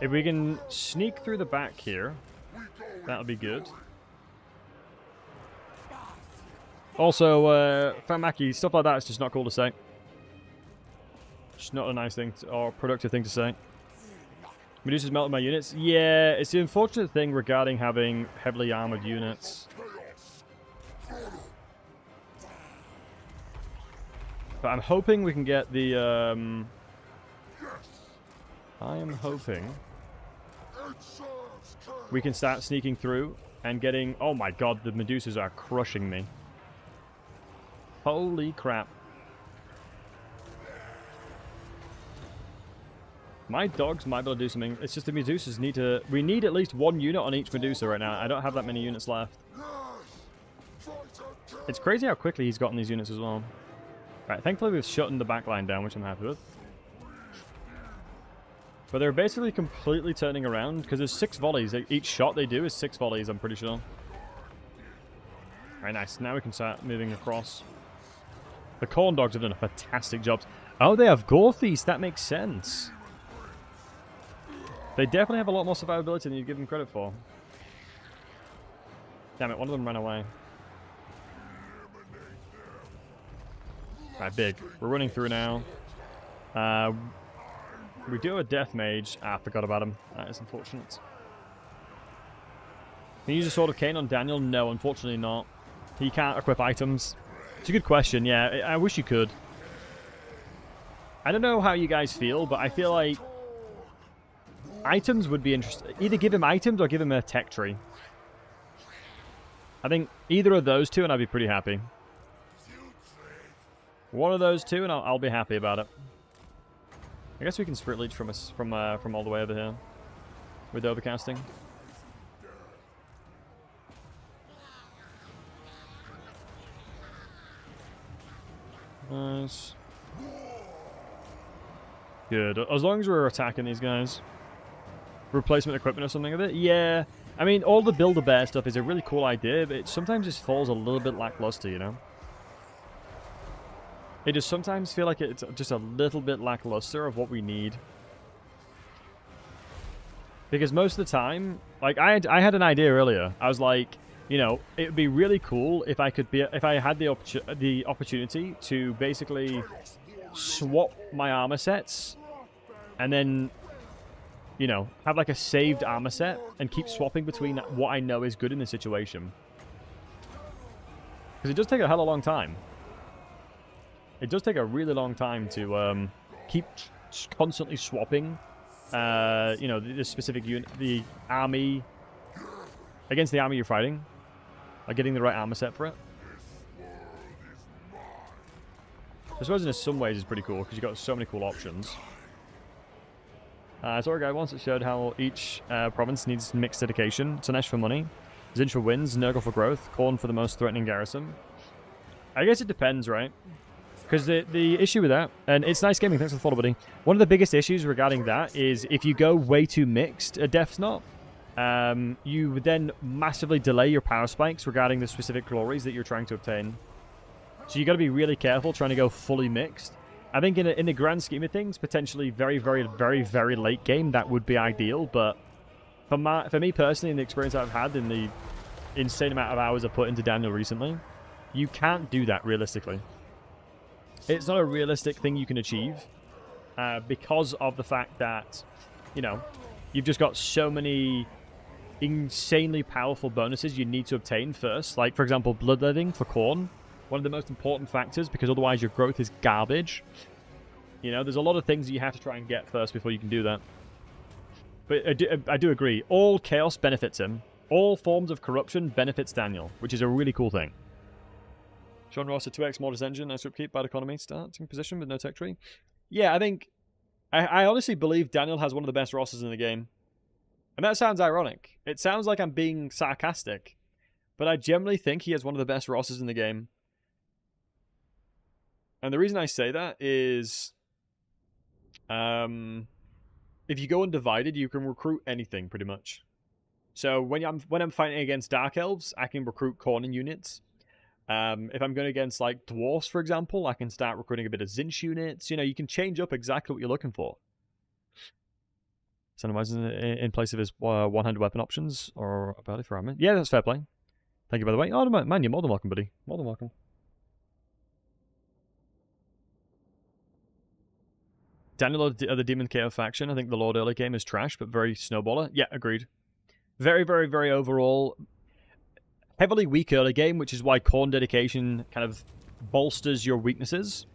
If we can sneak through the back here, that'll be good. Also, Famaki, stuff like that is just not cool to say. Just not a nice thing or productive thing to say. Medusa's melted my units. Yeah, it's the unfortunate thing regarding having heavily armored units. But I'm hoping we can get the, I am hoping we can start sneaking through and getting... Oh my god, the Medusas are crushing me. Holy crap. My dogs might be able to do something. It's just the Medusas need to... We need at least one unit on each Medusa right now. I don't have that many units left. It's crazy how quickly he's gotten these units as well. Right, thankfully we've shut the back line down, which I'm happy with. But they're basically completely turning around, because there's 6 volleys. Each shot they do is 6 volleys, I'm pretty sure. Alright, nice. Now we can start moving across. The Corn Dogs have done a fantastic job. Oh, they have Gore Feast. That makes sense. They definitely have a lot more survivability than you give them credit for. Damn it, one of them ran away. Alright, big. We're running through now. We do a death mage. Ah, I forgot about him. That is unfortunate. Can you use a Sword of Cain on Daniel? No, unfortunately not. He can't equip items. It's a good question, yeah. I wish you could. I don't know how you guys feel, but I feel like items would be interesting. Either give him items or give him a tech tree. I think either of those two and I'd be pretty happy. One of those two and I'll be happy about it. I guess we can Spirit Leech from us from all the way over here with overcasting. Nice. Good. As long as we're attacking these guys. Replacement equipment or something of it? Yeah. I mean, all the Build-A-Bear stuff is a really cool idea, but it sometimes just falls a little bit lackluster, you know? It just sometimes feel like it's just a little bit lackluster of what we need. Because most of the time, like, I had an idea earlier. I was like, you know, it would be really cool if I had the opportunity to basically swap my armor sets and then, you know, have like a saved armor set and keep swapping between what I know is good in the situation. Because it does take a hell of a long time. It does take a really long time to keep constantly swapping, you know, the specific unit, the army, against the army you're fighting. Like getting the right armor set for it. I suppose in some ways it's pretty cool because you've got so many cool options. I saw a guy once that showed how each province needs mixed dedication. Tanesh for money, Zinch for wins, Nurgle for growth, Khorne for the most threatening garrison. I guess it depends, right? Because the issue with that, and it's nice gaming, thanks for the follow, buddy. One of the biggest issues regarding that is if you go way too mixed a Death Knot, you would then massively delay your power spikes regarding the specific glories that you're trying to obtain. So you got to be really careful trying to go fully mixed. I think in the grand scheme of things, potentially very, very, very, very late game, that would be ideal. But for me personally, in the experience I've had, in the insane amount of hours I've put into Daniel recently, you can't do that realistically. It's not a realistic thing you can achieve because of the fact that, you know, you've just got so many insanely powerful bonuses you need to obtain first. Like, for example, Bloodletting for Khorne. One of the most important factors, because otherwise your growth is garbage. You know, there's a lot of things that you have to try and get first before you can do that. But I do agree. All chaos benefits him. All forms of corruption benefits Daniel, which is a really cool thing. Sean Ross, a 2x Mortis engine, nice upkeep, bad economy, starting position with no tech tree. Yeah, I think... I honestly believe Daniel has one of the best rosters in the game. And that sounds ironic. It sounds like I'm being sarcastic. But I generally think he has one of the best rosters in the game. And the reason I say that is... if you go undivided, you can recruit anything, pretty much. So when I'm fighting against Dark Elves, I can recruit Khorne units. If I'm going against, like, Dwarfs, for example, I can start recruiting a bit of Zinch units. You know, you can change up exactly what you're looking for. Cinema's in place of his one-handed weapon options, or ability for armor. Yeah, that's fair play. Thank you, by the way. Oh, man, you're more than welcome, buddy. More than welcome. Daniel of the Demon KO faction. I think the Lord early game is trash, but very snowballer. Yeah, agreed. Very, very, very overall... heavily weak early game, which is why Khorne dedication kind of bolsters your weaknesses.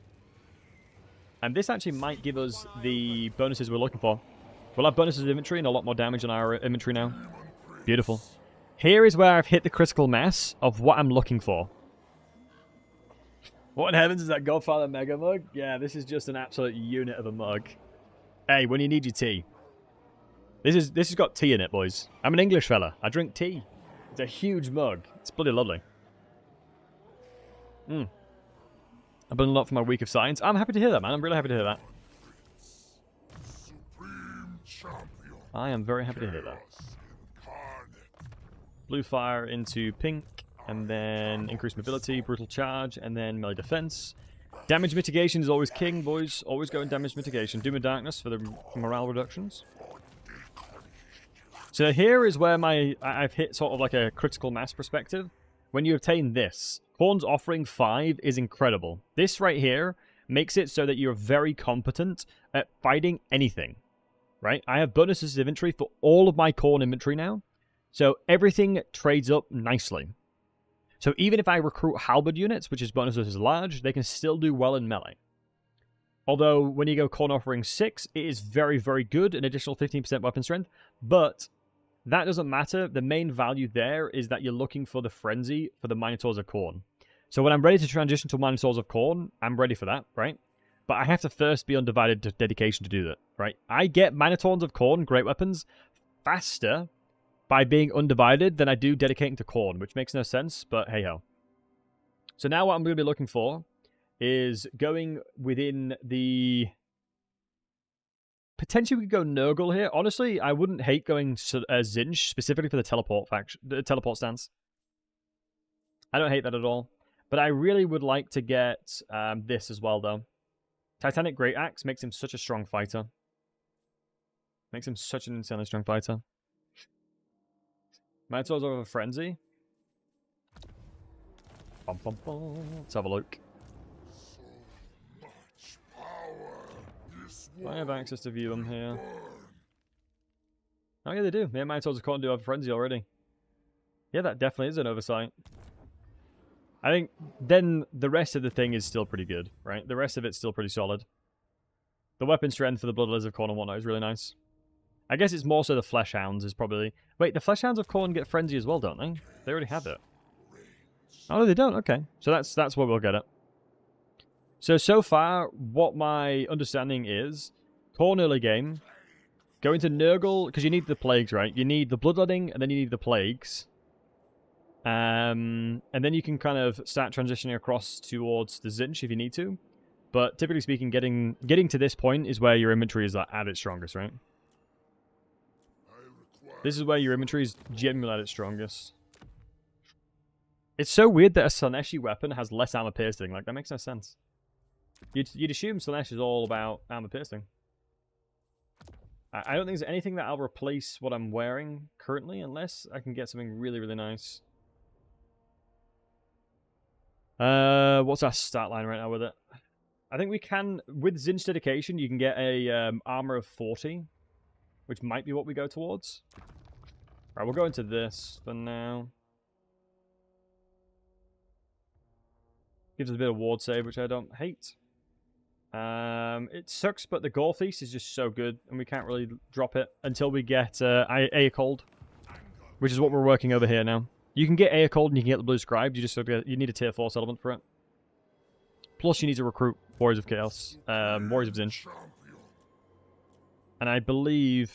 And this actually might give us the bonuses we're looking for. We'll have bonuses of inventory and a lot more damage on our inventory now. Beautiful. Here is where I've hit the critical mass of what I'm looking for. What in heavens is that Godfather Mega Mug? Yeah, this is just an absolute unit of a mug. Hey, when you need your tea. This has got tea in it, boys. I'm an English fella. I drink tea. It's a huge mug. It's bloody lovely. I've done a lot for my week of science. I'm happy to hear that, man. I'm really happy to hear that. I am very happy to hear that. Blue fire into pink, and then increased mobility, brutal charge, and then melee defense. Damage mitigation is always king, boys. Always go in damage mitigation. Doom and darkness for the morale reductions. So here is where I've hit sort of like a critical mass perspective. When you obtain this, Khorne's offering 5 is incredible. This right here makes it so that you're very competent at fighting anything, right? I have bonuses to inventory for all of my Khorne inventory now, so everything trades up nicely. So even if I recruit halberd units, which is bonuses is large, they can still do well in melee. Although when you go Khorne offering 6, it is very, very good, an additional 15% weapon strength, but that doesn't matter. The main value there is that you're looking for the frenzy for the Minotaurs of Khorne. So when I'm ready to transition to Minotaurs of Khorne, I'm ready for that, right? But I have to first be undivided dedication to do that, right? I get Minotaurs of Khorne, great weapons, faster by being undivided than I do dedicating to Khorne, which makes no sense, but hey-ho. So now what I'm going to be looking for is going within the... Potentially we could go Nurgle here. Honestly, I wouldn't hate going Zinj, specifically for the teleport faction, the teleport stance. I don't hate that at all. But I really would like to get this as well, though. Titanic Great Axe makes him such a strong fighter. Makes him such an insanely strong fighter. Minotaurs over Frenzy. Bum, bum, bum. Let's have a look. Do I have access to view them here? Oh yeah, they do. Yeah, Minotaurs of Khorne do have Frenzy already. Yeah, that definitely is an oversight. I think then the rest of the thing is still pretty good, right? The rest of it's still pretty solid. The weapon strength for the Bloodless of Khorne and whatnot is really nice. I guess it's more so the Flesh Hounds is probably... Wait, the Flesh Hounds of Khorne get Frenzy as well, don't they? They already have it. Oh, they don't? Okay. So that's what we'll get at. So far, what my understanding is, Khorne early game, go into Nurgle, because you need the Plagues, right? You need the Bloodletting, and then you need the Plagues. And then you can kind of start transitioning across towards the Zinch if you need to. But typically speaking, getting to this point is where your inventory is at its strongest, right? This is where your inventory is genuinely at its strongest. It's so weird that a Slaaneshi weapon has less armor piercing. Like, that makes no sense. You'd assume Slaanesh is all about armor piercing. I don't think there's anything that I'll replace what I'm wearing currently, unless I can get something really, really nice. What's our stat line right now with it? I think we can, with Zinch dedication, you can get a armor of 40, which might be what we go towards. Alright, we'll go into this for now. Gives us a bit of ward save, which I don't hate. It sucks, but the Gore Feast is just so good, and we can't really drop it until we get Aecold, which is what we're working over here now. You can get Aecold and you can get the Blue Scribe. You need a tier 4 settlement for it. Plus, you need to recruit Warriors of Chaos, Warriors of Zinch, and I believe,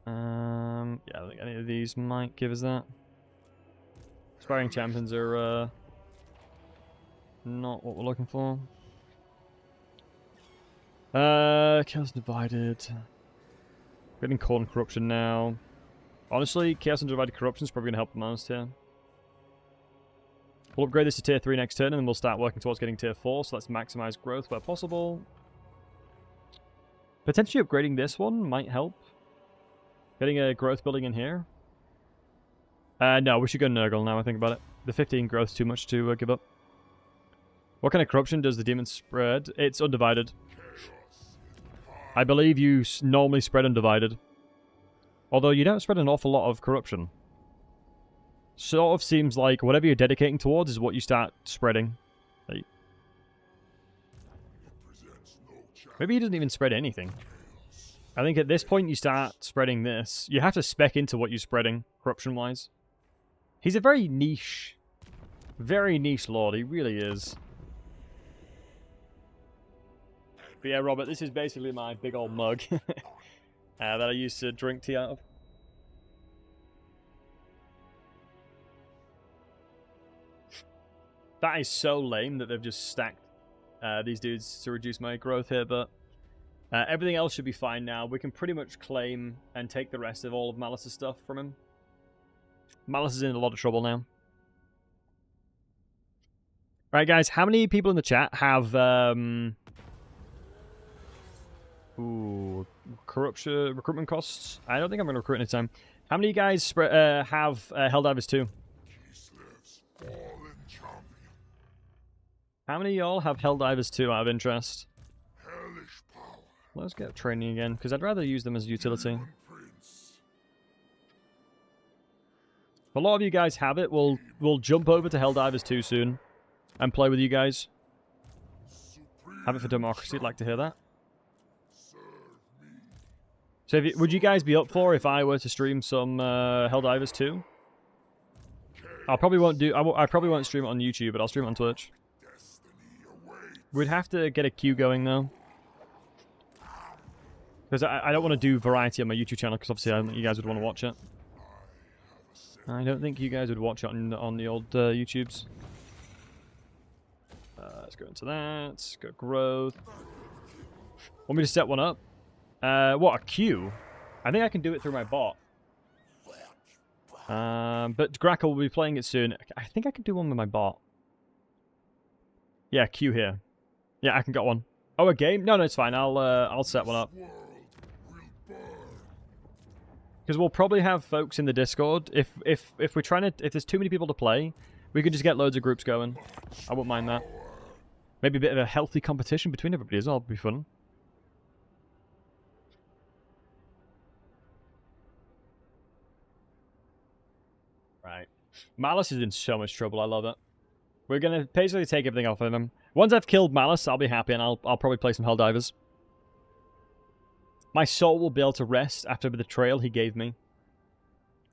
yeah, I think any of these might give us that. Aspiring Champions are not what we're looking for. Chaos Divided. Getting Khorne Corruption now. Honestly, Chaos and Divided Corruption is probably going to help the most here. We'll upgrade this to tier 3 next turn, and then we'll start working towards getting tier 4, so let's maximize growth where possible. Potentially upgrading this one might help. Getting a growth building in here. No, we should go Nurgle now, I think about it. The 15 growth's too much to give up. What kind of corruption does the demon spread? It's undivided. I believe you normally spread undivided. Although you don't spread an awful lot of corruption. Sort of seems like whatever you're dedicating towards is what you start spreading. Like, maybe he doesn't even spread anything. I think at this point you start spreading this. You have to spec into what you're spreading, corruption-wise. He's a very niche lord, he really is. But yeah, Robert, this is basically my big old mug that I used to drink tea out of. That is so lame that they've just stacked these dudes to reduce my growth here, but everything else should be fine now. We can pretty much claim and take the rest of all of Malice's stuff from him. Malice is in a lot of trouble now. Right, guys, how many people in the chat have recruitment costs? I don't think I'm going to recruit any time. How many of you guys have Helldivers 2? How many of y'all have Helldivers 2 out of interest? hellish power. Let's get training again, because I'd rather use them as utility. Demon prince. If a lot of you guys have it, we'll jump over to Helldivers 2 soon and play with you guys. Supreme Have it for democracy. I'd like to hear that. serve me. So, would you guys be up for if I were to stream some Helldivers 2? I probably won't do. I probably won't stream it on YouTube, but I'll stream it on Twitch. Destiny awaits. We'd have to get a queue going though, because I don't want to do variety on my YouTube channel, because obviously I don't think you guys would want to watch it. I don't think you guys would watch it on the old YouTubes. Let's go into that. Let's go growth. Want me to set one up? What, a queue? I think I can do it through my bot. But Grackle will be playing it soon. I think I can do one with my bot. Yeah, queue here. Yeah, I can get one. Oh, a game? No, it's fine. I'll set one up. World will burn. Because we'll probably have folks in the Discord. If we're trying to, if there's too many people to play, we could just get loads of groups going. I wouldn't mind that. Maybe a bit of a healthy competition between everybody as well. It'd be fun. Right. Malice is in so much trouble. I love it. We're gonna basically take everything off of him. Once I've killed Malice, I'll be happy, and I'll probably play some Helldivers. My soul will be able to rest after the betrayal he gave me.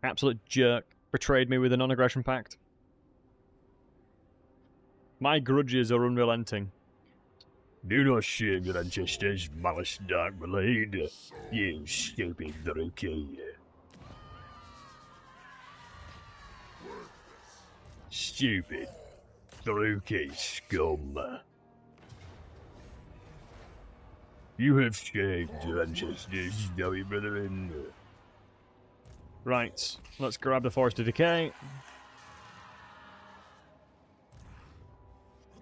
Absolute jerk. Betrayed me with a non-aggression pact. My grudges are unrelenting. Do not shame your ancestors, Malice Darkblade. You stupid rookie. Stupid rookie scum. You have shamed your ancestors, Joey brethren. Right, let's grab the Forest of Decay.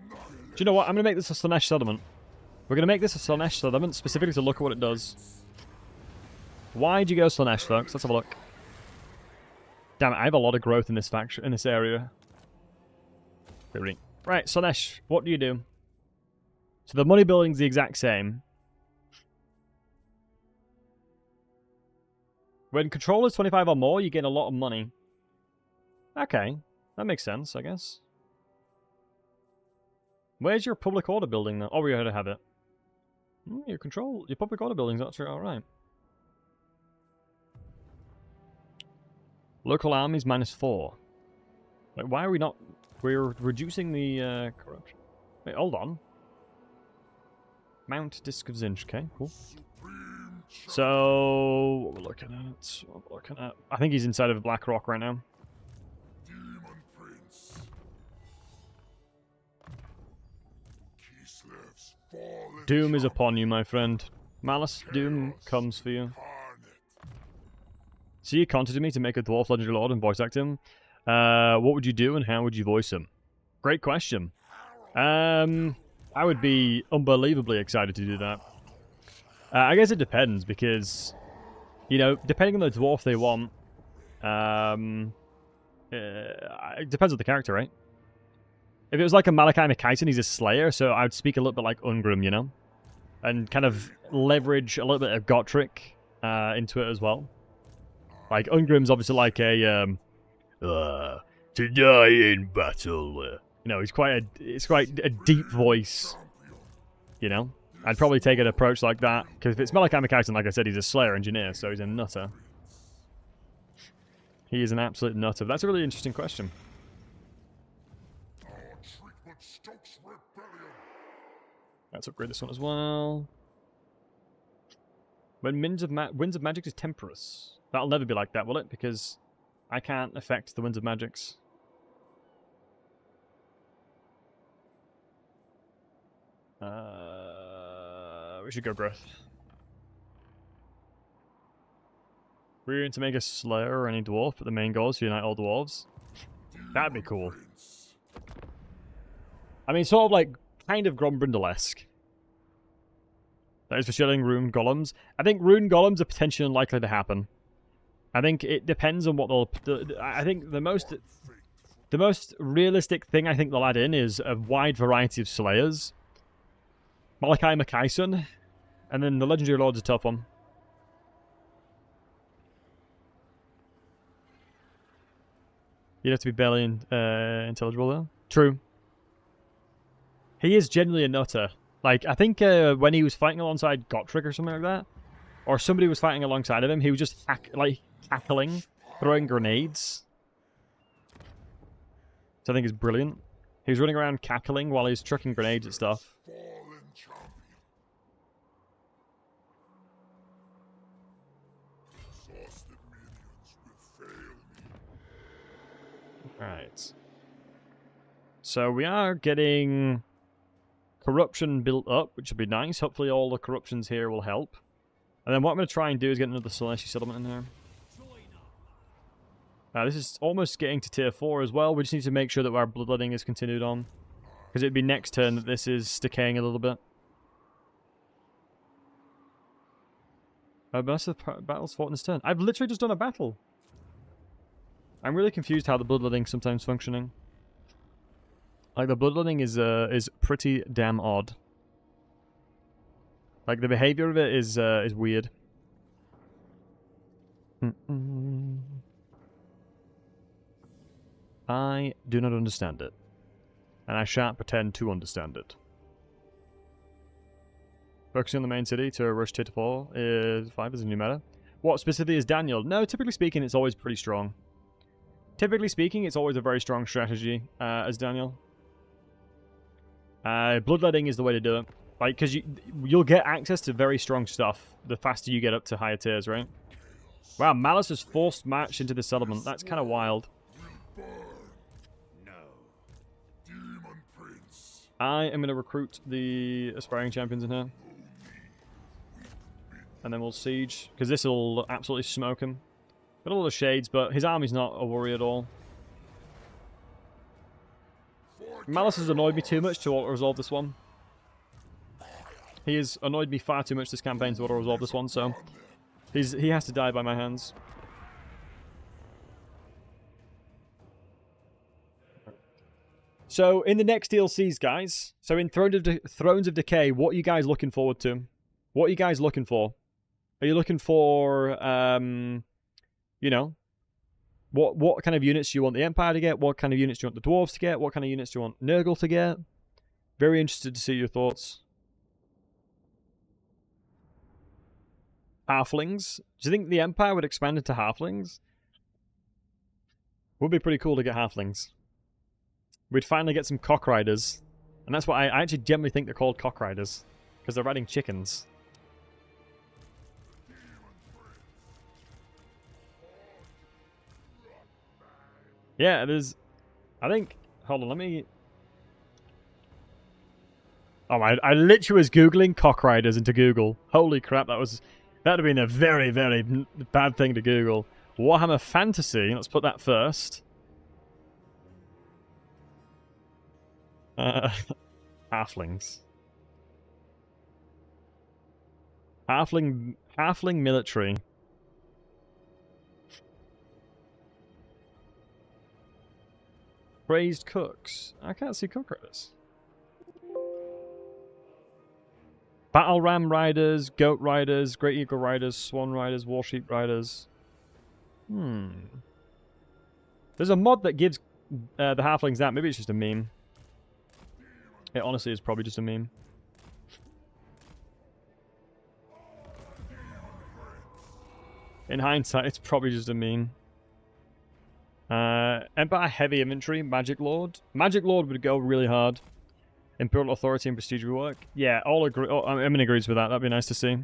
Do you know what? I'm going to make this a Slaanesh settlement. We're going to make this a Slaanesh settlement specifically to look at what it does. Why'd you go Slaanesh, folks? Let's have a look. Damn it, I have a lot of growth in this faction, in this area. Right, Slaanesh, what do you do? So the money building's the exact same. When control is 25 or more, you gain a lot of money. Okay, that makes sense, I guess. Where's your public order building though? Oh, we already have it. Your public order building's actually alright. Local armies -4. Wait, why are we not... We're reducing the corruption. Wait, hold on. Mount Disc of Zinch. Okay, cool. So, what we're looking at? I think he's inside of a Black Rock right now. Demon prince. Kislev's fallen Doom is upon you, my friend. Malice, Doom comes for you. incarnate. So you contacted me to make a Dwarf Legendary Lord and voice act him. What would you do and how would you voice him? Great question. I would be unbelievably excited to do that. I guess it depends because, you know, depending on the dwarf they want, it depends on the character, right? If it was like a Malachi McKайson, he's a slayer, so I'd speak a little bit like Ungrim, you know? And kind of leverage a little bit of Gotrek into it as well. Like, Ungrim's obviously like a, to die in battle. You know, it's quite a deep voice, you know? I'd probably take an approach like that, because if it's Malachi McKayton, like I said, he's a Slayer engineer, so he's a nutter. He is an absolute nutter. That's a really interesting question. Our treatment stokes rebellion. Let's upgrade this one as well. When Winds of Magic is Temperous. That'll never be like that, will it? Because I can't affect the Winds of Magics. We should go Growth. We're going to make a Slayer or any Dwarf, but the main goal is to unite all Dwarves. That'd be cool. I mean, sort of like, kind of Grombrindle-esque. That is for shedding Rune Golems. I think Rune Golems are potentially unlikely to happen. I think it depends on what they'll... I think the most... The most realistic thing I think they'll add in is a wide variety of Slayers. Malachi Makaisun. And then the Legendary Lord's a tough one. You'd have to be barely intelligible though. True. He is generally a nutter. Like, I think when he was fighting alongside Gotrek or something like that, or somebody was fighting alongside of him, he was just tackling, throwing grenades. Which I think is brilliant. He was running around cackling while he was chucking grenades at stuff. Fallen champion. Exhausted minions will fail me. Right. So we are getting corruption built up, which would be nice. Hopefully all the corruptions here will help. And then what I'm going to try and do is get another Celestial settlement in here. This is almost getting to tier 4 as well. We just need to make sure that our bloodletting is continued on. Because it'd be next turn that this is decaying a little bit. Most of the battles fought in this turn. I've literally just done a battle. I'm really confused how the bloodletting's sometimes functioning. Like, the bloodletting is pretty damn odd. Like, the behavior of it is weird. I do not understand it. And I shan't pretend to understand it. Focusing on the main city to rush tier 4 is 5 as a new meta. What specifically is Daniel? No, typically speaking, it's always pretty strong. Typically speaking, it's always a very strong strategy as Daniel. Bloodletting is the way to do it. Like, because you'll get access to very strong stuff the faster you get up to higher tiers, right? Wow, Malice has forced match into the settlement. That's kind of wild. I am going to recruit the aspiring champions in here. And then we'll siege, because this will absolutely smoke him. Got a lot of shades, but his army's not a worry at all. Malice has annoyed me too much to auto-resolve this one. He has annoyed me far too much this campaign to auto-resolve this one, so he has to die by my hands. So, in the next DLCs, guys, so in Thrones of Decay, what are you guys looking forward to? What are you guys looking for? Are you looking for, you know, what kind of units do you want the Empire to get? What kind of units do you want the Dwarves to get? What kind of units do you want Nurgle to get? Very interested to see your thoughts. Halflings. Do you think the Empire would expand into Halflings? Would be pretty cool to get Halflings. We'd finally get some cock riders. And that's why I actually generally think they're called cock riders. Because they're riding chickens. Yeah, there's... I think... Hold on, let me... Oh, I literally was Googling cock riders into Google. Holy crap, that would have been a very, very bad thing to Google. Warhammer Fantasy, let's put that first. Halflings. Halfling military. Praised cooks. I can't see cook riders. Battle ram riders, goat riders, great eagle riders, swan riders, warsheep riders. There's a mod that gives the halflings that. Maybe it's just a meme. It honestly is probably just a meme. In hindsight, it's probably just a meme. Empire heavy inventory, Magic Lord. Magic Lord would go really hard. Imperial authority and prestige rework. Yeah, all agree. Oh, Emin agrees with that. That'd be nice to see.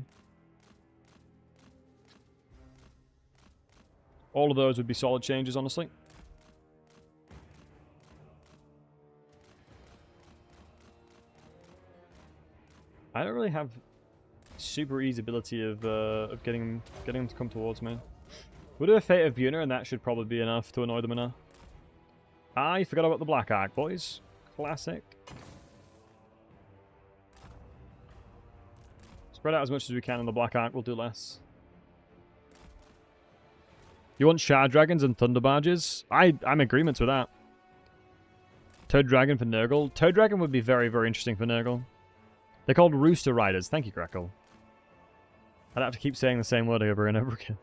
All of those would be solid changes, honestly. I don't really have super easy ability of getting them to come towards me. We'll do a Fate of Buna, and that should probably be enough to annoy them enough. I forgot about the Black Ark, boys. Classic. Spread out as much as we can on the Black Ark, we'll do less. You want Shard Dragons and Thunder Barges? I'm in agreement with that. Toad Dragon for Nurgle. Toad Dragon would be very, very interesting for Nurgle. They're called Rooster Riders. Thank you, Crackle. I'd have to keep saying the same word over and over again.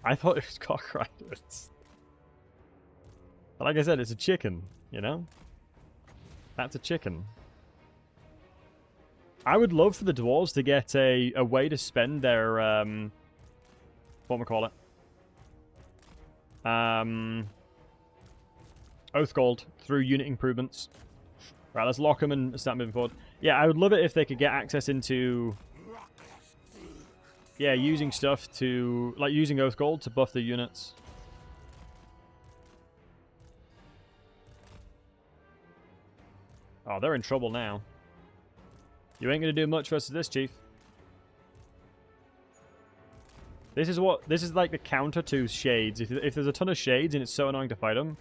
I thought it was Cock Riders. But like I said, it's a chicken, you know? That's a chicken. I would love for the dwarves to get a way to spend their, whatchamacallit? Oath Gold through unit improvements. Right, let's lock them and start moving forward. Yeah, I would love it if they could get access into... Yeah, using stuff to... Like, using Oath Gold to buff the units. Oh, they're in trouble now. You ain't gonna do much versus this, Chief. This is like the counter to Shades. If there's a ton of Shades and it's so annoying to fight them,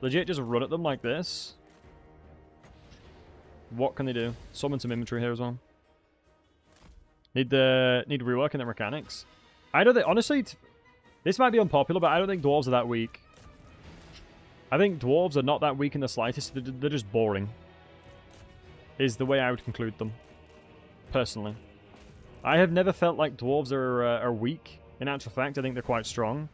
legit just run at them like this. What can they do? Summon some inventory here as well. Need reworking their mechanics. I don't think, honestly, this might be unpopular, but I don't think dwarves are that weak. I think dwarves are not that weak in the slightest. They're just boring. Is the way I would conclude them. Personally. I have never felt like dwarves are weak. In actual fact, I think they're quite strong.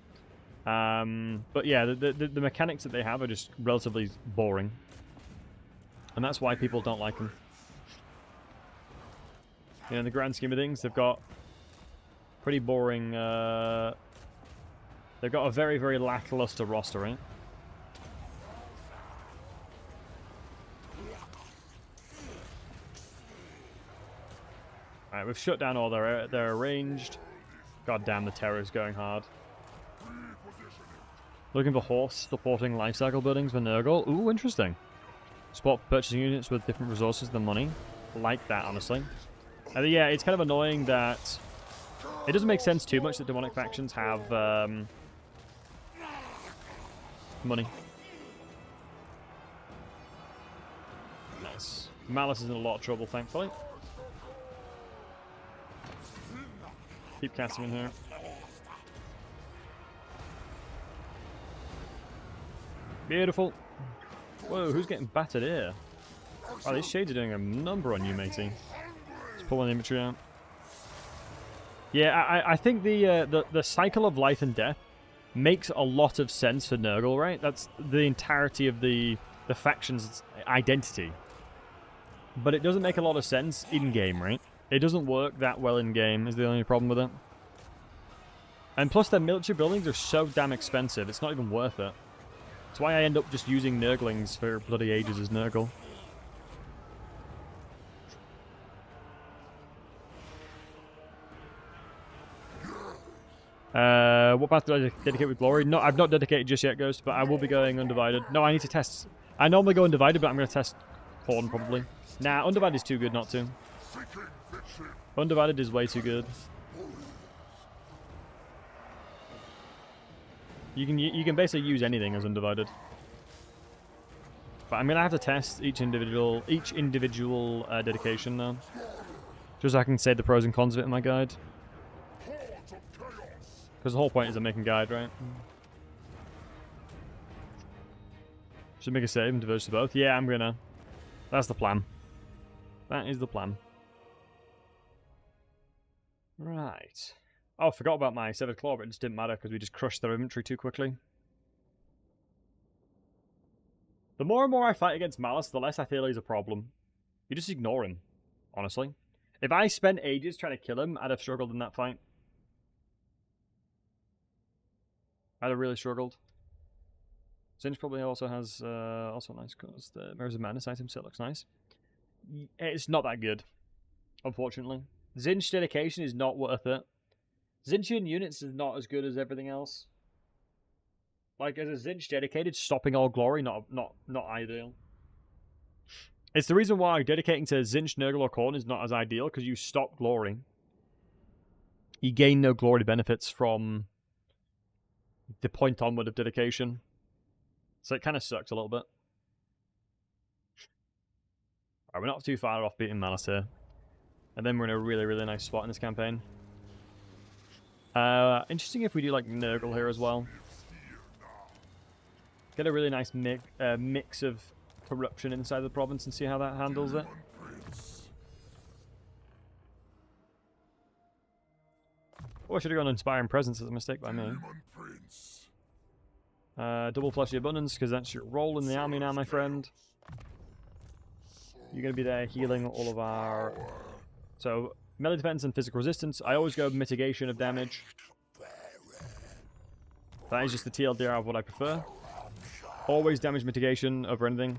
But yeah, the mechanics that they have are just relatively boring. And that's why people don't like them. You know, in the grand scheme of things, they've got pretty boring... they've got a very, very lackluster roster, right? Alright, we've shut down all their ranged. God damn, the terror's going hard. Looking for horse supporting lifecycle buildings for Nurgle. Ooh, interesting. Support purchasing units with different resources than money. Like that, honestly. Yeah, it's kind of annoying that it doesn't make sense too much that demonic factions have money. Nice. Malice is in a lot of trouble, thankfully. Keep casting in here. Beautiful. Whoa, who's getting battered here? Oh, these shades are doing a number on you, matey. Let's pull an inventory out. Yeah, I think the cycle of life and death makes a lot of sense for Nurgle, right? That's the entirety of the faction's identity. But it doesn't make a lot of sense in-game, right? It doesn't work that well in-game, is the only problem with it. And plus their military buildings are so damn expensive, it's not even worth it. That's why I end up just using Nurglings for bloody ages as Nurgle. What path do I dedicate with glory? No, I've not dedicated just yet, Ghost, but I will be going undivided. No, I need to test. I normally go undivided, but I'm going to test Horn probably. Nah, undivided is too good not to. Undivided is way too good. You can basically use anything as undivided. But I'm gonna have to test each individual dedication now, just so I can say the pros and cons of it in my guide. Because the whole point is a making guide, right? Should make a save and diverge to both. Yeah, I'm gonna. That's the plan. That is the plan. Right. Oh, I forgot about my Severed Claw, but it just didn't matter because we just crushed their inventory too quickly. The more and more I fight against Malice, the less I feel he's a problem. You just ignore him, honestly. If I spent ages trying to kill him, I'd have struggled in that fight. I'd have really struggled. Zinch probably also has also nice because the Mirrors of Madness item still looks nice. It's not that good, unfortunately. Zinch dedication is not worth it. Zinchian units is not as good as everything else. Like, as a Zinch dedicated, stopping all glory, not ideal. It's the reason why dedicating to Zinch, Nurgle, or Khorne is not as ideal, because you stop glory. You gain no glory benefits from the point onward of dedication. So it kind of sucks a little bit. Alright, we're not too far off beating Malice here. And then we're in a really, really nice spot in this campaign. Interesting if we do like Nurgle here as well. Get a really nice mix of corruption inside the province and see how that handles it. Oh, I should have gone Inspiring Presence as a mistake by me. Double Fleshy Abundance, because that's your role in the army now, my friend. You're going to be there healing all of our... So, melee defense and physical resistance. I always go mitigation of damage. That is just the TLDR of what I prefer. Always damage mitigation over anything.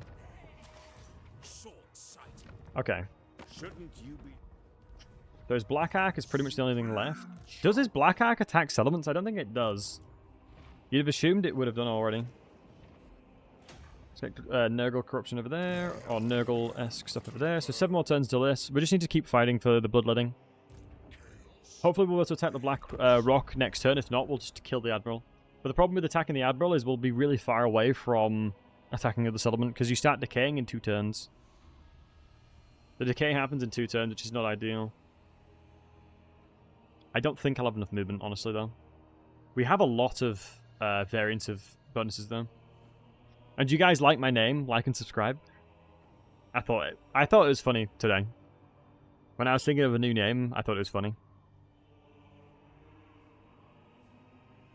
Okay. There's Black Ark is pretty much the only thing left. Does his Black Ark attack settlements? I don't think it does. You'd have assumed it would have done already. Let's get Nurgle corruption over there, or Nurgle-esque stuff over there. So 7 more turns till this. We just need to keep fighting for the bloodletting. Hopefully we'll be able to attack the Black Rock next turn. If not, we'll just kill the Admiral. But the problem with attacking the Admiral is we'll be really far away from attacking the settlement, because you start decaying in 2 turns. The decay happens in 2 turns, which is not ideal. I don't think I'll have enough movement, honestly, though. We have a lot of variants of bonuses, though. And do you guys like my name? Like and subscribe. I thought it was funny today. When I was thinking of a new name, I thought it was funny.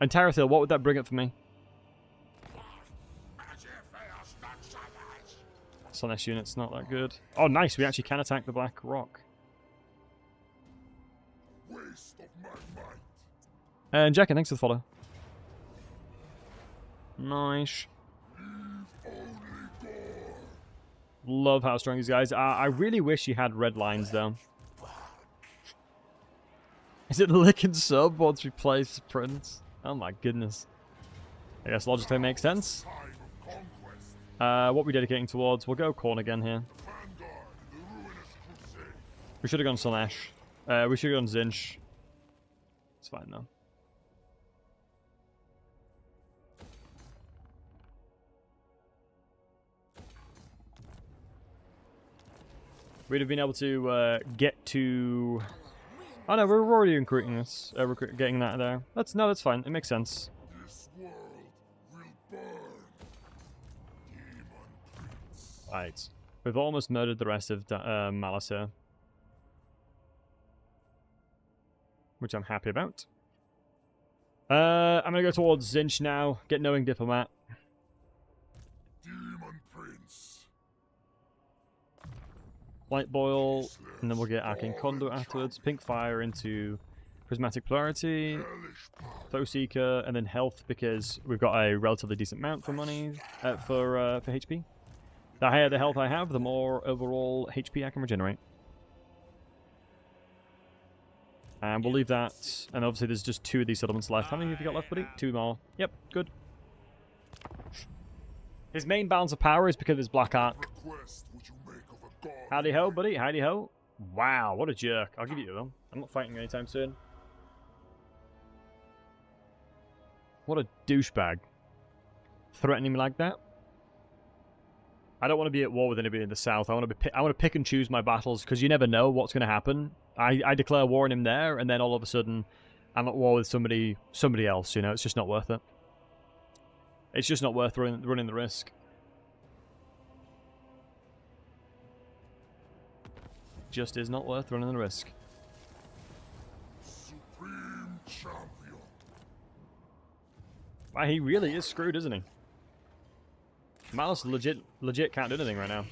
And Terrathil, what would that bring up for me? Slanesh unit's not that good. Oh, nice. We actually can attack the Black Rock. And Jackin, thanks for the follow. Nice. Love how strong these guys are. I really wish he had red lines, though. Is it the lick and sub once we play Prince? Oh my goodness. I guess logically makes sense. What we dedicating towards? We'll go Corn again here. We should have gone Slanesh. We should have gone Zinch. It's fine, though. We'd have been able to get to... Oh no, we're already recruiting this. Getting that there. That's fine. It makes sense. This world will burn. Demon Prince. Right. We've almost murdered the rest of Malice here. Which I'm happy about. I'm going to go towards Zinch now. Get Knowing Diplomat. Demon Prince. Light Boil, and then we'll get Arcane Conduit afterwards. Pink Fire into Prismatic Polarity, Foe Seeker, and then Health, because we've got a relatively decent mount for money, for HP. The higher the health I have, the more overall HP I can regenerate. And we'll leave that, and obviously there's just 2 of these settlements left. How many have you got left, buddy? 2 more. Yep, good. His main balance of power is because of his Black Ark. Howdy ho, buddy. Howdy ho. Wow, what a jerk. I'll give you to them. I'm not fighting anytime soon. What a douchebag. Threatening me like that. I don't want to be at war with anybody in the south. I want to pick and choose my battles, because you never know what's going to happen. I declare war on him there, and then all of a sudden I'm at war with somebody else. You know, it's just not worth it. It's just not worth running the risk. Just is not worth running the risk. Supreme champion. Wow, he really is screwed, isn't he? Malice legit can't do anything right now.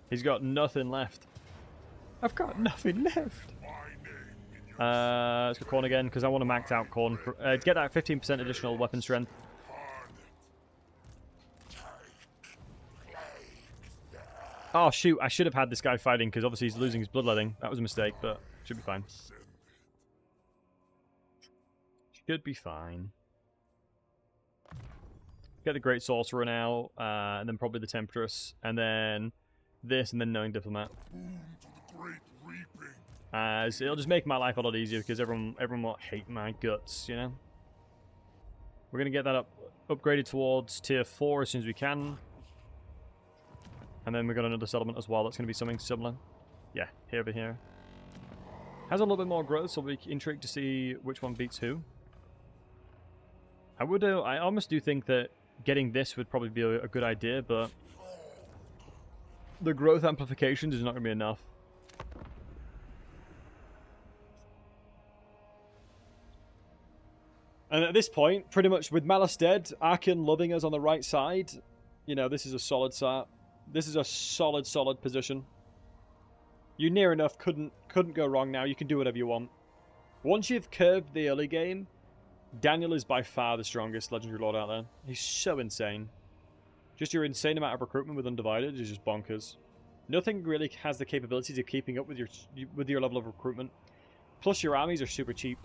He's got nothing left. I've got nothing left. Let's go Corn again, because I want to max out Corn. To get that 15% additional weapon strength. Oh shoot, I should have had this guy fighting, because obviously he's losing his bloodletting. That was a mistake, but should be fine. Should be fine. Get the Great Sorcerer now, and then probably the Temptress, and then this, and then Knowing Diplomat. So it'll just make my life a lot easier, because everyone will hate my guts, you know? We're going to get that upgraded towards tier 4 as soon as we can. And then we've got another settlement as well. That's going to be something similar. Yeah, over here. Has a little bit more growth, so we'll be intrigued to see which one beats who. I almost do think that getting this would probably be a good idea, but the growth amplifications is not going to be enough. And at this point, pretty much with Malice dead, Arkin loving us on the right side, you know, this is a solid start. This is a solid position. You near enough couldn't go wrong now. You can do whatever you want. Once you've curved the early game, Daniel is by far the strongest Legendary Lord out there. He's so insane. Just your insane amount of recruitment with Undivided is just bonkers. Nothing really has the capabilities of keeping up with your level of recruitment. Plus your armies are super cheap.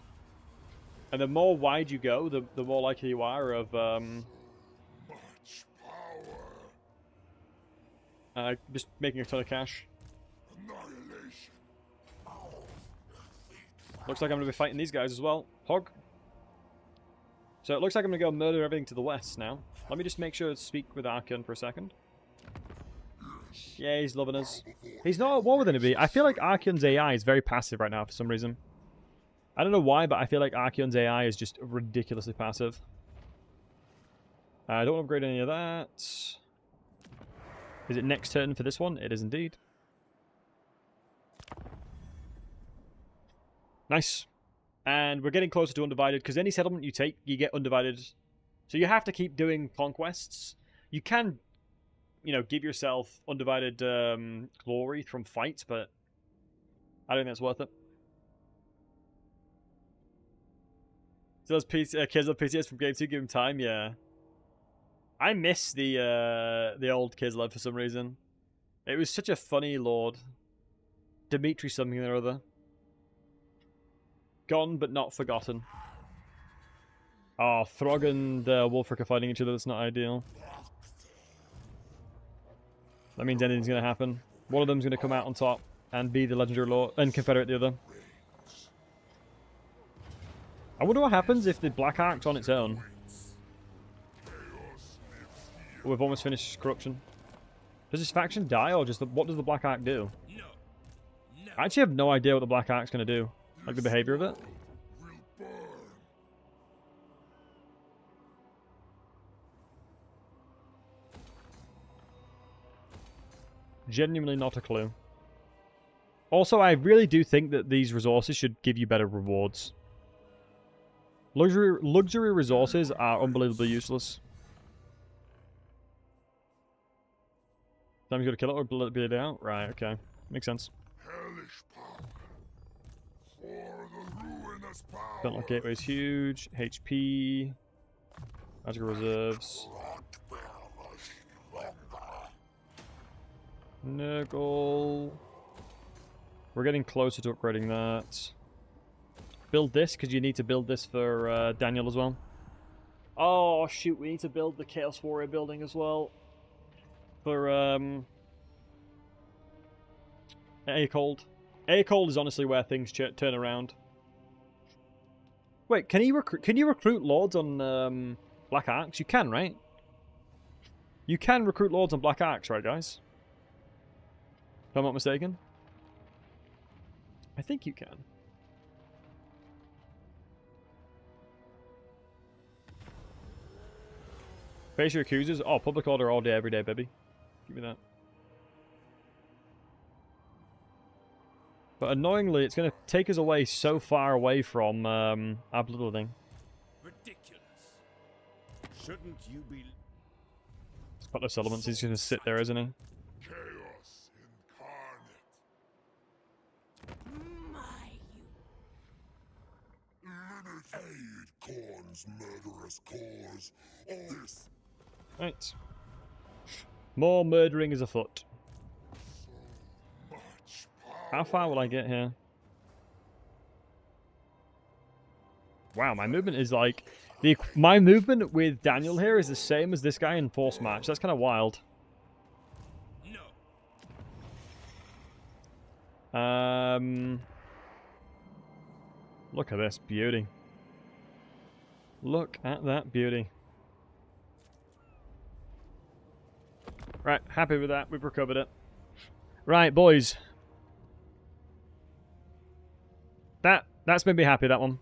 And the more wide you go, the more likely you are of Much power. just making a ton of cash. Annihilation. Looks like I'm going to be fighting these guys as well. Hog. So it looks like I'm going to go murder everything to the west now. Let me just make sure to speak with Arkin for a second. Yeah, he's loving us. He's not at war with anybody. I feel like Arkin's AI is very passive right now for some reason. I don't know why, but I feel like Archeon's AI is just ridiculously passive. I don't want to upgrade any of that. Is it next turn for this one? It is indeed. Nice. And we're getting closer to Undivided, because any settlement you take, you get Undivided. So you have to keep doing conquests. You can, you know, give yourself Undivided glory from fights, but I don't think that's worth it. So those kids on PCS from Game 2 give him time, yeah. I miss the old Kislev for some reason. It was such a funny lord. Dimitri something or other. Gone but not forgotten. Oh, Throg and Wolfric are fighting each other. That's not ideal. That means anything's going to happen. One of them's going to come out on top and be the Legendary Lord and Confederate the other. I wonder what happens if the Black Arc's on its own. We've almost finished Corruption. Does this faction die, or just what does the Black Arc do? I actually have no idea what the Black Arc's going to do. Like the behavior of it. Genuinely not a clue. Also, I really do think that these resources should give you better rewards. Luxury resources are unbelievably useless. Time you got to kill it or bleed it out? Right, okay. Makes sense. Hellish power. For the ruinous power. Don't gateway is huge. HP. Magical reserves. Nurgle. We're getting closer to upgrading that. Build this, because you need to build this for Daniel as well. Oh, shoot, we need to build the Chaos Warrior building as well. For, Aircold. Aircold is honestly where things turn around. Wait, can you recruit lords on Black Arcs? You can, right? You can recruit lords on Black Arcs, right, guys? If I'm not mistaken. I think you can. Face your accusers. Oh, public order all day, every day, baby. Give me that. But annoyingly, it's going to take us away so far away from our bloodletting. Ridiculous. Shouldn't you be... Spotless Elements, he's going to sit there, isn't he? Chaos incarnate. Aid Khorne's murderous cause. All this. Right. More murdering is afoot. So much power. How far will I get here? Wow, my movement is like... My movement with Daniel here is the same as this guy in Force Match. That's kind of wild. No. Look at this beauty. Look at that beauty. Right, happy with that. We've recovered it. Right, boys. That's made me happy, that one.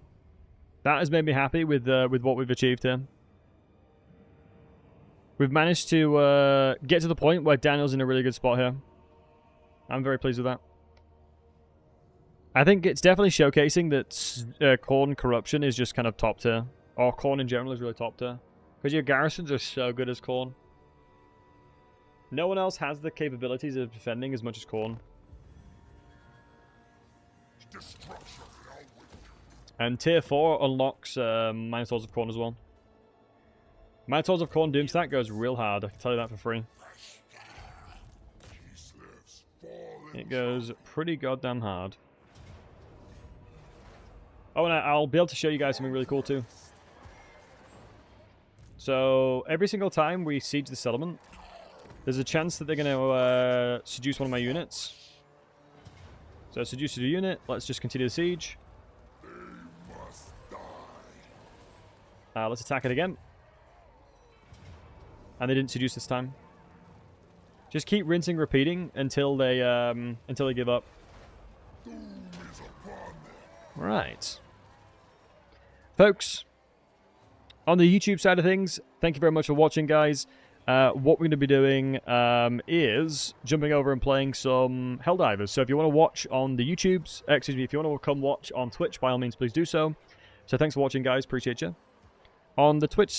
That has made me happy with what we've achieved here. We've managed to get to the point where Daniel's in a really good spot here. I'm very pleased with that. I think it's definitely showcasing that Khorne corruption is just kind of top tier. Or Khorne in general is really top tier. Because your garrisons are so good as Khorne. No one else has the capabilities of defending as much as Khorne. And tier 4 unlocks Minotaurs of Khorne as well. Minotaurs of Khorne Doomstack goes real hard, I can tell you that for free. It goes pretty goddamn hard. Oh, and I'll be able to show you guys something really cool too. So, every single time we siege the settlement, there's a chance that they're going to seduce one of my units. So, seduce a unit, let's just continue the siege. Let's attack it again. And they didn't seduce this time. Just keep rinsing, repeating until they give up. Right, folks. On the YouTube side of things, thank you very much for watching, guys. What we're going to be doing is jumping over and playing some Helldivers. So if you want to watch on the YouTubes, excuse me, if you want to come watch on Twitch, by all means, please do so. So thanks for watching, guys. Appreciate you. On the Twitch side.